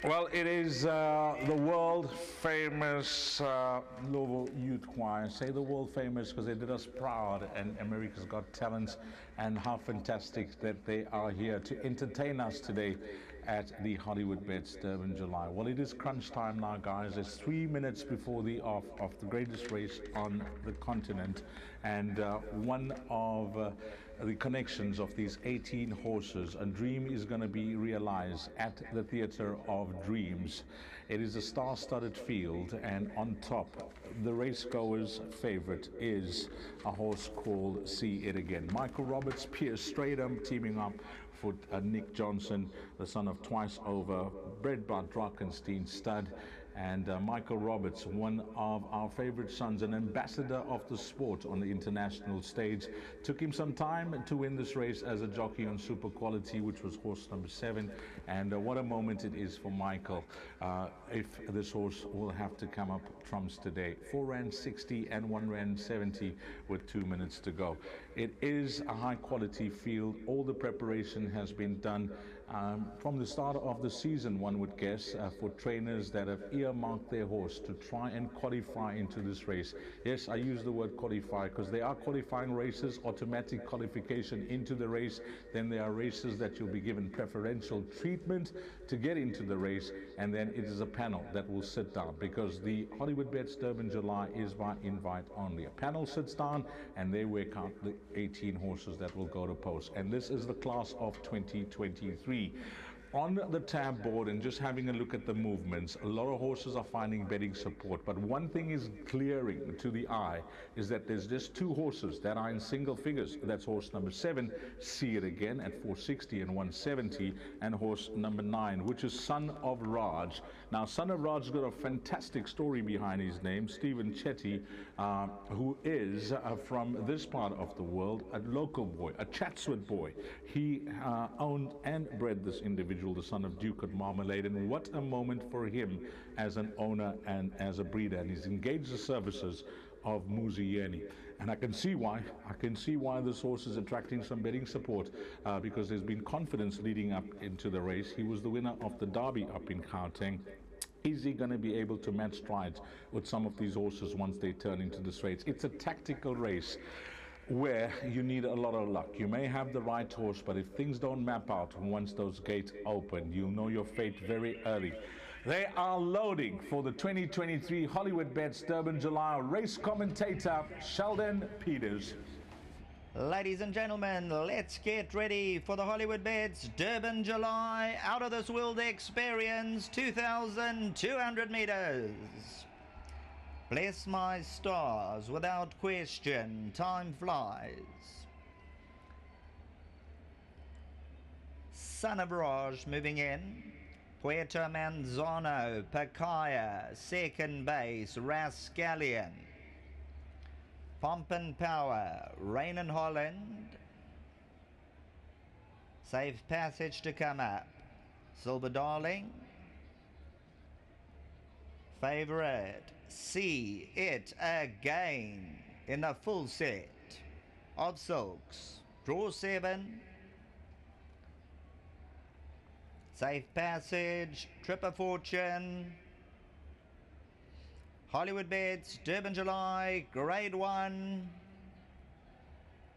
Well, it is the world famous Louisville Youth Choir. I say the world famous because they did us proud and America's Got Talent, and how fantastic that they are here to entertain us today at the Hollywoodbets Durban July. Well, it is crunch time now, guys. It's 3 minutes before the off of the greatest race on the continent, and one of the connections of these 18 horses, a dream is going to be realized at the Theatre of Dreams. It is a star-studded field, and on top, the racegoer's favorite is a horse called See It Again. Michael Roberts, Pierce Stradum teaming up for Nick Johnson, the son of Twice Over, bred by Drakenstein stud. And Michael Roberts, one of our favorite sons, an ambassador of the sport on the international stage. Took him some time to win this race as a jockey on Super Quality, which was horse number 7. And what a moment it is for Michael if this horse will have to come up trumps today. 4 Rand 60 and 1 Rand 70 with 2 minutes to go. It is a high quality field. All the preparation has been done from the start of the season, one would guess, for trainers that have earmarked their horse to try and qualify into this race. Yes, I use the word qualify because there are qualifying races, automatic qualification into the race. Then there are races that you'll be given preferential treatment to get into the race, and then it is a panel that will sit down, because the Hollywoodbets Durban July is by invite only. A panel sits down and they work out the 18 horses that will go to post, and this is the class of 2023. On the tab board and just having a look at the movements, a lot of horses are finding betting support, but one thing is clearing to the eye is that there's just 2 horses that are in single figures. That's horse number 7, See It Again, at 460 and 170, and horse number 9, which is Son of Raj. Now, Son of Raj has got a fantastic story behind his name. Stephen Chetty, who is from this part of the world, a local boy, a Chatsworth boy. He owned and bred this individual, the son of Duke at Marmalade, and what a moment for him as an owner and as a breeder. And he's engaged the services of Muzieni, and I can see why. I can see why this horse is attracting some betting support, because there's been confidence leading up into the race. He was the winner of the Derby up in Gauteng. Is he going to be able to match strides with some of these horses once they turn into this race? It's a tactical race. where you need a lot of luck. You may have the right horse, but if things don't map out once those gates open, you'll know your fate very early. They are loading for the 2023 Hollywoodbets Durban July. Race commentator Sheldon Peters. Ladies and gentlemen, let's get ready for the Hollywoodbets Durban July Out of This World Experience 2,200 meters. Bless my stars, without question, time flies. Son of Raj moving in. Puerto Manzano, Pacaya, second base, Rascallion. Pomp and Power, Rain in Holland. Safe Passage to come up. Silver Darling. Favorite, See It Again in the full set of silks. Draw 7. Safe Passage, Trip of Fortune. Hollywoodbets Durban July Grade 1.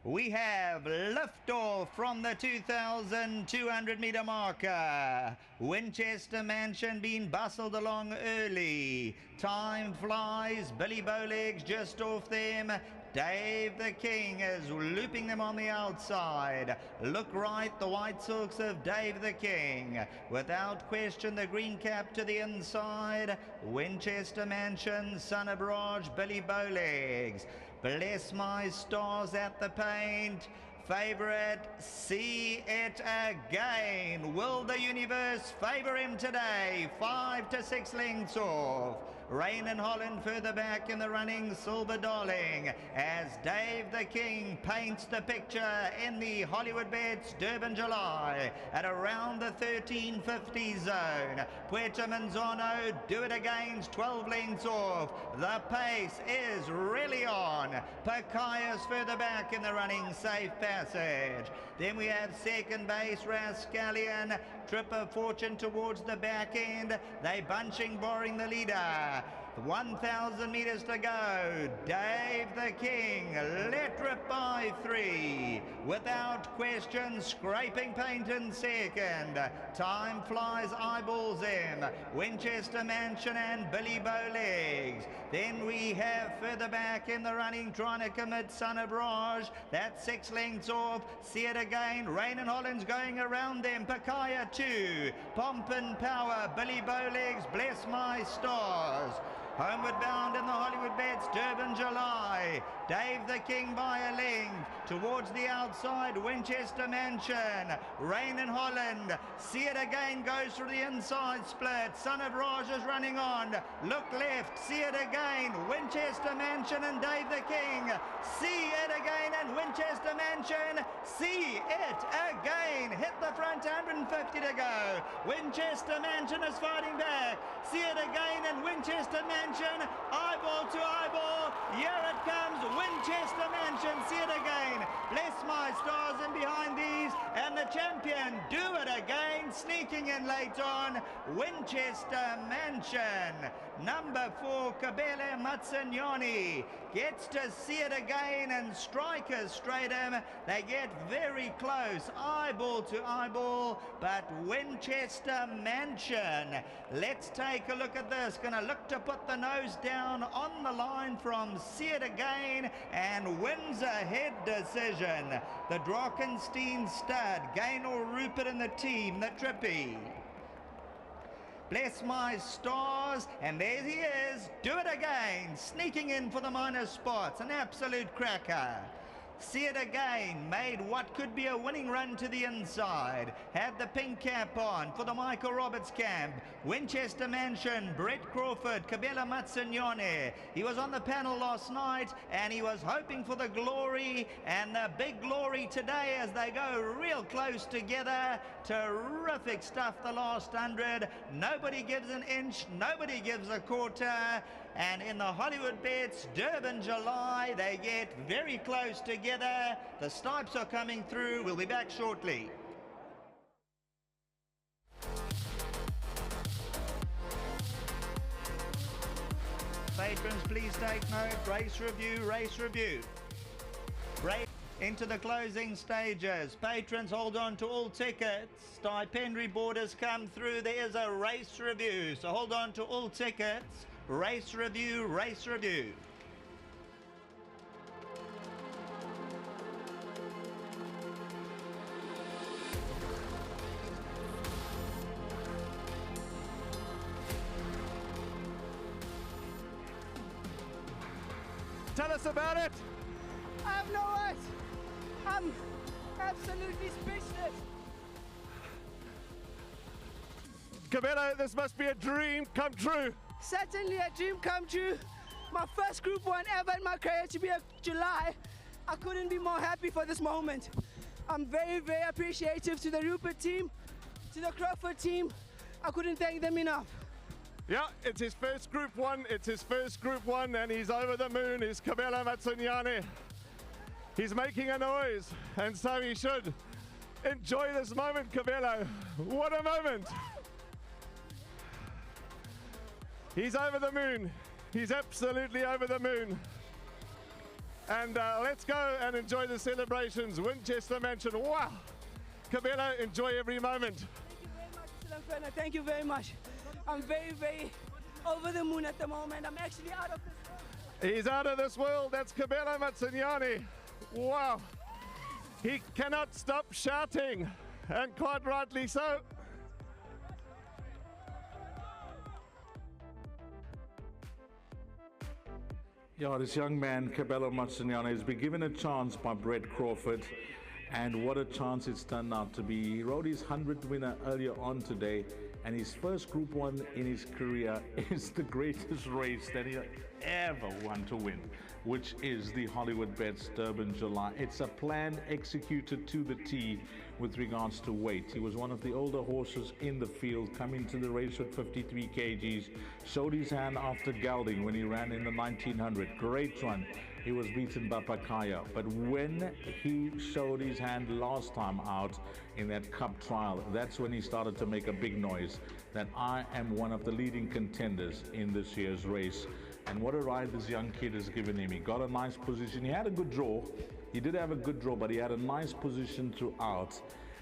We have liftoff from the 2,200 meter marker. Winchester Mansion being bustled along early. Time flies. Billy Bowlegs just off them. Dave the King is looping them on the outside. Look right, the white silks of Dave the King. Without question, the green cap to the inside. Winchester Mansion, Son of Raj, Billy Bowlegs. Bless my stars at the paint. Favorite, See It Again. Will the universe favor him today? 5 to 6 lengths off. Rain in Holland further back in the running, Silver Darling, as Dave the King paints the picture in the Hollywoodbets Durban July at around the 1350 zone. Puerto Manzano, Do It Again's 12 lengths off. The pace is really on. Pacaya's further back in the running, Safe Passage. Then we have second base, Rascallion. Trip of Fortune towards the back end. They bunching, barring the leader. 1,000 meters to go. Dave the King, let rip by 3. Without question, scraping paint in second. Time flies, eyeballs him. Winchester Mansion and Billy Bowlegs. Then we have further back in the running, trying to commit, Son of Raj. That's 6 lengths off. See It Again. Rain and Holland's going around them. Pacaya 2. Pomp and Power. Billy Bowlegs. Bless my stars. Homeward bound in the Hollywoodbets Durban July. Dave the King by a length. Towards the outside, Winchester Mansion. Rain in Holland. See It Again goes through the inside split. Son of Raj is running on. Look left. See It Again. Winchester Mansion and Dave the King. See It Again and Winchester Mansion. See It Again. Hit the front, 150 to go. Winchester Mansion is fighting back. See It Again and Winchester Mansion. Eyeball to eyeball. Here it comes. Winchester Mansion. See It Again. Bless my stars in behind these. And the champion, Do It Again, sneaking in late on. Winchester Mansion. Number 4, Kabele Matsinyoni gets to See It Again, and Strikers straight him. They get very close, eyeball to eyeball, but Winchester Mansion. Let's take a look at this. Gonna look to put the nose down on the line from See It Again, and wins a head decision. The Drakenstein stud, Gaynor Rupert and the team, the Trippy. Bless my stars, and there he is, Do It Again, sneaking in for the minor spots, an absolute cracker. See It Again made what could be a winning run to the inside. Had the pink cap on for the Michael Roberts camp. Winchester Mansion, Brett Crawford, Kabela Matsinyone. He was on the panel last night and he was hoping for the glory, and the big glory today as they go real close together. Terrific stuff the last 100. Nobody gives an inch, nobody gives a quarter. And in the Hollywoodbets Durban July, they get very close together. The Stipes are coming through. We'll be back shortly. Patrons, please take note. Race review, race review. Grade into the closing stages. Patrons, hold on to all tickets. Stipendiary borders come through. There is a race review, so hold on to all tickets. Race review, race review. Tell us about it. I have no words. I'm absolutely speechless. Cabello, this must be a dream come true. Certainly a dream come true. My first Group 1 ever in my career to be a July. I couldn't be more happy for this moment. I'm very, very appreciative to the Rupert team, to the Crawford team. I couldn't thank them enough. Yeah, it's his first Group 1. It's his first Group 1, and he's over the moon. He's Cabello Matsunyane. He's making a noise, and so he should. Enjoy this moment, Cabello. What a moment. He's over the moon. He's absolutely over the moon. And let's go and enjoy the celebrations. Winchester Mansion, wow. Cabello, enjoy every moment. Thank you very much. I'm very, very over the moon at the moment. I'm actually out of this world. He's out of this world. That's Cabello Matsunyane. Wow. He cannot stop shouting, and quite rightly so. Yeah, this young man, Cabello Matsunyane, has been given a chance by Brett Crawford, and what a chance it's turned out to be. He rode his 100th winner earlier on today, and his first Group 1 in his career is the greatest race that he ever won to win, which is the Hollywoodbets Durban July. It's a plan executed to the T with regards to weight. He was one of the older horses in the field, coming to the race with 53 kgs, showed his hand after gelding when he ran in the 1900. Great run. He was beaten by Pakaya, but when he showed his hand last time out in that cup trial, that's when he started to make a big noise that I am one of the leading contenders in this year's race. And what a ride this young kid has given him. He got a nice position. He had a good draw. He did have a good draw, but he had a nice position throughout.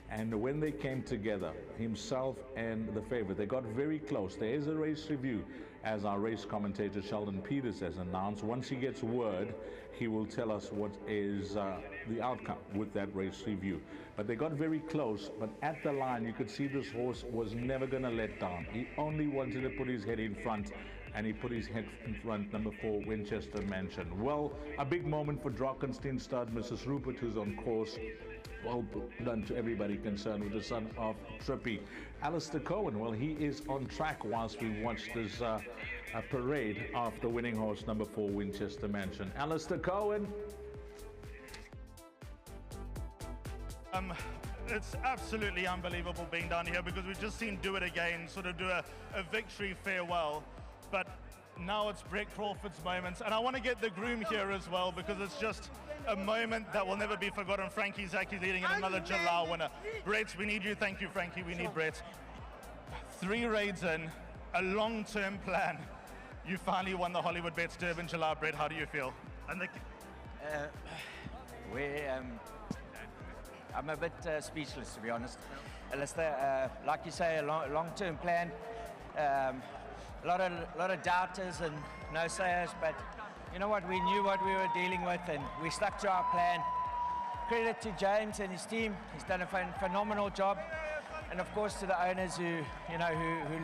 And when they came together, himself and the favorite, they got very close. There is a race review, as our race commentator Sheldon Peters has announced. Once he gets word, he will tell us what is the outcome with that race review. But they got very close, but at the line you could see this horse was never going to let down. He only wanted to put his head in front, and he put his head in front, number 4, Winchester Mansion. Well, a big moment for Drakensteen stud, Mrs. Rupert, who's on course. Well done to everybody concerned with the son of Trippy. Alistair Cohen, well, he is on track whilst we watch this parade of the winning horse, number 4, Winchester Mansion. Alistair Cohen. It's absolutely unbelievable being down here, because we've just seen Do It Again sort of do a victory farewell. But now it's Brett Crawford's moments, and I want to get the groom here as well, because it's just a moment that will never be forgotten. Frankie Zaki leading in another Jalal winner. Brett, we need you. Thank you, Frankie. We need Brett. 3 raids in, a long-term plan. You finally won the Hollywoodbets Durban Jalal, Brett. How do you feel? And I'm a bit speechless, to be honest. Alistair, like you say, a long-term plan. A lot of doubters and no sayers, but you know what? We knew what we were dealing with, and we stuck to our plan. Credit to James and his team. He's done a phenomenal job, and of course to the owners who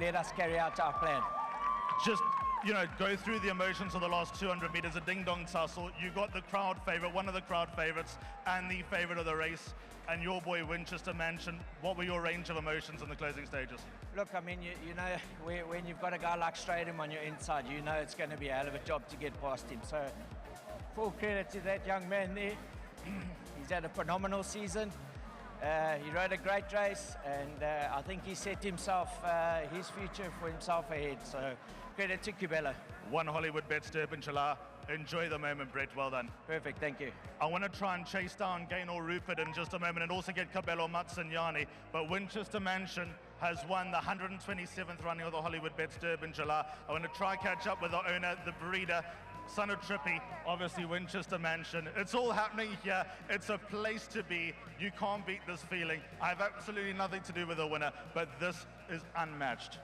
let us carry out our plan. Just, go through the emotions of the last 200 meters, a ding-dong tussle. You got the crowd favorite, one of the crowd favorites, and the favorite of the race, and your boy Winchester Mansion. What were your range of emotions in the closing stages? Look, I mean, when you've got a guy like Stratham on your inside, it's going to be a hell of a job to get past him. So, full credit to that young man there. He's had a phenomenal season. He rode a great race, and I think he set himself, his future for himself ahead. So, credit to Cabello. One Hollywoodbets Durban Jalal. Enjoy the moment, Brett. Well done. Perfect, thank you. I want to try and chase down Gaynor Rupert in just a moment, and also get Cabello Matsunyane. But Winchester Mansion has won the 127th running of the Hollywoodbets Durban Jalal. I want to try catch up with the owner, the breeder, son of Trippy, obviously Winchester Mansion. It's all happening here. It's a place to be. You can't beat this feeling. I have absolutely nothing to do with the winner, but this is unmatched.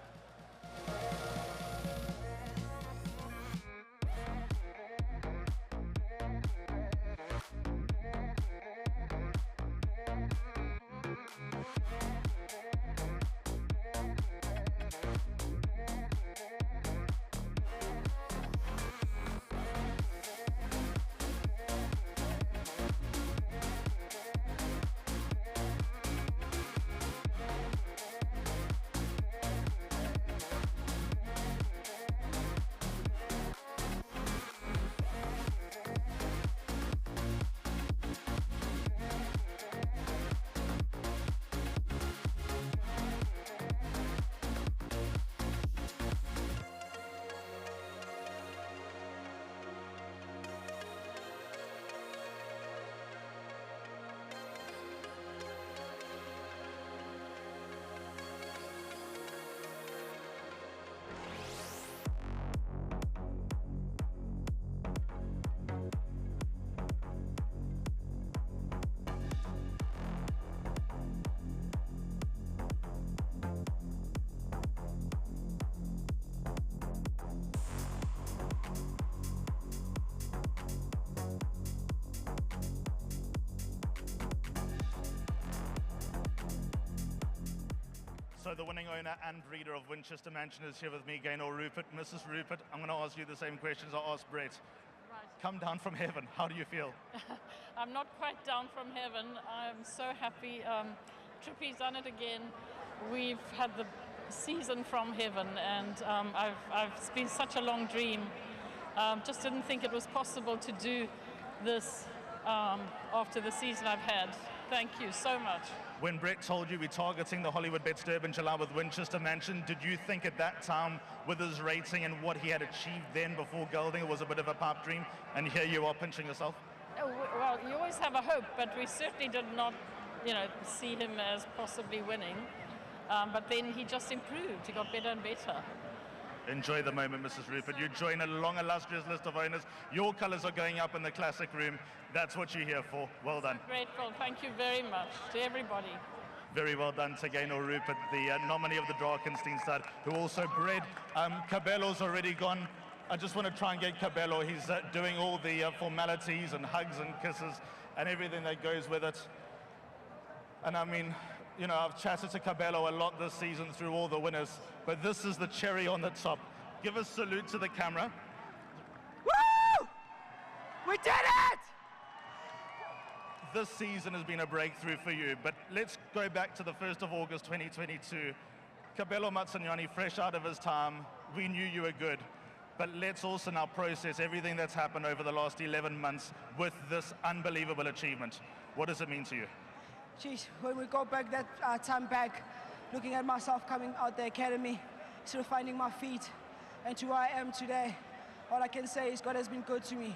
So the winning owner and breeder of Winchester Mansion is here with me, Gaynor Rupert. Mrs. Rupert, I'm going to ask you the same questions I asked Brett. Right. Come down from heaven. How do you feel? I'm not quite down from heaven. I'm so happy. Trippy's done it again. We've had the season from heaven, and it's been such a long dream. Just didn't think it was possible to do this after the season I've had. Thank you so much. When Brett told you we're targeting the Hollywoodbets Durban July with Winchester Mansion, did you think at that time, with his rating and what he had achieved then before gelding, it was a bit of a pipe dream, and here you are pinching yourself? Well, you always have a hope, but we certainly did not, see him as possibly winning. But then he just improved. He got better and better. Enjoy the moment, Mrs. Rupert. You join a long, illustrious list of owners. Your colours are going up in the classic room. That's what you're here for. Well done. Grateful. Thank you very much to everybody. Very well done to Gaynor Rupert, the nominee of the Drakensteen stud, who also bred. Cabello's already gone. I just want to try and get Cabello. He's doing all the formalities and hugs and kisses and everything that goes with it. And I mean, I've chatted to Cabello a lot this season through all the winners, but this is the cherry on the top. Give a salute to the camera. Woo! We did it! This season has been a breakthrough for you, but let's go back to the 1st of August 2022. Cabello Matsanyane, fresh out of his time, we knew you were good, but let's also now process everything that's happened over the last 11 months with this unbelievable achievement. What does it mean to you? Geez, when we go back that time back, looking at myself coming out the academy, still finding my feet, and to where I am today, all I can say is God has been good to me.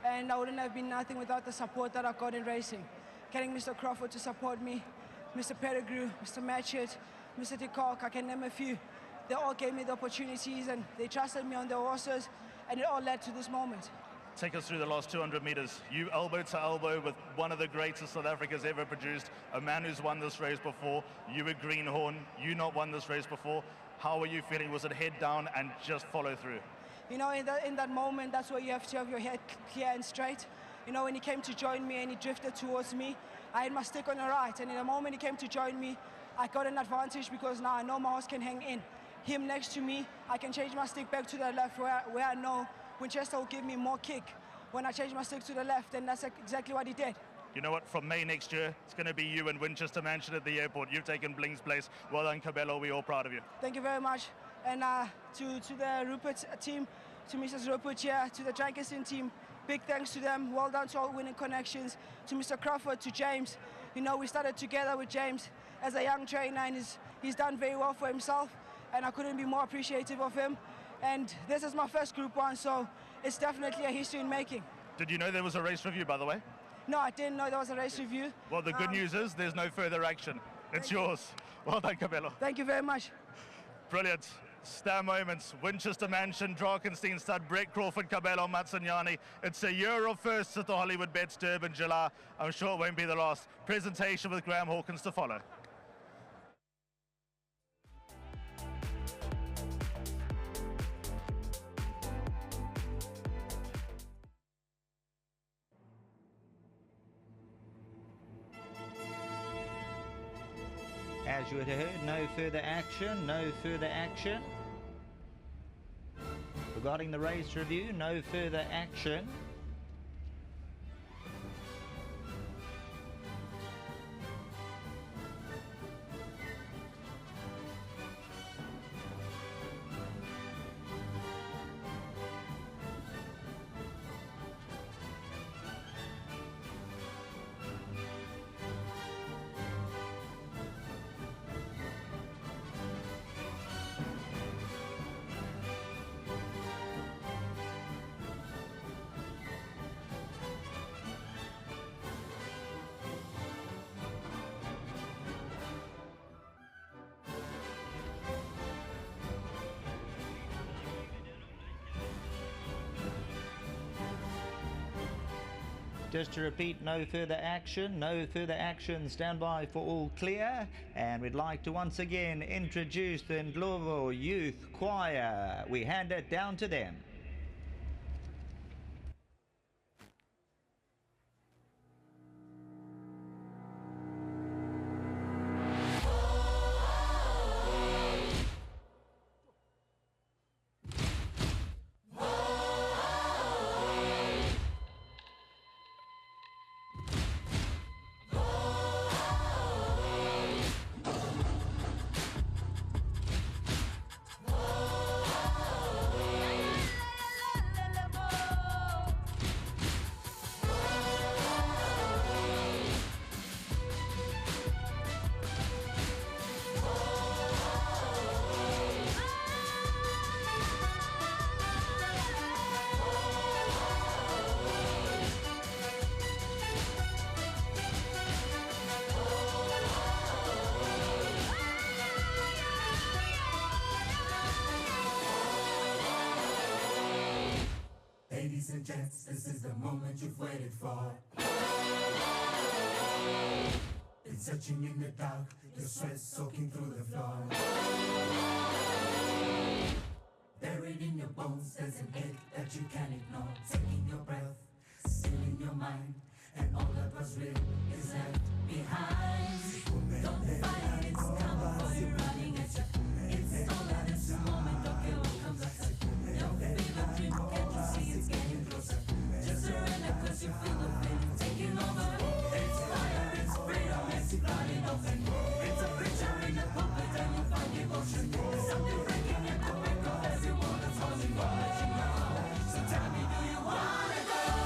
And I wouldn't have been nothing without the support that I got in racing. Getting Mr. Crawford to support me, Mr. Pettigrew, Mr. Matchett, Mr. de Kock, I can name a few. They all gave me the opportunities and they trusted me on their horses, and it all led to this moment. Take us through the last 200 meters. You elbow to elbow with one of the greatest South Africa's ever produced, a man who's won this race before. You were Greenhorn, you not won this race before. How were you feeling? Was it head down and just follow through? In that moment, that's where you have to have your head clear and straight. When he came to join me and he drifted towards me, I had my stick on the right. And in the moment he came to join me, I got an advantage because now I know my horse can hang in. Him next to me, I can change my stick back to the left where I know Winchester will give me more kick when I change my stick to the left, and that's exactly what he did. You know what, from May next year, it's going to be you and Winchester Mansion at the airport. You've taken Bling's place. Well done, Cabello. We're all proud of you. Thank you very much. And to the Rupert team, to Mrs. Rupert here, to the Drakensteen team, big thanks to them. Well done to all winning connections. To Mr. Crawford, to James. We started together with James as a young trainer, and he's done very well for himself, and I couldn't be more appreciative of him. And this is my first Group 1, so it's definitely a history in making. Did you know there was a race review, by the way? No, I didn't know there was a race review. Well, the good news is there's no further action. It's yours. Well done, Cabello. Thank you very much. Brilliant. Star Moments, Winchester Mansion, Drakenstein Stud, Brett Crawford, Cabello Mazzaniani. It's a year of firsts at the Hollywoodbets Durban, July. I'm sure it won't be the last. Presentation with Graham Hawkins to follow. As you had heard, no further action, no further action. Regarding the race review, no further action. Just to repeat, no further action, no further action, stand by for all clear. And we'd like to once again introduce the Ndlovu Youth Choir. We hand it down to them. Ladies and gents, this is the moment you've waited for. Been searching in the dark, your sweat soaking through the floor. Buried in your bones, there's an ache that you can't ignore. Taking your breath, stealing your mind, and all that was real is left behind. Don't fight it, it's coming for you, running at you. It's all that is the moment, don't care what comes after. Your favorite dream, can't you see it's getting closer? Just surrender cause you feel the feeling taking over. It's fire, it's freedom, it's flooding open. It's a picture in the puppet and you find devotion. There's something breaking in the wake of everyone that's holding on, let you know. So tell me, do you wanna go?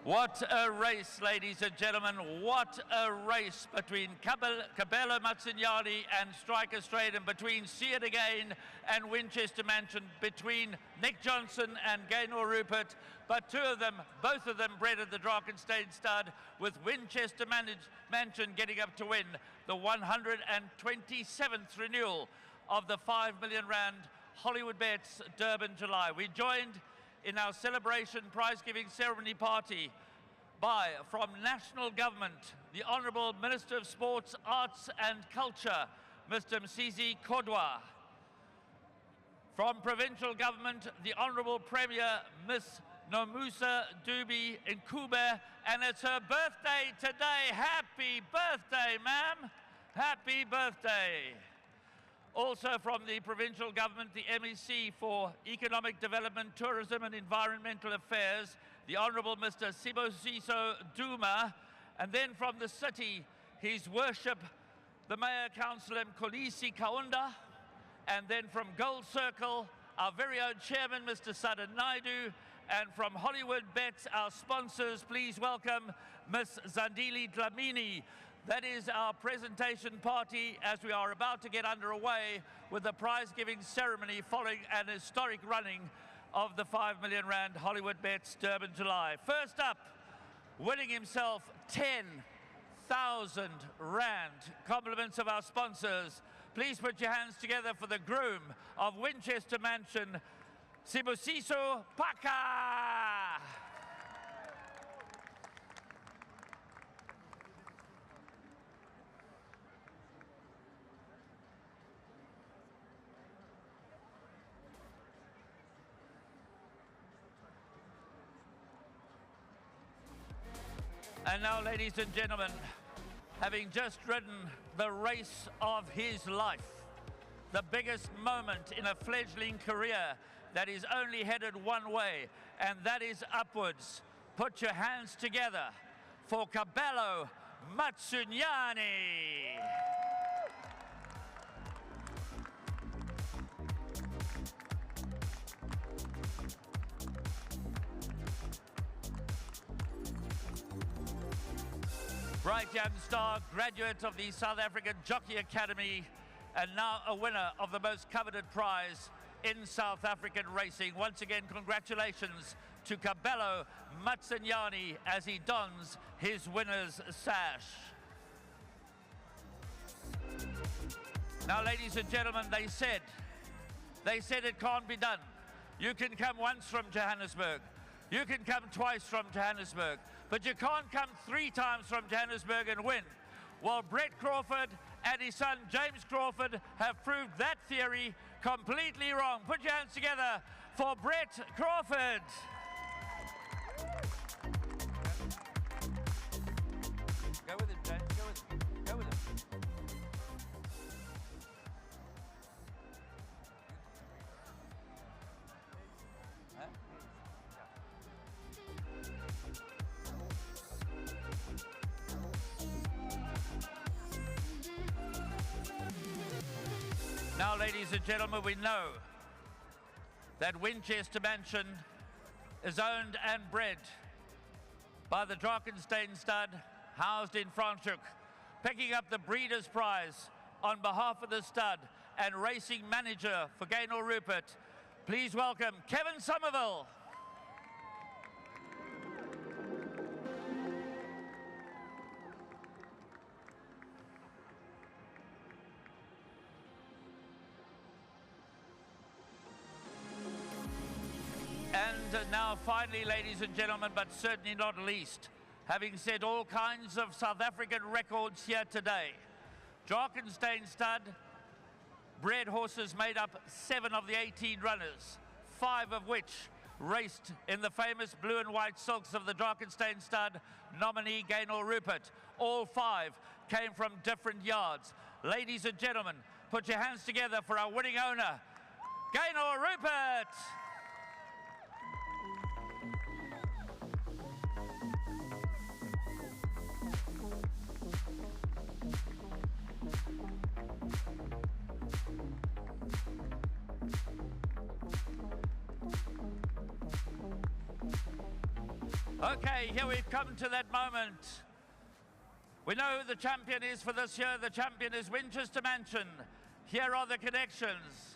What a race, ladies and gentlemen. What a race between Cabello Matsignani and Striker Straden, between See It Again and Winchester Mansion, between Nick Johnson and Gaynor Rupert. But both of them bred at the Drakenstein Stud, with Winchester Mansion getting up to win the 127th renewal of the R5 million Hollywoodbets Durban July. We joined in our celebration prize-giving ceremony party from National Government, the Honourable Minister of Sports, Arts and Culture, Mr. Msizi Kodwa. From Provincial Government, the Honourable Premier, Miss Nomusa Dubi Nkube, and it's her birthday today. Happy birthday, ma'am. Happy birthday. Also from the Provincial Government, the MEC for Economic Development, Tourism and Environmental Affairs, the Honourable Mr. Sibosiso Duma. And then from the city, His Worship, the Mayor Councillor Mkolisi Kaunda. And then from Gold Circle, our very own Chairman, Mr. Sadan Naidu. And from Hollywoodbets, our sponsors, please welcome Miss Zandili Dlamini. That is our presentation party as we are about to get underway with the prize-giving ceremony following an historic running of the R5 million Hollywoodbets Durban July. First up, winning himself 10,000 rand. Compliments of our sponsors. Please put your hands together for the groom of Winchester Mansion, Sibusiso Paka. And now, ladies and gentlemen, having just ridden the race of his life, the biggest moment in a fledgling career that is only headed one way, and that is upwards. Put your hands together for Cabello Matsignani. Bright young star, graduate of the South African Jockey Academy, and now a winner of the most coveted prize in South African racing. Once again, congratulations to Cabello Matsignani as he dons his winner's sash. Now, ladies and gentlemen, they said it can't be done. You can come once from Johannesburg. You can come twice from Johannesburg, but you can't come 3 times from Johannesburg and win. Well, Brett Crawford and his son James Crawford have proved that theory completely wrong. Put your hands together for Brett Crawford. Go with him, James. Go with him. Now, ladies and gentlemen, we know that Winchester Mansion is owned and bred by the Drakenstein Stud, housed in Franschhoek, picking up the Breeders' Prize on behalf of the stud and racing manager for Gaynor Rupert. Please welcome Kevin Somerville. And now finally, ladies and gentlemen, but certainly not least, having set all kinds of South African records here today, Drakenstein Stud bred horses made up 7 of the 18 runners, 5 of which raced in the famous blue and white silks of the Drakenstein Stud nominee Gaynor Rupert. All 5 came from different yards. Ladies and gentlemen, put your hands together for our winning owner, Gaynor Rupert. Okay, here we've come to that moment. We know who the champion is for this year. The champion is Winchester Mansion. Here are the connections.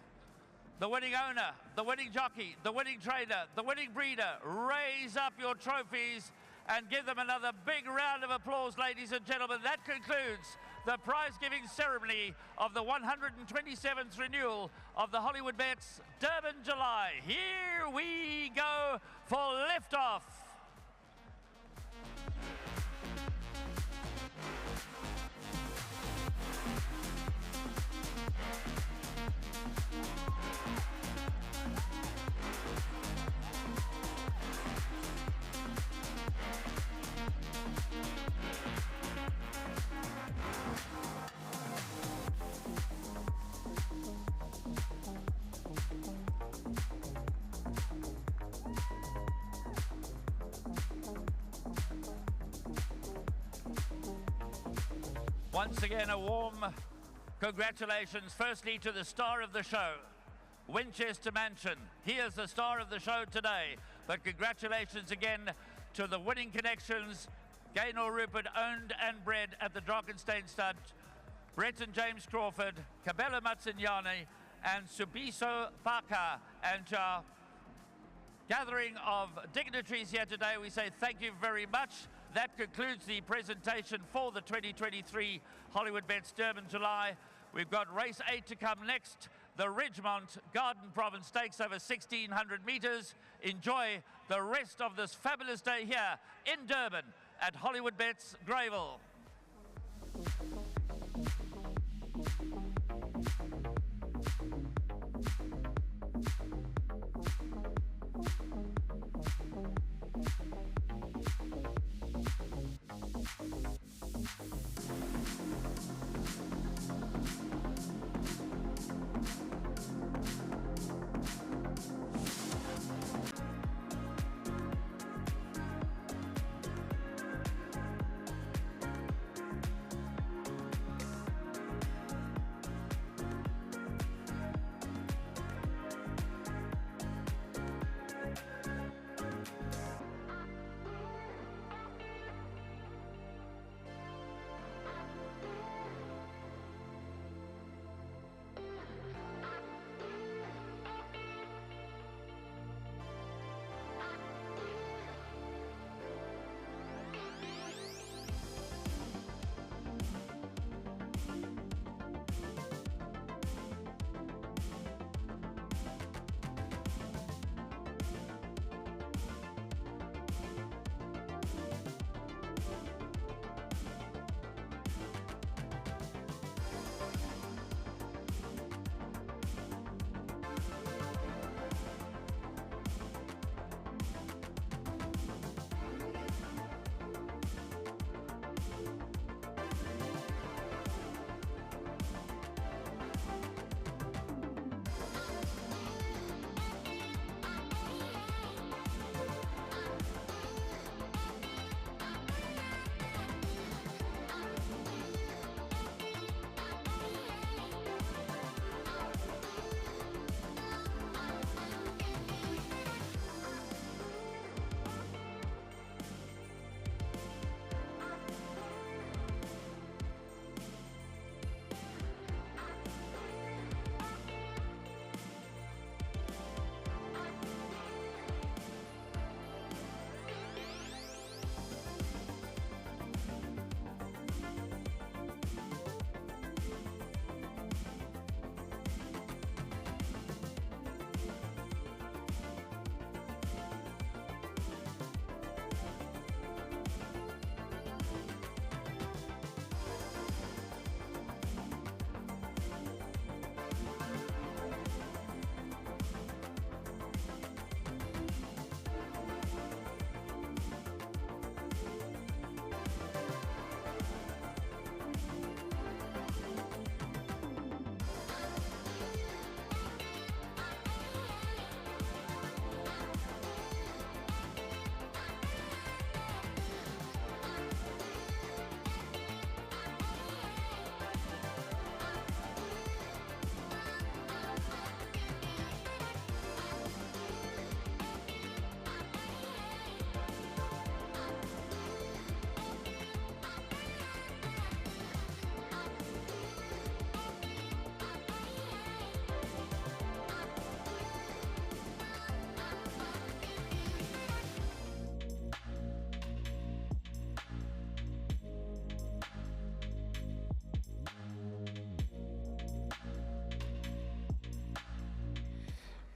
The winning owner, the winning jockey, the winning trainer, the winning breeder. Raise up your trophies and give them another big round of applause, ladies and gentlemen. That concludes the prize-giving ceremony of the 127th renewal of the Hollywoodbets Durban July. Here we go for liftoff. Once again, a warm congratulations, firstly, to the star of the show, Winchester Mansion. He is the star of the show today. But congratulations again to the winning connections, Gaynor Rupert, owned and bred at the Drakenstein Stud, Brett and James Crawford, Kabelo Matsinyane, and Subiso Baka. And our gathering of dignitaries here today, we say thank you very much. That concludes the presentation for the 2023 Hollywoodbets Durban July. We've got race 8 to come next, the Ridgemont Garden Province Stakes over 1,600 meters. Enjoy the rest of this fabulous day here in Durban at Hollywoodbets Greyville.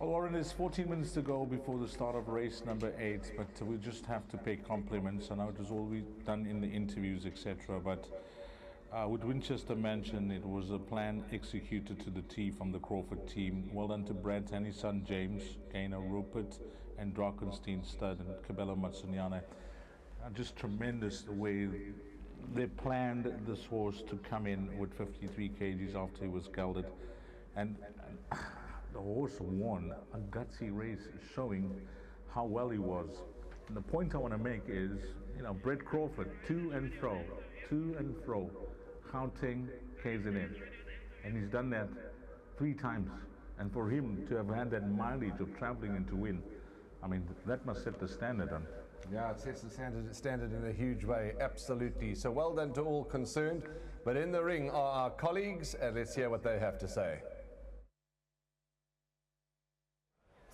Well, Warren, there's 14 minutes to go before the start of race number 8, but we just have to pay compliments. I know it was all done in the interviews, etc., but with Winchester Mansion, it was a plan executed to the T from the Crawford team. Well done to Brad and his son James, Gaynor Rupert, and Drakenstein Stud, and Cabello Matsunyane. Just tremendous the way they planned this horse to come in with 53 kgs after he was gelded. And the horse won a gutsy race, showing how well he was. And the point I want to make is, you know, Brett Crawford, to and fro, Gauteng, KZN. And he's done that 3 times. And for him to have had that mileage of traveling and to win, I mean, that must set the standard on. Yeah, it sets the standard in a huge way, absolutely. So well done to all concerned. But in the ring are our colleagues, and let's hear what they have to say.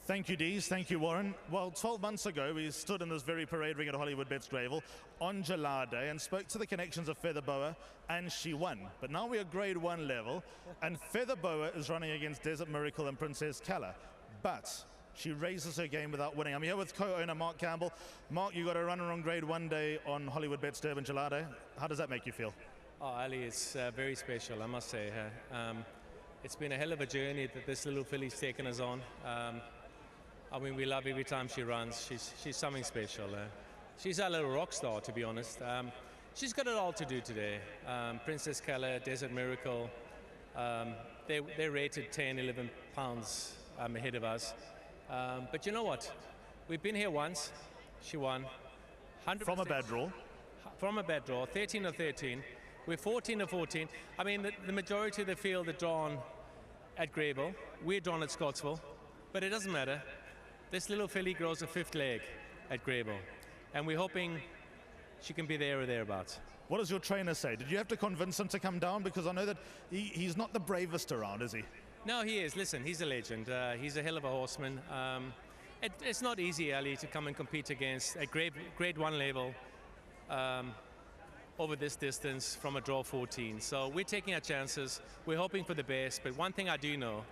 Thank you, Dees. Thank you, Warren. Well, 12 months ago, we stood in this very parade ring at Hollywoodbets Greyville on July Day and spoke to the connections of Feather Boa, and she won. But now we're Grade 1 level, and Feather Boa is running against Desert Miracle and Princess Kala. But she raises her game without winning. I'm here with co-owner Mark Campbell. Mark, you got a runner on Grade 1 Day on Hollywoodbets Durban July Day. How does that make you feel? Oh, Ali, it's very special, I must say. It's been a hell of a journey that this little filly's taken us on. I mean, we love every time she runs. She's something special. She's our little rock star, to be honest. She's got it all to do today. Princess Kala, Desert Miracle, they're rated 10, 11 pounds ahead of us. But you know what? We've been here once. She won. 100%. From a bad draw? From a bad draw, 13 of 13. We're 14 of 14. I mean, the majority of the field are drawn at Greyville. We're drawn at Scottsville. But it doesn't matter. This little filly grows a 5th leg at Greyville, and we're hoping she can be there or thereabouts. What does your trainer say? Did you have to convince him to come down? Because I know that he's not the bravest around, is he? No, he is. Listen, he's a legend. He's a hell of a horseman. It's not easy, Ali, to come and compete against at grade 1 level over this distance from a draw 14. So we're taking our chances. We're hoping for the best, but one thing I do know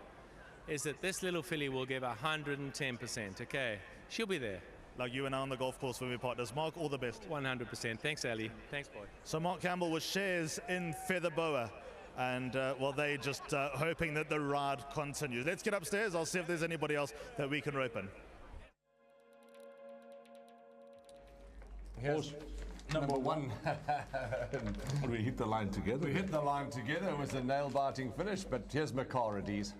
is that this little filly will give 110%, okay? She'll be there. Like you and I on the golf course when we're partners. Mark, all the best. 100%. Thanks, Ali. Thanks, boy. So Mark Campbell with shares in Feather Boa. And, well, they just hoping that the ride continues. Let's get upstairs. I'll see if there's anybody else that we can rope in. Here's number 1. We hit the line together. We hit the line together. It was a nail-biting finish, but here's Macarades.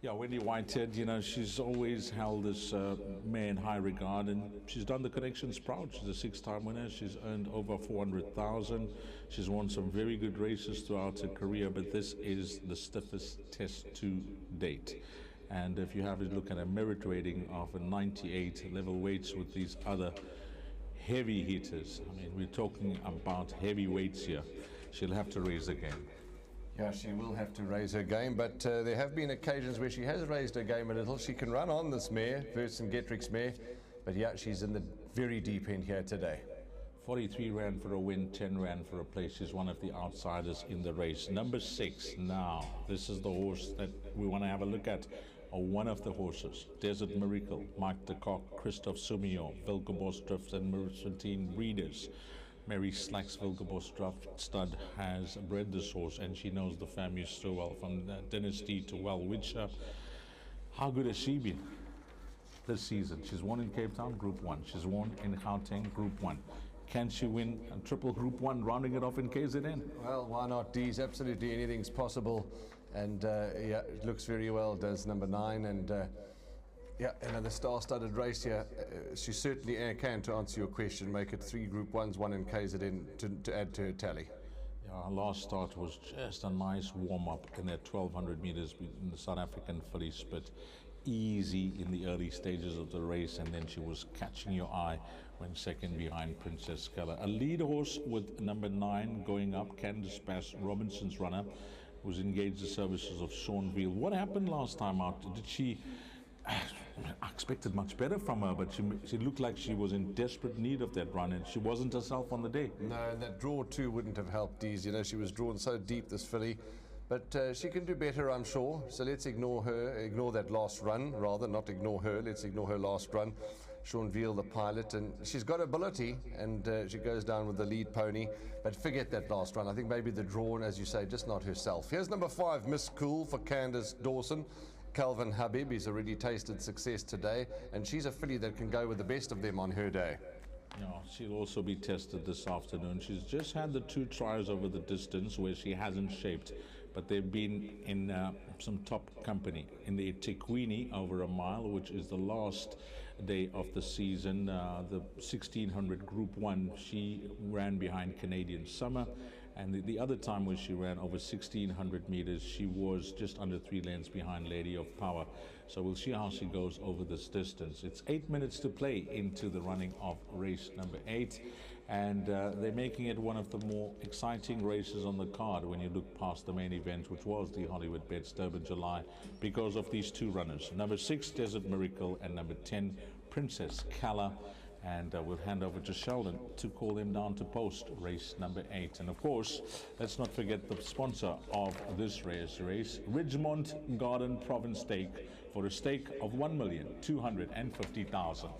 Yeah, Wendy Whitehead, you know, she's always held this mare in high regard, and she's done the connections proud. She's a 6-time winner. She's earned over 400,000. She's won some very good races throughout her career, but this is the stiffest test to date. And if you have a look at a merit rating of a 98 level weights with these other heavy hitters, I mean, we're talking about heavy weights here. She'll have to raise the game. Yeah, she will have to raise her game, but there have been occasions where she has raised her game a little. She can run on this mare, Versengetrick's mare, but yeah, she's in the very deep end here today. 43 rand for a win, 10 rand for a place. She's one of the outsiders in the race. Number 6 now. This is the horse that we want to have a look at. One of the horses, Desert Miracle, Mike de Kock, Christoph Sumio, Vilkebos Drift, and Marisantine Breeders. Mary Slacks Vilkebos Stud has bred this horse, and she knows the family so well, from dynasty to Welwitshire. How good has she been this season? She's won in Cape Town, Group 1. She's won in Gauteng, Group 1. Can she win a triple Group 1, rounding it off in KZN? Well, why not, Dees? Absolutely anything's possible. And yeah, it looks very well, does number 9. And yeah, another star-studded race here. She certainly can, to answer your question, make it 3 Group 1s, 1 in KZN to add to her tally. Yeah, our last start was just a nice warm-up in that 1,200 meters in the South African fillies, but easy in the early stages of the race, and then she was catching your eye when second behind Princess Kala. A lead horse with number 9 going up, Candice Bass, Robinson's runner, was engaged the services of Sean Veal. What happened last time out? Did she... I expected much better from her, but she looked like she was in desperate need of that run, and she wasn't herself on the day. No, and that draw too wouldn't have helped Dees. You know, she was drawn so deep, this filly. But she can do better, I'm sure. So let's ignore her, ignore that last run, rather, not ignore her. Let's ignore her last run. Sean Veal, the pilot, and she's got ability, and she goes down with the lead pony. But forget that last run. I think maybe the draw, and as you say, just not herself. Here's number 5, Miss Cool for Candace Dawson. Calvin Habib, he's already tasted success today, and she's a filly that can go with the best of them on her day. Yeah, she'll also be tested this afternoon. She's just had the 2 tries over the distance where she hasn't shaped, but they've been in some top company. In the Tequini over a mile, which is the last day of the season, the 1600 Group 1, she ran behind Canadian Summer. And the other time when she ran over 1600 meters, she was just under 3 lengths behind Lady of Power. So we'll see how she goes over this distance. It's 8 minutes to play into the running of race number 8. And they're making it one of the more exciting races on the card when you look past the main event, which was the Hollywoodbets Durban July, because of these 2 runners. Number 6, Desert Miracle, and number 10, Princess Kala. And we'll hand over to Sheldon to call them down to post race number 8. And of course, let's not forget the sponsor of this race, Ridgemont Garden Province Stake, for a stake of 1,250,000.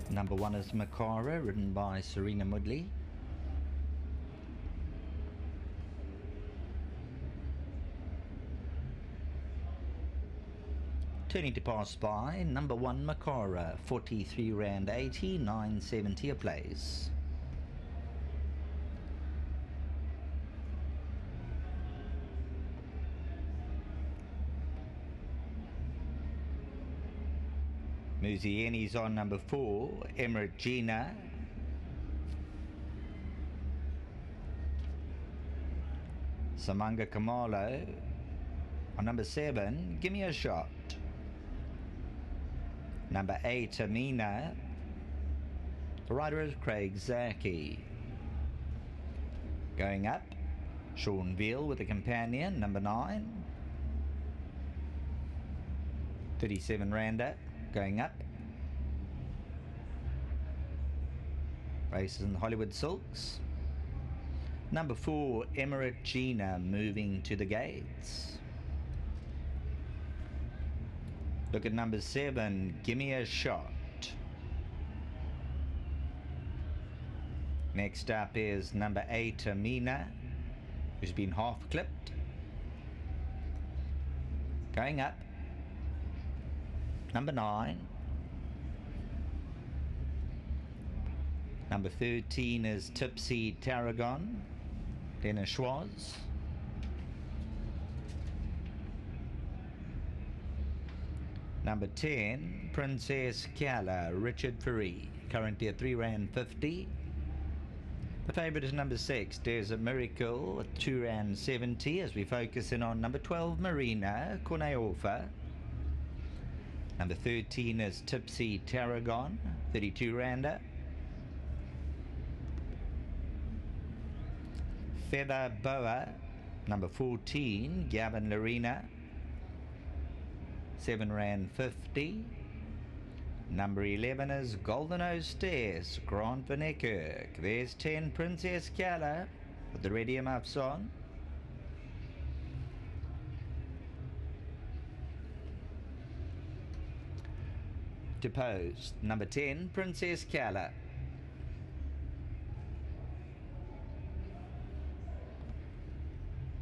Number 1 is Makara, ridden by Serena Mudley. Turning to pass by, number 1 Makara, 43 Rand 80, 970 a place. Muzieni's on number 4, Emirate Gina. Samanga Kamalo on number 7, Give Me a Shot. Number 8, Amina. The rider is Craig Zaki. Going up, Sean Veal with a companion, number 9. 37 Randa, going up. Races in the Hollywood Silks. Number 4, Emirate Gina, moving to the gates. Look at number 7, Give Me a Shot. Next up is number 8, Amina, who's been half clipped. Going up, number 9. Number 13 is Tipsy Tarragon, Dennis Schwartz. Number 10, Princess Kala, Richard Ferry, currently at 3 Rand 50. The favourite is number 6, Desert Miracle, at 2 Rand 70, as we focus in on number 12, Marina, Kuneofa. Number 13 is Tipsy Tarragon, 32 Randa. Feather Boa, number 14, Gavin Larina, 7 Rand 50. Number 11 is Golden Stairs, Grant Van Niekerk. There's 10, Princess Kala, with the ready muffs on. To post, number 10, Princess Kala.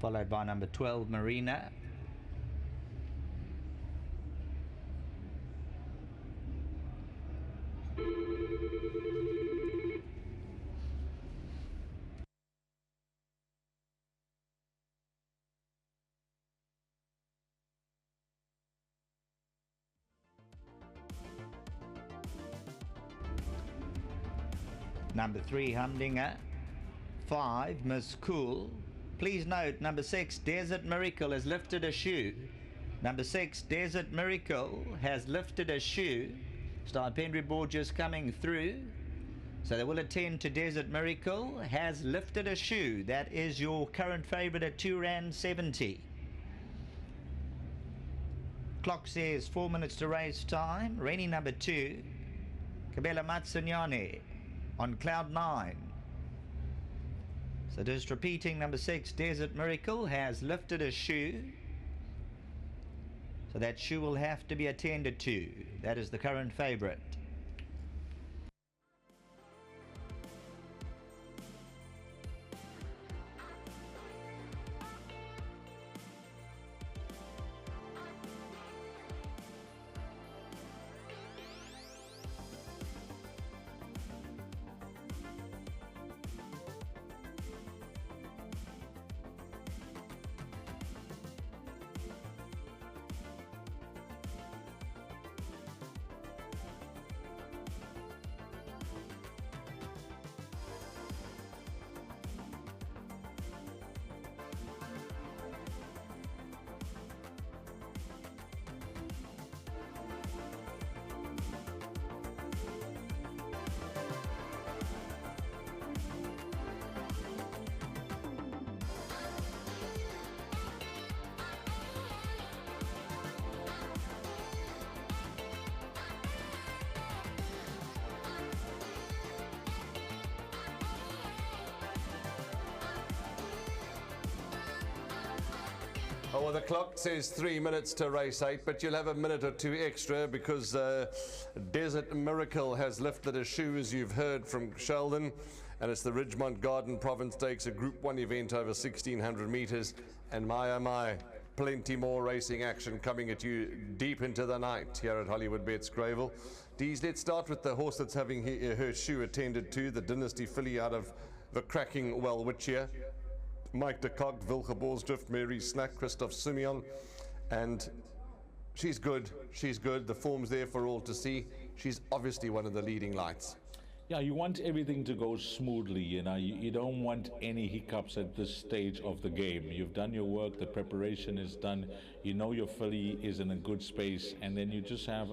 Followed by number 12, Marina. Number 3, Humdinger. 5, Miss Cool. Please note, number 6, Desert Miracle, has lifted a shoe. Number 6, Desert Miracle has lifted a shoe. Stipendiary board just coming through. So they will attend to Desert Miracle, has lifted a shoe. That is your current favourite at 2 Rand 70. Clock says 4 minutes to race time. Rainy number 2, Kabela Matsunyane on cloud 9. So just repeating, number 6, Desert Miracle, has lifted a shoe. So that shoe will have to be attended to. That is the current favourite. Oh, well, the clock says 3 minutes to race 8, but you'll have a minute or two extra because Desert Miracle has lifted a shoe, as you've heard from Sheldon, and it's the Ridgemont Garden Province Stakes, a Group 1 event over 1,600 metres, and my oh my, plenty more racing action coming at you deep into the night here at Hollywoodbets Greyville. Dees, let's start with the horse that's having her shoe attended to, the Dynasty filly out of the cracking Welwitschia. Mike de Kock, Wilge Borsdrift, Mary Snack, Christoph Simeon, and she's good, the form's there for all to see. She's obviously one of the leading lights. Yeah, you want everything to go smoothly, you know, you don't want any hiccups at this stage of the game. You've done your work, the preparation is done, you know your filly is in a good space, and then you just have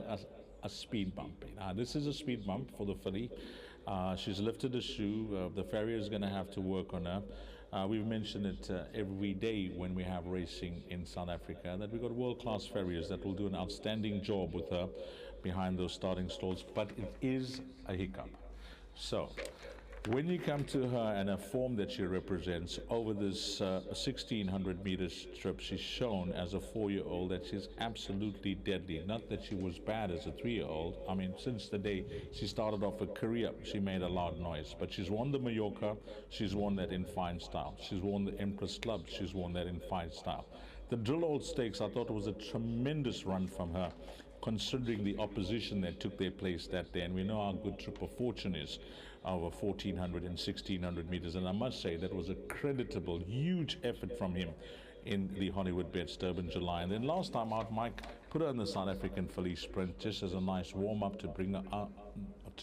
a speed bump. Now, this is a speed bump for the filly. She's lifted the shoe, the farrier is going to have to work on her. We've mentioned it every day when we have racing in South Africa, that we've got world-class farriers that will do an outstanding job with her behind those starting stalls, but it is a hiccup. So, when you come to her and a form that she represents over this 1,600 meter strip, she's shown as a 4-year-old that she's absolutely deadly. Not that she was bad as a 3-year-old. I mean, since the day she started off her career, she made a loud noise. But she's won the Mallorca, she's won that in fine style. She's won the Empress Club, she's won that in fine style. The Drill Old Stakes, I thought it was a tremendous run from her, considering the opposition that took their place that day. And we know how good Trip of Fortune is over 1,400 and 1,600 meters. And I must say that was a creditable, huge effort from him in the Hollywoodbets Durban July. And then last time out, Mike put her in the South African filly sprint just as a nice warm-up to bring her up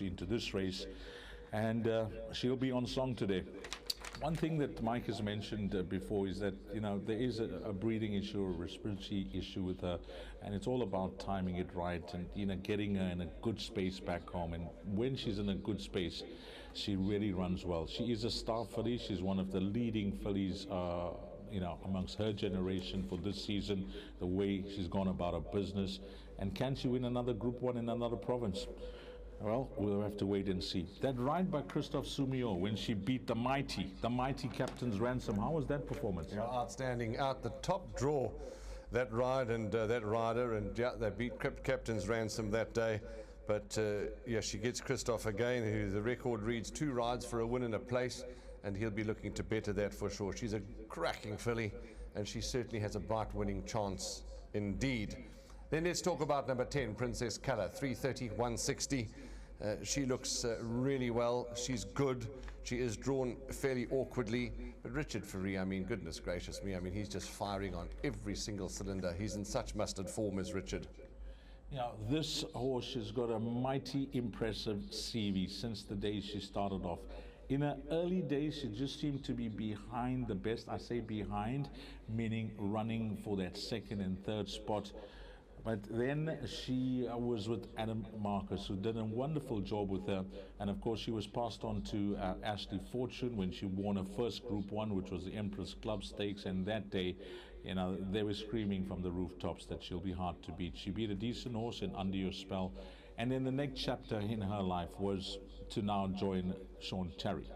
into this race. And she'll be on song today. One thing that Mike has mentioned before is that, you know, there is a breathing issue, a respiratory issue with her, and it's all about timing it right and, you know, getting her in a good space back home. And when she's in a good space, she really runs well. She is a star filly. She's one of the leading fillies, you know, amongst her generation for this season, the way she's gone about her business. And can she win another Group 1 in another province? Well, we'll have to wait and see. That ride by Christoph Sumio when she beat the mighty Captain's Ransom, how was that performance? Yeah, outstanding. Out the top draw, that ride and that rider, and yeah, they beat Captain's Ransom that day. But yeah, she gets Christoph again, who the record reads 2 rides for a win and a place, and he'll be looking to better that for sure. She's a cracking filly, and she certainly has a bright winning chance indeed. Then let's talk about number 10, Princess Color, 330, 160. She looks really well. She's good. She is drawn fairly awkwardly. But Richard Ferree, I mean, goodness gracious me, I mean, he's just firing on every single cylinder. He's in such mustard form as Richard. Yeah, this horse has got a mighty impressive CV since the day she started off. In her early days, she just seemed to be behind the best. I say behind, meaning running for that second and third spot. But then she was with Adam Marcus, who did a wonderful job with her. And of course, she was passed on to Ashley Fortune when she won her first Group 1, which was the Empress Club Stakes. And that day, you know, they were screaming from the rooftops that she'll be hard to beat. She beat a decent horse in Under Your Spell. And then the next chapter in her life was to now join Sean Terry.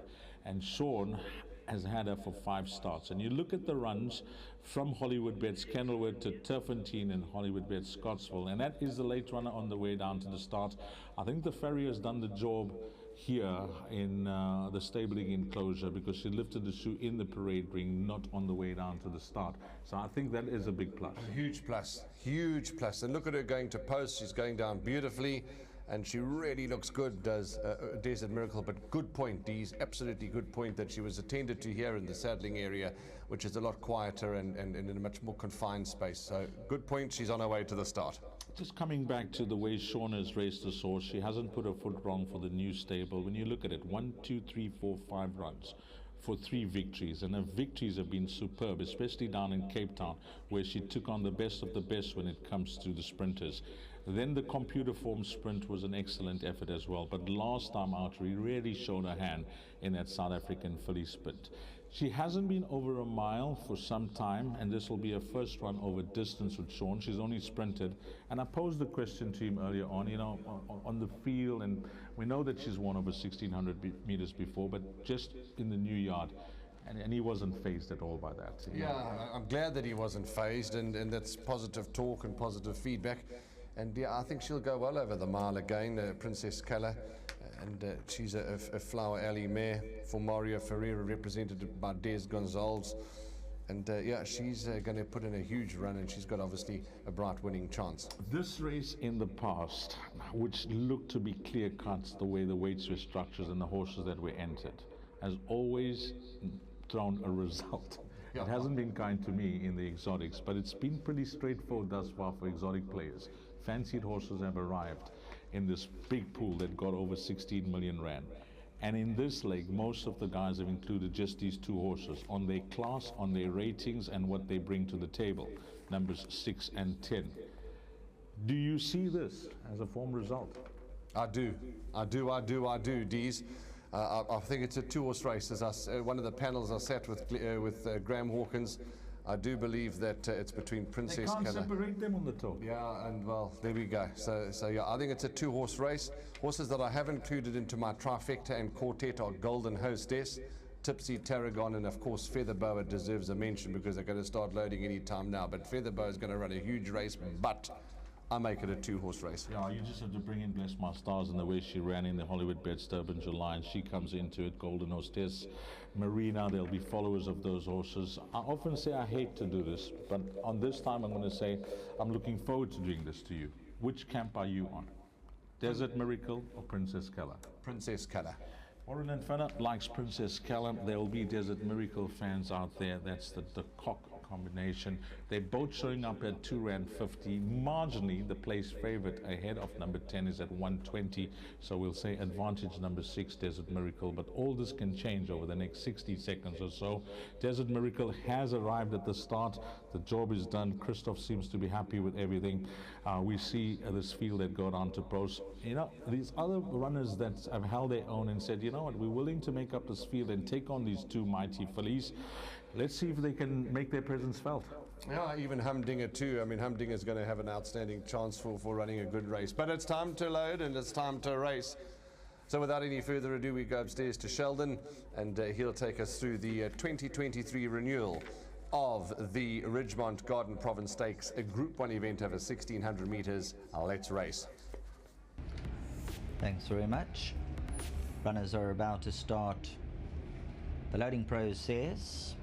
And Sean has had her for 5 starts. And you look at the runs from Hollywoodbets Kenilworth to Turfentine and Hollywoodbets Scottsville, and that is the late runner on the way down to the start. I think the farrier has done the job here in the stabling enclosure, because she lifted the shoe in the parade ring, not on the way down to the start. So I think that is a big plus. A huge plus, huge plus. And look at her going to post. She's going down beautifully, and she really looks good, does Desert Miracle. But good point, Dees, absolutely good point, that she was attended to here in the saddling area, which is a lot quieter and in a much more confined space. So good point, she's on her way to the start. Just coming back to the way Sean has raced this horse, she hasn't put her foot wrong for the new stable. When you look at it, 1, 2, 3, 4, 5 runs for 3 victories, and her victories have been superb, especially down in Cape Town, where she took on the best of the best when it comes to the sprinters. Then the computer form sprint was an excellent effort as well, but last time out we really showed her hand in that South African filly sprint. She hasn't been over a mile for some time, and this will be her first run over distance with Sean. She's only sprinted, and I posed the question to him earlier on, you know, on the field, and we know that she's won over 1,600 meters before, but just in the new yard, and he wasn't fazed at all by that. Yeah, I'm glad that he wasn't fazed, and that's positive talk and positive feedback. And yeah, I think she'll go well over the mile again, Princess Keller. And she's a Flower Alley mare for Mario Ferreira, represented by Des Gonzalez. And yeah, she's going to put in a huge run, and she's got obviously a bright winning chance. This race in the past, which looked to be clear cuts the way the weights were structured and the horses that were entered, has always thrown a result. It hasn't been kind to me in the exotics, but it's been pretty straightforward thus far for exotic players. Fancied horses have arrived in this big pool that got over 16 million rand. And in this leg, most of the guys have included just these 2 horses on their class, on their ratings, and what they bring to the table, numbers 6 and 10. Do you see this as a form result? I do, Dees. I think it's a 2-horse race. As one of the panels I sat with Graham Hawkins, I do believe that it's between Princess Keller. They can't separate them on the top. Yeah, and well, there we go. So yeah, I think it's a 2-horse race. Horses that I have included into my trifecta and quartet are Golden Hostess, Tipsy Tarragon, and of course Featherboa deserves a mention, because they're going to start loading any time now. But Featherboa is going to run a huge race, but I make it a 2-horse race. Yeah, you just have to bring in Bless My Stars and the way she ran in the Hollywoodbets Durban July, and she comes into it. Golden Hostess, Marina, there'll be followers of those horses. I often say I hate to do this, but on this time I'm going to say I'm looking forward to doing this to you. Which camp are you on? Desert Miracle or Princess Keller? Princess Keller. Warren and Fenner likes Princess Keller. There will be Desert Miracle fans out there. That's the cock combination. They're both showing up at R2.50. Marginally, the place favorite ahead of number 10 is at 120. So we'll say advantage number 6, Desert Miracle. But all this can change over the next 60 seconds or so. Desert Miracle has arrived at the start. The job is done. Christoph seems to be happy with everything. We see this field that got on to post. You know, these other runners that have held their own and said, you know what, we're willing to make up this field and take on these 2 mighty fillies. Let's see if they can make their presence felt. Yeah, even Humdinger too. I mean, Humdinger is going to have an outstanding chance for running a good race. But it's time to load and it's time to race. So without any further ado, we go upstairs to Sheldon, and he'll take us through the 2023 renewal of the Ridgemont Garden Province Stakes, a Group 1 event over 1,600 meters. Let's race. Thanks very much. Runners are about to start the loading process.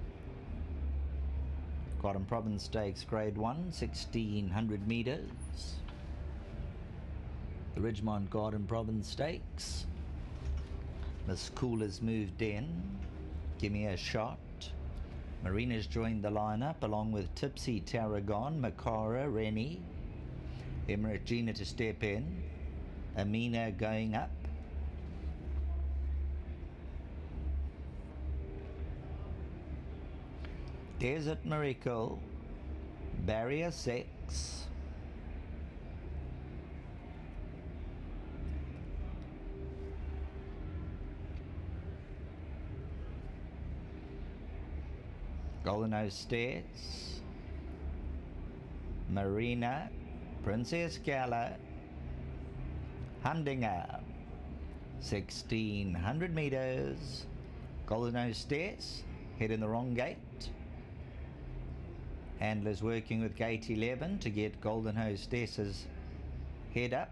Garden Province Stakes Grade 1, 1,600 meters. The Ridgemont Garden Province Stakes. Miss Cool has moved in. Give me a shot. Marina's joined the lineup along with Tipsy Tarragon, Makara, Rennie, Emirate Gina to step in, Amina going up. Desert Miracle, Barrier 6. Golden Hostess, Marina, Princess Keller, Humdinger, 1,600 meters. Golden Hostess, head in the wrong gate. Handlers working with gate 11 to get Golden Hostess's head up.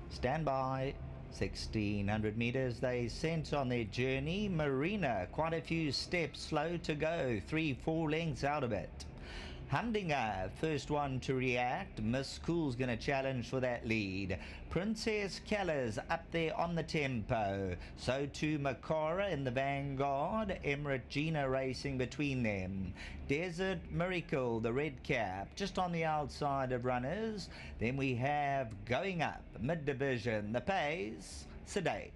Stand by. 1600 metres they sent on their journey. Marina, quite a few steps slow to go, 3-4 lengths out of it. Humdinger, first one to react. Miss Cool's going to challenge for that lead. Princess Keller's up there on the tempo. So too Makara in the vanguard. Emirate Gina racing between them. Desert Miracle, the red cap, just on the outside of runners. Then we have going up, mid-division, the pace, Sedate.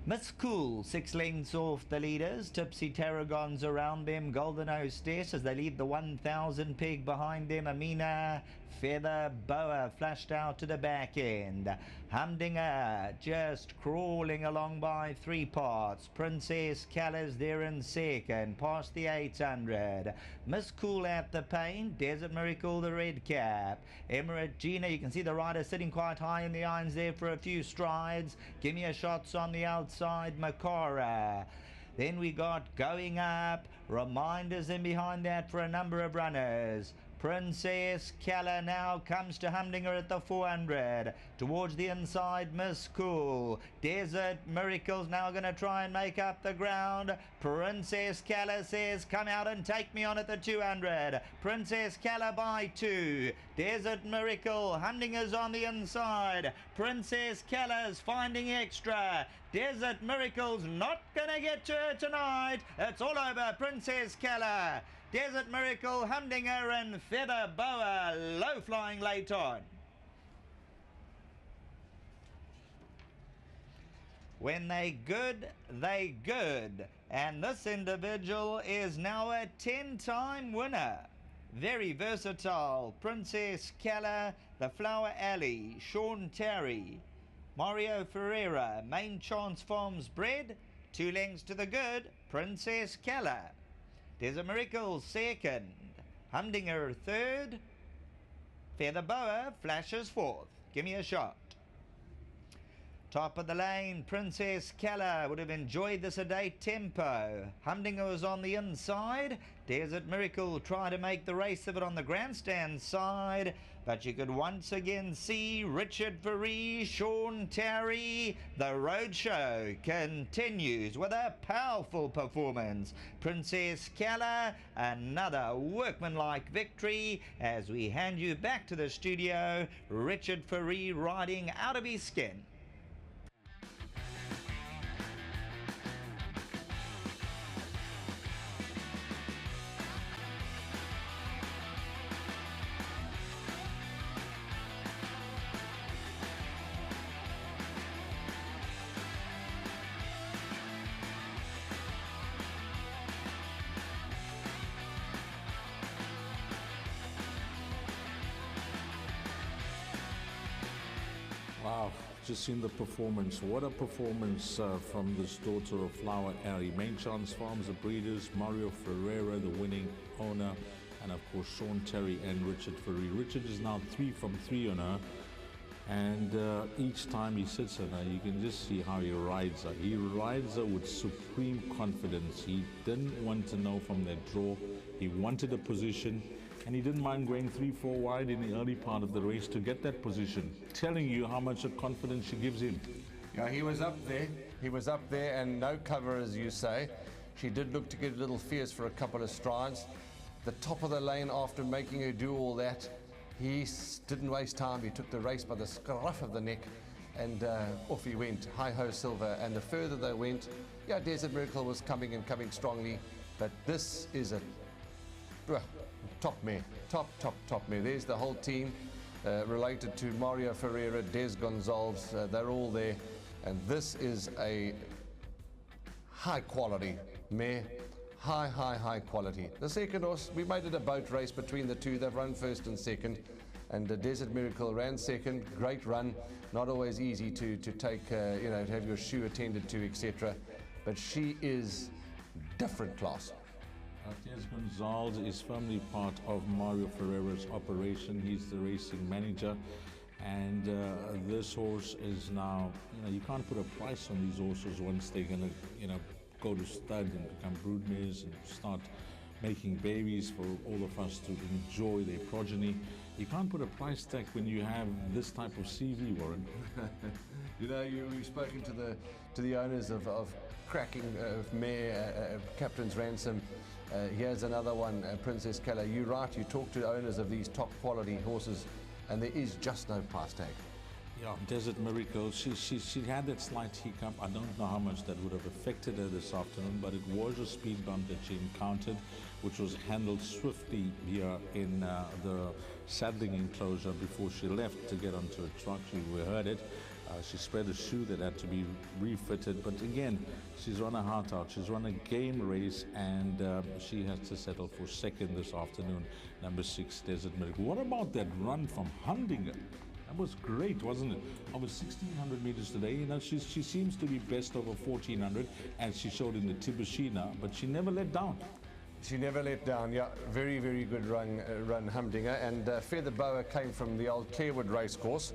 Miss Cool, 6 lengths off the leaders. Tipsy Tarragon's around them. Golden Hostess as they leave the 1,000 peg behind them. Amina, Feather, Boa flashed out to the back end. Humdinger just crawling along by 3 parts. Princess Callas there in second, past the 800. Miss Cool at the paint. Desert Miracle, the red cap. Emirate Gina, you can see the rider sitting quite high in the irons there for a few strides. Give me a shots on the outside, Makara. Then we got going up. Reminders in behind that for a number of runners. Princess Keller now comes to Humdinger at the 400. Towards the inside, Miss Cool. Desert Miracle's now going to try and make up the ground. Princess Keller says, come out and take me on at the 200. Princess Keller by 2. Desert Miracle, Humdinger's on the inside. Princess Keller's finding extra. Desert Miracle's not going to get to her tonight. It's all over, Princess Keller. Desert Miracle, Humdinger and Feather Boa, low flying late on. When they good, they good. And this individual is now a 10-time winner. Very versatile. Princess Keller, the Flower Alley, Sean Terry, Mario Ferreira, Main Chance Farms bred, 2 lengths to the good, Princess Keller. Desert Miracle second, Humdinger third, Feather Boa flashes fourth. Give me a shot. Top of the lane, Princess Keller would have enjoyed the sedate tempo. Humdinger was on the inside. Desert Miracle tried to make the race of it on the grandstand side, but you could once again see Richard Faree, Sean Terry. The roadshow continues with a powerful performance. Princess Keller, another workmanlike victory as we hand you back to the studio. Richard Faree riding out of his skin. Wow, just seen the performance. What a performance from this daughter of Flower Alley. Main Chance Farms, the breeders, Mario Ferreira, the winning owner, and of course Sean Terry and Richard Faree. Richard is now 3 from 3 on her, and each time he sits on her, you can just see how he rides her. He rides her with supreme confidence. He didn't want to know from that draw. He wanted a position, and he didn't mind going 3-4 wide in the early part of the race to get that position, telling you how much of confidence she gives him. Yeah, he was up there. He was up there, and no cover, as you say. She did look to get a little fierce for a couple of strides. The top of the lane, after making her do all that, he didn't waste time. He took the race by the scruff of the neck, and off he went. Hi-ho Silver. And the further they went, yeah, Desert Miracle was coming and coming strongly, but this is a top mare, top mare. There's the whole team related to Mario Ferreira, Des Gonzalez. They're all there, and this is a high quality mare. High quality. The second horse, we made it a boat race between the two. They've run first and second, and the Desert Miracle ran second. Great run. Not always easy to take, you know, to have your shoe attended to, etc. But she is different class. Des Gonzalez is firmly part of Mario Ferreira's operation. He's the racing manager. And this horse is now, you can't put a price on these horses once they're going to, go to stud and become broodmares and start making babies for all of us to enjoy their progeny. You can't put a price tag when you have this type of CV, Warren. We've spoken to the owners of cracking mare Captain's Ransom. Here's another one, Princess Keller. You're right, you talk to owners of these top quality horses and there is just no price tag. Yeah, Desert Miracle, she had that slight hiccup. I don't know how much that would have affected her this afternoon, but it was a speed bump that she encountered, which was handled swiftly here in the saddling enclosure before she left to get onto a truck. We heard it. She spread a shoe that had to be refitted, but again, she's run a heart out. She's run a game race, and she has to settle for second this afternoon, number 6, Desert Miracle. What about that run from Humdinger? That was great, wasn't it? Over 1,600 meters today. She seems to be best over 1,400, as she showed in the Tibushina, but she never let down. She never let down, yeah. Very, very good run Humdinger. And Feather Boa came from the old Carewood racecourse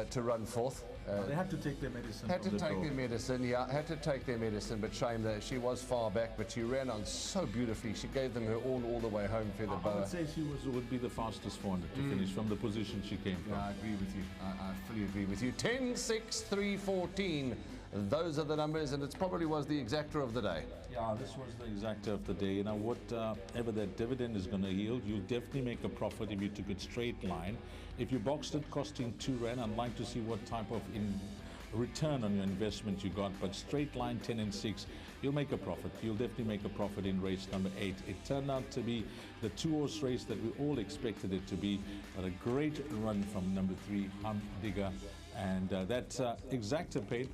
to run fourth. They had to take their medicine. Had to take their medicine, but shame that she was far back, but she ran on so beautifully. She gave them her all the way home, Feather Boa. I would say she would be the fastest 400 to finish from the position she came from. Yeah, I agree with you. I fully agree with you. 10, 6, 3, 14. Those are the numbers, and it probably was the exactor of the day. Yeah, this was the exactor of the day. Whatever that dividend is going to yield, you'll definitely make a profit if you took it straight line. If you boxed it costing 2 rand, I'd like to see what type of return on your investment you got. But straight line 10 and 6, you'll make a profit. You'll definitely make a profit in race number 8. It turned out to be the 2-horse race that we all expected it to be. But a great run from number 3, Humdinger. And that exactor paid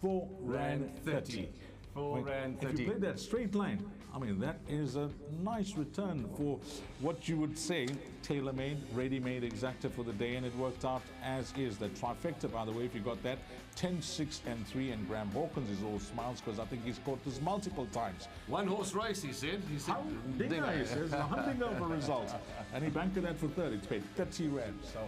4 rand 30. 4 rand 30. If you play that straight line, I mean, that is a nice return for what you would say tailor-made, ready-made exactor for the day, and it worked out as is. The trifecta, by the way, if you got that, 10, 6, and 3, and Graham Hawkins is all smiles because I think he's caught this multiple times. 1-horse race, he said. Humdinger, he says, a Humdinger of a result. And he banked that for third. It's paid 30 rand. So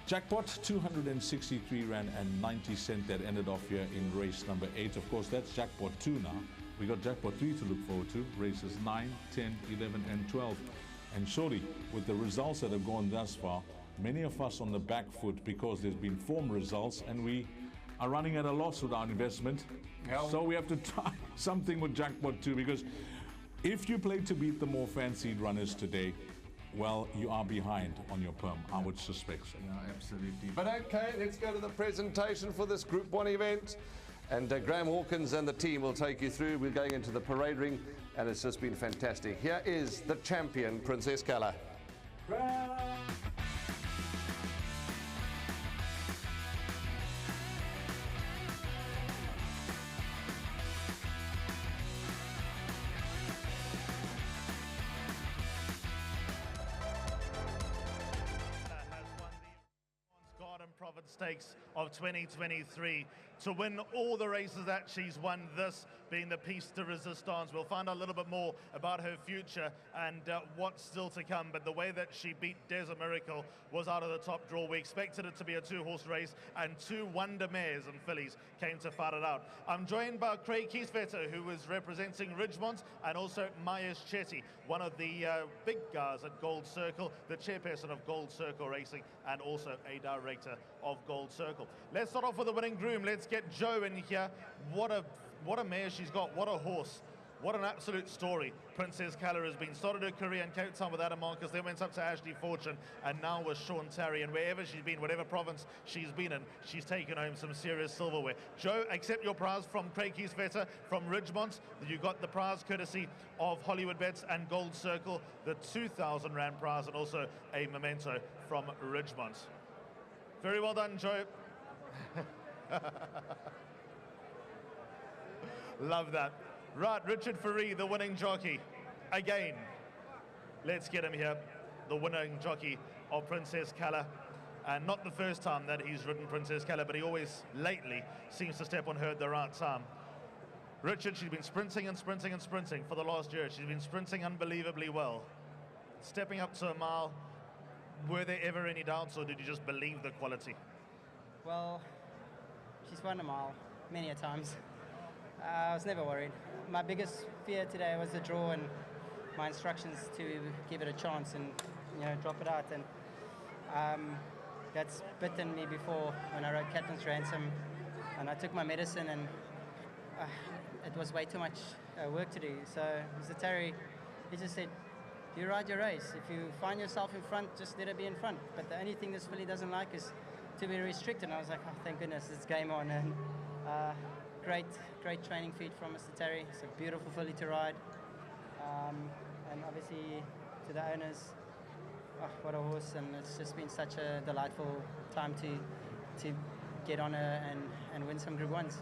jackpot, 263 rand and 90 cents. That ended off here in race number 8. Of course, that's jackpot 2 now. We got jackpot 3 to look forward to, races 9, 10, 11, and 12. And surely, with the results that have gone thus far, many of us on the back foot because there's been form results and we are running at a loss with our investment. So we have to try something with jackpot 2, because if you play to beat the more fancied runners today, well, you are behind on your perm, I would suspect so. Yeah, absolutely. But okay, let's go to the presentation for this Group 1 event. And Graham Hawkins and the team will take you through. We're going into the parade ring, and it's just been fantastic. Here is the champion, Princess Keller. Stakes of 2023 to win all the races that she's won, this being the piece de resistance. We'll find out a little bit more about her future and what's still to come, but the way that she beat Desert Miracle was out of the top draw. We expected it to be a 2-horse race, and 2 wonder mares and fillies came to fight it out. I'm joined by Craig Kieswetter, who is representing Ridgemont, and also Myers Chetty, one of the big guys at Gold Circle, the chairperson of Gold Circle Racing, and also a director of Gold Circle. Let's start off with the winning groom. Let's get Joe in here. What a mare she's got. What a horse. What an absolute story. Princess Keller has been. Started her career in Cape Town with Adam Marcus, then went up to Ashley Fortune, and now with Sean Terry. And wherever she's been, whatever province she's been in, she's taken home some serious silverware. Joe, accept your prize from Craig Kieswetter from Ridgemont. You got the prize courtesy of Hollywoodbets and Gold Circle, the 2,000 rand prize, and also a memento from Ridgemont. Very well done, Joe. Love that. Right, Richard Faree, the winning jockey. Again, let's get him here. The winning jockey of Princess Keller. And not the first time that he's ridden Princess Keller, but he always, lately, seems to step on her at the right time. Richard, she's been sprinting and sprinting and sprinting for the last year. She's been sprinting unbelievably well. Stepping up to a mile, Were there ever any doubts, or did you just believe the quality? Well, she's won a mile many a times. I was never worried. My biggest fear today was the draw and my instructions to give it a chance and drop it out. And that's bitten me before when I rode Captain's Ransom, and I took my medicine, and it was way too much work to do. So Mr. Terry, he just said, you ride your race. If you find yourself in front, just let her be in front. But the only thing this filly doesn't like is to be restricted. And I was like, oh, thank goodness, it's game on. And great training feed from Mr. Terry. It's a beautiful filly to ride. And obviously to the owners, oh, what a horse. And it's just been such a delightful time to get on her and win some Group 1s.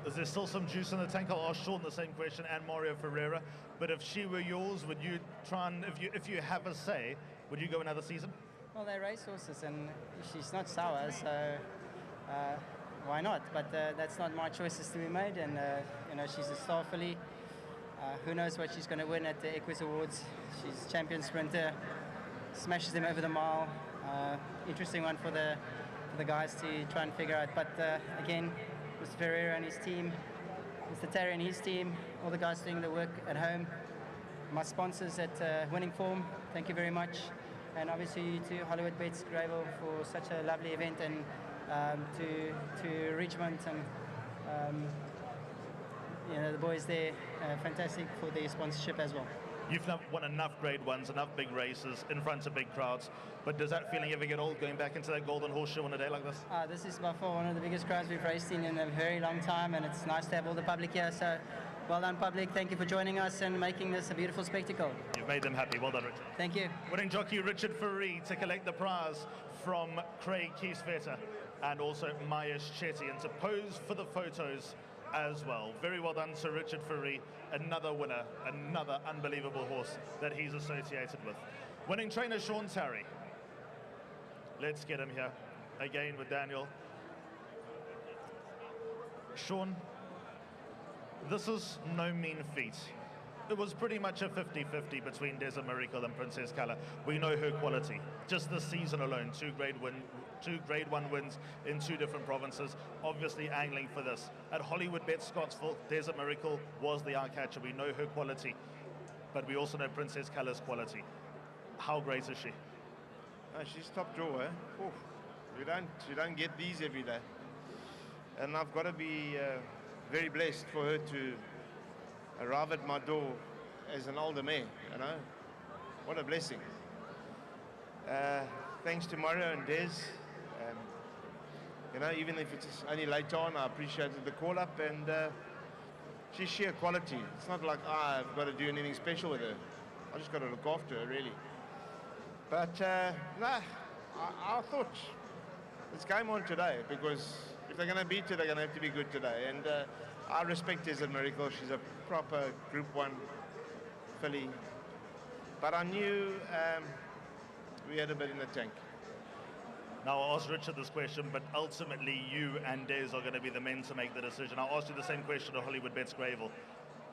Is there still some juice in the tank? I'll ask Sean the same question, and Mario Ferreira. But if she were yours, would you try and, if you have a say, would you go another season? Well, they're racehorses, and she's not sour, so why not? But that's not my choices to be made, and she's a star filly. Who knows what she's going to win at the Equus Awards? She's champion sprinter, smashes them over the mile. Interesting one for the guys to try and figure out. But again, Mr. Ferreira and his team, Mr. Terry and his team, all the guys doing the work at home, my sponsors at Winning Form, thank you very much. And obviously to Hollywoodbets Greyville for such a lovely event, and to Richmond and the boys there, fantastic for their sponsorship as well. You've won enough Grade 1s, enough big races in front of big crowds, but does that feeling ever get old, going back into that Golden Horseshoe on a day like this? This is by far one of the biggest crowds we've raced in a very long time, and it's nice to have all the public here. So well done, public. Thank you for joining us and making this a beautiful spectacle. You've made them happy. Well done, Richard. Thank you. Winning jockey Richard Fourie to collect the prize from Craig Kieswetter and also Mayesh Chetty, and to pose for the photos as well. Very well done to Richard Fourie, another winner, another unbelievable horse that he's associated with. Winning trainer Sean Terry. Let's get him here again with Daniel. Sean, this is no mean feat. It was pretty much a 50-50 between Desert Miracle and Princess Color. We know her quality. Just this season alone, two Grade 1 wins in 2 different provinces, obviously angling for this. At Hollywoodbets Scottsville, Desert Miracle was the eye catcher. We know her quality, but we also know Princess Color's quality. How great is she? She's top drawer. You don't get these every day. And I've got to be very blessed for her to arrive at my door as an older man, What a blessing. Thanks to Mario and Des. Even if it's only late on, I appreciated the call-up, and she's sheer quality. It's not like I've got to do anything special with her. I just got to look after her, really. But, I thought it's game on today, because if they're going to beat her, they're going to have to be good today. And I respect Desert Miracle. She's a proper Group 1 filly. But I knew we had a bit in the tank. Now, I'll ask Richard this question, but ultimately you and Des are going to be the men to make the decision. I'll ask you the same question to Hollywoodbets Greyville.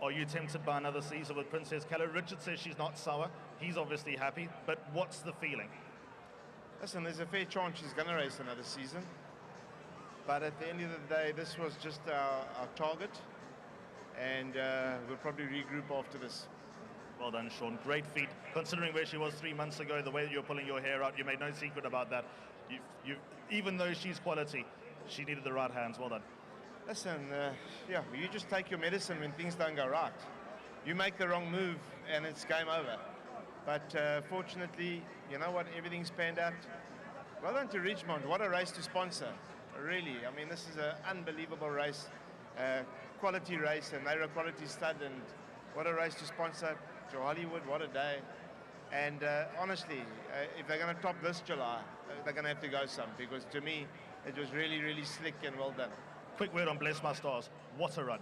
Are you tempted by another season with Princess Color? Richard says she's not sour. He's obviously happy, but what's the feeling? Listen, there's a fair chance she's going to race another season. But at the end of the day, this was just our target, and we'll probably regroup after this. Well done, Sean. Great feat. Considering where she was 3 months ago, the way that you're pulling your hair out, you made no secret about that. Even though she's quality, she needed the right hands. Well done. Listen, you just take your medicine when things don't go right. You make the wrong move, and it's game over. But fortunately, you know what? Everything's panned out. Well done to Richmond. What a race to sponsor. Really, I mean, this is an unbelievable race, quality race, and they're a quality stud, and what a race to sponsor. To Hollywood, what a day. And honestly, if they're going to top this July, they're going to have to go some, because to me, it was really, really slick and well done. Quick word on Bless My Stars. What a run.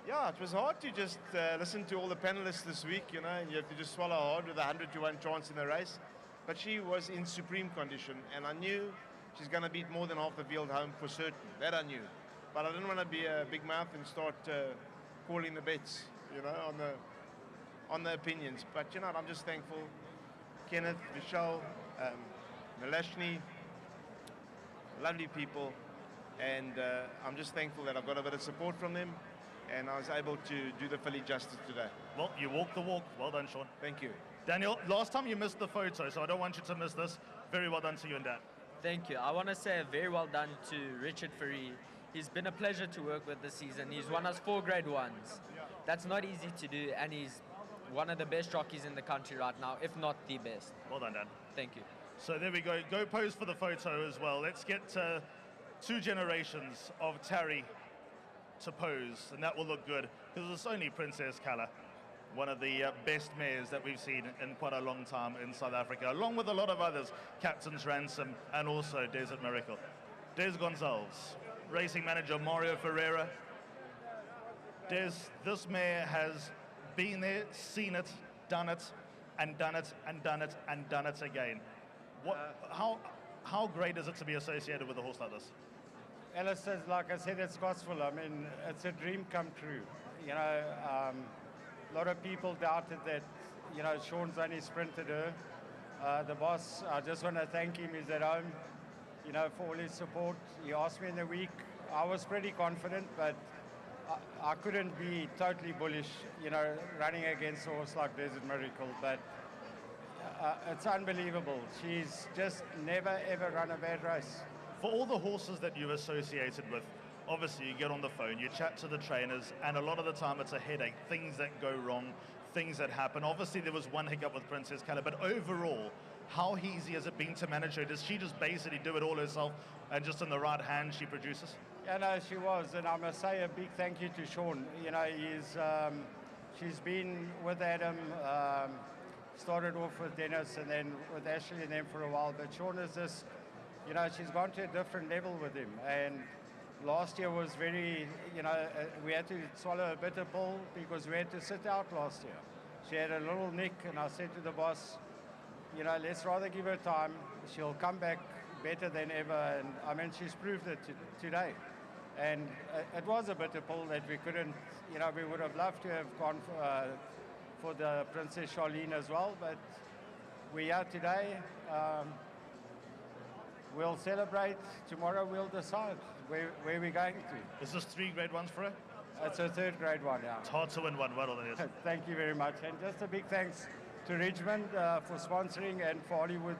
Yeah, it was hard to just listen to all the panelists this week, and you have to just swallow hard with a 100-to-1 chance in the race. But she was in supreme condition, and I knew she's going to beat more than half the field home for certain. That I knew. But I didn't want to be a big mouth and start calling the bets, on the opinions. But, I'm just thankful. Kenneth, Michelle, Malashni, lovely people, and I'm just thankful that I've got a bit of support from them, and I was able to do the filly justice today. Well, you walked the walk. Well done, Sean. Thank you. Daniel, last time you missed the photo, so I don't want you to miss this. Very well done to you and Dad. Thank you. I want to say very well done to Richard Fourie. He's been a pleasure to work with this season. He's won us 4 Grade 1s. That's not easy to do, and he's one of the best jockeys in the country right now, if not the best. Well done, Dan. Thank you. So there we go. Go pose for the photo as well. Let's get 2 generations of Tarry to pose, and that will look good, because it's only Princess Kala, one of the best mares that we've seen in quite a long time in South Africa, along with a lot of others, Captain's Ransom and also Desert Miracle. Des Gonzalez, racing manager Mario Ferreira. Des, this mare has been there, seen it, done it, and done it, and done it, and done it again. How great is it to be associated with a horse like this? Alistair, like I said, at Scottsville, I mean, it's a dream come true. You know, a lot of people doubted that, you know, Sean's only sprinted her. The boss, I just want to thank him. He's at home, you know, for all his support. He asked me in the week. I was pretty confident, but I couldn't be totally bullish, you know, running against a horse like Desert Miracle. But it's unbelievable. She's just never, ever run a bad race. For all the horses that you've associated with, obviously you get on the phone, you chat to the trainers, and a lot of the time it's a headache, things that go wrong, things that happen. Obviously there was one hiccup with Princess Kala, but overall, how easy has it been to manage her? Does she just basically do it all herself, and just in the right hand she produces? Yeah, no, she was, and I must say a big thank you to Sean. You know, she's been with Adam, started off with Dennis, and then with Ashley and them for a while, but Sean is just, you know, she's gone to a different level with him. And last year was very, you know, we had to swallow a bitter pill because we had to sit out last year. She had a little nick, and I said to the boss, you know, let's rather give her time. She'll come back better than ever. And I mean, she's proved it today. And it was a bitter pill that we couldn't, you know, we would have loved to have gone for the Princess Charlene as well, but we are today. We'll celebrate. Tomorrow we'll decide where we're going to. Is this 3 Grade 1s for her? It's her 3rd Grade 1, yeah. It's hard to win one. Well done, yes. Thank you very much. And just a big thanks to Richmond for sponsoring, and for Hollywood.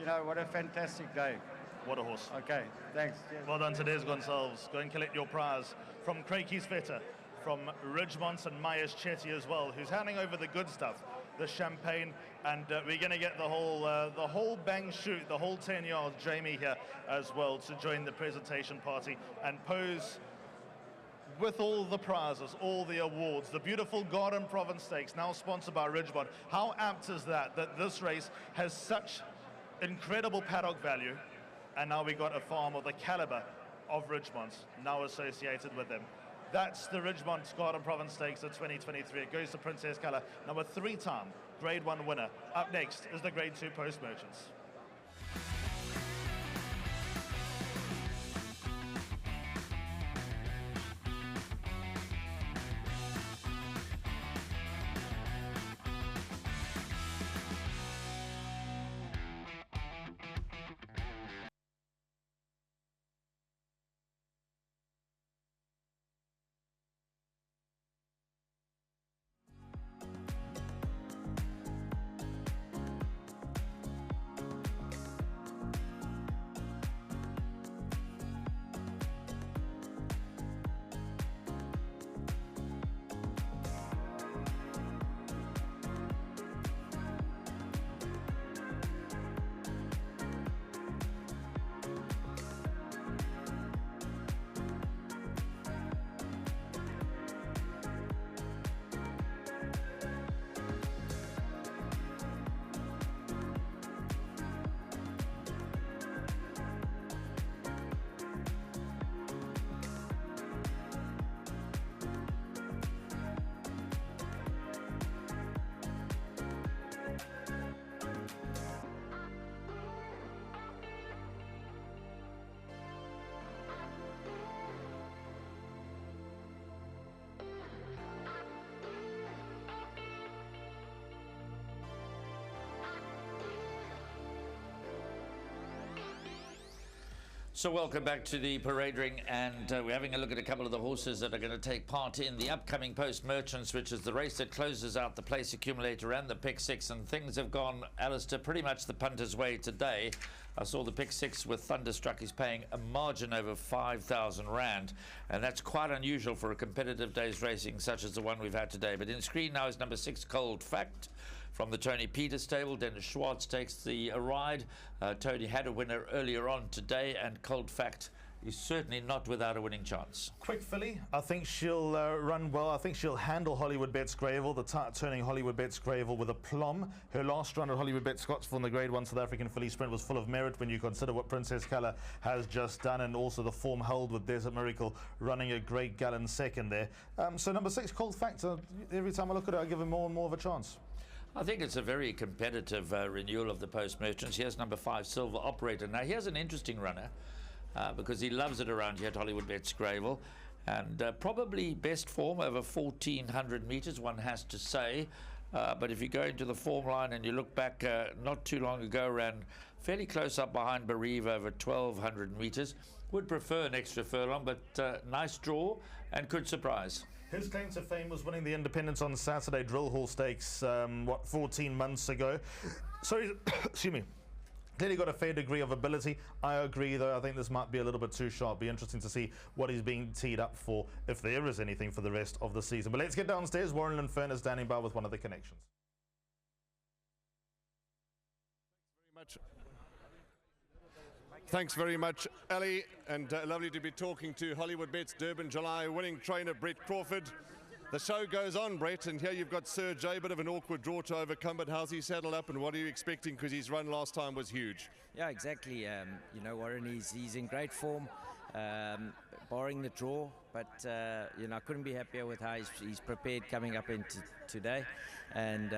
You know, what a fantastic day. What a horse. Okay, thanks. Cheers. Well done to Des Gonzalez. Go and collect your prize from Craigie's Feta, from Ridgemont and Myers Chetty as well, who's handing over the good stuff, the champagne, and we're going to get the whole bang shoot, the whole 10 yards, Jamie here as well, to join the presentation party and pose with all the prizes, all the awards. The beautiful Garden Province Stakes, now sponsored by Ridgemont. How apt is that this race has such incredible paddock value, and now we got a farm of the caliber of Ridgemont now associated with them. That's the Ridgemont Garden Province Stakes of 2023. It goes to Princess Kala, number 3-time Grade 1 winner. Up next is the Grade 2 Post Merchants. So welcome back to the parade ring, and we're having a look at a couple of the horses that are going to take part in the upcoming Post Merchants, which is the race that closes out the place accumulator and the pick six. And things have gone, Alistair, pretty much the punter's way today. I saw the pick six with Thunderstruck is paying a margin over 5,000 Rand, and that's quite unusual for a competitive day's racing such as the one we've had today. But in screen now is number 6, Cold Fact, from the Tony Peters stable. Dennis Schwartz takes the ride. Tony had a winner earlier on today, and Cold Fact is certainly not without a winning chance. Quick filly. I think she'll run well. I think she'll handle Hollywoodbets Greyville, the turning Hollywoodbets Greyville with aplomb. Her last run at Hollywoodbets Scottsville in the Grade 1 South African filly sprint was full of merit when you consider what Princess Colour has just done, and also the form held with Desert Miracle running a great gallon second there. So number 6, Cold Fact, every time I look at her, I give her more and more of a chance. I think it's a very competitive renewal of the Post Merchants. Here's number 5, Silver Operator. Now, here's an interesting runner because he loves it around here at Hollywoodbets Greyville. And probably best form over 1,400 metres, one has to say. But if you go into the form line and you look back not too long ago, ran fairly close up behind Bereave over 1,200 metres. Would prefer an extra furlong, but nice draw and could surprise. His claim to fame was winning the Independence on Saturday Drill Hall Stakes, 14 months ago. So, excuse me, clearly got a fair degree of ability. I agree, though. I think this might be a little bit too sharp. Be interesting to see what he's being teed up for, if there is anything for the rest of the season. But let's get downstairs. Warren Linfern is standing by with one of the connections. Thanks very much, Ali, and lovely to be talking to Hollywoodbets Durban July winning trainer Brett Crawford. The show goes on, Brett, and here you've got Sir J, bit of an awkward draw to overcome, but how's he saddled up and what are you expecting, because his run last time was huge? Yeah, exactly. You know, Warren, he's in great form, barring the draw, but you know, I couldn't be happier with how he's prepared coming up into today. And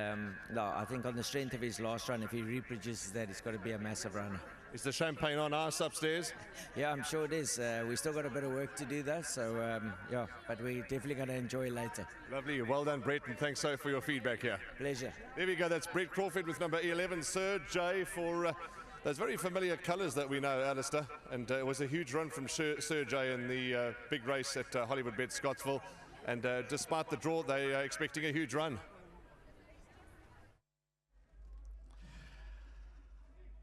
no, I think on the strength of his last run, if he reproduces that, it's got to be a massive runner. Is the champagne on ice upstairs? Yeah, I'm sure it is. We still got a bit of work to do though, so yeah, but we're definitely going to enjoy later. Lovely, well done, Brett, and thanks so for your feedback here. Pleasure. There we go, that's Brett Crawford with number 11, Sir J, for those very familiar colours that we know, Alistair, and it was a huge run from Sir J in the big race at Hollywoodbets Scottsville, and despite the draw, they are expecting a huge run.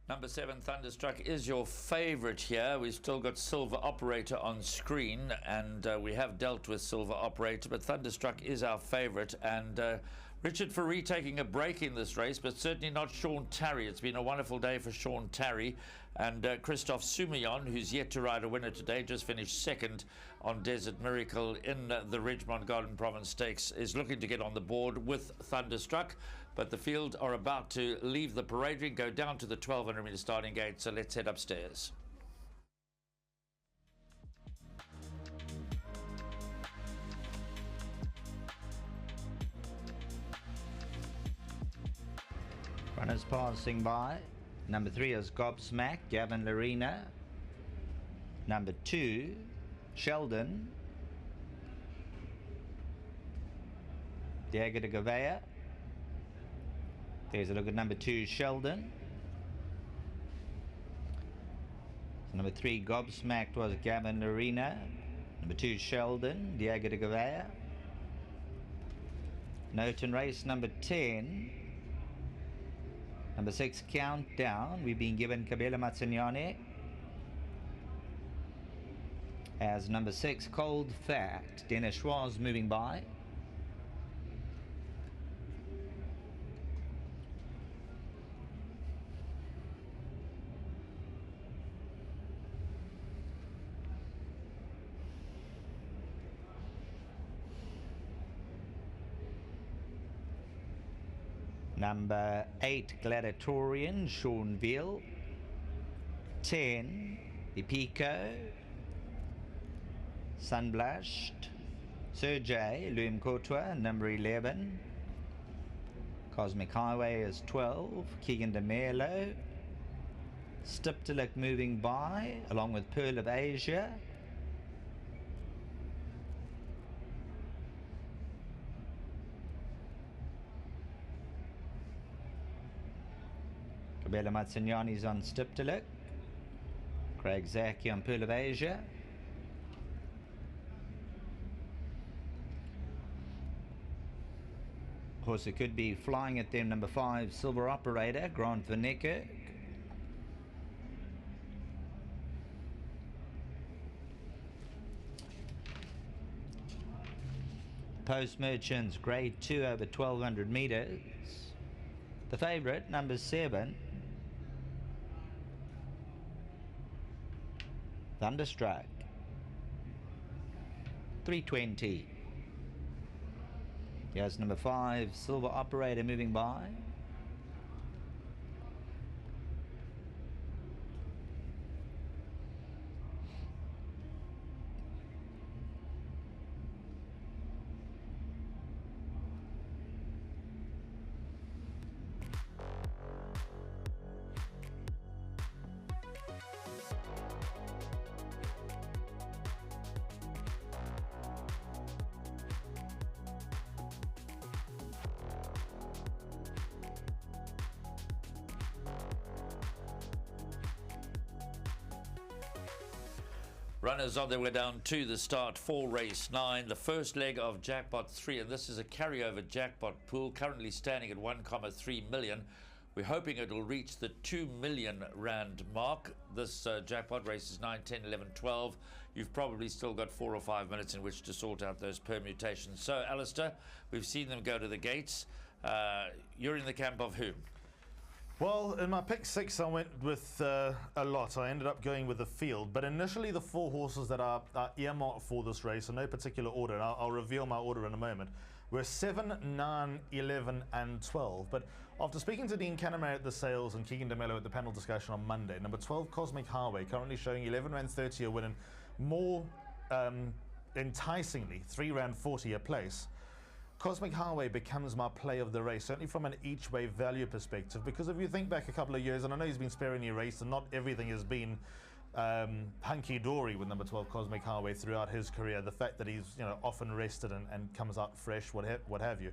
Number 7, Thunderstruck, is your favourite here. We've still got Silver Operator on screen, and we have dealt with Silver Operator, but Thunderstruck is our favourite. And Richard Faree taking a break in this race, but certainly not Sean Tarry. It's been a wonderful day for Sean Tarry. And Christophe Soumillon, who's yet to ride a winner today, just finished second on Desert Miracle in the Ridgemont Garden Province Stakes, is looking to get on the board with Thunderstruck. But the field are about to leave the parade ring, go down to the 1,200 metre starting gate, so let's head upstairs. Runners passing by. Number 3 is Gobsmack, Gavin Larena. Number 2, Sheldon. Diego de Gouveia. There's a look at number 2, Sheldon. So number 3, Gobsmacked was Gavin Larena. Number 2, Sheldon, Diego de Gouveia. Note in race number 10. Number 6, Countdown. We've been given Kabela Matsunyane. As number 6, Cold Fact. Dennis Schwartz moving by. Number 8, Gladiatorian, Seanville. 10, Ipico. Sunblushed. Sir J, Luim Kotwa, number 11. Cosmic Highway is 12, Keegan de Merlo. Stiptalik moving by, along with Pearl of Asia. Kabela Matsunyane is on Stiptalik. Craig Zaki on Pearl of Asia. Horse that could be flying at them, number 5, Silver Operator, Grant Van Niekerk. Post Merchants, Grade 2 over 1,200 metres. The favourite, number 7, Thunderstruck, 320. Here's number 5, Silver Operator moving by. Runners on their way down to the start for race 9, the first leg of Jackpot 3, and this is a carryover jackpot pool currently standing at 1.3 million. We're hoping it will reach the 2 million rand mark. This jackpot race is 9, 10, 11, 12. You've probably still got 4 or 5 minutes in which to sort out those permutations. So, Alistair, we've seen them go to the gates. You're in the camp of whom? Well, in my pick 6, I went with a lot. I ended up going with the field, but initially the 4 horses that are earmarked for this race in no particular order, and I'll reveal my order in a moment, were 7, 9, 11 and 12. But after speaking to Dean Canamay at the sales and Keegan DeMello at the panel discussion on Monday, number 12 Cosmic Highway currently showing 11 Rand 30 a win and more enticingly 3 Rand 40 a place. Cosmic Highway becomes my play of the race, certainly from an each-way value perspective, because if you think back a couple of years, and I know he's been sparingly raced and not everything has been hunky-dory with number 12 Cosmic Highway throughout his career, the fact that he's often rested and comes out fresh, what have you.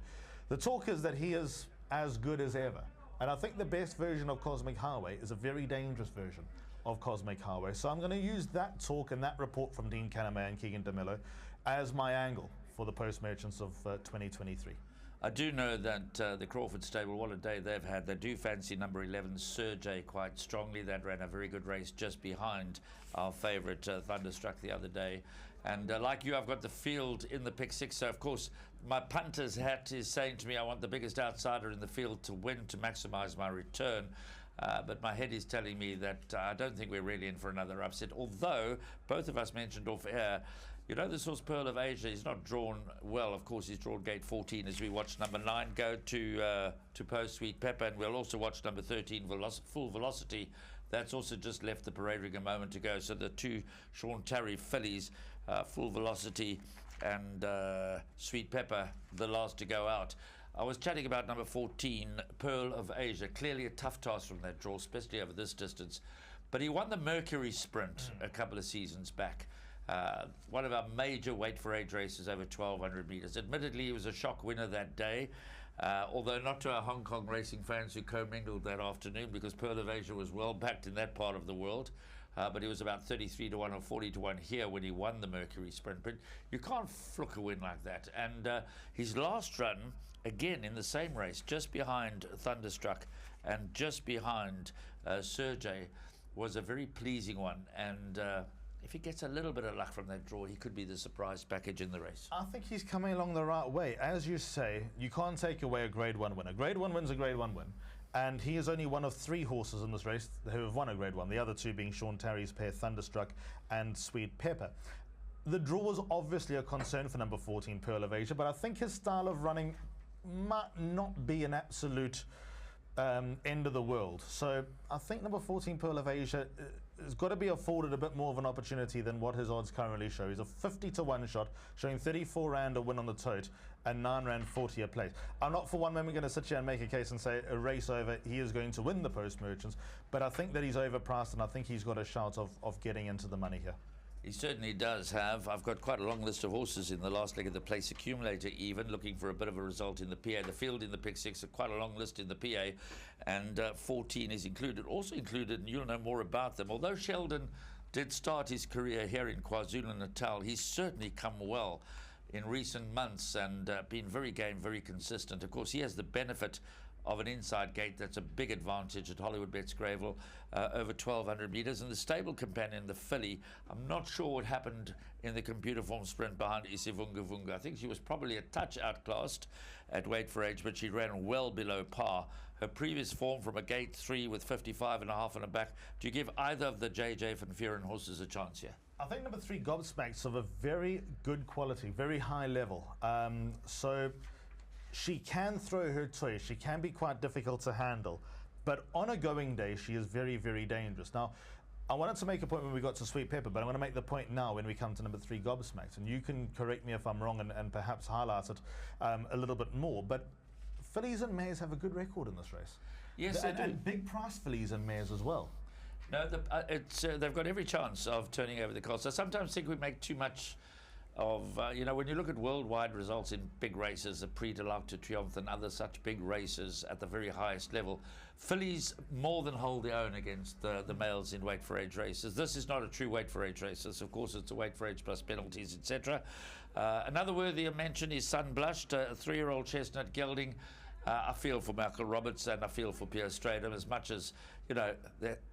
The talk is that he is as good as ever, and I think the best version of Cosmic Highway is a very dangerous version of Cosmic Highway. So I'm going to use that talk and that report from Dean Canamay and Keegan DeMello as my angle for the Post Merchants of 2023. I do know that the Crawford stable, what a day they've had. They do fancy number 11, Sergey, quite strongly. That ran a very good race just behind our favourite Thunderstruck the other day. And like you, I've got the field in the pick 6. So, of course, my punter's hat is saying to me I want the biggest outsider in the field to win to maximise my return. But my head is telling me that I don't think we're really in for another upset. Although, both of us mentioned off air, you know, this horse Pearl of Asia is not drawn well. Of course, he's drawn gate 14 as we watch number 9 go to Post Sweet Pepper, and we'll also watch number 13, Full Velocity. That's also just left the parade ring a moment ago. So the 2 Sean Tarry fillies, Full Velocity and Sweet Pepper, the last to go out. I was chatting about number 14, Pearl of Asia. Clearly a tough task from that draw, especially over this distance. But he won the Mercury Sprint a couple of seasons back. One of our major weight for age races over 1,200 metres. Admittedly, he was a shock winner that day, although not to our Hong Kong racing fans who commingled that afternoon, because Pearl of Asia was well backed in that part of the world. But he was about 33 to 1 or 40 to 1 here when he won the Mercury Sprint. But you can't fluke a win like that. And his last run, again in the same race, just behind Thunderstruck and just behind Sergey, was a very pleasing one. And if he gets a little bit of luck from that draw, he could be the surprise package in the race. I think he's coming along the right way. As you say, you can't take away a Grade 1 win. A Grade 1 win's a Grade 1 win. And he is only one of 3 horses in this race who have won a Grade 1, the other 2 being Sean Tarry's pair, Thunderstruck and Sweet Pepper. The draw was obviously a concern for number 14, Pearl of Asia, but I think his style of running might not be an absolute end of the world. So I think number 14, Pearl of Asia, has got to be afforded a bit more of an opportunity than what his odds currently show. He's a 50 to 1 shot, showing 34 Rand a win on the tote and 9 Rand 40 a place. I'm not for one moment going to sit here and make a case and say a race over, he is going to win the Post Merchants, but I think that he's overpriced, and I think he's got a shout of getting into the money here. He certainly does have. I've got quite a long list of horses in the last leg of the place accumulator, even looking for a bit of a result in the PA. The field in the pick 6, quite a long list in the PA, and 14 is included. Also included, and you'll know more about them, although Sheldon did start his career here in KwaZulu-Natal. He's certainly come well in recent months and been very game, very consistent. Of course, he has the benefit of an inside gate. That's a big advantage at Hollywoodbets Greyville, over 1,200 metres. And the stable companion, the filly, I'm not sure what happened in the computer form sprint behind Isivungavunga. I think she was probably a touch outclassed at weight for age, but she ran well below par. Her previous form from a gate 3 with 55.5 on her back. Do you give either of the JJ Van Vuuren horses a chance here? I think number 3, Gobsmack's of a very good quality, very high level. So she can throw her toy. She can be quite difficult to handle. But on a going day, she is very, very dangerous. Now, I wanted to make a point when we got to Sweet Pepper, but I'm going to make the point now when we come to number 3, Gobsmack's. And you can correct me if I'm wrong and perhaps highlight it a little bit more. But fillies and mares have a good record in this race. Yes, they do. And big price fillies and mares as well. No, they've got every chance of turning over the cost. I sometimes think we make too much of, you know, when you look at worldwide results in big races, the Prix de l'Arc de Triomphe and other such big races at the very highest level, fillies more than hold their own against the males in weight for age races. This is not a true weight for age race. Of course, it's a weight for age plus penalties, etc. Another worthy of mention is Sunblushed, a 3-year-old chestnut gelding. I feel for Michael Roberts and I feel for Pierre Stradom as much as, you know,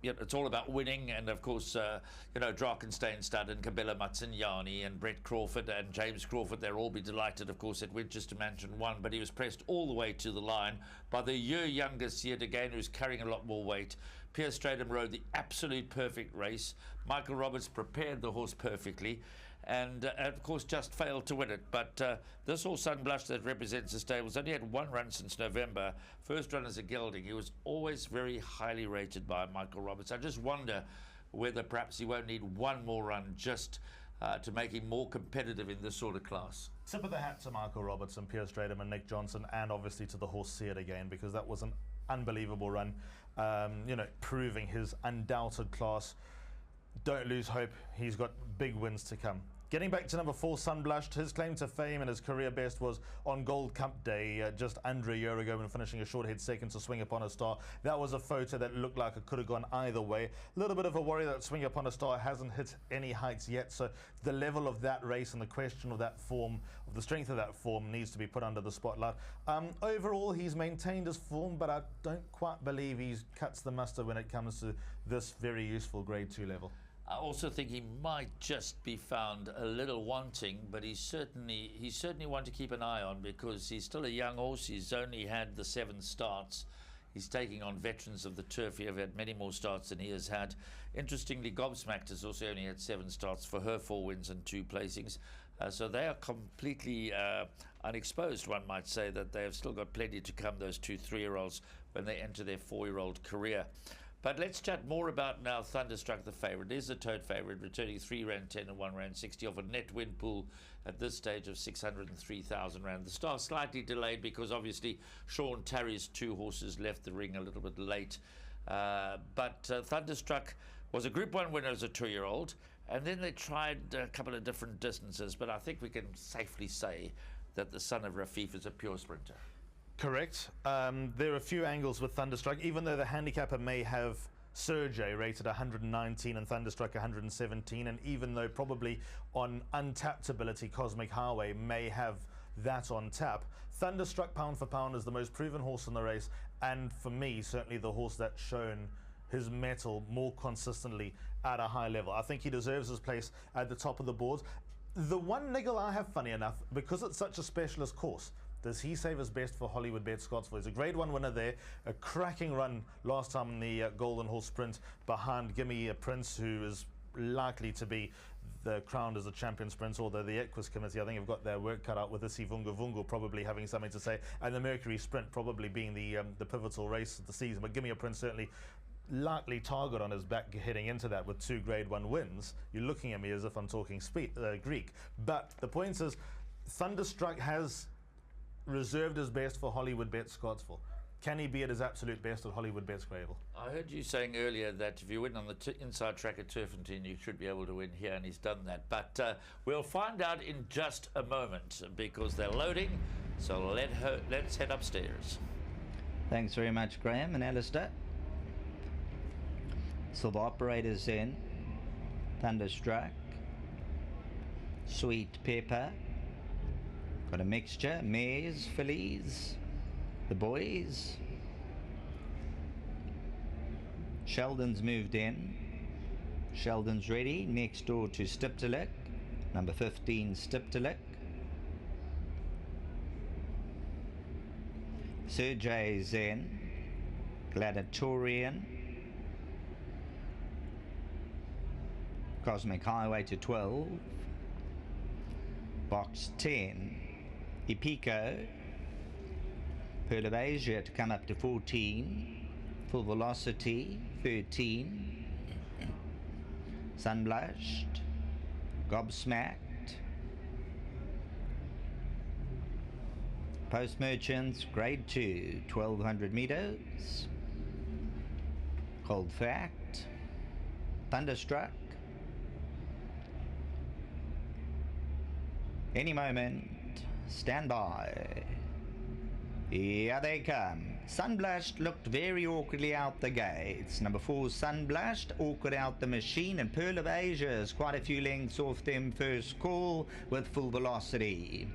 it's all about winning. And of course, you know, Drakenstein Stud and Kabela Matsinyani and Brett Crawford and James Crawford, they'll all be delighted, of course, at Winchester Mansion 1. But he was pressed all the way to the line by the year younger Siet again, who's carrying a lot more weight. Pierre Stradom rode the absolute perfect race. Michael Roberts prepared the horse perfectly. And of course just failed to win it. But this horse, Sunblush, that represents the stables, only had 1 run since November. First run as a gelding. He was always very highly rated by Michael Roberts. I just wonder whether perhaps he won't need 1 more run just to make him more competitive in this sort of class. Tip of the hat to Michael Roberts and Pierre Stradom and Nick Johnson, and obviously to the horse Seared again, because that was an unbelievable run, you know, proving his undoubted class. Don't lose hope. He's got big wins to come. Getting back to number 4, Sunblushed, his claim to fame and his career best was on Gold Cup Day just under a year ago when finishing a short head second to Swing Upon a Star. That was a photo that looked like it could have gone either way. A little bit of a worry that Swing Upon a Star hasn't hit any heights yet, so the level of that race and the question of that form, of the strength of that form, needs to be put under the spotlight. Overall, he's maintained his form, but I don't quite believe he cuts the mustard when it comes to this very useful Grade 2 level. I also think he might just be found a little wanting, but he's certainly one to keep an eye on because he's still a young horse. He's only had the 7 starts. He's taking on veterans of the turf. He have had many more starts than he has had. Interestingly, Gobsmacked has also only had 7 starts for her 4 wins and 2 placings. So they are completely unexposed, one might say, that they have still got plenty to come, those 2 3-year-olds, when they enter their 4-year-old career. But let's chat more about now Thunderstruck, the favourite. It is a tote favourite, returning 3 Rand 10 and 1 Rand 60 off a net win pool at this stage of 603,000 Rand. The start slightly delayed because obviously Sean Tarry's 2 horses left the ring a little bit late. But Thunderstruck was a Group 1 winner as a 2-year-old, and then they tried a couple of different distances, but I think we can safely say that the son of Rafif is a pure sprinter. Correct. There are a few angles with Thunderstruck, even though the handicapper may have Sergey rated 119 and Thunderstruck 117, and even though probably on untapped ability Cosmic Highway may have that on tap, Thunderstruck pound for pound is the most proven horse in the race, and for me certainly the horse that's shown his mettle more consistently at a high level. I think he deserves his place at the top of the board. The one niggle I have, funny enough, because it's such a specialist course, does he save his best for Hollywoodbets Scottsville? He's a Grade 1 winner there, a cracking run last time in the Golden Horse Sprint behind Gimme a Prince, who is likely to be crowned as a champion sprint, although the Equus Committee, I think, have got their work cut out with Isivungavunga probably having something to say, and the Mercury Sprint probably being the pivotal race of the season. But Gimme a Prince certainly likely target on his back heading into that with 2 Grade 1 wins. You're looking at me as if I'm talking Greek. But the point is, Thunderstruck has reserved his best for Hollywoodbets Scottsville. Can he be at his absolute best at Hollywoodbets Greyville? I heard you saying earlier that if you win on the inside track at Turfington, you should be able to win here, and he's done that. But we'll find out in just a moment because they're loading. So let's head upstairs. Thanks very much, Graham and Alistair. So the operator's in. Thunderstruck, Sweet Pepper. Got a mixture, mares, fillies, the boys. Sheldon's moved in. Sheldon's ready, next door to Stiptalik, number 15 Stiptalik. Sergey's in. Gladiatorian. Cosmic Highway to 12. Box 10. Epico. Pearl of Asia to come up to 14. Full Velocity 13. Sunblushed. Gobsmacked. Post Merchants Grade 2 1200 meters. Cold Fact. Thunderstruck. Any moment, stand by. Here they come. Sunblushed looked very awkwardly out the gates. Number 4, Sunblushed, awkward out the machine, and Pearl of Asia is quite a few lengths off them first call with Full Velocity.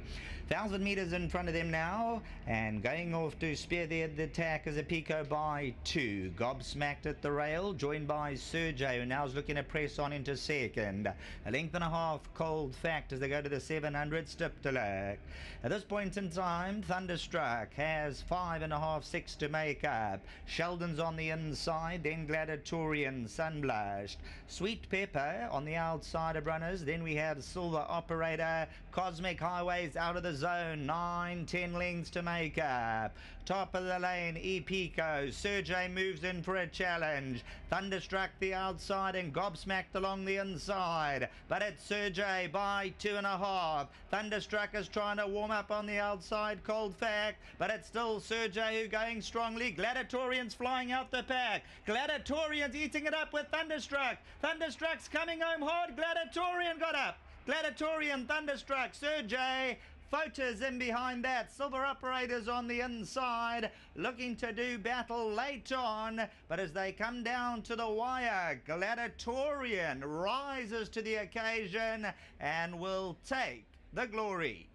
1,000 meters in front of them now, and going off to spear the attack is a Pico by 2. Gobsmacked at the rail, joined by Sergey, who now is looking to press on into second. A length and a half Cold Fact as they go to the 700 Stiptalik. At this point in time, Thunderstruck has 5.5, 6 to make up. Sheldon's on the inside, then Gladiatorian, Sunblushed. Sweet Pepper on the outside of runners, then we have Silver Operator. Cosmic Highways out of the zone, 9, 10 lengths to make up. Top of the lane, Epico. Sergey moves in for a challenge. Thunderstruck the outside and Gobsmacked along the inside. But it's Sergey by 2.5. Thunderstruck is trying to warm up on the outside, Cold Fact. But it's still Sergey who going strongly. Gladiatorian's flying out the pack. Gladiatorian's eating it up with Thunderstruck. Thunderstruck's coming home hard. Gladiatorian got up. Gladiatorian, Thunderstruck, Sergey. Photos in behind that. Silver Operators on the inside, looking to do battle late on. But as they come down to the wire, Gladiatorian rises to the occasion and will take the glory.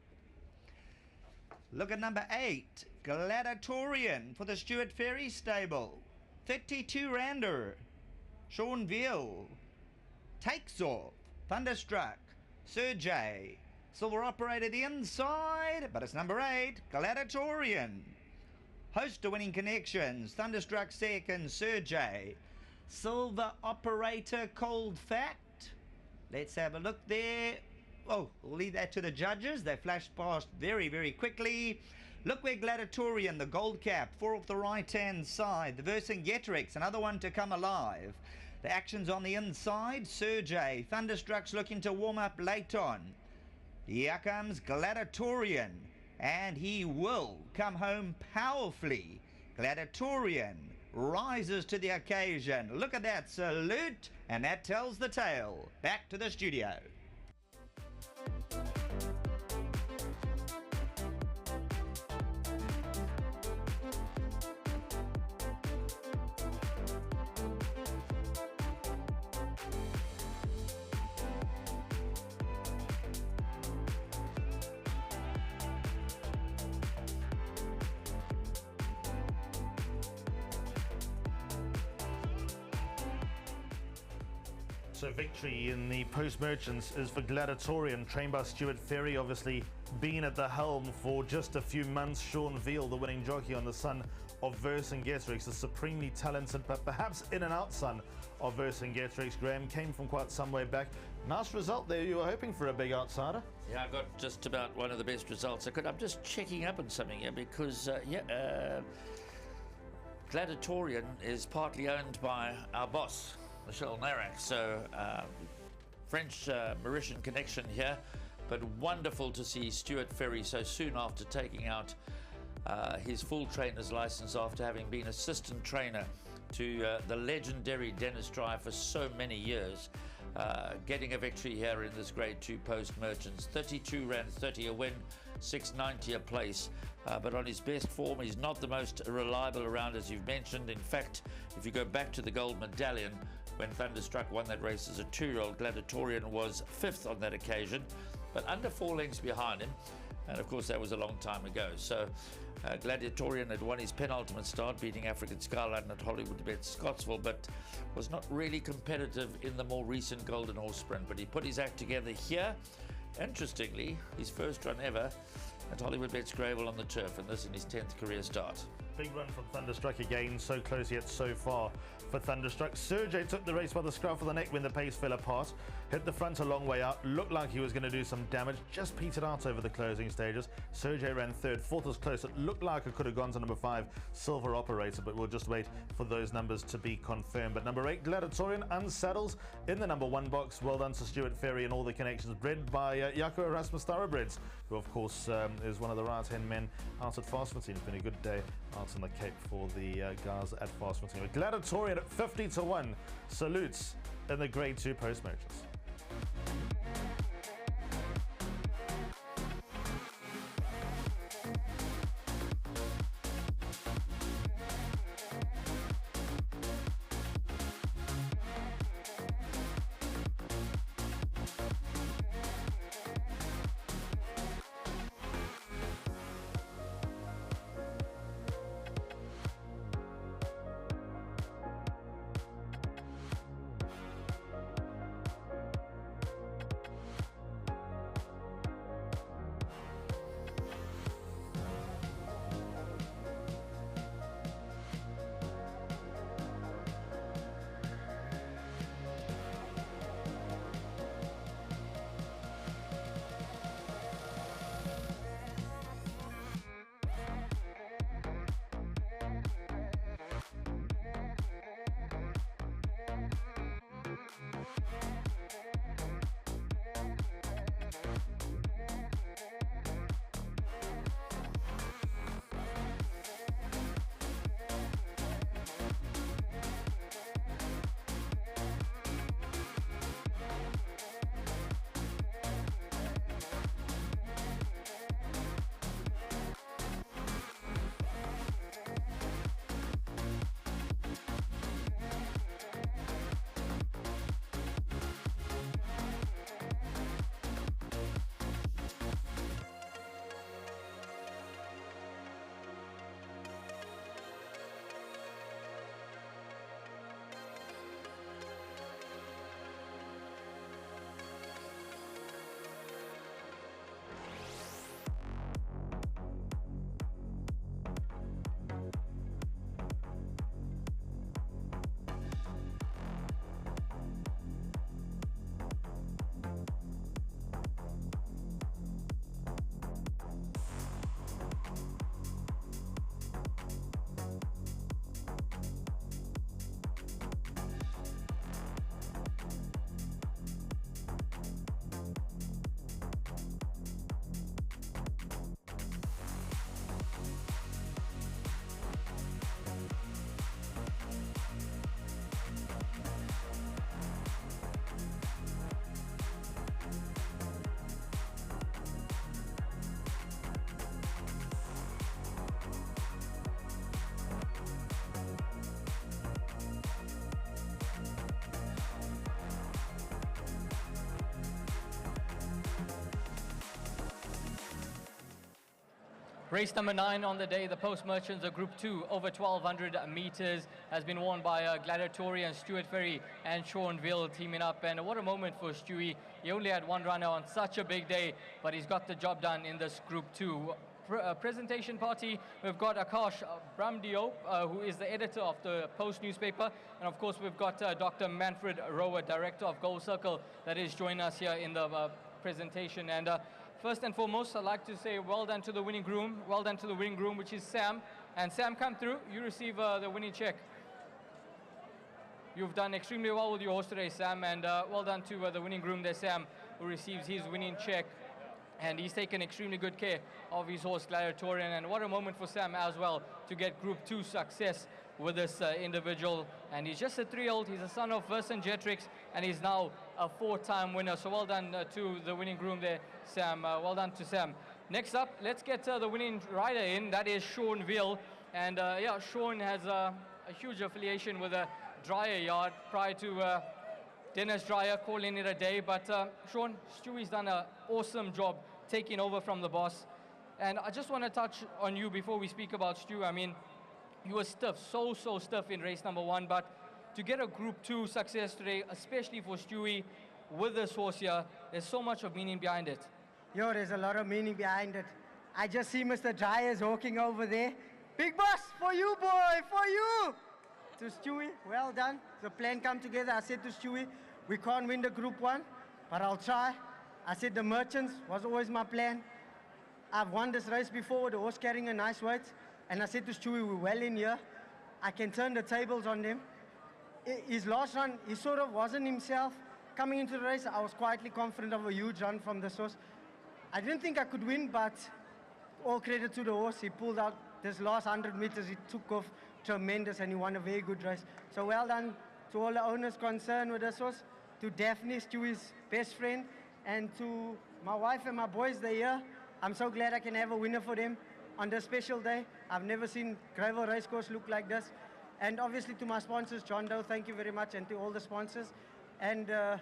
Look at number 8, Gladiatorian for the Steward Ferry stable. 32 Rander. Sean Veal takes off. Thunderstruck. Sergey. Silver Operator the inside, but it's number 8, Gladiatorian. Host of winning connections. Thunderstruck second, Sergey. Silver Operator, Cold Fact. Let's have a look there. Oh, we'll leave that to the judges. They flashed past very, very quickly. Look where Gladiatorian, the gold cap, 4 off the right-hand side. The Vercingetorix, another one to come alive. The action's on the inside. Sergey. Thunderstruck's looking to warm up late on. Here comes Gladiatorian, and he will come home powerfully. Gladiatorian rises to the occasion. Look at that salute, and that tells the tale. Back to the studio. So victory in the Post Merchants is for Gladiatorian, trained by Steward Ferry, obviously been at the helm for just a few months. Sean Veal, the winning jockey on the son of Vercingetorix, a supremely talented but perhaps in and out son of Vercingetorix. Graham came from quite some way back. Nice result there. You were hoping for a big outsider. Yeah, I got just about one of the best results I could. I'm just checking up on something here because, Gladiatorian is partly owned by our boss, Michelle Narak, so French Mauritian connection here, but wonderful to see Steward Ferry so soon after taking out his full trainer's license after having been assistant trainer to the legendary Dennis Dry for so many years, getting a victory here in this Grade 2 Post Merchants. 32 Rand 30 a win, 690 a place. But on his best form, he's not the most reliable around, as you've mentioned. In fact, if you go back to the gold medallion, when Thunderstruck won that race as a 2-year-old. Gladiatorian was 5th on that occasion, but under 4 lengths behind him. And of course, that was a long time ago. So Gladiatorian had won his penultimate start, beating African Skyline at Hollywoodbets Scottsville, but was not really competitive in the more recent Golden Horse Sprint. But he put his act together here. Interestingly, his first run ever at Hollywoodbets Greyville on the turf, and this in his 10th career start. Big run from Thunderstruck again, so close yet so far for Thunderstruck. Sergey took the race by the scruff of the neck when the pace fell apart. Hit the front a long way out, looked like he was going to do some damage, just petered out over the closing stages. Sergey ran 3rd, 4th was close. It looked like it could have gone to number 5, Silver Operator, but we'll just wait for those numbers to be confirmed. But number 8, Gladiatorian, unsaddles in the number 1 box. Well done to Steward Ferry and all the connections, bred by Jaco Erasmus Thoroughbreds, who of course is one of the right-hand men out at Fastfontein. It's been a good day out on the Cape for the guys at Fastfontein. Gladiatorian at 50-1 salutes in the Grade 2 post merchants. Race number 9 on the day, the Post Merchants, a Group 2 over 1,200 meters, has been won by Gladiatorian, Steward Ferry and Seanville teaming up. And what a moment for Stewie. He only had 1 runner on such a big day, but he's got the job done in this Group 2. Presentation party, we've got Akash Bramdiop, who is the editor of the Post newspaper, and of course we've got Dr. Manfred Rower, director of Gold Circle, that is joining us here in the presentation. And first and foremost, I'd like to say well done to the winning groom, which is Sam. And Sam, come through, you receive the winning check. You've done extremely well with your horse today, Sam, and well done to the winning groom there, Sam, who receives his winning check. And he's taken extremely good care of his horse, Gladiatorian. And what a moment for Sam as well to get Group 2 success with this individual. And he's just a 3-year-old. He's a son of Vercingetorix, and he's now a 4-time winner. So well done to the winning groom there, Sam. Well done to Sam. Next up, let's get the winning rider in. That is Seanville. And yeah, Sean has a huge affiliation with drier yard prior to Dennis Dreyer calling it a day. But Sean, Stewie's done an awesome job taking over from the boss. And I just want to touch on you before we speak about Stew. I mean, you were stiff, so stiff in race number 1, but to get a Group 2 success today, especially for Stewie, with this horse here, there's so much of meaning behind it. Yo, there's a lot of meaning behind it. I just see Mr. Dryers walking over there. Big boss, for you, boy, for you! To Stewie, well done. The plan come together. I said to Stewie, we can't win the Group 1, but I'll try. I said the Merchants was always my plan. I've won this race before with the horse carrying a nice weight. And I said to Stewie, we're well in here. I can turn the tables on them. His last run, he sort of wasn't himself. Coming into the race, I was quietly confident of a huge run from this horse. I didn't think I could win, but all credit to the horse. He pulled out this last 100 meters. He took off tremendous, and he won a very good race. So well done to all the owners concerned with this horse, to Daphne, Stewie's best friend, and to my wife and my boys, they're here. I'm so glad I can have a winner for them on this special day. I've never seen Greyville Racecourse look like this. And obviously to my sponsors, John Doe, thank you very much, and to all the sponsors. And to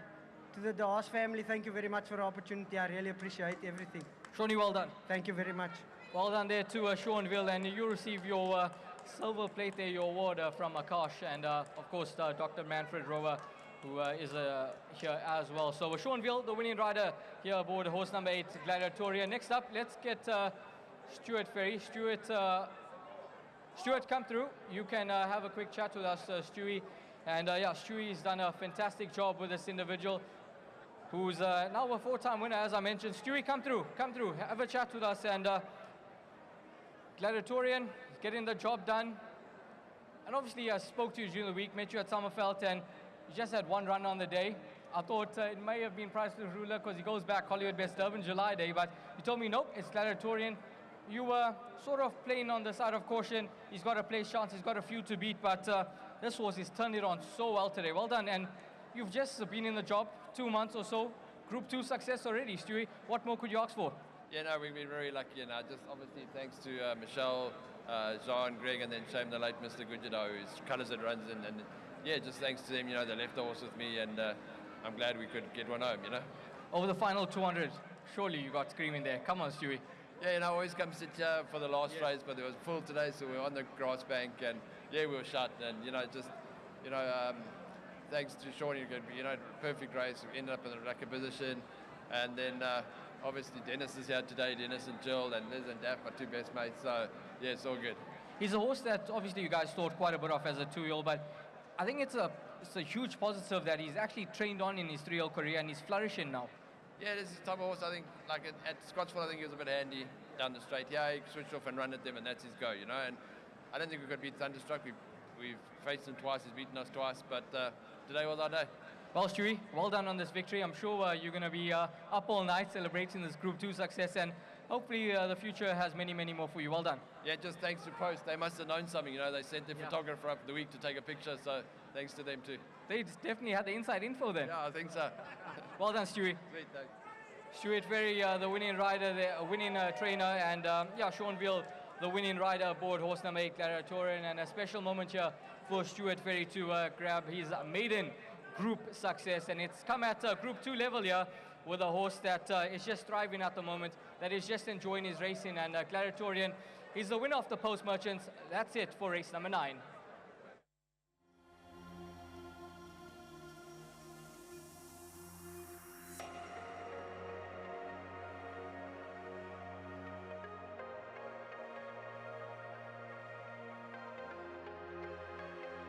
the Haas family, thank you very much for the opportunity. I really appreciate everything. Shawnee, well done. Thank you very much. Well done there to Seanville, and you receive your silver plate there, your award from Akash, and of course Dr. Manfred Rover, who is here as well. So Seanville, the winning rider here aboard horse number 8, Gladiatoria. Next up, let's get Stewart Ferry. Stewart, come through. You can have a quick chat with us, Stewie. And yeah, Stewie's done a fantastic job with this individual, who's now a 4-time winner, as I mentioned. Stewie, come through, have a chat with us. And Gladiatorian, getting the job done. And obviously I spoke to you during the week, met you at Summerfeld, and you just had one run on the day. I thought it may have been Priceless Ruler because he goes back Hollywoodbets Durban July day, but you told me, nope, it's Gladiatorian. You were sort of playing on the side of caution. He's got a place chance, he's got a few to beat, but this horse has turned it on so well today. Well done, and you've just been in the job 2 months or so. Group 2 success already, Stewie. What more could you ask for? Yeah, no, we've been very lucky, and just obviously thanks to Michelle, Jean, Greg, and then Shame the late Mr. Gujado, whose colours it runs in, and yeah, just thanks to them, you know, they left the horse with me, and I'm glad we could get one home, you know. Over the final 200, surely you got screaming there. Come on, Stewie. Yeah, you know, I always come sit here for the last race, but it was full today, so we were on the grass bank, and yeah, we were shut, and you know, just, you know, thanks to Shawnee, you know, perfect race. We ended up in a lucky position, and then obviously Dennis is here today, Dennis and Jill, and Liz and Daff, my 2 best mates, so yeah, it's all good. He's a horse that obviously you guys thought quite a bit of as a 2-year-old, but I think it's a huge positive that he's actually trained on in his 3-year-old career, and he's flourishing now. Yeah, this is the type of horse, I think, like at Scottsville, I think he was a bit handy down the straight. Yeah, he switched off and run at them, and that's his go, you know. And I don't think we could beat Thunderstruck. We've faced him twice, he's beaten us twice, but today was our day. Well, Stewie, well done on this victory. I'm sure you're going to be up all night celebrating this Group 2 success, and hopefully the future has many, many more for you. Well done. Yeah, just thanks to Post. They must have known something, you know. They sent their photographer up the week to take a picture, so thanks to them too. They definitely had the inside info then. Yeah, I think so. Well done, Stewie. Sweet, thanks. Stewart Ferry, the winning rider, the winning trainer, and yeah, Seanville, the winning rider aboard horse number 8, Gladiatorian, and a special moment here for Stewart Ferry to grab his maiden group success, and it's come at Group 2 level here with a horse that is just thriving at the moment, that is just enjoying his racing, and Gladiatorian is the winner of the Post Merchants. That's it for race number 9.